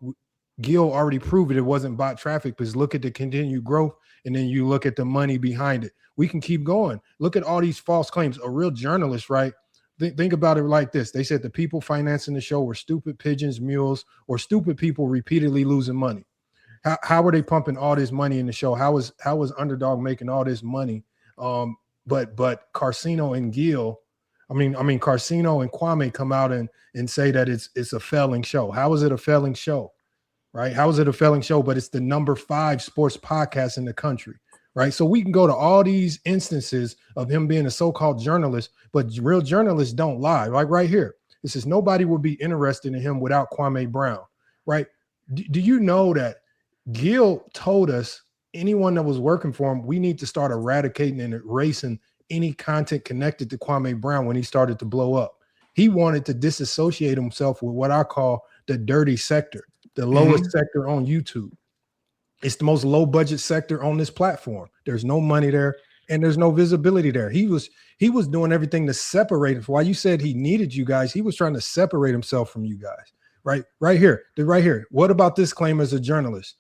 Gil already proved it wasn't bot traffic, because look at the continued growth, and then you look at the money behind it. We can keep going. Look at all these false claims. A real journalist, right? Think about it like this. They said the people financing the show were stupid pigeons, mules, or stupid people repeatedly losing money. How were they pumping all this money in the show? How was Underdog making all this money? But Karceno and Gil, Karceno and Kwame come out and say that it's a failing show. How is it a failing show? Right? How is it a failing show? But it's the number 5 sports podcast in the country. Right? So we can go to all these instances of him being a so-called journalist, but real journalists don't lie. Like right here, it says nobody would be interested in him without Kwame Brown. Right? Do you know that Gil told us anyone that was working for him, we need to start eradicating and erasing any content connected to Kwame Brown when he started to blow up. He wanted to disassociate himself with what I call the dirty sector, the lowest sector on YouTube. It's the most low budget sector on this platform. There's no money there and there's no visibility there. He was doing everything to separate it. While you said he needed you guys, he was trying to separate himself from you guys. Right here. What about this claim as a journalist?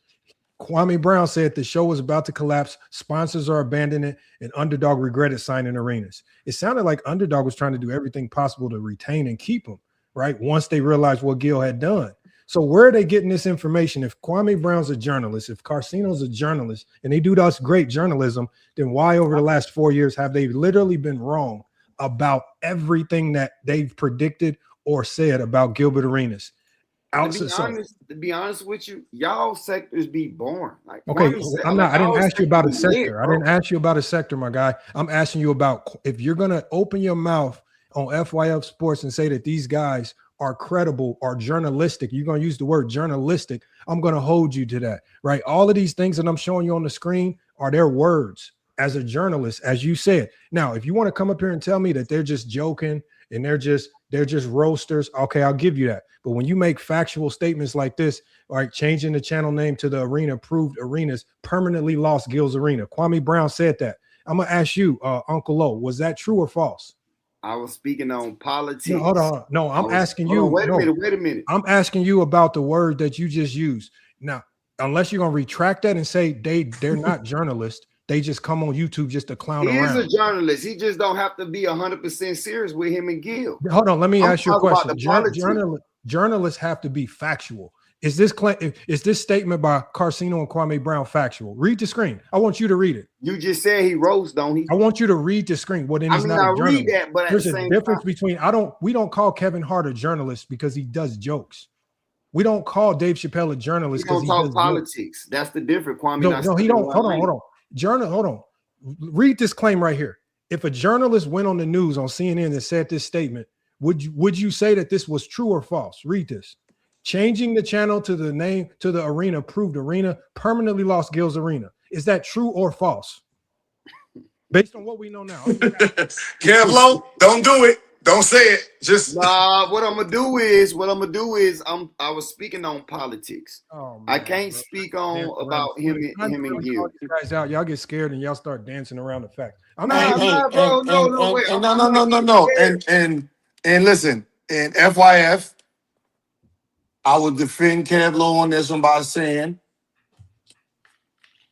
Kwame Brown said the show was about to collapse, sponsors are abandoning it, and Underdog regretted signing Arenas. It sounded like Underdog was trying to do everything possible to retain and keep him, right? Once they realized what Gil had done. So where are they getting this information? If Kwame Brown's a journalist, if Karceno's a journalist, and they do us great journalism, then why over the last 4 years have they literally been wrong about everything that they've predicted or said about Gilbert Arenas? To be honest with you, y'all sectors be boring. Like, okay, I didn't ask you about a sector. I didn't ask you about a sector, my guy. I'm asking you about if you're gonna open your mouth on FYF Sports and say that these guys are credible or journalistic, you're gonna use the word journalistic. I'm gonna hold you to that, right? All of these things that I'm showing you on the screen are their words as a journalist, as you said. Now, if you want to come up here and tell me that they're just joking and they're just roasters. Okay, I'll give you that. But when you make factual statements like this, all right, changing the channel name to the arena proved arenas permanently lost Gil's Arena. Kwame Brown said that. I'm gonna ask you, Uncle Lo, was that true or false? I was speaking on politics. No, hold on. No, I'm asking you. Wait a minute. I'm asking you about the word that you just used. Now, unless you're gonna retract that and say they're not journalists, they just come on YouTube just to clown around. He is a journalist. He just don't have to be 100% serious with him and Gil. Hold on, let me ask you a question. Journalists have to be factual. Is this statement by Karceno and Kwame Brown factual? Read the screen. I want you to read it. You just said he roast, don't he? I want you to read the screen. Well, then he's not a journalist. Read that, but there's a difference between we don't call Kevin Hart a journalist because he does jokes. We don't call Dave Chappelle a journalist because he does politics. Jokes. That's the difference. Kwame. No, he don't. Hold on. Hold on. Read this claim right here. If a journalist went on the news on CNN and said this statement, would you say that this was true or false? Read this. Changing the channel to the name to the arena proved arena permanently lost Gil's Arena. Is that true or false? Based on what we know now. Kev, don't do it. Don't say it. Just what I'm gonna do is I was speaking on politics. Oh, man, I can't speak on about him and Gil. You guys out, y'all get scared and y'all start dancing around the fact. No. And listen, in FYF, I will defend Kev Low on this one by saying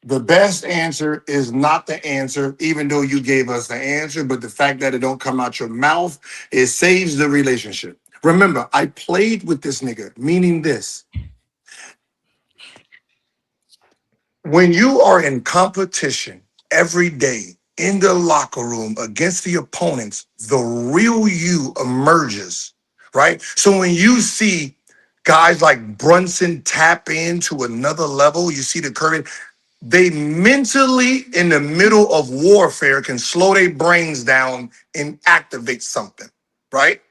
the best answer is not the answer, even though you gave us the answer, but the fact that it don't come out your mouth, it saves the relationship. Remember, I played with this nigga, meaning this. When you are in competition every day in the locker room against the opponents, the real you emerges, right? So when you see guys like Brunson tap into another level, you see the current, they mentally in the middle of warfare can slow their brains down and activate something, right?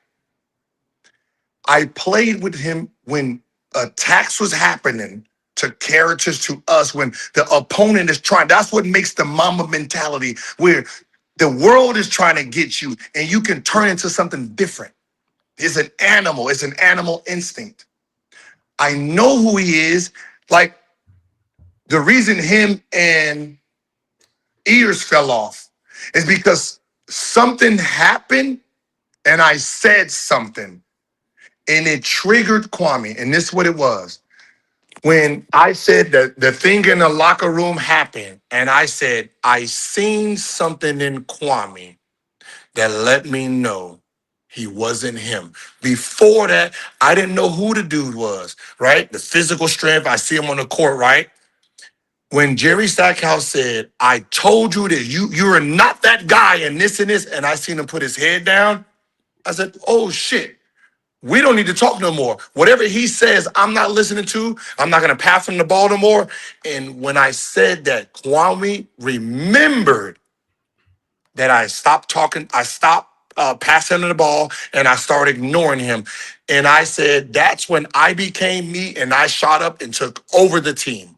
I played with him when attacks was happening to characters, to us, when the opponent is trying. That's what makes the Mamba mentality, where the world is trying to get you and you can turn into something different. It's an animal instinct. I know who he is. Like, the reason him and Ears fell off is because something happened and I said something and it triggered Kwame. And this is what it was. When I said that the thing in the locker room happened and I said, I seen something in Kwame that let me know he wasn't him. Before that, I didn't know who the dude was, right? The physical strength, I see him on the court, right? When Jerry Stackhouse said, I told you that you're not that guy and this, and I seen him put his head down, I said, oh shit, we don't need to talk no more. Whatever he says, I'm not listening to. I'm not going to pass him the ball no more. And when I said that, Kwame remembered that I stopped talking, I stopped passing him the ball, and I started ignoring him. And I said, that's when I became me, and I shot up and took over the team.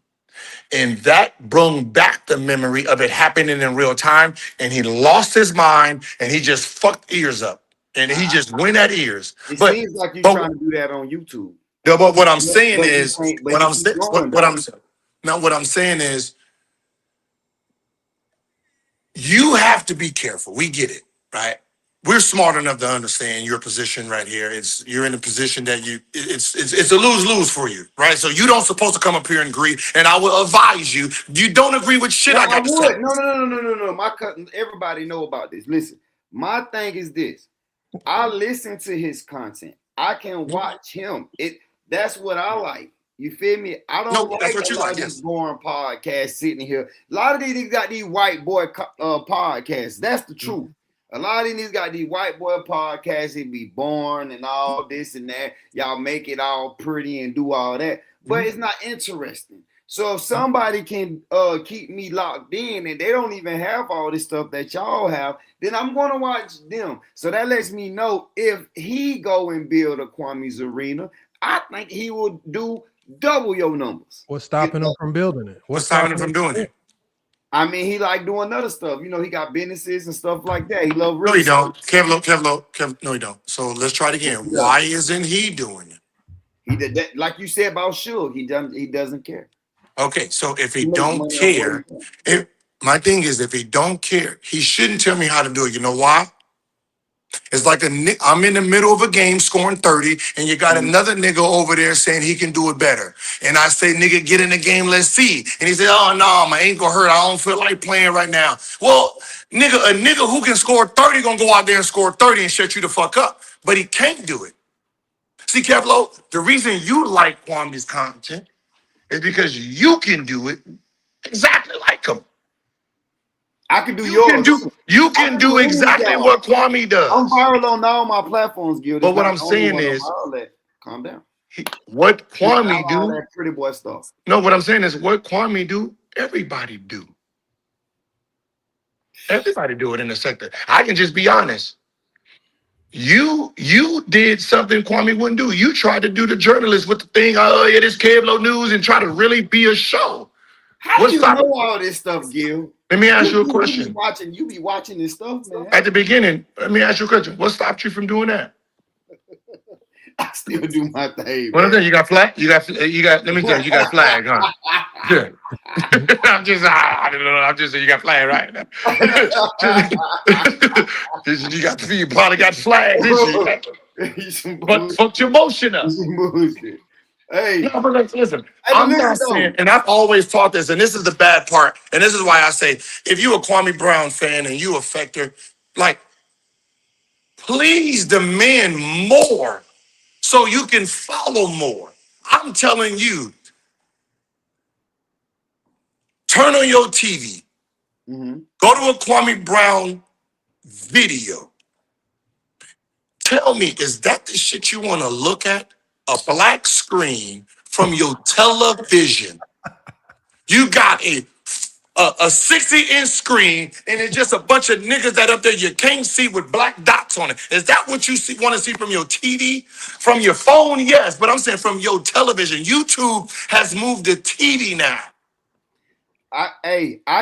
And that brought back the memory of it happening in real time. And he lost his mind, and he just fucked Ears up. And he just went at Ears. It seems like you're trying to do that on YouTube. No, but what I'm saying is, what I'm saying is, you have to be careful. We get it, right? We're smart enough to understand your position right here. You're in a position that it's a lose-lose for you, right? So you don't supposed to come up here and agree. And I will advise you, you don't agree with shit I got to say. No. My cousin, everybody know about this. Listen, my thing is this. I listen to his content. I can watch him. That's what I like. You feel me? I don't like a lot of these boring podcasts sitting here. A lot of these got these white boy podcasts. That's the truth. A lot of these got these white boy podcasts. It be boring and all this and that. Y'all make it all pretty and do all that, but it's not interesting. So if somebody can keep me locked in and they don't even have all this stuff that y'all have, then I'm going to watch them. So that lets me know if he go and build a Kwame's Arena, I think he will do double your numbers. What's stopping him from building it? What's stopping him from doing it? I mean, he like doing other stuff. You know, he got businesses and stuff like that. He love real No, he estate. don't. Kev, no, he don't. So let's try it again. Yeah. Why isn't he doing it? He did that, like you said about Suge. He doesn't care. Okay, so if he He makes don't money off what care, he does. my thing is if he don't care, he shouldn't tell me how to do it. You know why? It's like I'm in the middle of a game scoring 30, and you got another nigga over there saying he can do it better. And I say, nigga, get in the game, let's see. And he said, oh, no, my ankle hurt. I don't feel like playing right now. Well, nigga, a nigga who can score 30 gonna go out there and score 30 and shut you the fuck up. But he can't do it. See, Kevlo, the reason you like Kwame's content is because you can do it exactly like him. I can do yours. You can do exactly what Kwame does. I'm viral on all my platforms, Gil. But what I'm saying is, calm down. What Kwame all do? that pretty boy stuff. No, what I'm saying is, what Kwame do, everybody do. Everybody do it in the sector. I can just be honest. You did something Kwame wouldn't do. You tried to do the journalist with the thing, yeah, this Kevlo News, and try to really be a show. How do you know all this stuff, Gil? Let me ask you a question. You be watching this stuff, man. At the beginning, let me ask you a question. What stopped you from doing that? I still do my thing. What you got flag? You got. Let me tell you, you got flag, huh? Yeah. I'm just saying, you got flag, right? You probably got flag this year. But fuck your motion up. Hey, no, but listen, I'm not saying, and I've always taught this, and this is the bad part, and this is why I say, if you a Kwame Brown fan and you a factor, like, please demand more so you can follow more. I'm telling you, turn on your TV, go to a Kwame Brown video. Tell me, is that the shit you want to look at? A black screen from your television. You got a 60-inch screen, and it's just a bunch of niggas that up there you can't see with black dots on it. Is that what you want to see from your TV? From your phone? Yes, but I'm saying from your television. YouTube has moved to TV now. I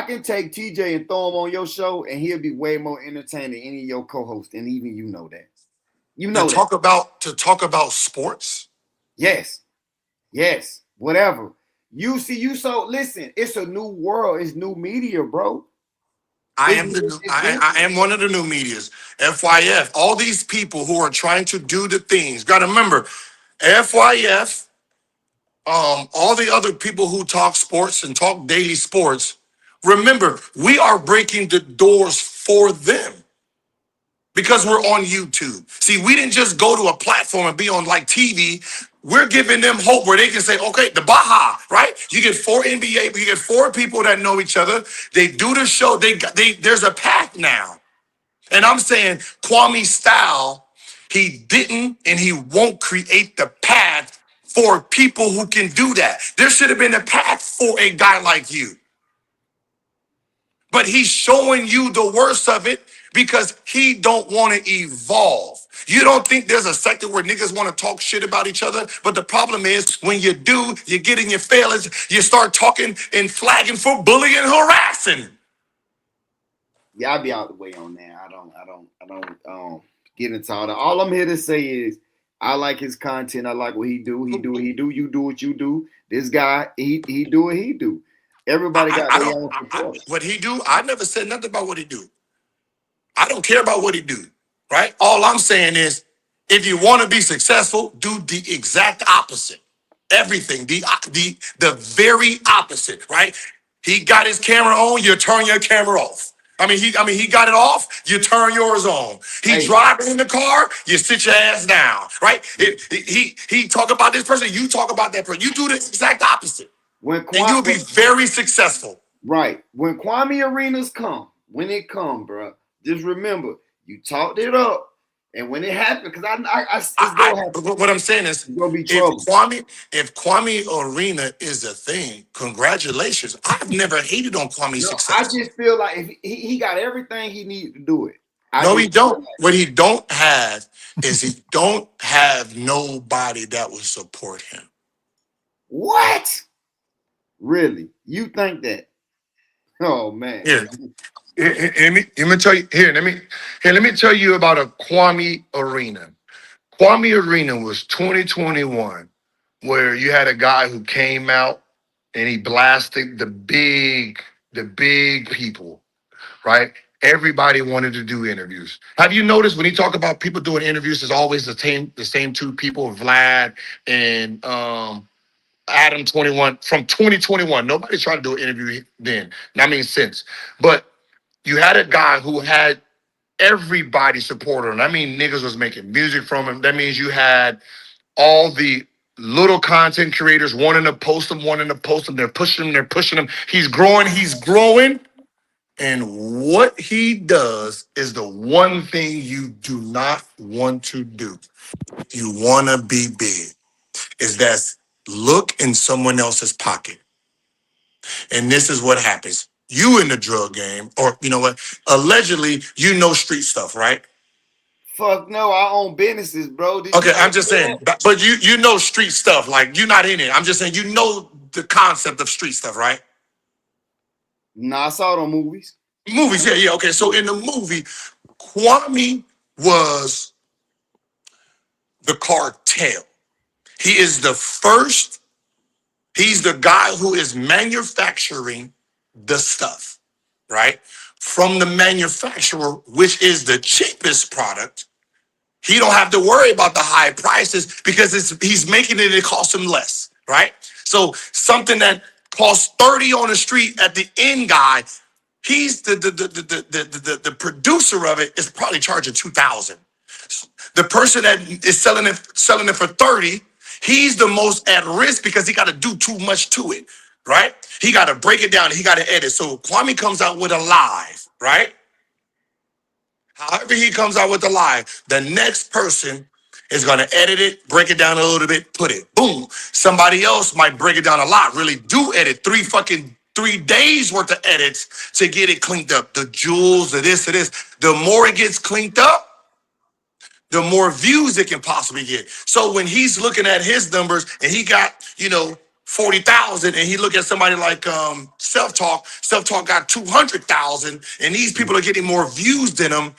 can take TJ and throw him on your show, and he'll be way more entertaining than any of your co-hosts, and even you know that. You know to talk about sports. Yes, whatever. Listen. It's a new world. It's new media, bro. I am one of the new medias. FYF. All these people who are trying to do the things. Got to remember, FYF. All the other people who talk sports and talk daily sports. Remember, we are breaking the doors for them. Because we're on YouTube. See, we didn't just go to a platform and be on like TV. We're giving them hope where they can say, okay, the Baja, right? You get 4 NBA, you get 4 people that know each other. They do the show. There's a path now. And I'm saying Kwame style, he didn't and he won't create the path for people who can do that. There should have been a path for a guy like you. But he's showing you the worst of it because he don't want to evolve. You don't think there's a sector where niggas want to talk shit about each other? But the problem is when you do, you get in your feelings, you start talking and flagging for bullying and harassing. Yeah, I'll be out the way on that. I don't get into all that. All I'm here to say is I like his content. I like what he do. You do what you do. This guy, he do what he do. Everybody got their own support. What he do, I never said nothing about what he do. I don't care about what he do, right? All I'm saying is, if you want to be successful, do the exact opposite. Everything, the very opposite, right? He got his camera on, you turn your camera off. He got it off, you turn yours on. He driving in the car, you sit your ass down, right? He talk about this person, you talk about that person. You do the exact opposite. And you'll be very successful. Right. When Kwame Arenas come, bro, just remember, you talked it up. And when it happened, because what I'm saying is, if Kwame Arena is a thing, congratulations. I've never hated on Kwame's success. I just feel like if he got everything he needs to do it. He don't. What he don't have is he don't have nobody that will support him. What? Really? You think that? Oh man. Here, let me tell you. Let me tell you about a Kwame Arena. Kwame Arena was 2021, where you had a guy who came out and he blasted the big people, right? Everybody wanted to do interviews. Have you noticed when you talk about people doing interviews, there's always the same two people, Vlad and Adam 21 from 2021. Nobody tried to do an interview then. I mean, since. But you had a guy who had everybody supporter. And I mean, niggas was making music from him. That means you had all the little content creators wanting to post them. They're pushing him. He's growing. And what he does is the one thing you do not want to do. You want to be big. Is that look in someone else's pocket. And this is what happens. You in the drug game, or you know what? Allegedly, you know street stuff, right? Fuck no, I own businesses, bro. Okay, I'm just saying, but you know street stuff. Like you're not in it. I'm just saying you know the concept of street stuff, right? Nah, I saw it on movies. Yeah. Okay, so in the movie, Kwame was the cartel. He is the first. He's the guy who is manufacturing the stuff, right? From the manufacturer, which is the cheapest product. He don't have to worry about the high prices because he's making it cost him less, right? So something that costs 30 on the street at the end guy, he's the producer of it is probably charging 2,000. The person that is selling it for 30, he's the most at risk because he got to do too much to it, right? He got to break it down. He got to edit. So Kwame comes out with a live, right? However he comes out with the live, the next person is going to edit it, break it down a little bit, put it, boom. Somebody else might break it down a lot, really do edit 3 days worth of edits to get it cleaned up. The jewels, the this. The more it gets cleaned up, the more views it can possibly get. So when he's looking at his numbers and he got, 40,000 and he look at somebody like Self-Talk got 200,000 and these people are getting more views than him,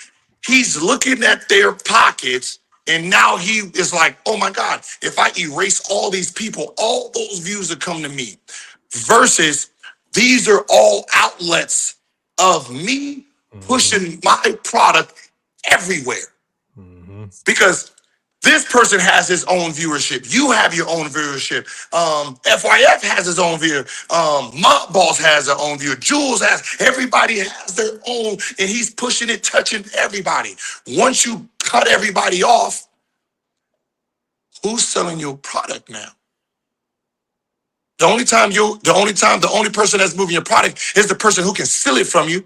he's looking at their pockets and now he is like, oh my God, if I erase all these people, all those views that come to me versus these are all outlets of me pushing my product everywhere. Because this person has his own viewership. You have your own viewership. FYF has his own viewer. Mob Boss has their own viewer. Jules has, everybody has their own, and he's pushing it, touching everybody. Once you cut everybody off, who's selling your product now? The only person that's moving your product is the person who can steal it from you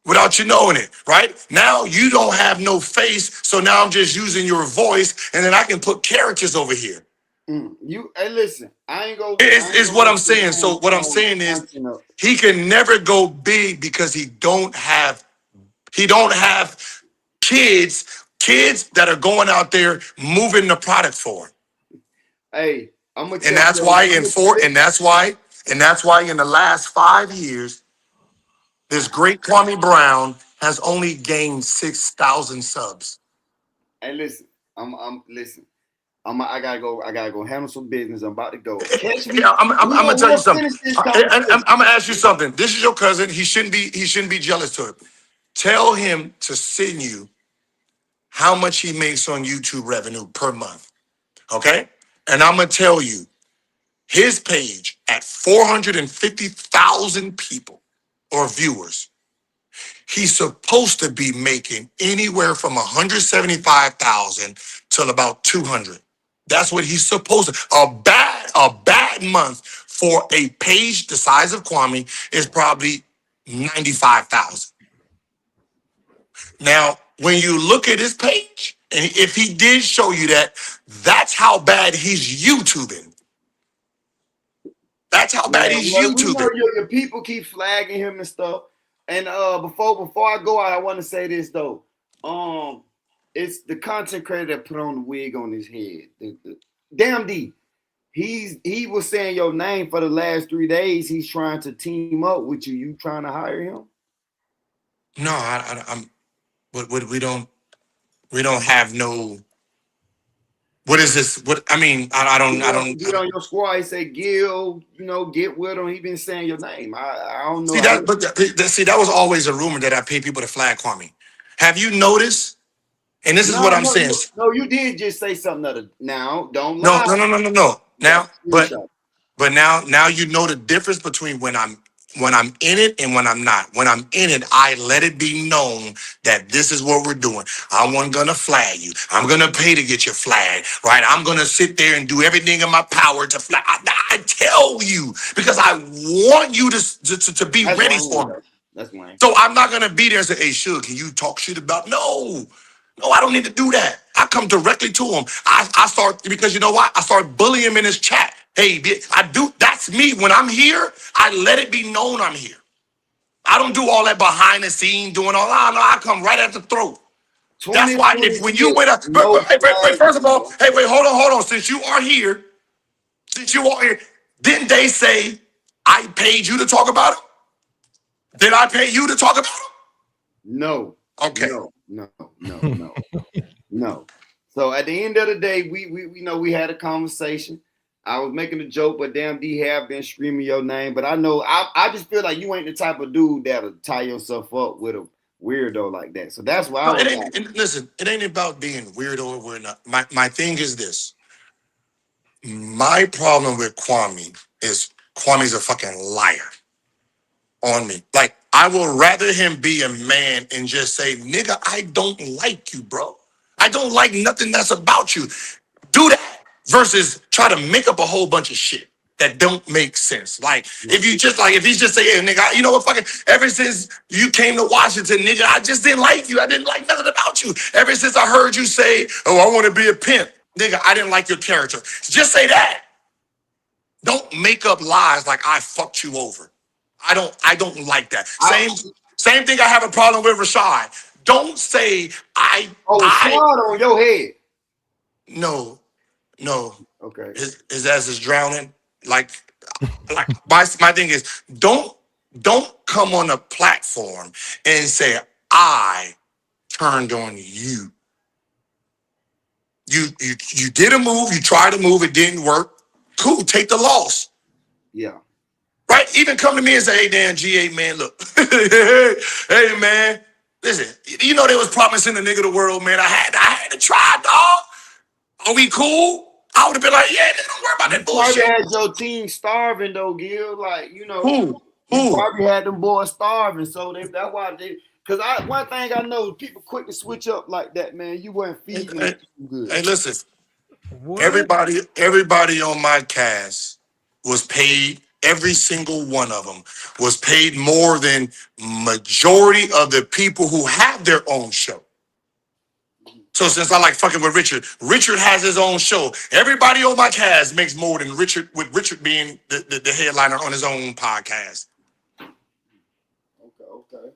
without you knowing it, right? Now you don't have no face, so now I'm just using your voice, and then I can put characters over here. Hey, listen, I ain't go. It's what I'm saying. So what I'm saying is he can never go big because he don't have kids that are going out there moving the product for him. Hey, I'm gonna. And that's why in the last 5 years, this great Kwame Brown has only gained 6,000 subs. Hey, listen, I gotta go handle some business. I'm about to go. Catch me. I'm gonna tell you something. I'm gonna ask you something. This is your cousin. He shouldn't be jealous to him. Tell him to send you how much he makes on YouTube revenue per month. Okay? And I'm gonna tell you, his page at 450,000 people or viewers, he's supposed to be making anywhere from 175,000 till about 200. That's what he's supposed to. A bad month for a page the size of Kwame is probably 95,000. Now, when you look at his page, and if he did show you that, that's how bad he's YouTubing. That's how bad he's YouTubing. We know your people keep flagging him and stuff. And before I go out, I want to say this though. It's the content creator that put on the wig on his head. Damn D. he was saying your name for the last 3 days. He's trying to team up with you. You trying to hire him? No, I'm. What we don't have no. What is this? What I mean, I don't. Get on your squad. He say, Gil, get with him. He been saying your name. I don't know. See that, but that was always a rumor that I pay people to flag Kwame. Have you noticed? And this is what I'm saying. No, you did just say something other. Now, don't lie. No. Now, but now you know the difference between when I'm in it and when I'm not. When I'm in it, I let it be known that this is what we're doing. I wasn't gonna flag you. I'm gonna pay to get your flag, right? I'm gonna sit there and do everything in my power to flag. I tell you because I want you to be ready for me. That's lame. So I'm not gonna be there and say, "Hey, Suge, can you talk shit about?" No, I don't need to do that. I come directly to him. I start because you know what? I start bullying him in his chat. Hey, I do. That's me. When I'm here, I let it be known I'm here. I don't do all that behind the scene doing all that. No, I come right at the throat. That's why when you went up, first of all, hey, wait, hold on. Since you are here, didn't they say I paid you to talk about it? Did I pay you to talk about it? No. Okay. No. So at the end of the day, we had a conversation. I was making a joke, but damn, D have been screaming your name. But I know I just feel like you ain't the type of dude that'll tie yourself up with a weirdo like that. So that's why listen, it ain't about being weirdo or we're not. My thing is this. My problem with Kwame is Kwame's a fucking liar on me. Like, I will rather him be a man and just say, nigga, I don't like you, bro. I don't like nothing that's about you. Do that versus try to make up a whole bunch of shit that don't make sense. Like, if he's just saying, hey, nigga, you know what, fucking, ever since you came to Washington, nigga, I just didn't like you. I didn't like nothing about you. Ever since I heard you say, oh, I want to be a pimp, nigga, I didn't like your character. Just say that. Don't make up lies like I fucked you over. I don't like that. Same thing I have a problem with Rashad. Don't say Rashad on your head. No. Okay. His ass is drowning. Like my thing is don't come on a platform and say I turned on you. You did a move, you tried to move, it didn't work. Cool, take the loss. Yeah. Right? Even come to me and say, hey, Dan, GA, man, look. Hey, man, listen, you know they was promising the nigga the world, man. I had to try, dog. Are we cool? I would have been like, yeah, don't worry about that bullshit. You probably had your team starving, though, Gil. Like, Who? You probably had them boys starving. So that's why because one thing I know, people quick to switch up like that, man. You weren't feeding them good. Hey, listen, everybody on my cast was paid. Every single one of them was paid more than majority of the people who have their own show. So since I like fucking with Richard has his own show. Everybody on my cast makes more than Richard, with Richard being the headliner on his own podcast. Okay.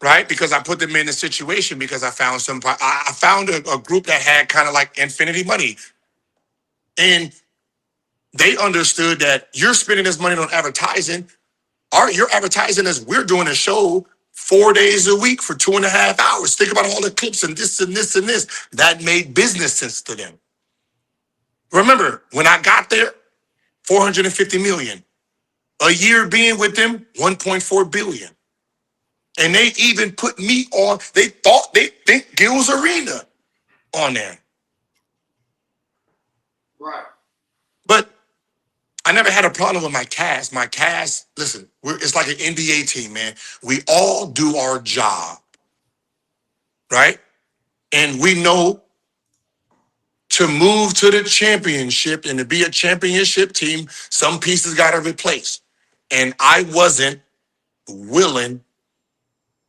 Right? Because I put them in a situation because I found a group that had kind of like infinity money. And they understood that you're spending this money on advertising. Your advertising is we're doing a show 4 days a week for 2.5 hours. Think about all the clips and this and this and this. That made business sense to them. Remember, when I got there, 450 million. A year being with them, 1.4 billion. And they even put me on, they think Gilbert Arenas on there. Right. But I never had a problem with my cast. My cast, listen, it's like an NBA team, man. We all do our job, right? And we know to move to the championship and to be a championship team, some pieces got to replace. And I wasn't willing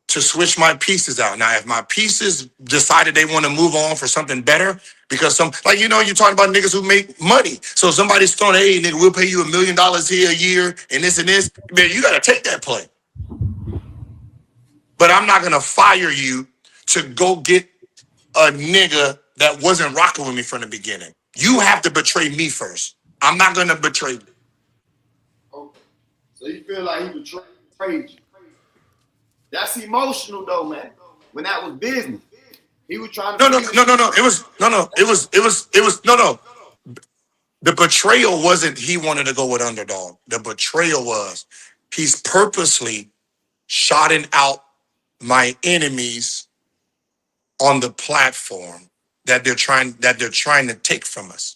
to switch my pieces out. Now, if my pieces decided they want to move on for something better, because you're talking about niggas who make money. So somebody's throwing, hey, nigga, we'll pay you $1 million here a year and this, man, you got to take that play. But I'm not going to fire you to go get a nigga that wasn't rocking with me from the beginning. You have to betray me first. I'm not gonna betray you. Okay. So you feel like he betrayed you. That's emotional though, man. When that was business. He was trying to No. It was no. The betrayal wasn't he wanted to go with Underdog. The betrayal was he's purposely shotting out my enemies on the platform that they're trying to take from us.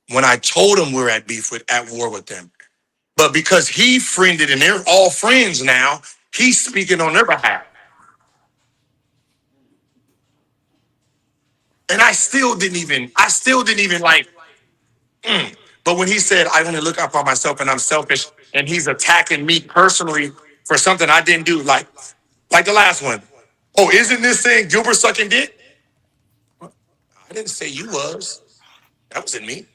When I told them we're at war with them. But because he friended and they're all friends now, he's speaking on their behalf. And I still didn't even like, But when he said, I only look out for myself and I'm selfish, and he's attacking me personally for something I didn't do, like the last one. Oh, isn't this saying Gilbert sucking dick? I didn't say you was. That wasn't me.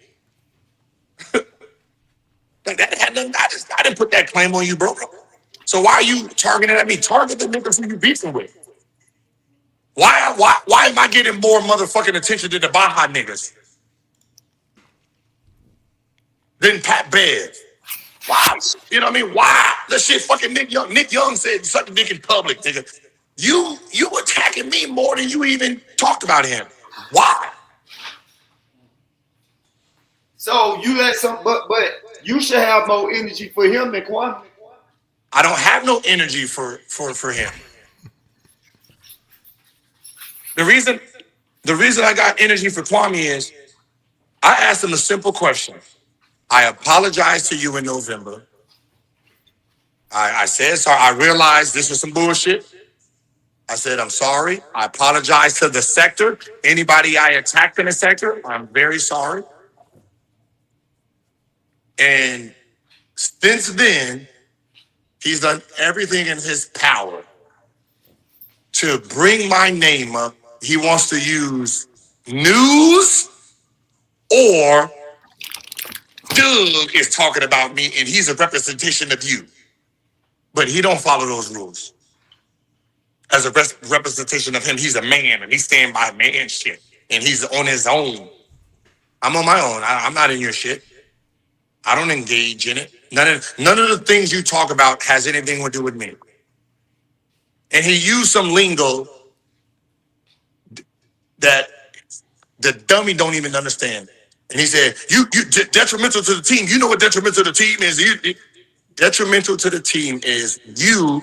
That had nothing. I didn't put that claim on you, bro. So why are you targeting at me? Target the niggas who you beefing with. Why am I getting more motherfucking attention than the Baja niggas? Than Pat Bev? Why? You know what I mean? Why? That shit fucking Nick Young. Nick Young said suck a dick in public, nigga. You attacking me more than you even talked about him. Why? So you let but you should have more energy for him than Kwame. I don't have no energy for him. The reason I got energy for Kwame is I asked him a simple question. I apologized to you in November. I said sorry. I realized this was some bullshit. I said, I'm sorry. I apologize to the sector. Anybody I attacked in the sector, I'm very sorry. And since then, he's done everything in his power to bring my name up. He wants to use news or Doug is talking about me and he's a representation of you. But he don't follow those rules. As a representation of him, he's a man and he's standing by man shit. And he's on his own. I'm on my own. I'm not in your shit. I don't engage in it. None of the things you talk about has anything to do with me. And he used some lingo that the dummy don't even understand. And he said, you detrimental to the team. You know what detrimental to the team is? Detrimental to the team is you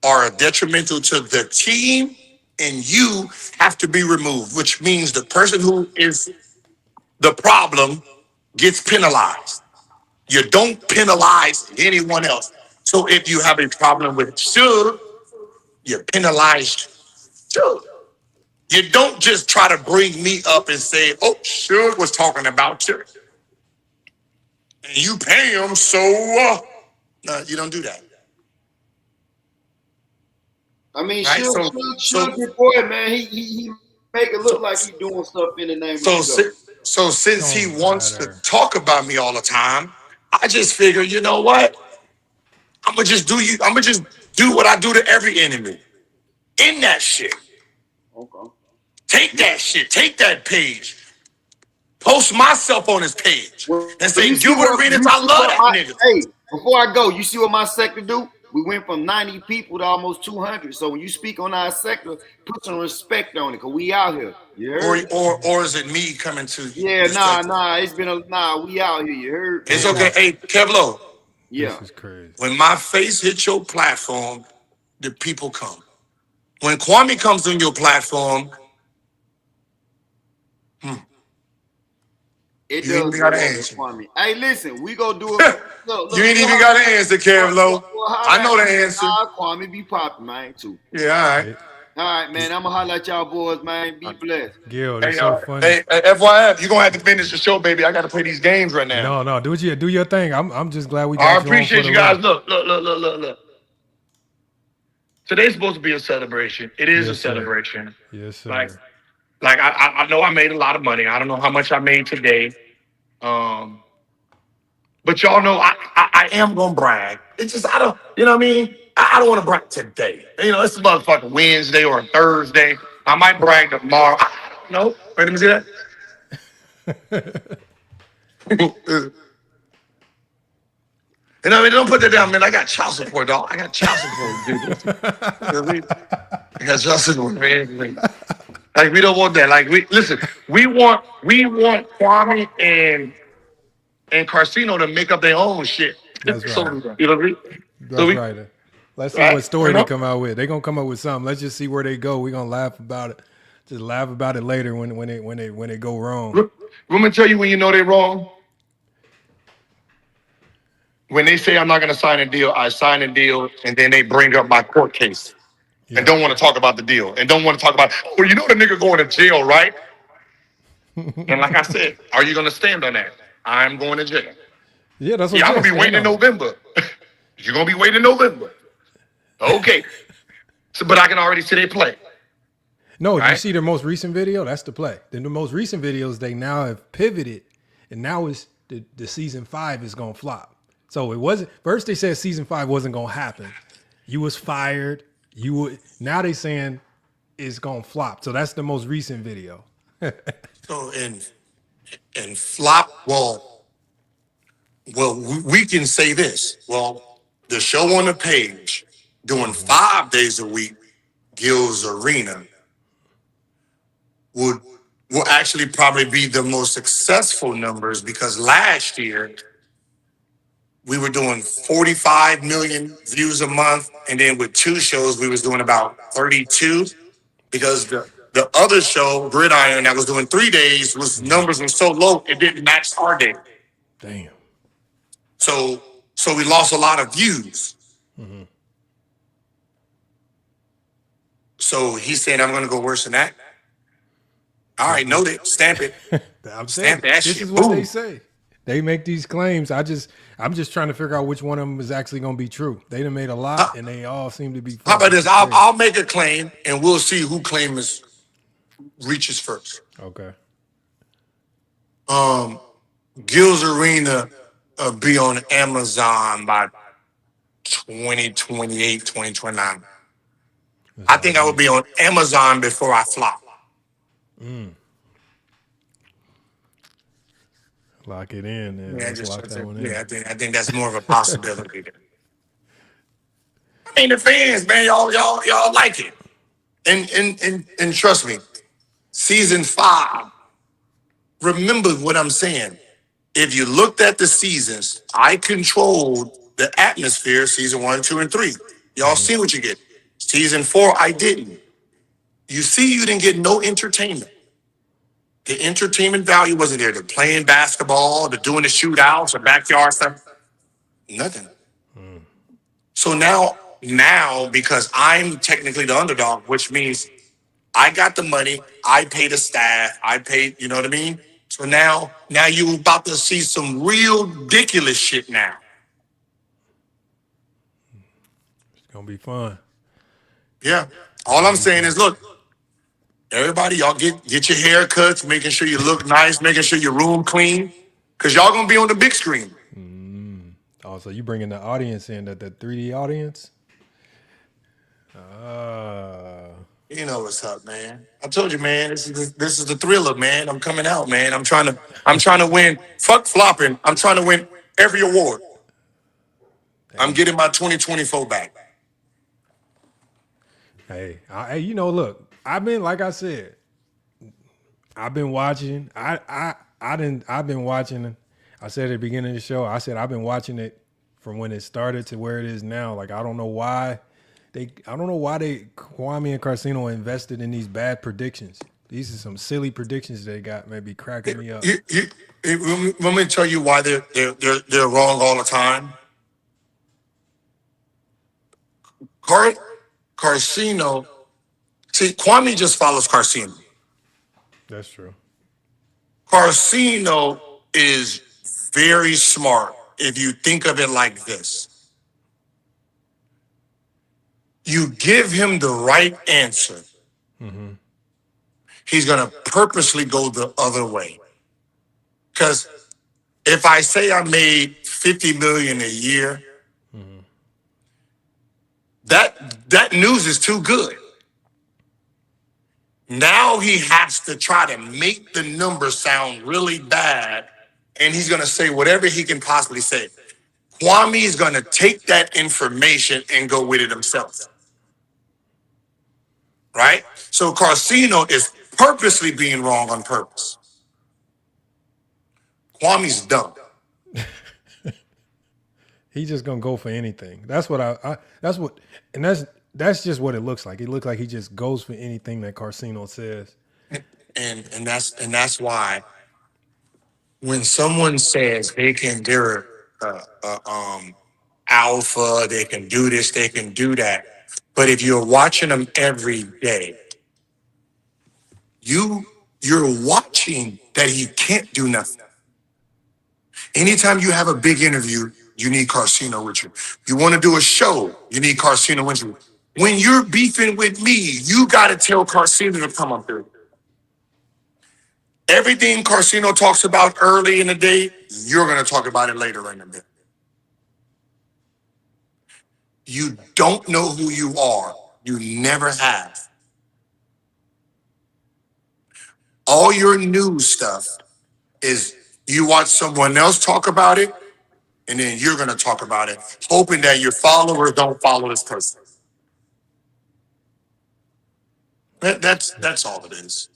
are detrimental to the team and you have to be removed, which means the person who is the problem gets penalized. You don't penalize anyone else. So if you have a problem with Suge, you penalize Suge. You don't just try to bring me up and say, oh, Suge was talking about you. And you pay him, so no, you don't do that. I mean, right? Suge, good boy, man. He make it look like he's doing stuff in the name of the So since he wants to talk about me all the time, I just figure, you know what? I'm gonna just do what I do to every enemy. In that shit. Okay. Take that shit. Take that page. Post myself on his page. And say, Gilbert Arenas, I love that nigga. Hey, before I go, you see what my sector do? We went from 90 people to almost 200. So when you speak on our sector, put some respect on it, cause we out here. You heard? Or is it me coming to you? Yeah, nah. It's been we out here. You heard? It's okay. Hey, Kevlo. Yeah. This is crazy. When my face hits your platform, the people come. When Kwame comes on your platform, it you ain't even got to answer. Kwame. Hey, listen, we go do it. Look, you ain't even got to answer, Kevlo. I know the answer. Kwame be popping, man, too. Yeah, all right. All right, man. I'm gonna holler at y'all boys, man. Be blessed. Gil, that's so funny. Hey, FYF, you're gonna have to finish the show, baby. I gotta play these games right now. No, do your thing. I'm just glad we got I you appreciate on for you the guys. run. Look. Today's supposed to be a celebration. It is a celebration. Yes, sir. Like I know I made a lot of money. I don't know how much I made today. But y'all know I am gonna brag. It's just I don't, you know what I mean? I don't want to brag today. You know, it's a motherfucking Wednesday or a Thursday. I might brag tomorrow. I don't know. Wait, let me see that. You know what I mean? Don't put that down, man. I got child support, dog. I got child support, dude. You know what I mean? I got child support, man. Like, we don't want that. Like, we want Kwame and Karceno to make up their own shit. That's right. So, you know what I mean? That's right. Let's see what story they come out with. They're gonna come up with something. Let's just see where they go. We're gonna laugh about it. Just laugh about it later when it go wrong. Let me tell you when you know they're wrong. When they say I'm not gonna sign a deal, I sign a deal, and then they bring up my court case and don't want to talk about the deal and don't want to talk about, oh, you know the nigga going to jail, right? And like I said, are you gonna stand on that? I'm going to jail. Yeah, that's what I'm gonna be waiting in November. You're gonna be waiting in November. Okay. So, but I can already see they play. No, right? You see their most recent video? That's the play. Then the most recent videos, they now have pivoted, and now it's the season 5 is gonna flop. So it wasn't first they said season 5 wasn't gonna happen. You was fired. Now they saying it's gonna flop. So that's the most recent video. So and flop, well, we can say this. Well, the show on the page doing 5 days a week, Gil's Arena, will actually probably be the most successful numbers because last year we were doing 45 million views a month, and then with 2 shows we was doing about 32 because the other show, Gridiron, that was doing 3 days, numbers were so low it didn't match our day. Damn. So we lost a lot of views. Mm-hmm. So he's saying I'm gonna go worse than that. All right, note it, stamp it. I'm saying this is what they say. They make these claims. I'm just trying to figure out which one of them is actually going to be true. They done made a lot, and they all seem to be. How about this? I'll make a claim, and we'll see who reaches first. Okay. Gil's Arena be on Amazon by 2028, 2029. I think I will be on Amazon before I flop. Lock it in. Yeah, I think that's more of a possibility. I mean, the fans, man, y'all like it, and trust me, season 5. Remember what I'm saying. If you looked at the seasons, I controlled the atmosphere. Season 1, 2, and 3. Y'all see what you get. Season 4, I didn't. You see, you didn't get no entertainment. The entertainment value wasn't there. The playing basketball, the doing the shootouts, the backyard stuff, nothing. So now, because I'm technically the underdog, which means I got the money, I pay the staff, I pay, you know what I mean? So now you about to see some real ridiculous shit now. It's gonna be fun. Yeah. All I'm saying is, look, everybody, y'all get your haircuts, making sure you look nice, making sure your room clean, because y'all gonna be on the big screen. Oh, so you bringing the audience in, the 3D audience? You know what's up, man. I told you, man. This is the thriller, man. I'm coming out, man. I'm trying to win. Fuck flopping. I'm trying to win every award. Damn. I'm getting my 2024 back. Hey, look. I've been, like I said, I've been watching. I've been watching. I said at the beginning of the show, I said I've been watching it from when it started to where it is now. Like I don't know why Kwame and Karceno invested in these bad predictions. These are some silly predictions they got, maybe cracking me up. Let me tell you why they're wrong all the time. Karceno. See, Kwame just follows Karceno. That's true. Karceno is very smart if you think of it like this. You give him the right answer, he's going to purposely go the other way. Because if I say I made $50 million a year, that news is too good. Now he has to try to make the number sound really bad, and he's going to say whatever he can possibly say. Kwame is going to take that information and go with it himself. Right? So Karceno is purposely being wrong on purpose. Kwame's dumb. He's just gonna go for anything. That's what that's just what it looks like. It looks like he just goes for anything that Karceno says. And that's why when someone says they're alpha, they can do this, they can do that. But if you're watching them every day, you're watching that he can't do nothing. Anytime you have a big interview, you need Karceno with you. You want to do a show, you need Karceno with you. When you're beefing with me, you got to tell Karceno to come up there. Everything Karceno talks about early in the day, you're going to talk about it later in the day. You don't know who you are. You never have. All your news stuff is you watch someone else talk about it, and then you're going to talk about it, hoping that your followers don't follow this person. That's all it is.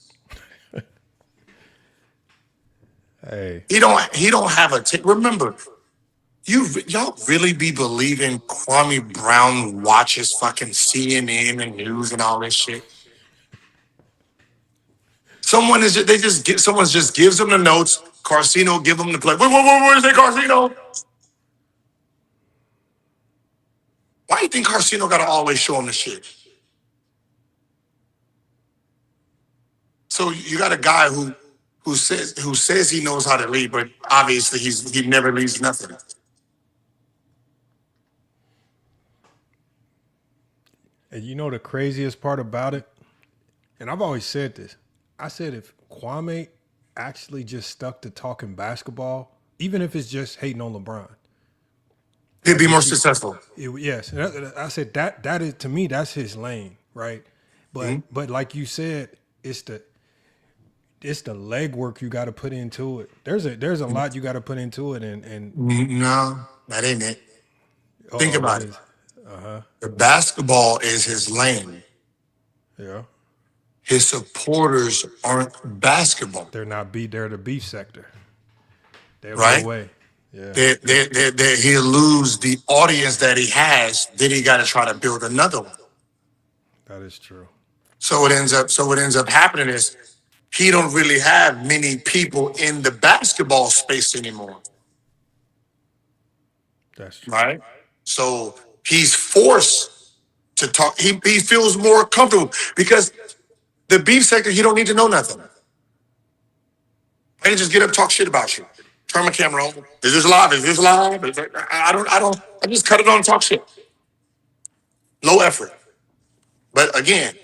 Hey, he don't have a remember, y'all really be believing Kwame Brown watches fucking CNN and news and all this shit? Someone just gives them the notes. Karceno give them the play. What is it, Karceno? Why do you think Karceno got to always show him the shit? So you got a guy who says he knows how to lead, but obviously he never leads nothing. And you know the craziest part about it, and I've always said this. I said if Kwame actually just stuck to talking basketball, even if it's just hating on LeBron, he'd be more successful. Yes, I said that is, to me, that's his lane, right? But like you said, it's the legwork you got to put into it. There's a lot you got to put into it, and no, that ain't it. Think about it. The basketball is his lane. Yeah. His supporters aren't basketball. They're the beef sector. They'll right? go away. Yeah. He'll lose the audience that he has. Then he got to try to build another one. That is true. So what ends up happening is he don't really have many people in the basketball space anymore. That's true. Right? So he's forced to talk. He feels more comfortable because the beef sector, he don't need to know nothing. I can just get up and talk shit about you. Turn my camera on. Is this live? Is this live? I just cut it on and talk shit. Low effort. But again,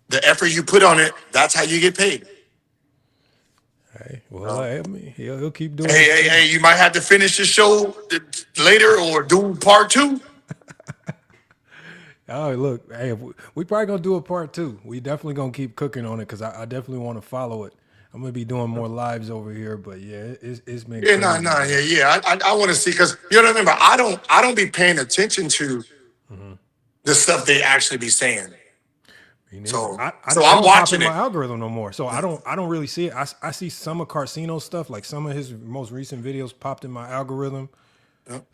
the effort you put on it, that's how you get paid. Hey, well, I mean, he'll keep doing it. Hey, you might have to finish the show later or do part 2. Oh, look, hey, we probably going to do a part 2. We definitely going to keep cooking on it because I definitely want to follow it. I'm going to be doing more lives over here, but yeah, it's been crazy. I want to see, because you know what I mean? But I don't be paying attention to the stuff they actually be saying. So I'm watching my algorithm no more. So I don't really see it. I see some of Karceno's stuff, like some of his most recent videos popped in my algorithm. Yep.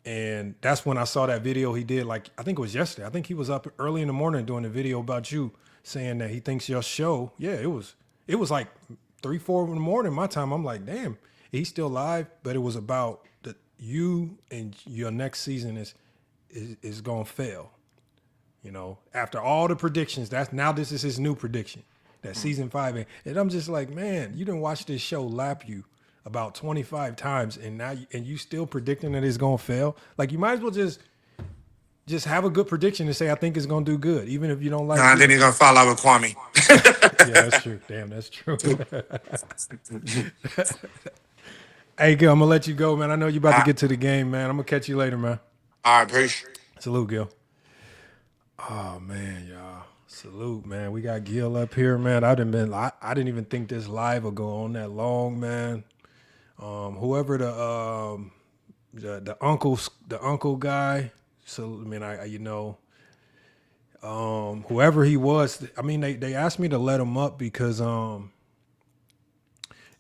And that's when I saw that video he did, like, I think it was yesterday. I think he was up early in the morning doing a video about you, saying that he thinks your show, it was like 3-4 in the morning my time. I'm like, damn, he's still live, but it was about you and your next season is gonna fail. You know, after all the predictions, this is his new prediction, that season 5. And I'm just like, man, you didn't watch this show lap you about 25 times, and now you still predicting that it's gonna fail. Like, you might as well just have a good prediction and say, I think it's gonna do good, even if you don't like it. Then he's gonna fall out with Kwame. Yeah, that's true. Damn, that's true. Hey, Gil, I'm gonna let you go, man. I know you about to get to the game, man. I'm gonna catch you later, man. All right, peace. Salute, Gil. Oh man, y'all. Salute, man. We got Gil up here, man. I didn't even think this live would go on that long, man. Whoever the uncle guy. So I mean, whoever he was. I mean, they asked me to let him up because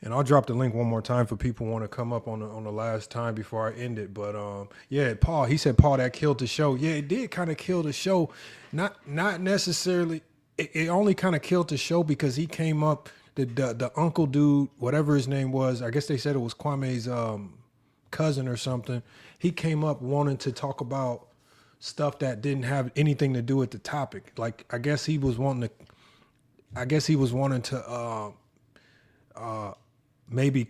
and I'll drop the link one more time for people who want to come up on the last time before I end it. But yeah, Paul. He said Paul that killed the show. Yeah, it did kind of kill the show. Not necessarily. It only kind of killed the show because he came up. The uncle dude, whatever his name was. I guess they said it was Kwame's cousin or something. He came up wanting to talk about stuff that didn't have anything to do with the topic. Like I guess he was wanting to maybe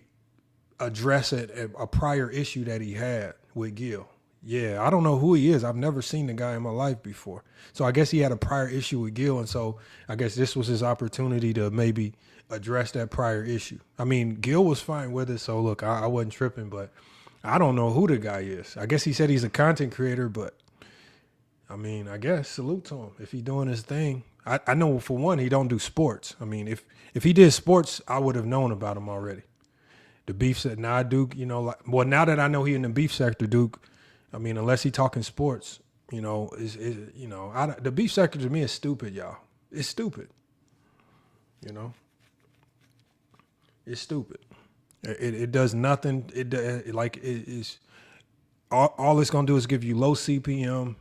address a prior issue that he had with Gil. Yeah, I don't know who he is. I've never seen the guy in my life before. So I guess he had a prior issue with Gil, and so I guess this was his opportunity to maybe address that prior issue. I mean, Gil was fine with it, so look, I wasn't tripping, but I don't know who the guy is. I guess he said he's a content creator, but I mean, I guess salute to him if he's doing his thing. I know for one, he don't do sports. I mean, if he did sports, I would have known about him already. The beef said, nah, Duke, well, now that I know he in the beef sector, Duke, I mean, unless he talking sports, the beef sector to me is stupid, y'all. It's stupid. It's stupid. It does nothing. It is all it's gonna do is give you low CPM.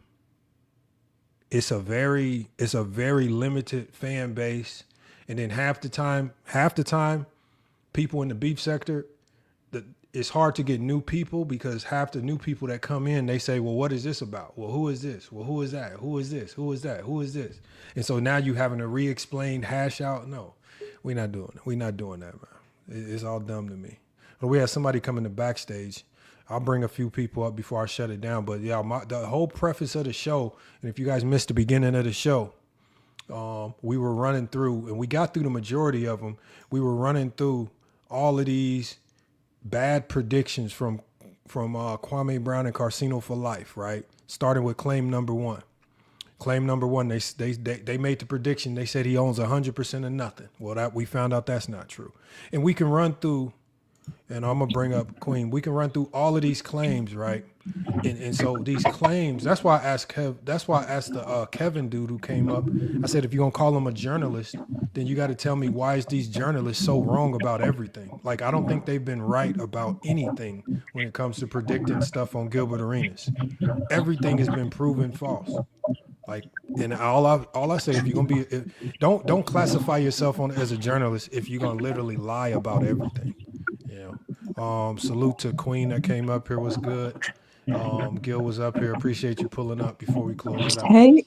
It's a very limited fan base, and then half the time, people in the beef sector, it's hard to get new people because half the new people that come in, they say, well, what is this about? Well, who is this? Well, who is that? Who is this? Who is that? Who is this? And so now you having to re-explain, hash out. No, we're not doing it. We're not doing that, man. It's all dumb to me. But we had somebody come in the backstage. I'll bring a few people up before I shut it down. But yeah, the whole preface of the show, and if you guys missed the beginning of the show, we were running through, and we got through the majority of them. We were running through all of these bad predictions from Kwame Brown and Karceno4life, right? Starting with claim number one. Claim number one, they made the prediction. They said he owns 100% of nothing. Well, we found out that's not true. And we can run through, and I'm gonna bring up Queen. We can run through all of these claims, right? And so these claims. That's why I asked the Kevin dude who came up. I said, if you're gonna call him a journalist, then you got to tell me why is these journalists so wrong about everything? Like I don't think they've been right about anything when it comes to predicting stuff on Gilbert Arenas. Everything has been proven false. Like, and all I say, if you're gonna be, don't classify yourself as a journalist if you're gonna literally lie about everything. Salute to Queen that came up here, was good. Gil was up here. Appreciate you pulling up before we close it out. Hey,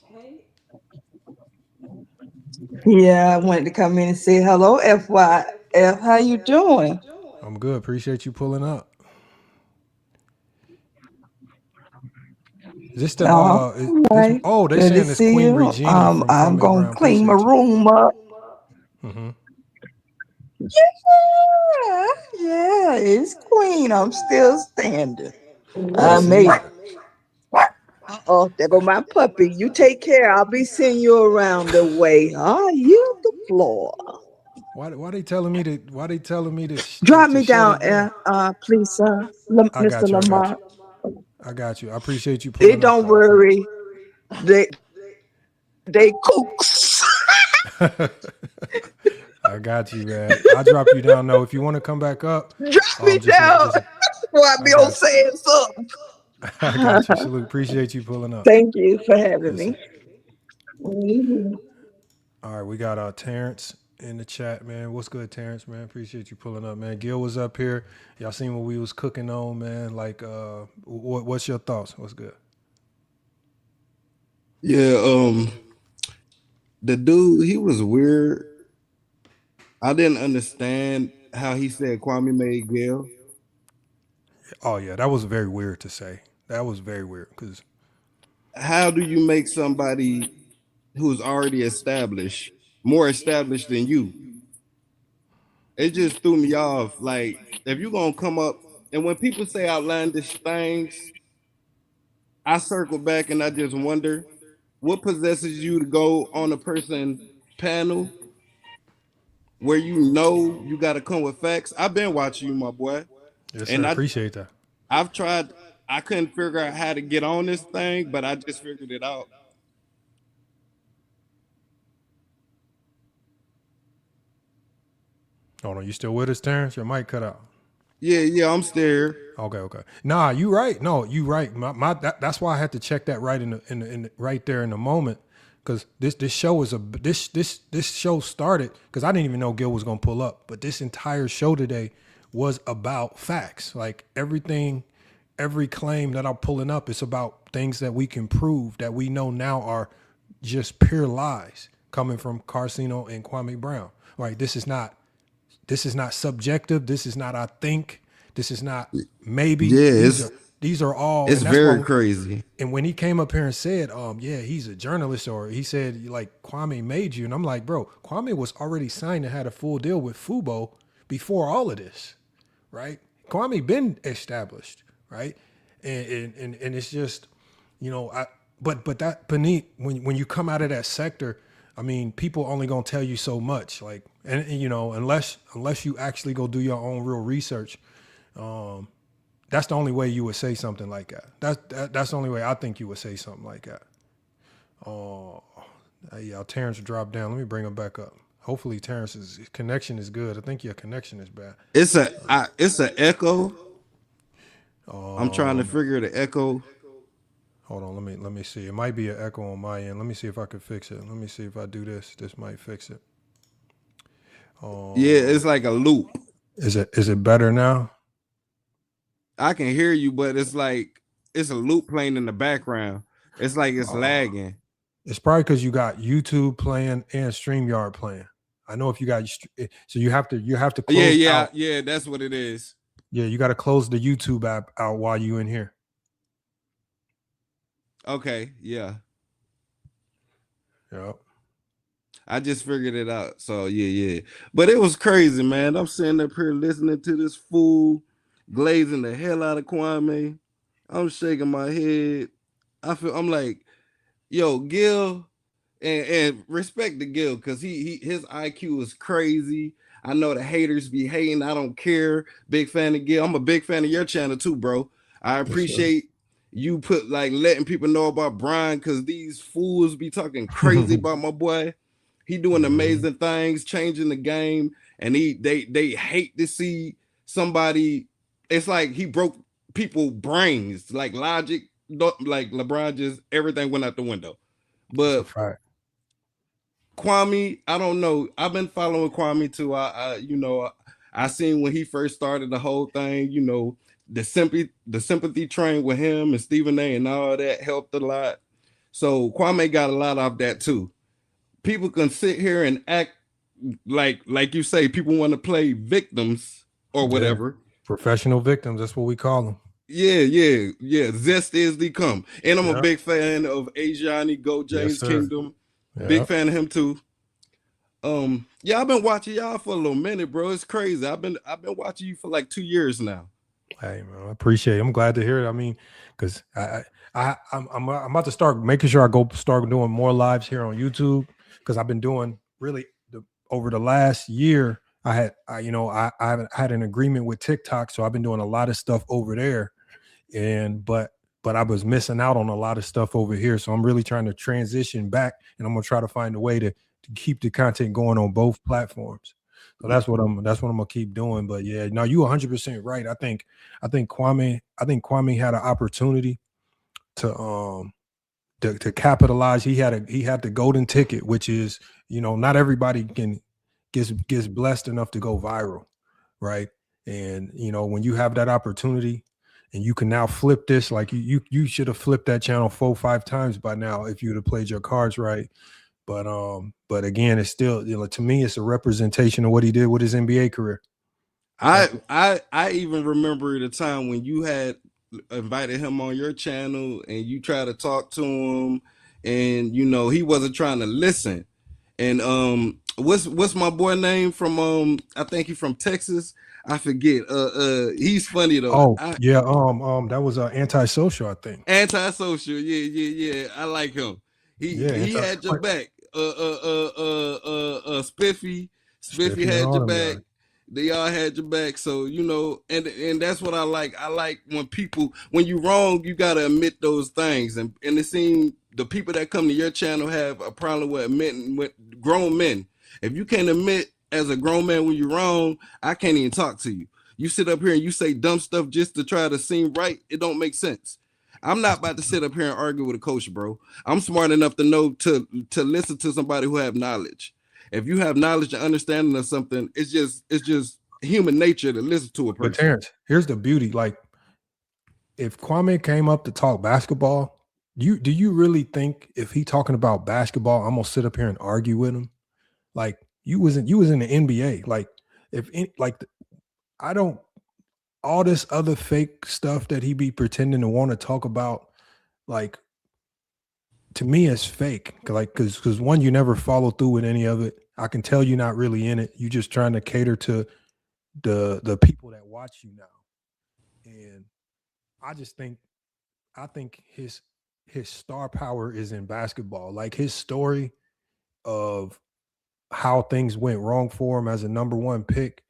yeah, I wanted to come in and say hello, FYF. How you doing? I'm good. Appreciate you pulling up. Is this the right. they saying it's Queen you. Regina from I'm Kwame gonna Brown. clean my Appreciate you. room up. Mm-hmm. Yeah, it's Queen. I'm still standing. I I see made that. Oh, there go my puppy. You take care. I'll be seeing you around the way. Yield the floor. Why they telling me to? Why they telling me to? Drop to me shut down, it down? please, I Mr. got you. Lamar. I got you. I appreciate you pulling up. Don't worry. They cooks. I got you, man. I'll drop you down though. If you want to come back up, drop me down. Before I be on saying something. I got you. Salute. Appreciate you pulling up. Thank you for having me. All right, we got Terrence in the chat, man. What's good, Terrence, man? Appreciate you pulling up, man. Gil was up here. Y'all seen what we was cooking on, man. Like, what's your thoughts? What's good? Yeah, the dude, he was weird. I didn't understand how he said Kwame made Gil. Oh yeah, that was very weird to say. That was very weird because how do you make somebody who's already established more established than you? It just threw me off. Like, if you're gonna come up, and when people say outlandish things, I circle back and I just wonder what possesses you to go on a person panel where you know you got to come with facts. I've been watching you, my boy. Yes, And sir. Appreciate that. I've tried. I couldn't figure out how to get on this thing, but I just figured it out. Hold on, you still with us, Terrence? Your mic cut out. Yeah, I'm still here. Okay. Nah, you right. No, you right. That's why I had to check that right in the right there in the moment, because this show is this show started because I didn't even know Gil was gonna pull up, but this entire show today was about facts. Like everything, every claim that I'm pulling up is about things that we can prove that we know now are just pure lies coming from Karceno and Kwame Brown. Right? This is not subjective. This is not I think. This is not maybe. Yeah, these are all. It's very crazy. And when he came up here and said, yeah, he's a journalist, or he said like Kwame made you, and I'm like, bro, Kwame was already signed and had a full deal with Fubo before all of this, right? Kwame been established, right? And it's just, but that beneath when you come out of that sector, I mean, people only gonna tell you so much, like, and unless you actually go do your own real research, that's the only way you would say something like that. That's the only way I think you would say something like that. Yeah, Terrence dropped down. Let me bring him back up. Hopefully Terrence's connection is good. I think your connection is bad. It's an echo. I'm trying to figure the echo. Hold on, let me see. It might be an echo on my end. Let me see if I can fix it. Let me see if I do this. This might fix it. Yeah, it's like a loop. Is it better now? I can hear you, but it's like it's a loop playing in the background. It's like it's lagging. It's probably because you got YouTube playing and StreamYard playing. I know if you got so you have to close out. Yeah, that's what it is. Yeah, you got to close the YouTube app out while you in here. Okay, yeah. Yep. I just figured it out. So yeah. But it was crazy, man. I'm sitting up here listening to this fool glazing the hell out of Kwame. I'm shaking my head. I'm like, yo, Gil, and respect to Gil, because his IQ is crazy. I know the haters be hating. I don't care. Big fan of Gil. I'm a big fan of your channel too, bro. I appreciate you letting people know about Brian, because these fools be talking crazy about my boy. He doing amazing things, changing the game, and they hate to see somebody. It's like he broke people's brains, like logic, like LeBron, just everything went out the window. But Kwame, I don't know. I've been following Kwame too. I seen when he first started the whole thing, the sympathy train with him and Stephen A and all that helped a lot. So Kwame got a lot off that too. People can sit here and act like you say, people want to play victims or whatever. Yeah. Professional victims, that's what we call them. Yeah. Zest is the come. And I'm a big fan of Asiani Go James Kingdom. Big fan of him too. I've been watching y'all for a little minute, bro. It's crazy. I've been watching you for like 2 years now. Hey man, I appreciate it. I'm glad to hear it. I mean, because I'm about to start making sure I start doing more lives here on YouTube, because I've been doing really over the last year. I haven't had an agreement with TikTok, so I've been doing a lot of stuff over there, but I was missing out on a lot of stuff over here. So I'm really trying to transition back, and I'm gonna try to find a way to keep the content going on both platforms. So that's what I'm gonna keep doing. But yeah, no, you 100% right. I think Kwame had an opportunity to capitalize. He had the golden ticket, which is, not everybody gets blessed enough to go viral, right? And when you have that opportunity and you can now flip this, like you should have flipped that channel 4 or 5 times by now if you'd have played your cards right. But again, it's still, to me, it's a representation of what he did with his NBA career. I even remember the time when you had invited him on your channel and you tried to talk to him, and he wasn't trying to listen. And what's my boy name from I think he's from Texas. I forget. He's funny though. That was Antisocial, I think. Antisocial, yeah. I like him. He had your back. Spiffy had your back. They all had your back. So, and that's what I like. I like when you wrong, you gotta admit those things. And it seems the people that come to your channel have a problem with admitting with grown men. If you can't admit as a grown man when you're wrong, I can't even talk to you. You sit up here and you say dumb stuff just to try to seem right. It don't make sense. I'm not about to sit up here and argue with a coach, bro. I'm smart enough to know to listen to somebody who have knowledge. If you have knowledge and understanding of something, it's just human nature to listen to a person. But Terrence, here's the beauty. Like, if Kwame came up to talk basketball, do you really think if he talking about basketball, I'm gonna sit up here and argue with him? Like, you was in the NBA. Like, I don't, all this other fake stuff that he be pretending to want to talk about, like, to me it's fake. Like, because one, you never follow through with any of it. I can tell you're not really in it. You just trying to cater to the people that watch you now. And I think his star power is in basketball. Like, his story of how things went wrong for him as a number one pick.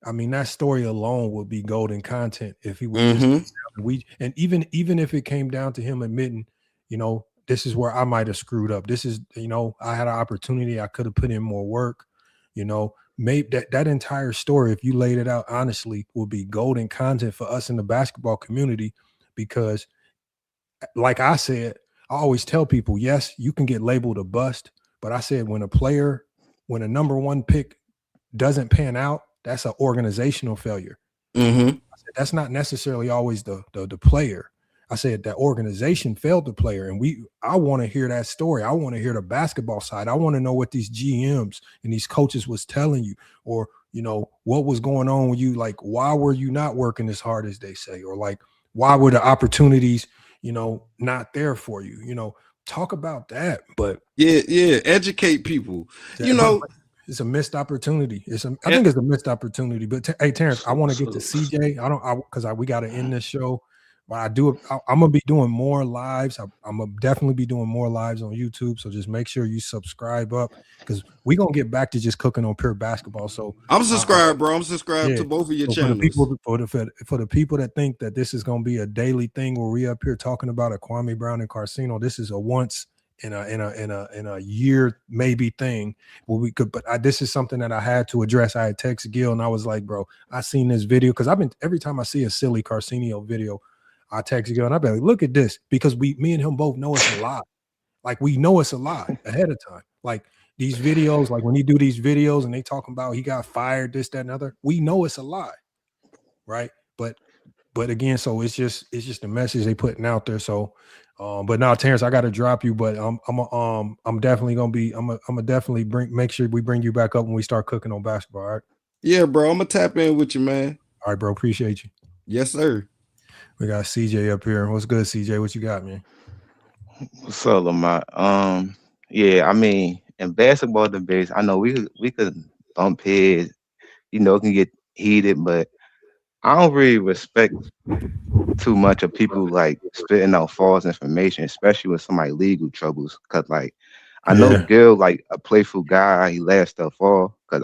I mean, that story alone would be golden content if he would just even if it came down to him admitting, this is where I might have screwed up. This is, I had an opportunity. I could have put in more work. Maybe that entire story, if you laid it out honestly, would be golden content for us in the basketball community. Because, like I said, I always tell people, yes, you can get labeled a bust, but I said when a number one pick doesn't pan out, that's an organizational failure. I said, that's not necessarily always the player. I said that organization failed the player, and I want to hear that story. I want to hear the basketball side. I want to know what these GMs and these coaches was telling you, or what was going on with you. Like, why were you not working as hard as they say, or like, why were the opportunities, not there for you? Talk about that. But yeah, educate people. It's a missed opportunity. I think it's a missed opportunity. But hey, Terrence, I want to get to CJ. Because we got to end this show. But I'm gonna be doing more lives. I'm gonna definitely be doing more lives on YouTube. So just make sure you subscribe up, because we're gonna get back to just cooking on pure basketball. So I'm subscribed, bro. I'm subscribed to both of your channels. For the people that think that this is gonna be a daily thing where we up here talking about a Kwame Brown and Karceno, this is a once in a year maybe thing where we could. But this is something that I had to address. I had texted Gil and I was like, bro, I seen this video, because every time I see a silly Karceno video, I text Gil and I be like, look at this, because me and him both know it's a lie. Like, we know it's a lie ahead of time. Like, these videos, like when he do these videos and they talking about he got fired, this, that, and other, we know it's a lie, right? But again, so it's just the message they putting out there. So, but now, Terrence, I got to drop you, but I'm definitely gonna be I'm gonna definitely make sure we bring you back up when we start cooking on basketball. All right? Yeah, bro. I'm gonna tap in with you, man. All right, bro. Appreciate you. Yes, sir. We got CJ up here. What's good, CJ? What you got, man? What's up, Lamont? Yeah, I mean, in basketball debates, I know we could bump heads, it can get heated, but I don't really respect too much of people like spitting out false information, especially with some like legal troubles. Cause like I know Gil, like a playful guy, he laughs stuff off. Cause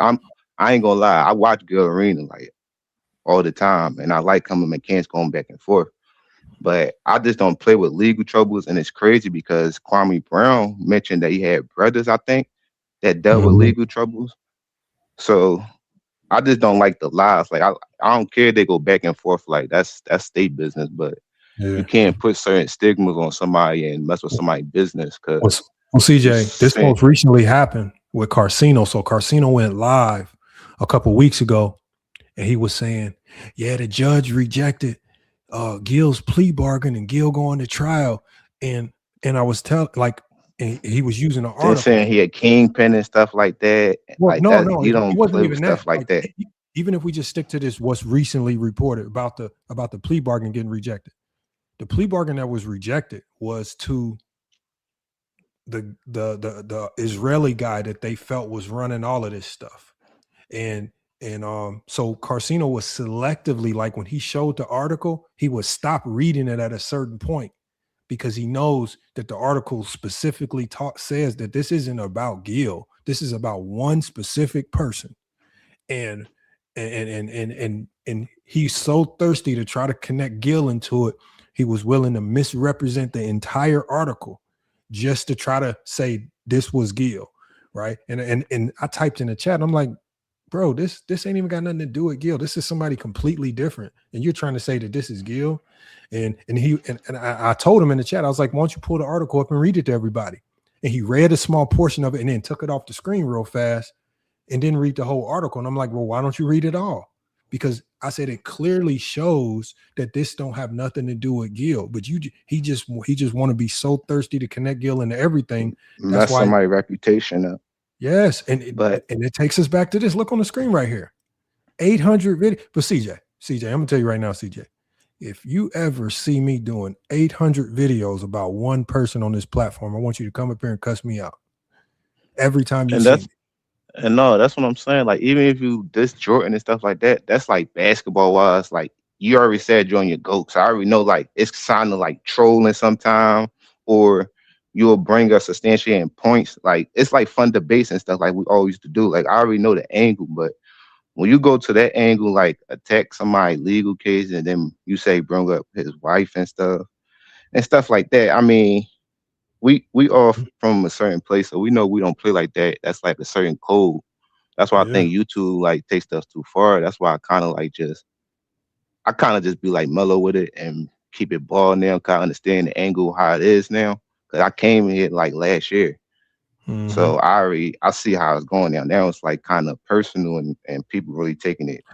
I ain't gonna lie, I watch Gilbert Arenas like all the time, and I like Kwame McCants going back and forth. But I just don't play with legal troubles, and it's crazy because Kwame Brown mentioned that he had brothers, I think, that dealt with legal troubles. So I just don't like the lies. Like I don't care if they go back and forth. Like that's state business, but you can't put certain stigmas on somebody and mess with somebody's business. Cause CJ, this most recently happened with Karceno. So Karceno went live a couple weeks ago, and he was saying, yeah, the judge rejected Gil's plea bargain and Gil going to trial. And I was and he was using an article. They're saying he had kingpin and stuff like that. Well, like no, he don't play with stuff like that. Even if we just stick to this, what's recently reported about the plea bargain getting rejected. The plea bargain that was rejected was to the Israeli guy that they felt was running all of this stuff. And so Karceno was selectively, like when he showed the article, he would stop reading it at a certain point, because he knows that the article specifically says that this isn't about Gil. This is about one specific person. And and he's so thirsty to try to connect Gil into it. He was willing to misrepresent the entire article just to try to say this was Gil, right? And I typed in the chat, I'm like, bro, this ain't even got nothing to do with Gil. This is somebody completely different, and you're trying to say that this is Gil. And I told him in the chat, I was like, why don't you pull the article up and read it to everybody? And he read a small portion of it and then took it off the screen real fast and didn't read the whole article. And I'm like, well, why don't you read it all? Because I said it clearly shows that this don't have nothing to do with Gil, but he just want to be so thirsty to connect Gil into everything. That's why somebody's reputation up. Yes, and it takes us back to this. Look on the screen right here, 800 videos. But CJ, I'm gonna tell you right now, CJ, if you ever see me doing 800 videos about one person on this platform, I want you to come up here and cuss me out every time you see me. And no, that's what I'm saying. Like, even if you diss Jordan and stuff like that, that's like basketball wise. Like, you already said you're on your GOAT. So I already know, like, it's kind of like trolling sometime, or you'll bring us substantiating points. Like, it's like fun debates and stuff like we always used to do. Like, I already know the angle, but when you go to that angle, like attack somebody's legal case, and then you say bring up his wife and stuff like that. I mean, we all from a certain place, so we know we don't play like that. That's like a certain code. That's why I think YouTube like takes us too far. That's why I kind of just be like mellow with it and keep it ball now. Kind of understand the angle how it is now. Cause I came here like last year, so I see how it's going now. Now it's like kind of personal and people really taking it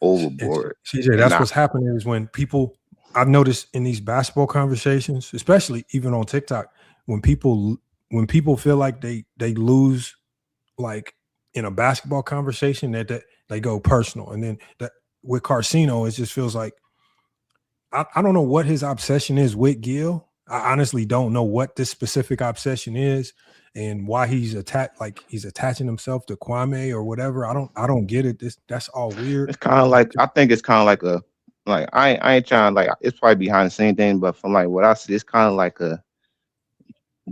overboard. CJ, that's what's happening is when people. I've noticed in these basketball conversations, especially even on TikTok, when people feel like they lose, like in a basketball conversation, that they go personal, and then that with Karceno, it just feels like I don't know what his obsession is with Gil. I honestly don't know what this specific obsession is and why he's attaching himself to Kwame or whatever. I don't get it. That's all weird. It's kind of like, I think it's kind of like a, like, I ain't trying, like, it's probably behind the same thing, but from like what I see, it's kind of like a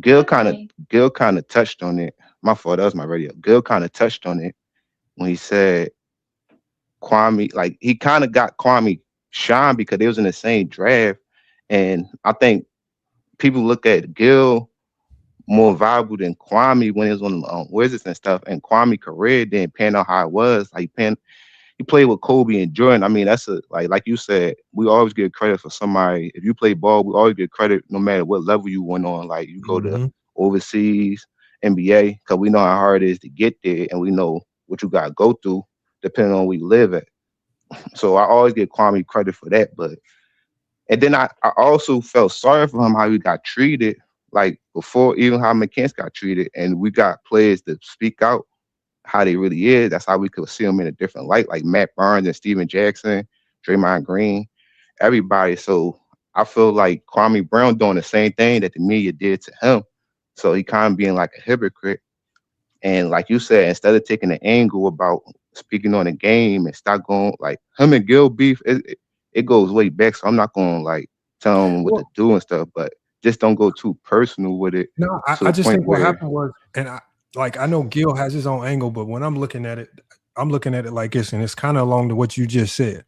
Gil kind of touched on it. My fault, that was my radio. Gil kind of touched on it when he said Kwame, like, he kind of got Kwame shine because they was in the same draft. And I think people look at Gil more valuable than Kwame when he was on Wizards and stuff. And Kwame career didn't pan out how it was. Like, he played with Kobe and Jordan. I mean, that's like you said, we always get credit for somebody. If you play ball, we always get credit no matter what level you went on. Like, you go to overseas, NBA, because we know how hard it is to get there, and we know what you got to go through depending on where you live at. So I always give Kwame credit for that. And then I also felt sorry for him how he got treated, like before even how McCants got treated. And we got players that speak out how they really is. That's how we could see them in a different light, like Matt Barnes and Steven Jackson, Draymond Green, everybody. So I feel like Kwame Brown doing the same thing that the media did to him. So he kind of being like a hypocrite. And like you said, instead of taking an angle about speaking on the game and start going, like, him and Gil beef, it goes way back. So I'm not going to like tell him what to do and stuff, but just don't go too personal with it. No, I just think what happened was, and I know Gil has his own angle, but when I'm looking at it like this, and it's kind of along to what you just said.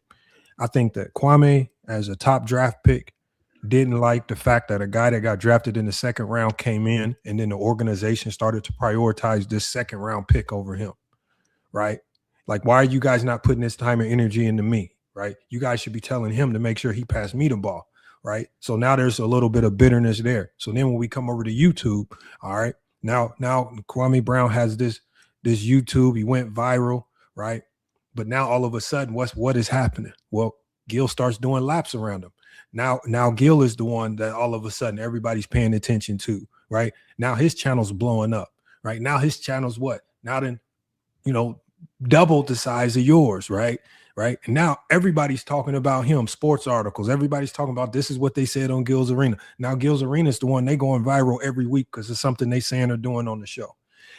I think that Kwame, as a top draft pick, didn't like the fact that a guy that got drafted in the second round came in, and then the organization started to prioritize this second round pick over him, right? Like, why are you guys not putting this time and energy into me, right? You guys should be telling him to make sure he passed me the ball, right? So now there's a little bit of bitterness there. So then when we come over to YouTube, all right, now Kwame Brown has this YouTube, he went viral, right? But now all of a sudden, what is happening? Well, Gil starts doing laps around him. Now Gil is the one that all of a sudden everybody's paying attention to, right? Now his channel's blowing up, right? Now his channel's what? Now then, double the size of yours, right? Right. And now everybody's talking about him, sports articles. Everybody's talking about this is what they said on Gil's Arena. Now Gil's Arena is the one they going viral every week because it's something they saying or doing on the show.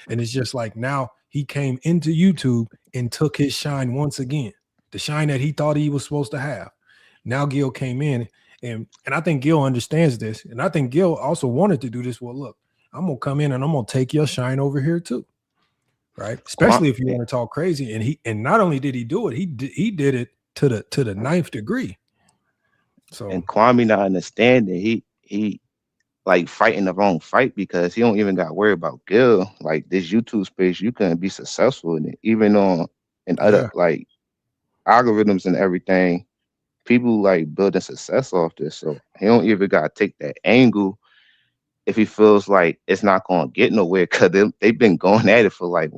And it's just like now he came into YouTube and took his shine once again, the shine that he thought he was supposed to have. Now Gil came in and I think Gil understands this. And I think Gil also wanted to do this. Well, look, I'm going to come in and I'm going to take your shine over here too. right? Especially if you want to talk crazy. And not only did he do it, he did it to the 9th degree. So and Kwame not understanding, he like fighting the wrong fight because he don't even got to worry about Gil. Like this YouTube space, you can be successful in it, even on and other like algorithms and everything. People like building success off this, so he don't even got to take that angle if he feels like it's not going to get nowhere because they've been going at it for like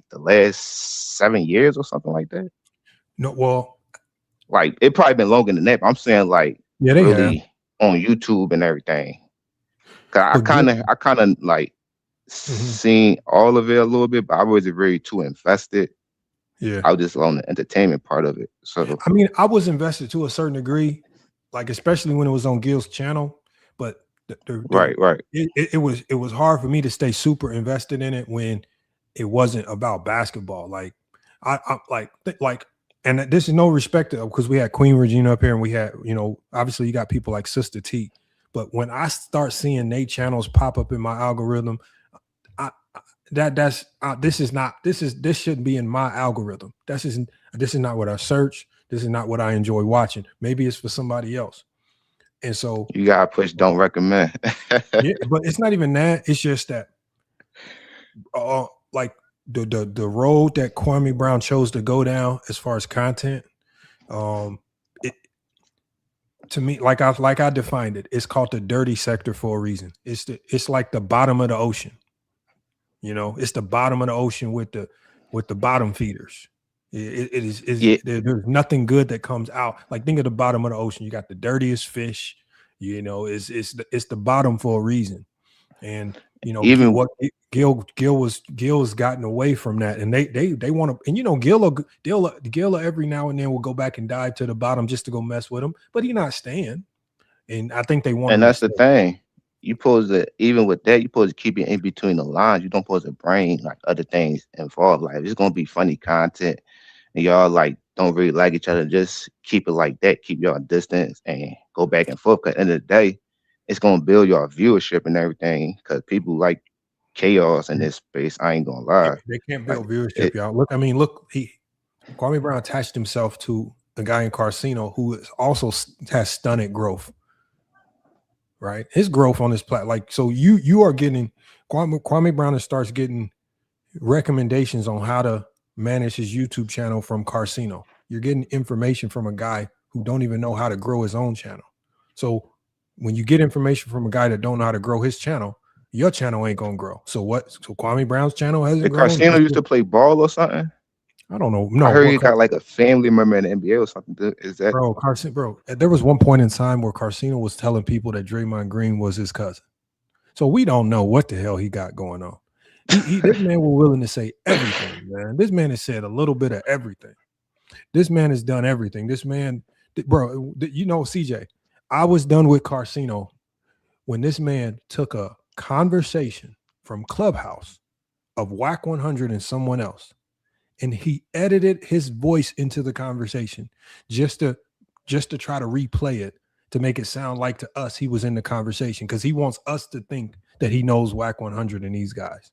the last 7 years or something like that. No, well, like it probably been longer than that. But I'm saying like they really on YouTube and everything. Cause I kind of like seen all of it a little bit, but I wasn't really too invested. Yeah, I was just on the entertainment part of it. So I mean, I was invested to a certain degree, like especially when it was on Gil's channel. But right. It was hard for me to stay super invested in it when it wasn't about basketball. Like I like, and this is no respect to, because we had Queen Regina up here, and we had, obviously you got people like Sister T. But when I start seeing Nate channels pop up in my algorithm, this shouldn't be in my algorithm. This is not what I search. This is not what I enjoy watching. Maybe it's for somebody else. And so you gotta push don't recommend. Yeah, but it's not even that. It's just that like the road that Kwame Brown chose to go down as far as content, to me, like I defined it, it's called the dirty sector for a reason. It's like the bottom of the ocean. It's the bottom of the ocean with the bottom feeders. There's nothing good that comes out. Like think of the bottom of the ocean. You got the dirtiest fish. It's the bottom for a reason. And even what Gil's gotten away from that, and they want to. And Gil every now and then will go back and dive to the bottom just to go mess with him, but he's not staying. And I think they want. And that's the thing. You supposed to, even with that, you supposed to keep it in between the lines. You don't supposed to bring like other things involved. Like it's gonna be funny content, and y'all like don't really like each other. Just keep it like that. Keep y'all distance and go back and forth. Because at the end of the day, it's gonna build your viewership and everything. Because people like chaos in this space. I ain't gonna lie. They can't build viewership, y'all. Look, Kwame Brown attached himself to a guy in Karceno who also has stunted growth. Right, his growth on this platform, like so, you are getting Kwame Brown starts getting recommendations on how to manage his YouTube channel from Karceno. You're getting information from a guy who don't even know how to grow his own channel. So when you get information from a guy that don't know how to grow his channel, your channel ain't gonna grow. So what? So Kwame Brown's channel hasn't grown. Karceno used to play ball or something. I don't know. No, I heard he got like a family member in the NBA or something. Is that bro? There was one point in time where Karceno was telling people that Draymond Green was his cousin. So we don't know what the hell he got going on. This man was willing to say everything, man. This man has said a little bit of everything. This man has done everything. This man, bro, CJ, I was done with Karceno when this man took a conversation from Clubhouse of Whack 100 and someone else, and he edited his voice into the conversation just to try to replay it to make it sound like to us he was in the conversation because he wants us to think that he knows Whack 100 and these guys.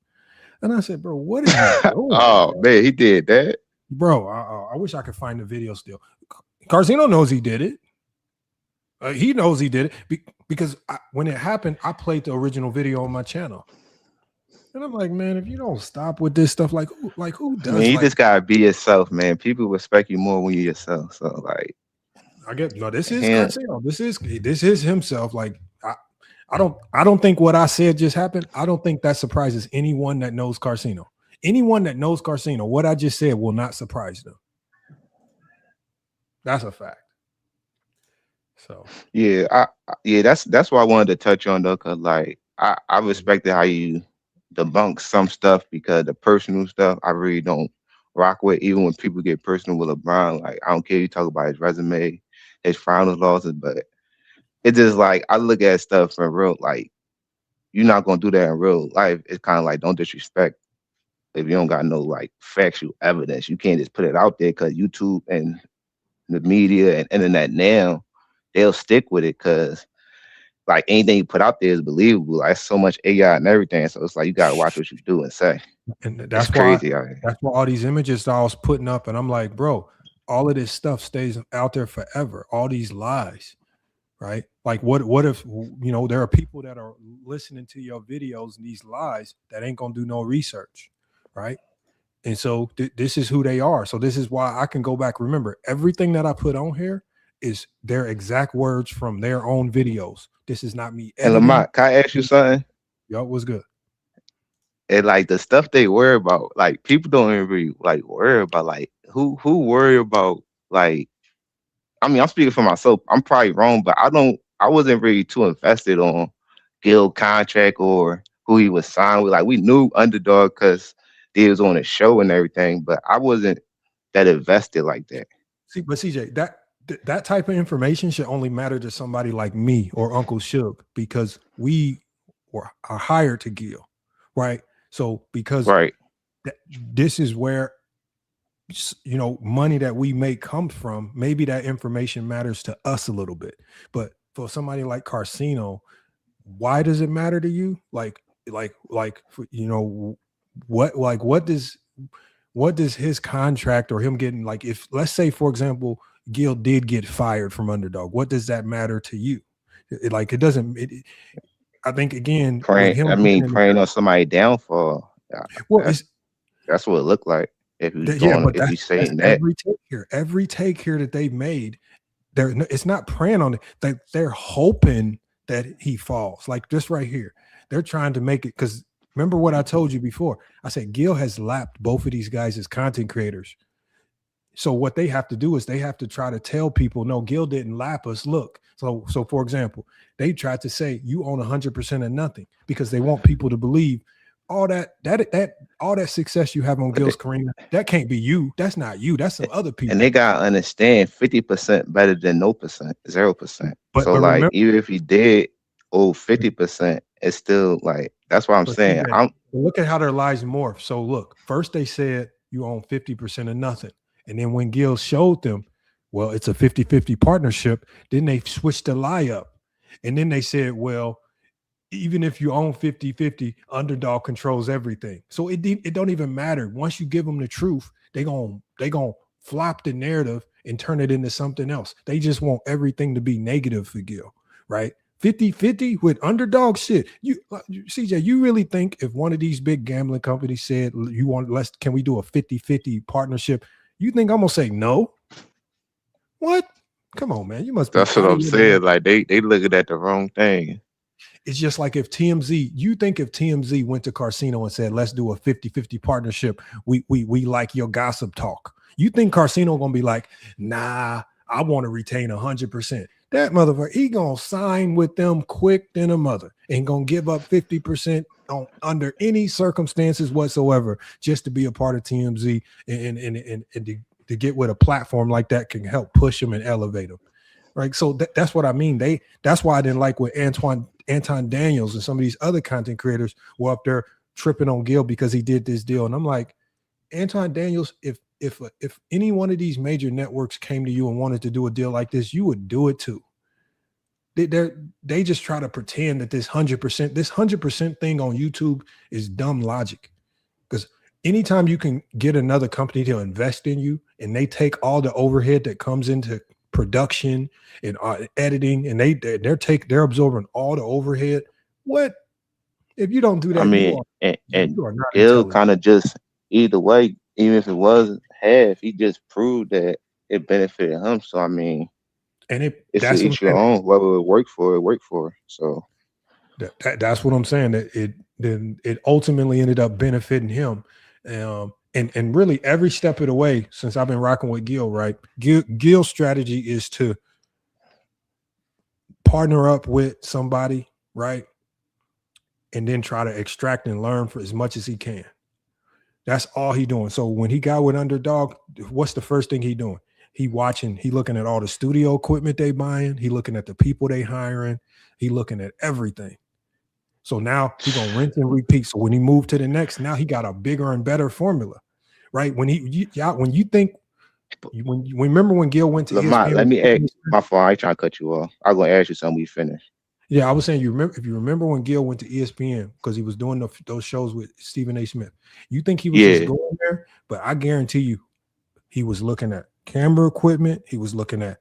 And I said, bro, what is he doing? Oh, man, he did that. Bro, I wish I could find the video still. Karceno knows he did it. He knows he did it because when it happened, I played the original video on my channel. And I'm like, man, if you don't stop with this stuff, like who does? Man, you just gotta be yourself, man. People respect you more when you're yourself. So like, I get no. This is Karceno. This is himself. Like I don't think what I said just happened. I don't think that surprises anyone that knows Karceno. Anyone that knows Karceno, what I just said will not surprise them. That's a fact. So yeah, that's why I wanted to touch on though, cause like I respected how you debunk some stuff because the personal stuff I really don't rock with. Even when people get personal with LeBron, like I don't care. You talk about his resume, his finals losses, but it's just like I look at stuff for real. Like you're not gonna do that in real life. It's kind of like don't disrespect if you don't got no like factual evidence. You can't just put it out there because YouTube and the media and internet now they'll stick with it because like anything you put out there is believable. Like so much AI and everything. So it's like you gotta watch what you do and say. And It's that's why crazy out here. that's why all these images that I was putting up, and I'm like, bro, all of this stuff stays out there forever. All these lies, right? Like, what if there are people that are listening to your videos and these lies that ain't gonna do no research, right? And so this is who they are. So this is why I can go back. Remember, everything that I put on here is their exact words from their own videos. This is not me And editing. Lamont, can I ask you something? Yo, what's good? And like the stuff they worry about, like people don't even really like worry about like who worry about like. I mean, I'm speaking for myself. I'm probably wrong, but I wasn't really too invested on Gil contract or who he was signed with. Like we knew Underdog because he was on the show and everything, but I wasn't that invested like that. See, but CJ, that type of information should only matter to somebody like me or Uncle Suge because we are hired to Gil, right? So because this is where money that we make comes from, maybe that information matters to us a little bit. But for somebody like Karceno, why does it matter to you? What does his contract or him getting, like, if let's say for example Gil did get fired from Underdog, what does that matter to you? It doesn't. I think again, praying on somebody downfall. Well, that's what it looked like. If you that's saying that every take here that they've made, it's not praying on it. They're hoping that he falls. Like this right here, they're trying to make it, because remember what I told you before. I said Gil has lapped both of these guys as content creators. So what they have to do is they have to try to tell people, no, Gil didn't lap us. Look, so for example, they tried to say you own 100% of nothing because they want people to believe all that success you have on Gil's career, that can't be you. That's not you. That's some other people. And they gotta understand 50% better than 0%. So like remember, even if he did 50%, it's still like, that's what I'm saying. Look at how their lives morph. So look, first they said you own 50% of nothing. And then when Gil showed them, well, it's a 50-50 partnership, then they switched the lie up. And then they said, well, even if you own 50-50, Underdog controls everything. So it don't even matter. Once you give them the truth, they gonna flop the narrative and turn it into something else. They just want everything to be negative for Gil, right? 50-50 with Underdog shit. CJ, you really think if one of these big gambling companies said can we do a 50-50 partnership, you think I'm gonna say no? What? Come on, man. You must be. That's what I'm saying. Like they looking at the wrong thing. It's just like if TMZ went to Karceno and said, let's do a 50-50 partnership. We like your gossip talk. You think Karceno gonna be like, nah, I want to retain 100%. That motherfucker, he gonna sign with them quick than a mother and gonna give up 50% under any circumstances whatsoever just to be a part of TMZ and to get with a platform like that can help push him and elevate him. Right. So that's what I mean. That's why I didn't like what Anton Daniels and some of these other content creators were up there tripping on Gil because he did this deal. And I'm like, Anton Daniels, if any one of these major networks came to you and wanted to do a deal like this, you would do it too. They just try to pretend that this 100% thing on YouTube is dumb logic. Because anytime you can get another company to invest in you and they take all the overhead that comes into production and editing, and they're absorbing all the overhead. What if you don't do that? I mean, you are not Gil kind of just either way, even if it wasn't half, he just proved that it benefited him. So I mean, and it's to each your own. Whether it worked for. So that's what I'm saying. That it ultimately ended up benefiting him. And really every step of the way since I've been rocking with Gil, right? Gil's strategy is to partner up with somebody, right? And then try to extract and learn for as much as he can. That's all he doing. So when he got with Underdog, what's the first thing he doing? He looking at all the studio equipment they buying. He looking at the people they hiring. He looking at everything. So now he gonna rinse and repeat. So when he moved to the next, now he got a bigger and better formula, right? When you remember when Gil went to Lamont, let me ask my fault. I ain't trying to cut you off. I'm gonna ask you something. We finish. Yeah, I was saying if you remember when Gil went to ESPN because he was doing those shows with Stephen A. Smith. You think he was just Yeah. going there, but I guarantee you, he was looking at camera equipment. He was looking at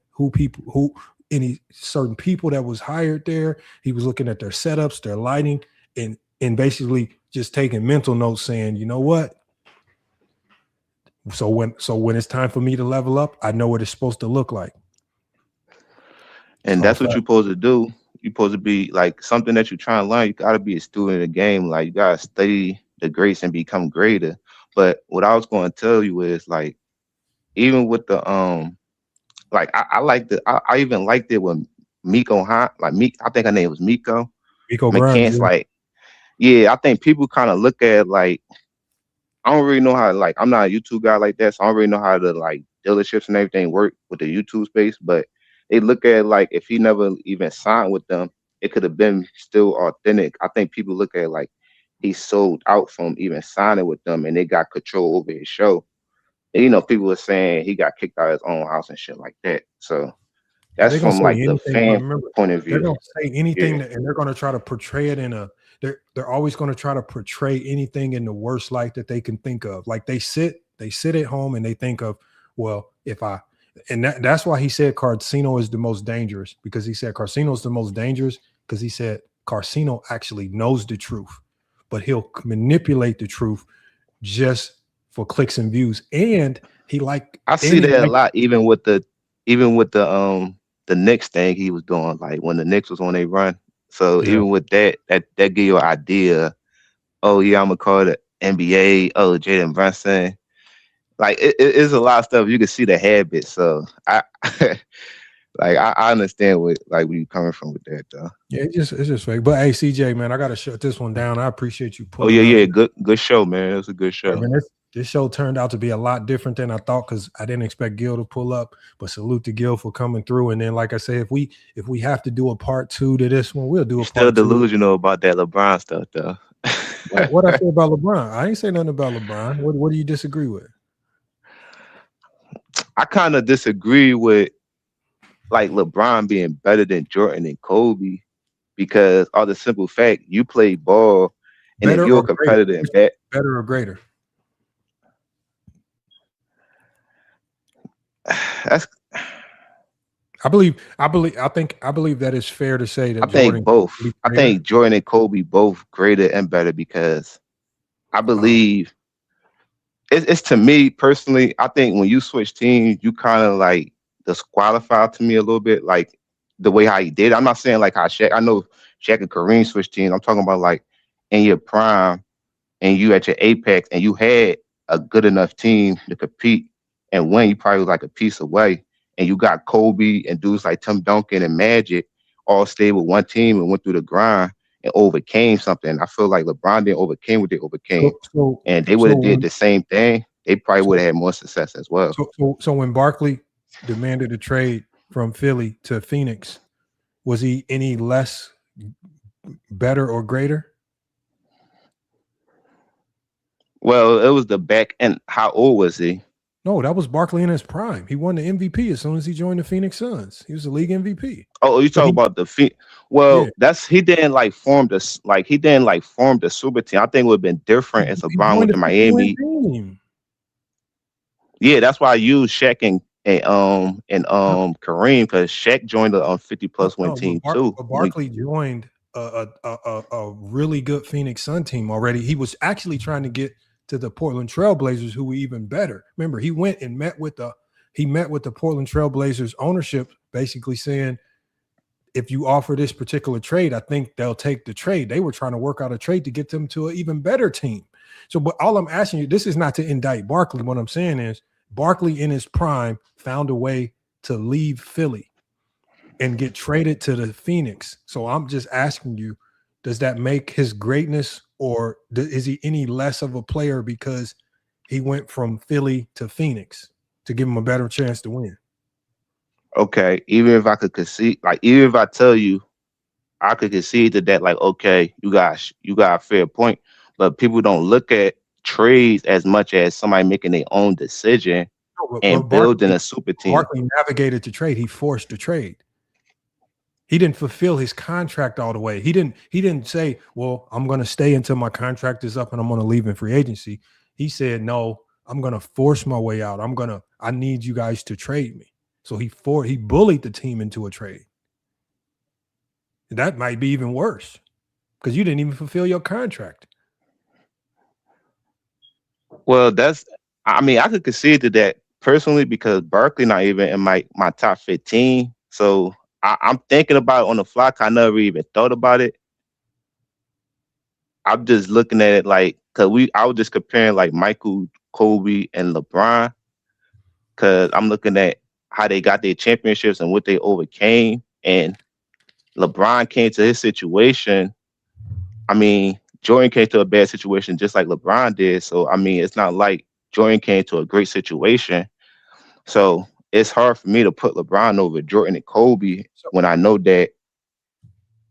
any certain people that was hired there. He was looking at their setups, their lighting, and basically just taking mental notes, saying, you know what? So when it's time for me to level up, I know what it's supposed to look like. And that's what you're supposed to do. You're supposed to be like something that you're trying to learn. You gotta be a student of the game. Like you gotta study the greats and become greater. But what I was going to tell you is like, even with the like I even liked it when Miko I think her name was Miko Grimes. McCants. Like, yeah, I think people kind of look at it like, I don't really know how, like, I'm not a YouTube guy like that, so I don't really know how the like dealerships and everything work with the YouTube space, but they look at it like if he never even signed with them, it could have been still authentic. I think people look at it like he sold out from even signing with them and they got control over his show. And, you know, people were saying he got kicked out of his own house and shit like that. So that's They're gonna from say like the anything, fan remember, point of they're view. gonna say anything Yeah. and they're gonna try to portray it in a they're always gonna try to portray anything in the worst light that they can think of. Like they sit at home and they think of, well, that's why he said Karceno is the most dangerous, because he said Karceno is the most dangerous because he said Karceno actually knows the truth, but he'll manipulate the truth just for clicks and views. And I see that a lot, even with the Knicks thing he was doing, like when the Knicks was on a run. So Yeah. even with that give you an idea. Oh yeah, I'm gonna call it NBA. Oh, Jalen Brunson. Like it's a lot of stuff. You can see the habit. So I I understand where you're coming from with that though. Yeah, it's just fake. But hey, CJ, man, I gotta shut this one down. I appreciate you Oh pulling yeah, up. good show, man. It was a good show. Yeah, man, this show turned out to be a lot different than I thought because I didn't expect Gil to pull up. But salute to Gil for coming through. And then, like I say, if we have to do a part 2 to this one, we'll do a Still part 2. delusional about that LeBron stuff though. What I say about LeBron? I ain't say nothing about LeBron. What do you disagree with? I kind of disagree with like LeBron being better than Jordan and Kobe because of the simple fact you play ball, and Better if you're or a competitor greater? in that, Better or greater? That's. I believe that it's fair to say that I think Jordan. both. Kobe I greater. think Jordan and Kobe both greater and better because I believe it's to me personally. I think when you switch teams, you kind of like disqualify to me a little bit, like the way how he did. I'm not saying like how Shaq. I know Shaq and Kareem switched teams. I'm talking about like in your prime and you at your apex and you had a good enough team to compete and win. You probably was like a piece away, and you got Kobe and dudes like Tim Duncan and Magic all stayed with one team and went through the grind and overcame something. I feel like LeBron didn't overcame what they overcame, and they would have did the same thing. They probably would have had more success as well. So when Barkley demanded a trade from Philly to Phoenix, was he any less better or greater? Well, it was the back end. How old was he? No, that was Barkley in his prime. He won the MVP as soon as he joined the Phoenix Suns. He was the league MVP. Oh, you talking about the Well, he didn't like form the super team. I think it would have been different as LeBron went to Miami. Yeah, that's why I used Shaq and Kareem, because Shaq joined the 50+ win team too. But Barkley joined a really good Phoenix Sun team already. He was actually trying to get to the Portland Trailblazers, who were even better. Remember, he went and met with the Portland Trailblazers ownership, basically saying, if you offer this particular trade, I think they'll take the trade. They were trying to work out a trade to get them to an even better team. So, but all I'm asking you, this is not to indict Barkley. What I'm saying is Barkley in his prime found a way to leave Philly and get traded to the Phoenix. So I'm just asking you, does that make his greatness, or is he any less of a player because he went from Philly to Phoenix to give him a better chance to win? Okay, even if I could concede, like even if I tell you I could concede to that, like, okay, you got a fair point, but people don't look at trades as much as somebody making their own decision and building a super team. Barkley navigated the trade. He forced the trade. He didn't fulfill his contract all the way. He didn't say, well, I'm going to stay until my contract is up and I'm going to leave in free agency. He said, no, I'm going to force my way out. I need you guys to trade me. So he bullied the team into a trade. That might be even worse because you didn't even fulfill your contract. Well, I could concede to that personally because Barkley not even in my top 15. So I'm thinking about it on the fly. I never even thought about it. I'm just looking at it like, I was just comparing like Michael, Kobe, and LeBron. Cause I'm looking at how they got their championships and what they overcame. And LeBron came to his situation. I mean, Jordan came to a bad situation just like LeBron did. So, I mean, it's not like Jordan came to a great situation. So it's hard for me to put LeBron over Jordan and Kobe when I know that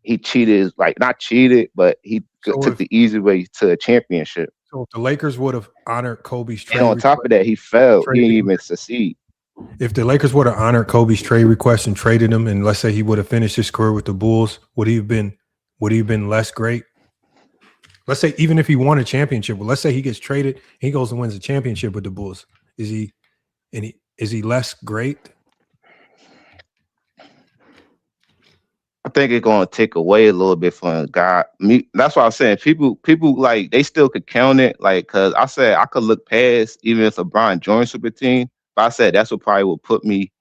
he cheated, like not cheated, but he took the easy way to a championship. So if the Lakers would have honored Kobe's trade and on top of that, he failed. He didn't even succeed. If the Lakers would have honored Kobe's trade request and traded him, and let's say he would have finished his career with the Bulls, would he have been less great? Let's say even if he won a championship, well, let's say he gets traded, he goes and wins a championship with the Bulls. Is he less great? I think it's going to take away a little bit from a guy. That's what I was saying. People like they still could count it, like because I said I could look past even if LeBron joins super team. But I said that's what probably would put me,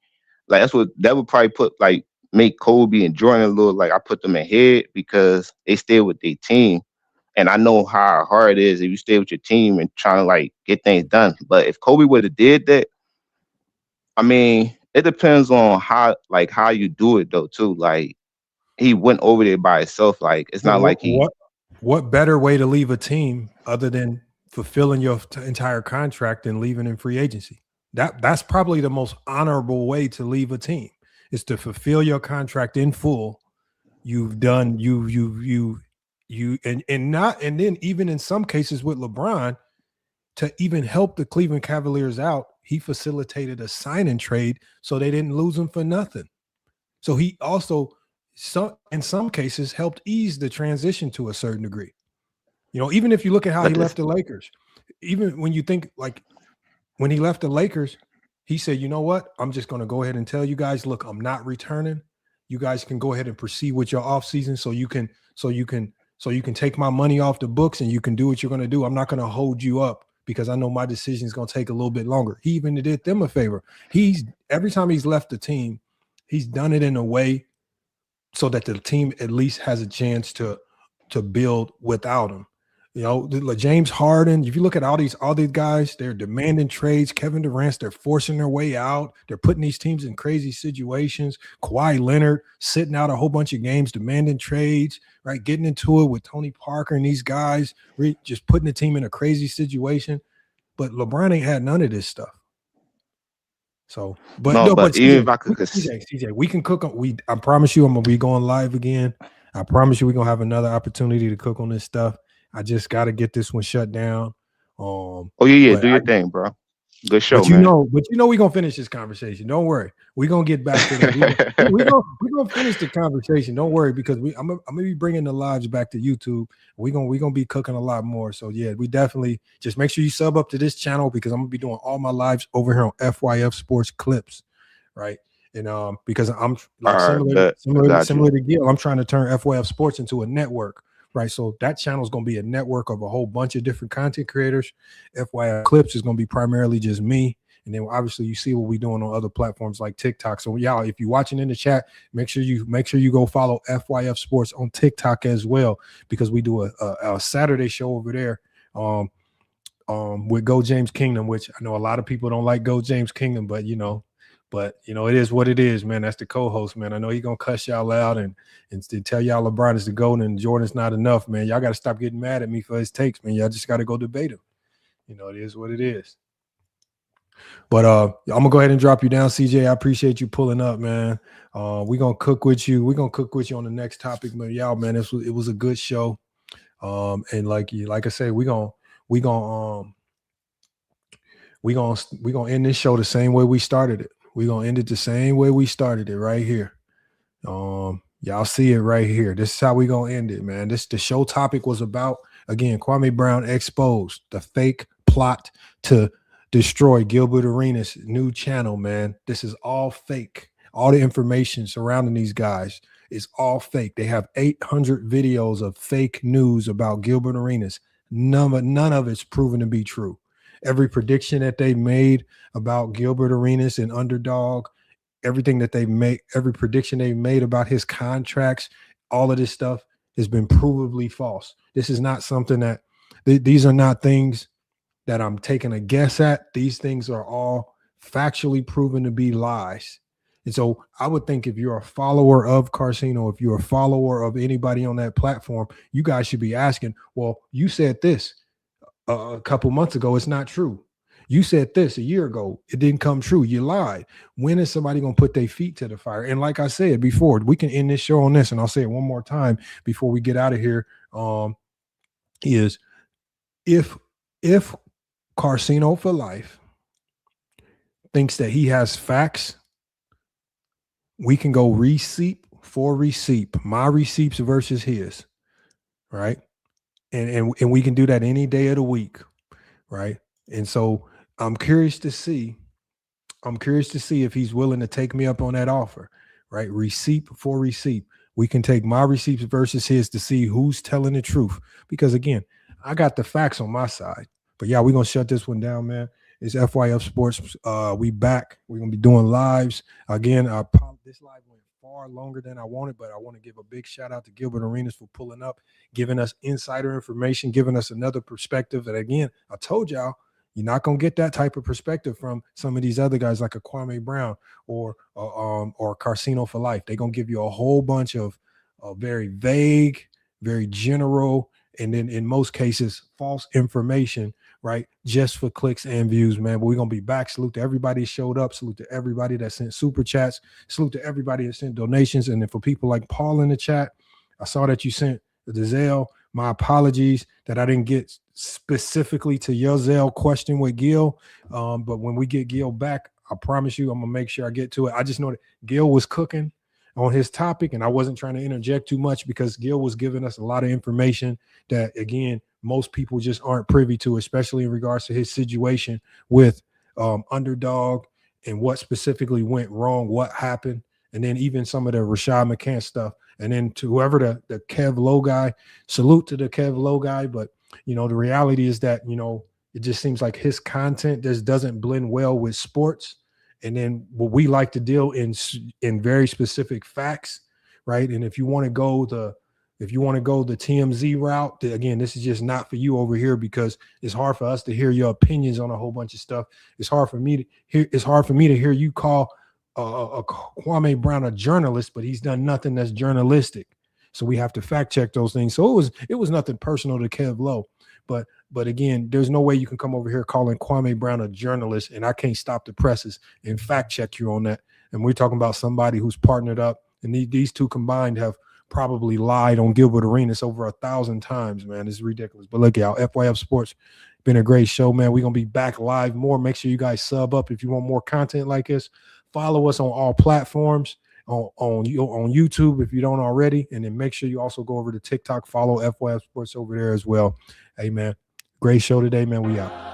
like that would probably put like make Kobe and Jordan a little like I put them ahead because they stay with their team, and I know how hard it is if you stay with your team and trying to like get things done. But if Kobe would have did that, I mean, it depends on how you do it though too, like. He went over there by himself. Like it's not like he. What better way to leave a team other than fulfilling your entire contract and leaving in free agency? That's probably the most honorable way to leave a team is to fulfill your contract in full. You've done and then even in some cases with LeBron to even help the Cleveland Cavaliers out, he facilitated a sign and trade so they didn't lose him for nothing. So he also. In some cases, helped ease the transition to a certain degree. You know, even if you look at how he left the Lakers, even when you think like when he left the Lakers, he said, you know what? I'm just going to go ahead and tell you guys, look, I'm not returning. You guys can go ahead and proceed with your offseason so you can take my money off the books and you can do what you're going to do. I'm not going to hold you up because I know my decision is going to take a little bit longer. He even did them a favor. Every time he's left the team, he's done it in a way so that the team at least has a chance to build without him. You know, James Harden, if you look at all these guys, they're demanding trades. Kevin Durant, they're forcing their way out. They're putting these teams in crazy situations. Kawhi Leonard sitting out a whole bunch of games, demanding trades, right? Getting into it with Tony Parker and these guys, just putting the team in a crazy situation. But LeBron ain't had none of this stuff. So, but even if I could, CJ, we can cook on. I promise you, I'm gonna be going live again. I promise you, we're gonna have another opportunity to cook on this stuff. I just got to get this one shut down. Do your thing, bro. Good show, but you know, we're gonna finish this conversation. Don't worry, we're gonna get back to that. We're gonna finish the conversation. Don't worry, because I'm gonna be bringing the lives back to YouTube. We're gonna be cooking a lot more. So yeah, we definitely just make sure you sub up to this channel because I'm gonna be doing all my lives over here on FYF Sports Clips, right? And because I'm like similar to Gil, I'm trying to turn FYF Sports into a network. Right, so that channel is going to be a network of a whole bunch of different content creators. FYI Clips is going to be primarily just me, and then obviously you see what we're doing on other platforms like TikTok. So y'all, if you're watching in the chat, make sure you go follow FYF Sports on TikTok as well because we do a Saturday show over there with Go James Kingdom, which I know a lot of people don't like Go James Kingdom, but you know, it is what it is, man. That's the co-host, man. I know he's gonna cuss y'all out and tell y'all LeBron is the GOAT and Jordan's not enough, man. Y'all got to stop getting mad at me for his takes, man. Y'all just got to go debate him. You know, it is what it is. But I'm gonna go ahead and drop you down, CJ. I appreciate you pulling up, man. We're gonna cook with you. We're gonna cook with you on the next topic, man. Y'all, man, it was a good show. And like I said, we're gonna end this show the same way we started it. We're going to end it the same way we started it right here. Y'all see it right here. This is how we gonna end it, man. The show topic was about, again, Kwame Brown exposed the fake plot to destroy Gilbert Arenas' new channel, man. This is all fake. All the information surrounding these guys is all fake. They have 800 videos of fake news about Gilbert Arenas. None of it's proven to be true. Every prediction that they made about Gilbert Arenas and Underdog, everything that they made, every prediction they made about his contracts, all of this stuff has been provably false. This is not something that these are not things that I'm taking a guess at. These things are all factually proven to be lies. And so I would think if you're a follower of Karceno, if you're a follower of anybody on that platform, you guys should be asking, well, you said this a couple months ago. It's not true. You said this a year ago. It didn't come true. You lied. When is somebody going to put their feet to the fire? And like I said before, we can end this show on this, and I'll say it one more time before we get out of here, is if Karceno4life thinks that he has facts, we can go receipt for receipt, my receipts versus his, right? And we can do that any day of the week, right? And so I'm curious to see if he's willing to take me up on that offer, right? Receipt for receipt. We can take my receipts versus his to see who's telling the truth. Because again, I got the facts on my side. But yeah, we're gonna shut this one down, man. It's FYF Sports. We back. We're gonna be doing lives again. This live went far longer than I wanted, but I want to give a big shout out to Gilbert Arenas for pulling up, giving us insider information, giving us another perspective. And again, I told y'all, you're not gonna get that type of perspective from some of these other guys like a Kwame Brown or Karceno4life. They're gonna give you a whole bunch of very vague, very general, and then in most cases false information, right? Just for clicks and views, man. But we're gonna be back. Salute to everybody that showed up. Salute to everybody that sent super chats. Salute to everybody that sent donations. And then for people like Paul in the chat, I saw that you sent the Zelle. My apologies that I didn't get specifically to your Zelle question with Gil. But when we get Gil back, I promise you I'm gonna make sure I get to it. I just know that Gil was cooking on his topic, and I wasn't trying to interject too much because Gil was giving us a lot of information that, again, most people just aren't privy to, especially in regards to his situation with Underdog and what specifically went wrong, what happened, and then even some of the Rashad McCants stuff. And then to whoever the Kev Low guy, salute to the Kev Low guy. But, you know, the reality is that, you know, it just seems like his content just doesn't blend well with sports. And then what we like to deal in very specific facts, right? And if you want to go the TMZ route, again, this is just not for you over here because it's hard for us to hear your opinions on a whole bunch of stuff. It's hard for me to hear you call a Kwame Brown a journalist, but he's done nothing that's journalistic. So we have to fact check those things. So it was nothing personal to Kev Low, but again, there's no way you can come over here calling Kwame Brown a journalist, and I can't stop the presses and fact check you on that. And we're talking about somebody who's partnered up, and these two combined have probably lied on Gilbert Arenas over 1,000 times, man. It's ridiculous. But look, y'all, FYF Sports, been a great show, man. We're going to be back live more. Make sure you guys sub up if you want more content like this. Follow us on all platforms, on YouTube if you don't already. And then make sure you also go over to TikTok, follow FYF Sports over there as well. Hey, man, great show today, man. We out.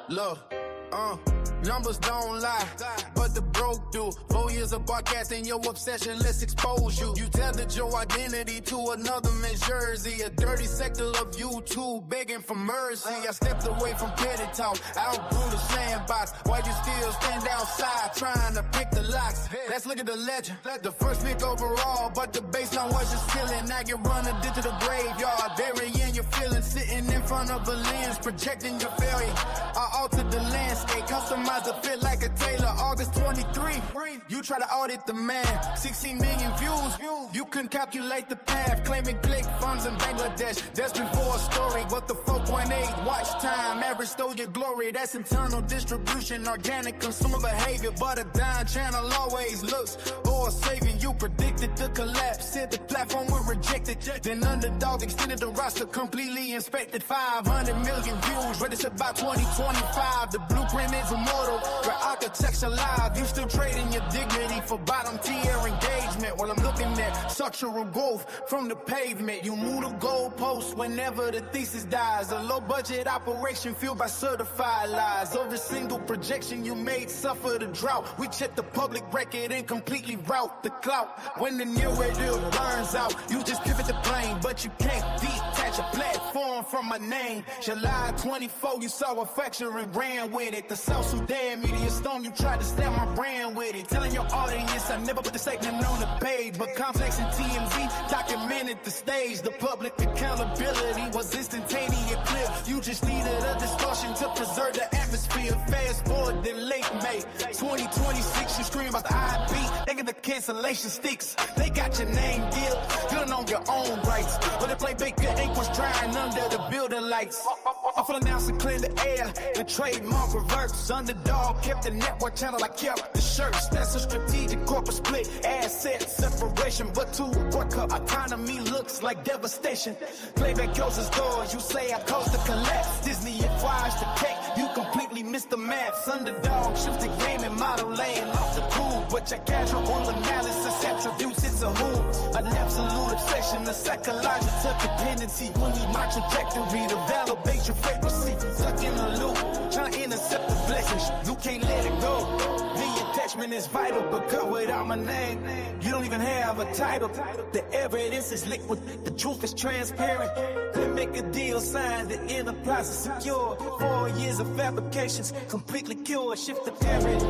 Look, numbers don't lie, but the broke do. 4 years of broadcasting your obsession, let's expose you. You tethered your identity to another man's jersey. A dirty sector of YouTube begging for mercy. I stepped away from petty talk, outgrew the sandbox. While you still stand outside trying to pick the locks. Let's look at the legend. The first pick overall, but the baseline was just killing. Now you run a digital graveyard, burying your feelings, sitting in front of a lens, projecting your failure. I altered the landscape, customized the fit like a tailor. August 23, you try to audit the man. 16 million views, you can calculate the path. Claiming click funds in Bangladesh, that's before a story. But the 4.8 watch time, average stole your glory. That's internal distribution, organic consumer behavior. But a dying channel always looks for a savior. You predicted the collapse, said the platform would reject it. Then Underdog extended the roster, completely inspected. 5 500 million views, registered by 2025. The blueprint is immortal, where architects alive. You still trading your dignity for bottom tier engagement. While I'm looking at structural growth from the pavement. You move the goalposts whenever the thesis dies. A low budget operation fueled by certified lies. Every single projection you made suffer the drought. We check the public record and completely route the clout. When the narrative burns out, you just pivot the plane, but you can't detach a platform from my name. July 24, you saw a fracture and ran with it. The South Sudan media storm, you tried to stab my brand with it. Telling your audience I never put the segment on the page, but Complex and TMZ documented the stage. The public accountability was instantaneous clip. You just needed a distortion to preserve the atmosphere. Fast forward to late May 2026, you scream about the IP. They get the cancellation sticks. They got your name, Gil. You don't know your own rights. But the Playmaker ink was drying under the building lights. I'm feeling now to clear the air. The trademark reverse. Underdog kept the network channel. I kept the shirts. That's a strategic corporate split. Asset separation, but to work up autonomy looks like devastation. Playback closes doors. You say I caused the collapse. Disney acquires the cake. You completely missed the maths. Underdog shifts the game and model laying off the pool. But your casual analysis attributes it's a who. An absolute obsession, a psychological dependency. You need my trajectory to validate your frequency. Stuck in a loop, trying to intercept the blessings. You can't let it go. The attachment is vital, but cut without my name. You don't even have a title. The evidence is liquid, the truth is transparent. Couldn't make a deal signed, the enterprise is secure. 4 years of fabrications, completely cured. Shift the parent.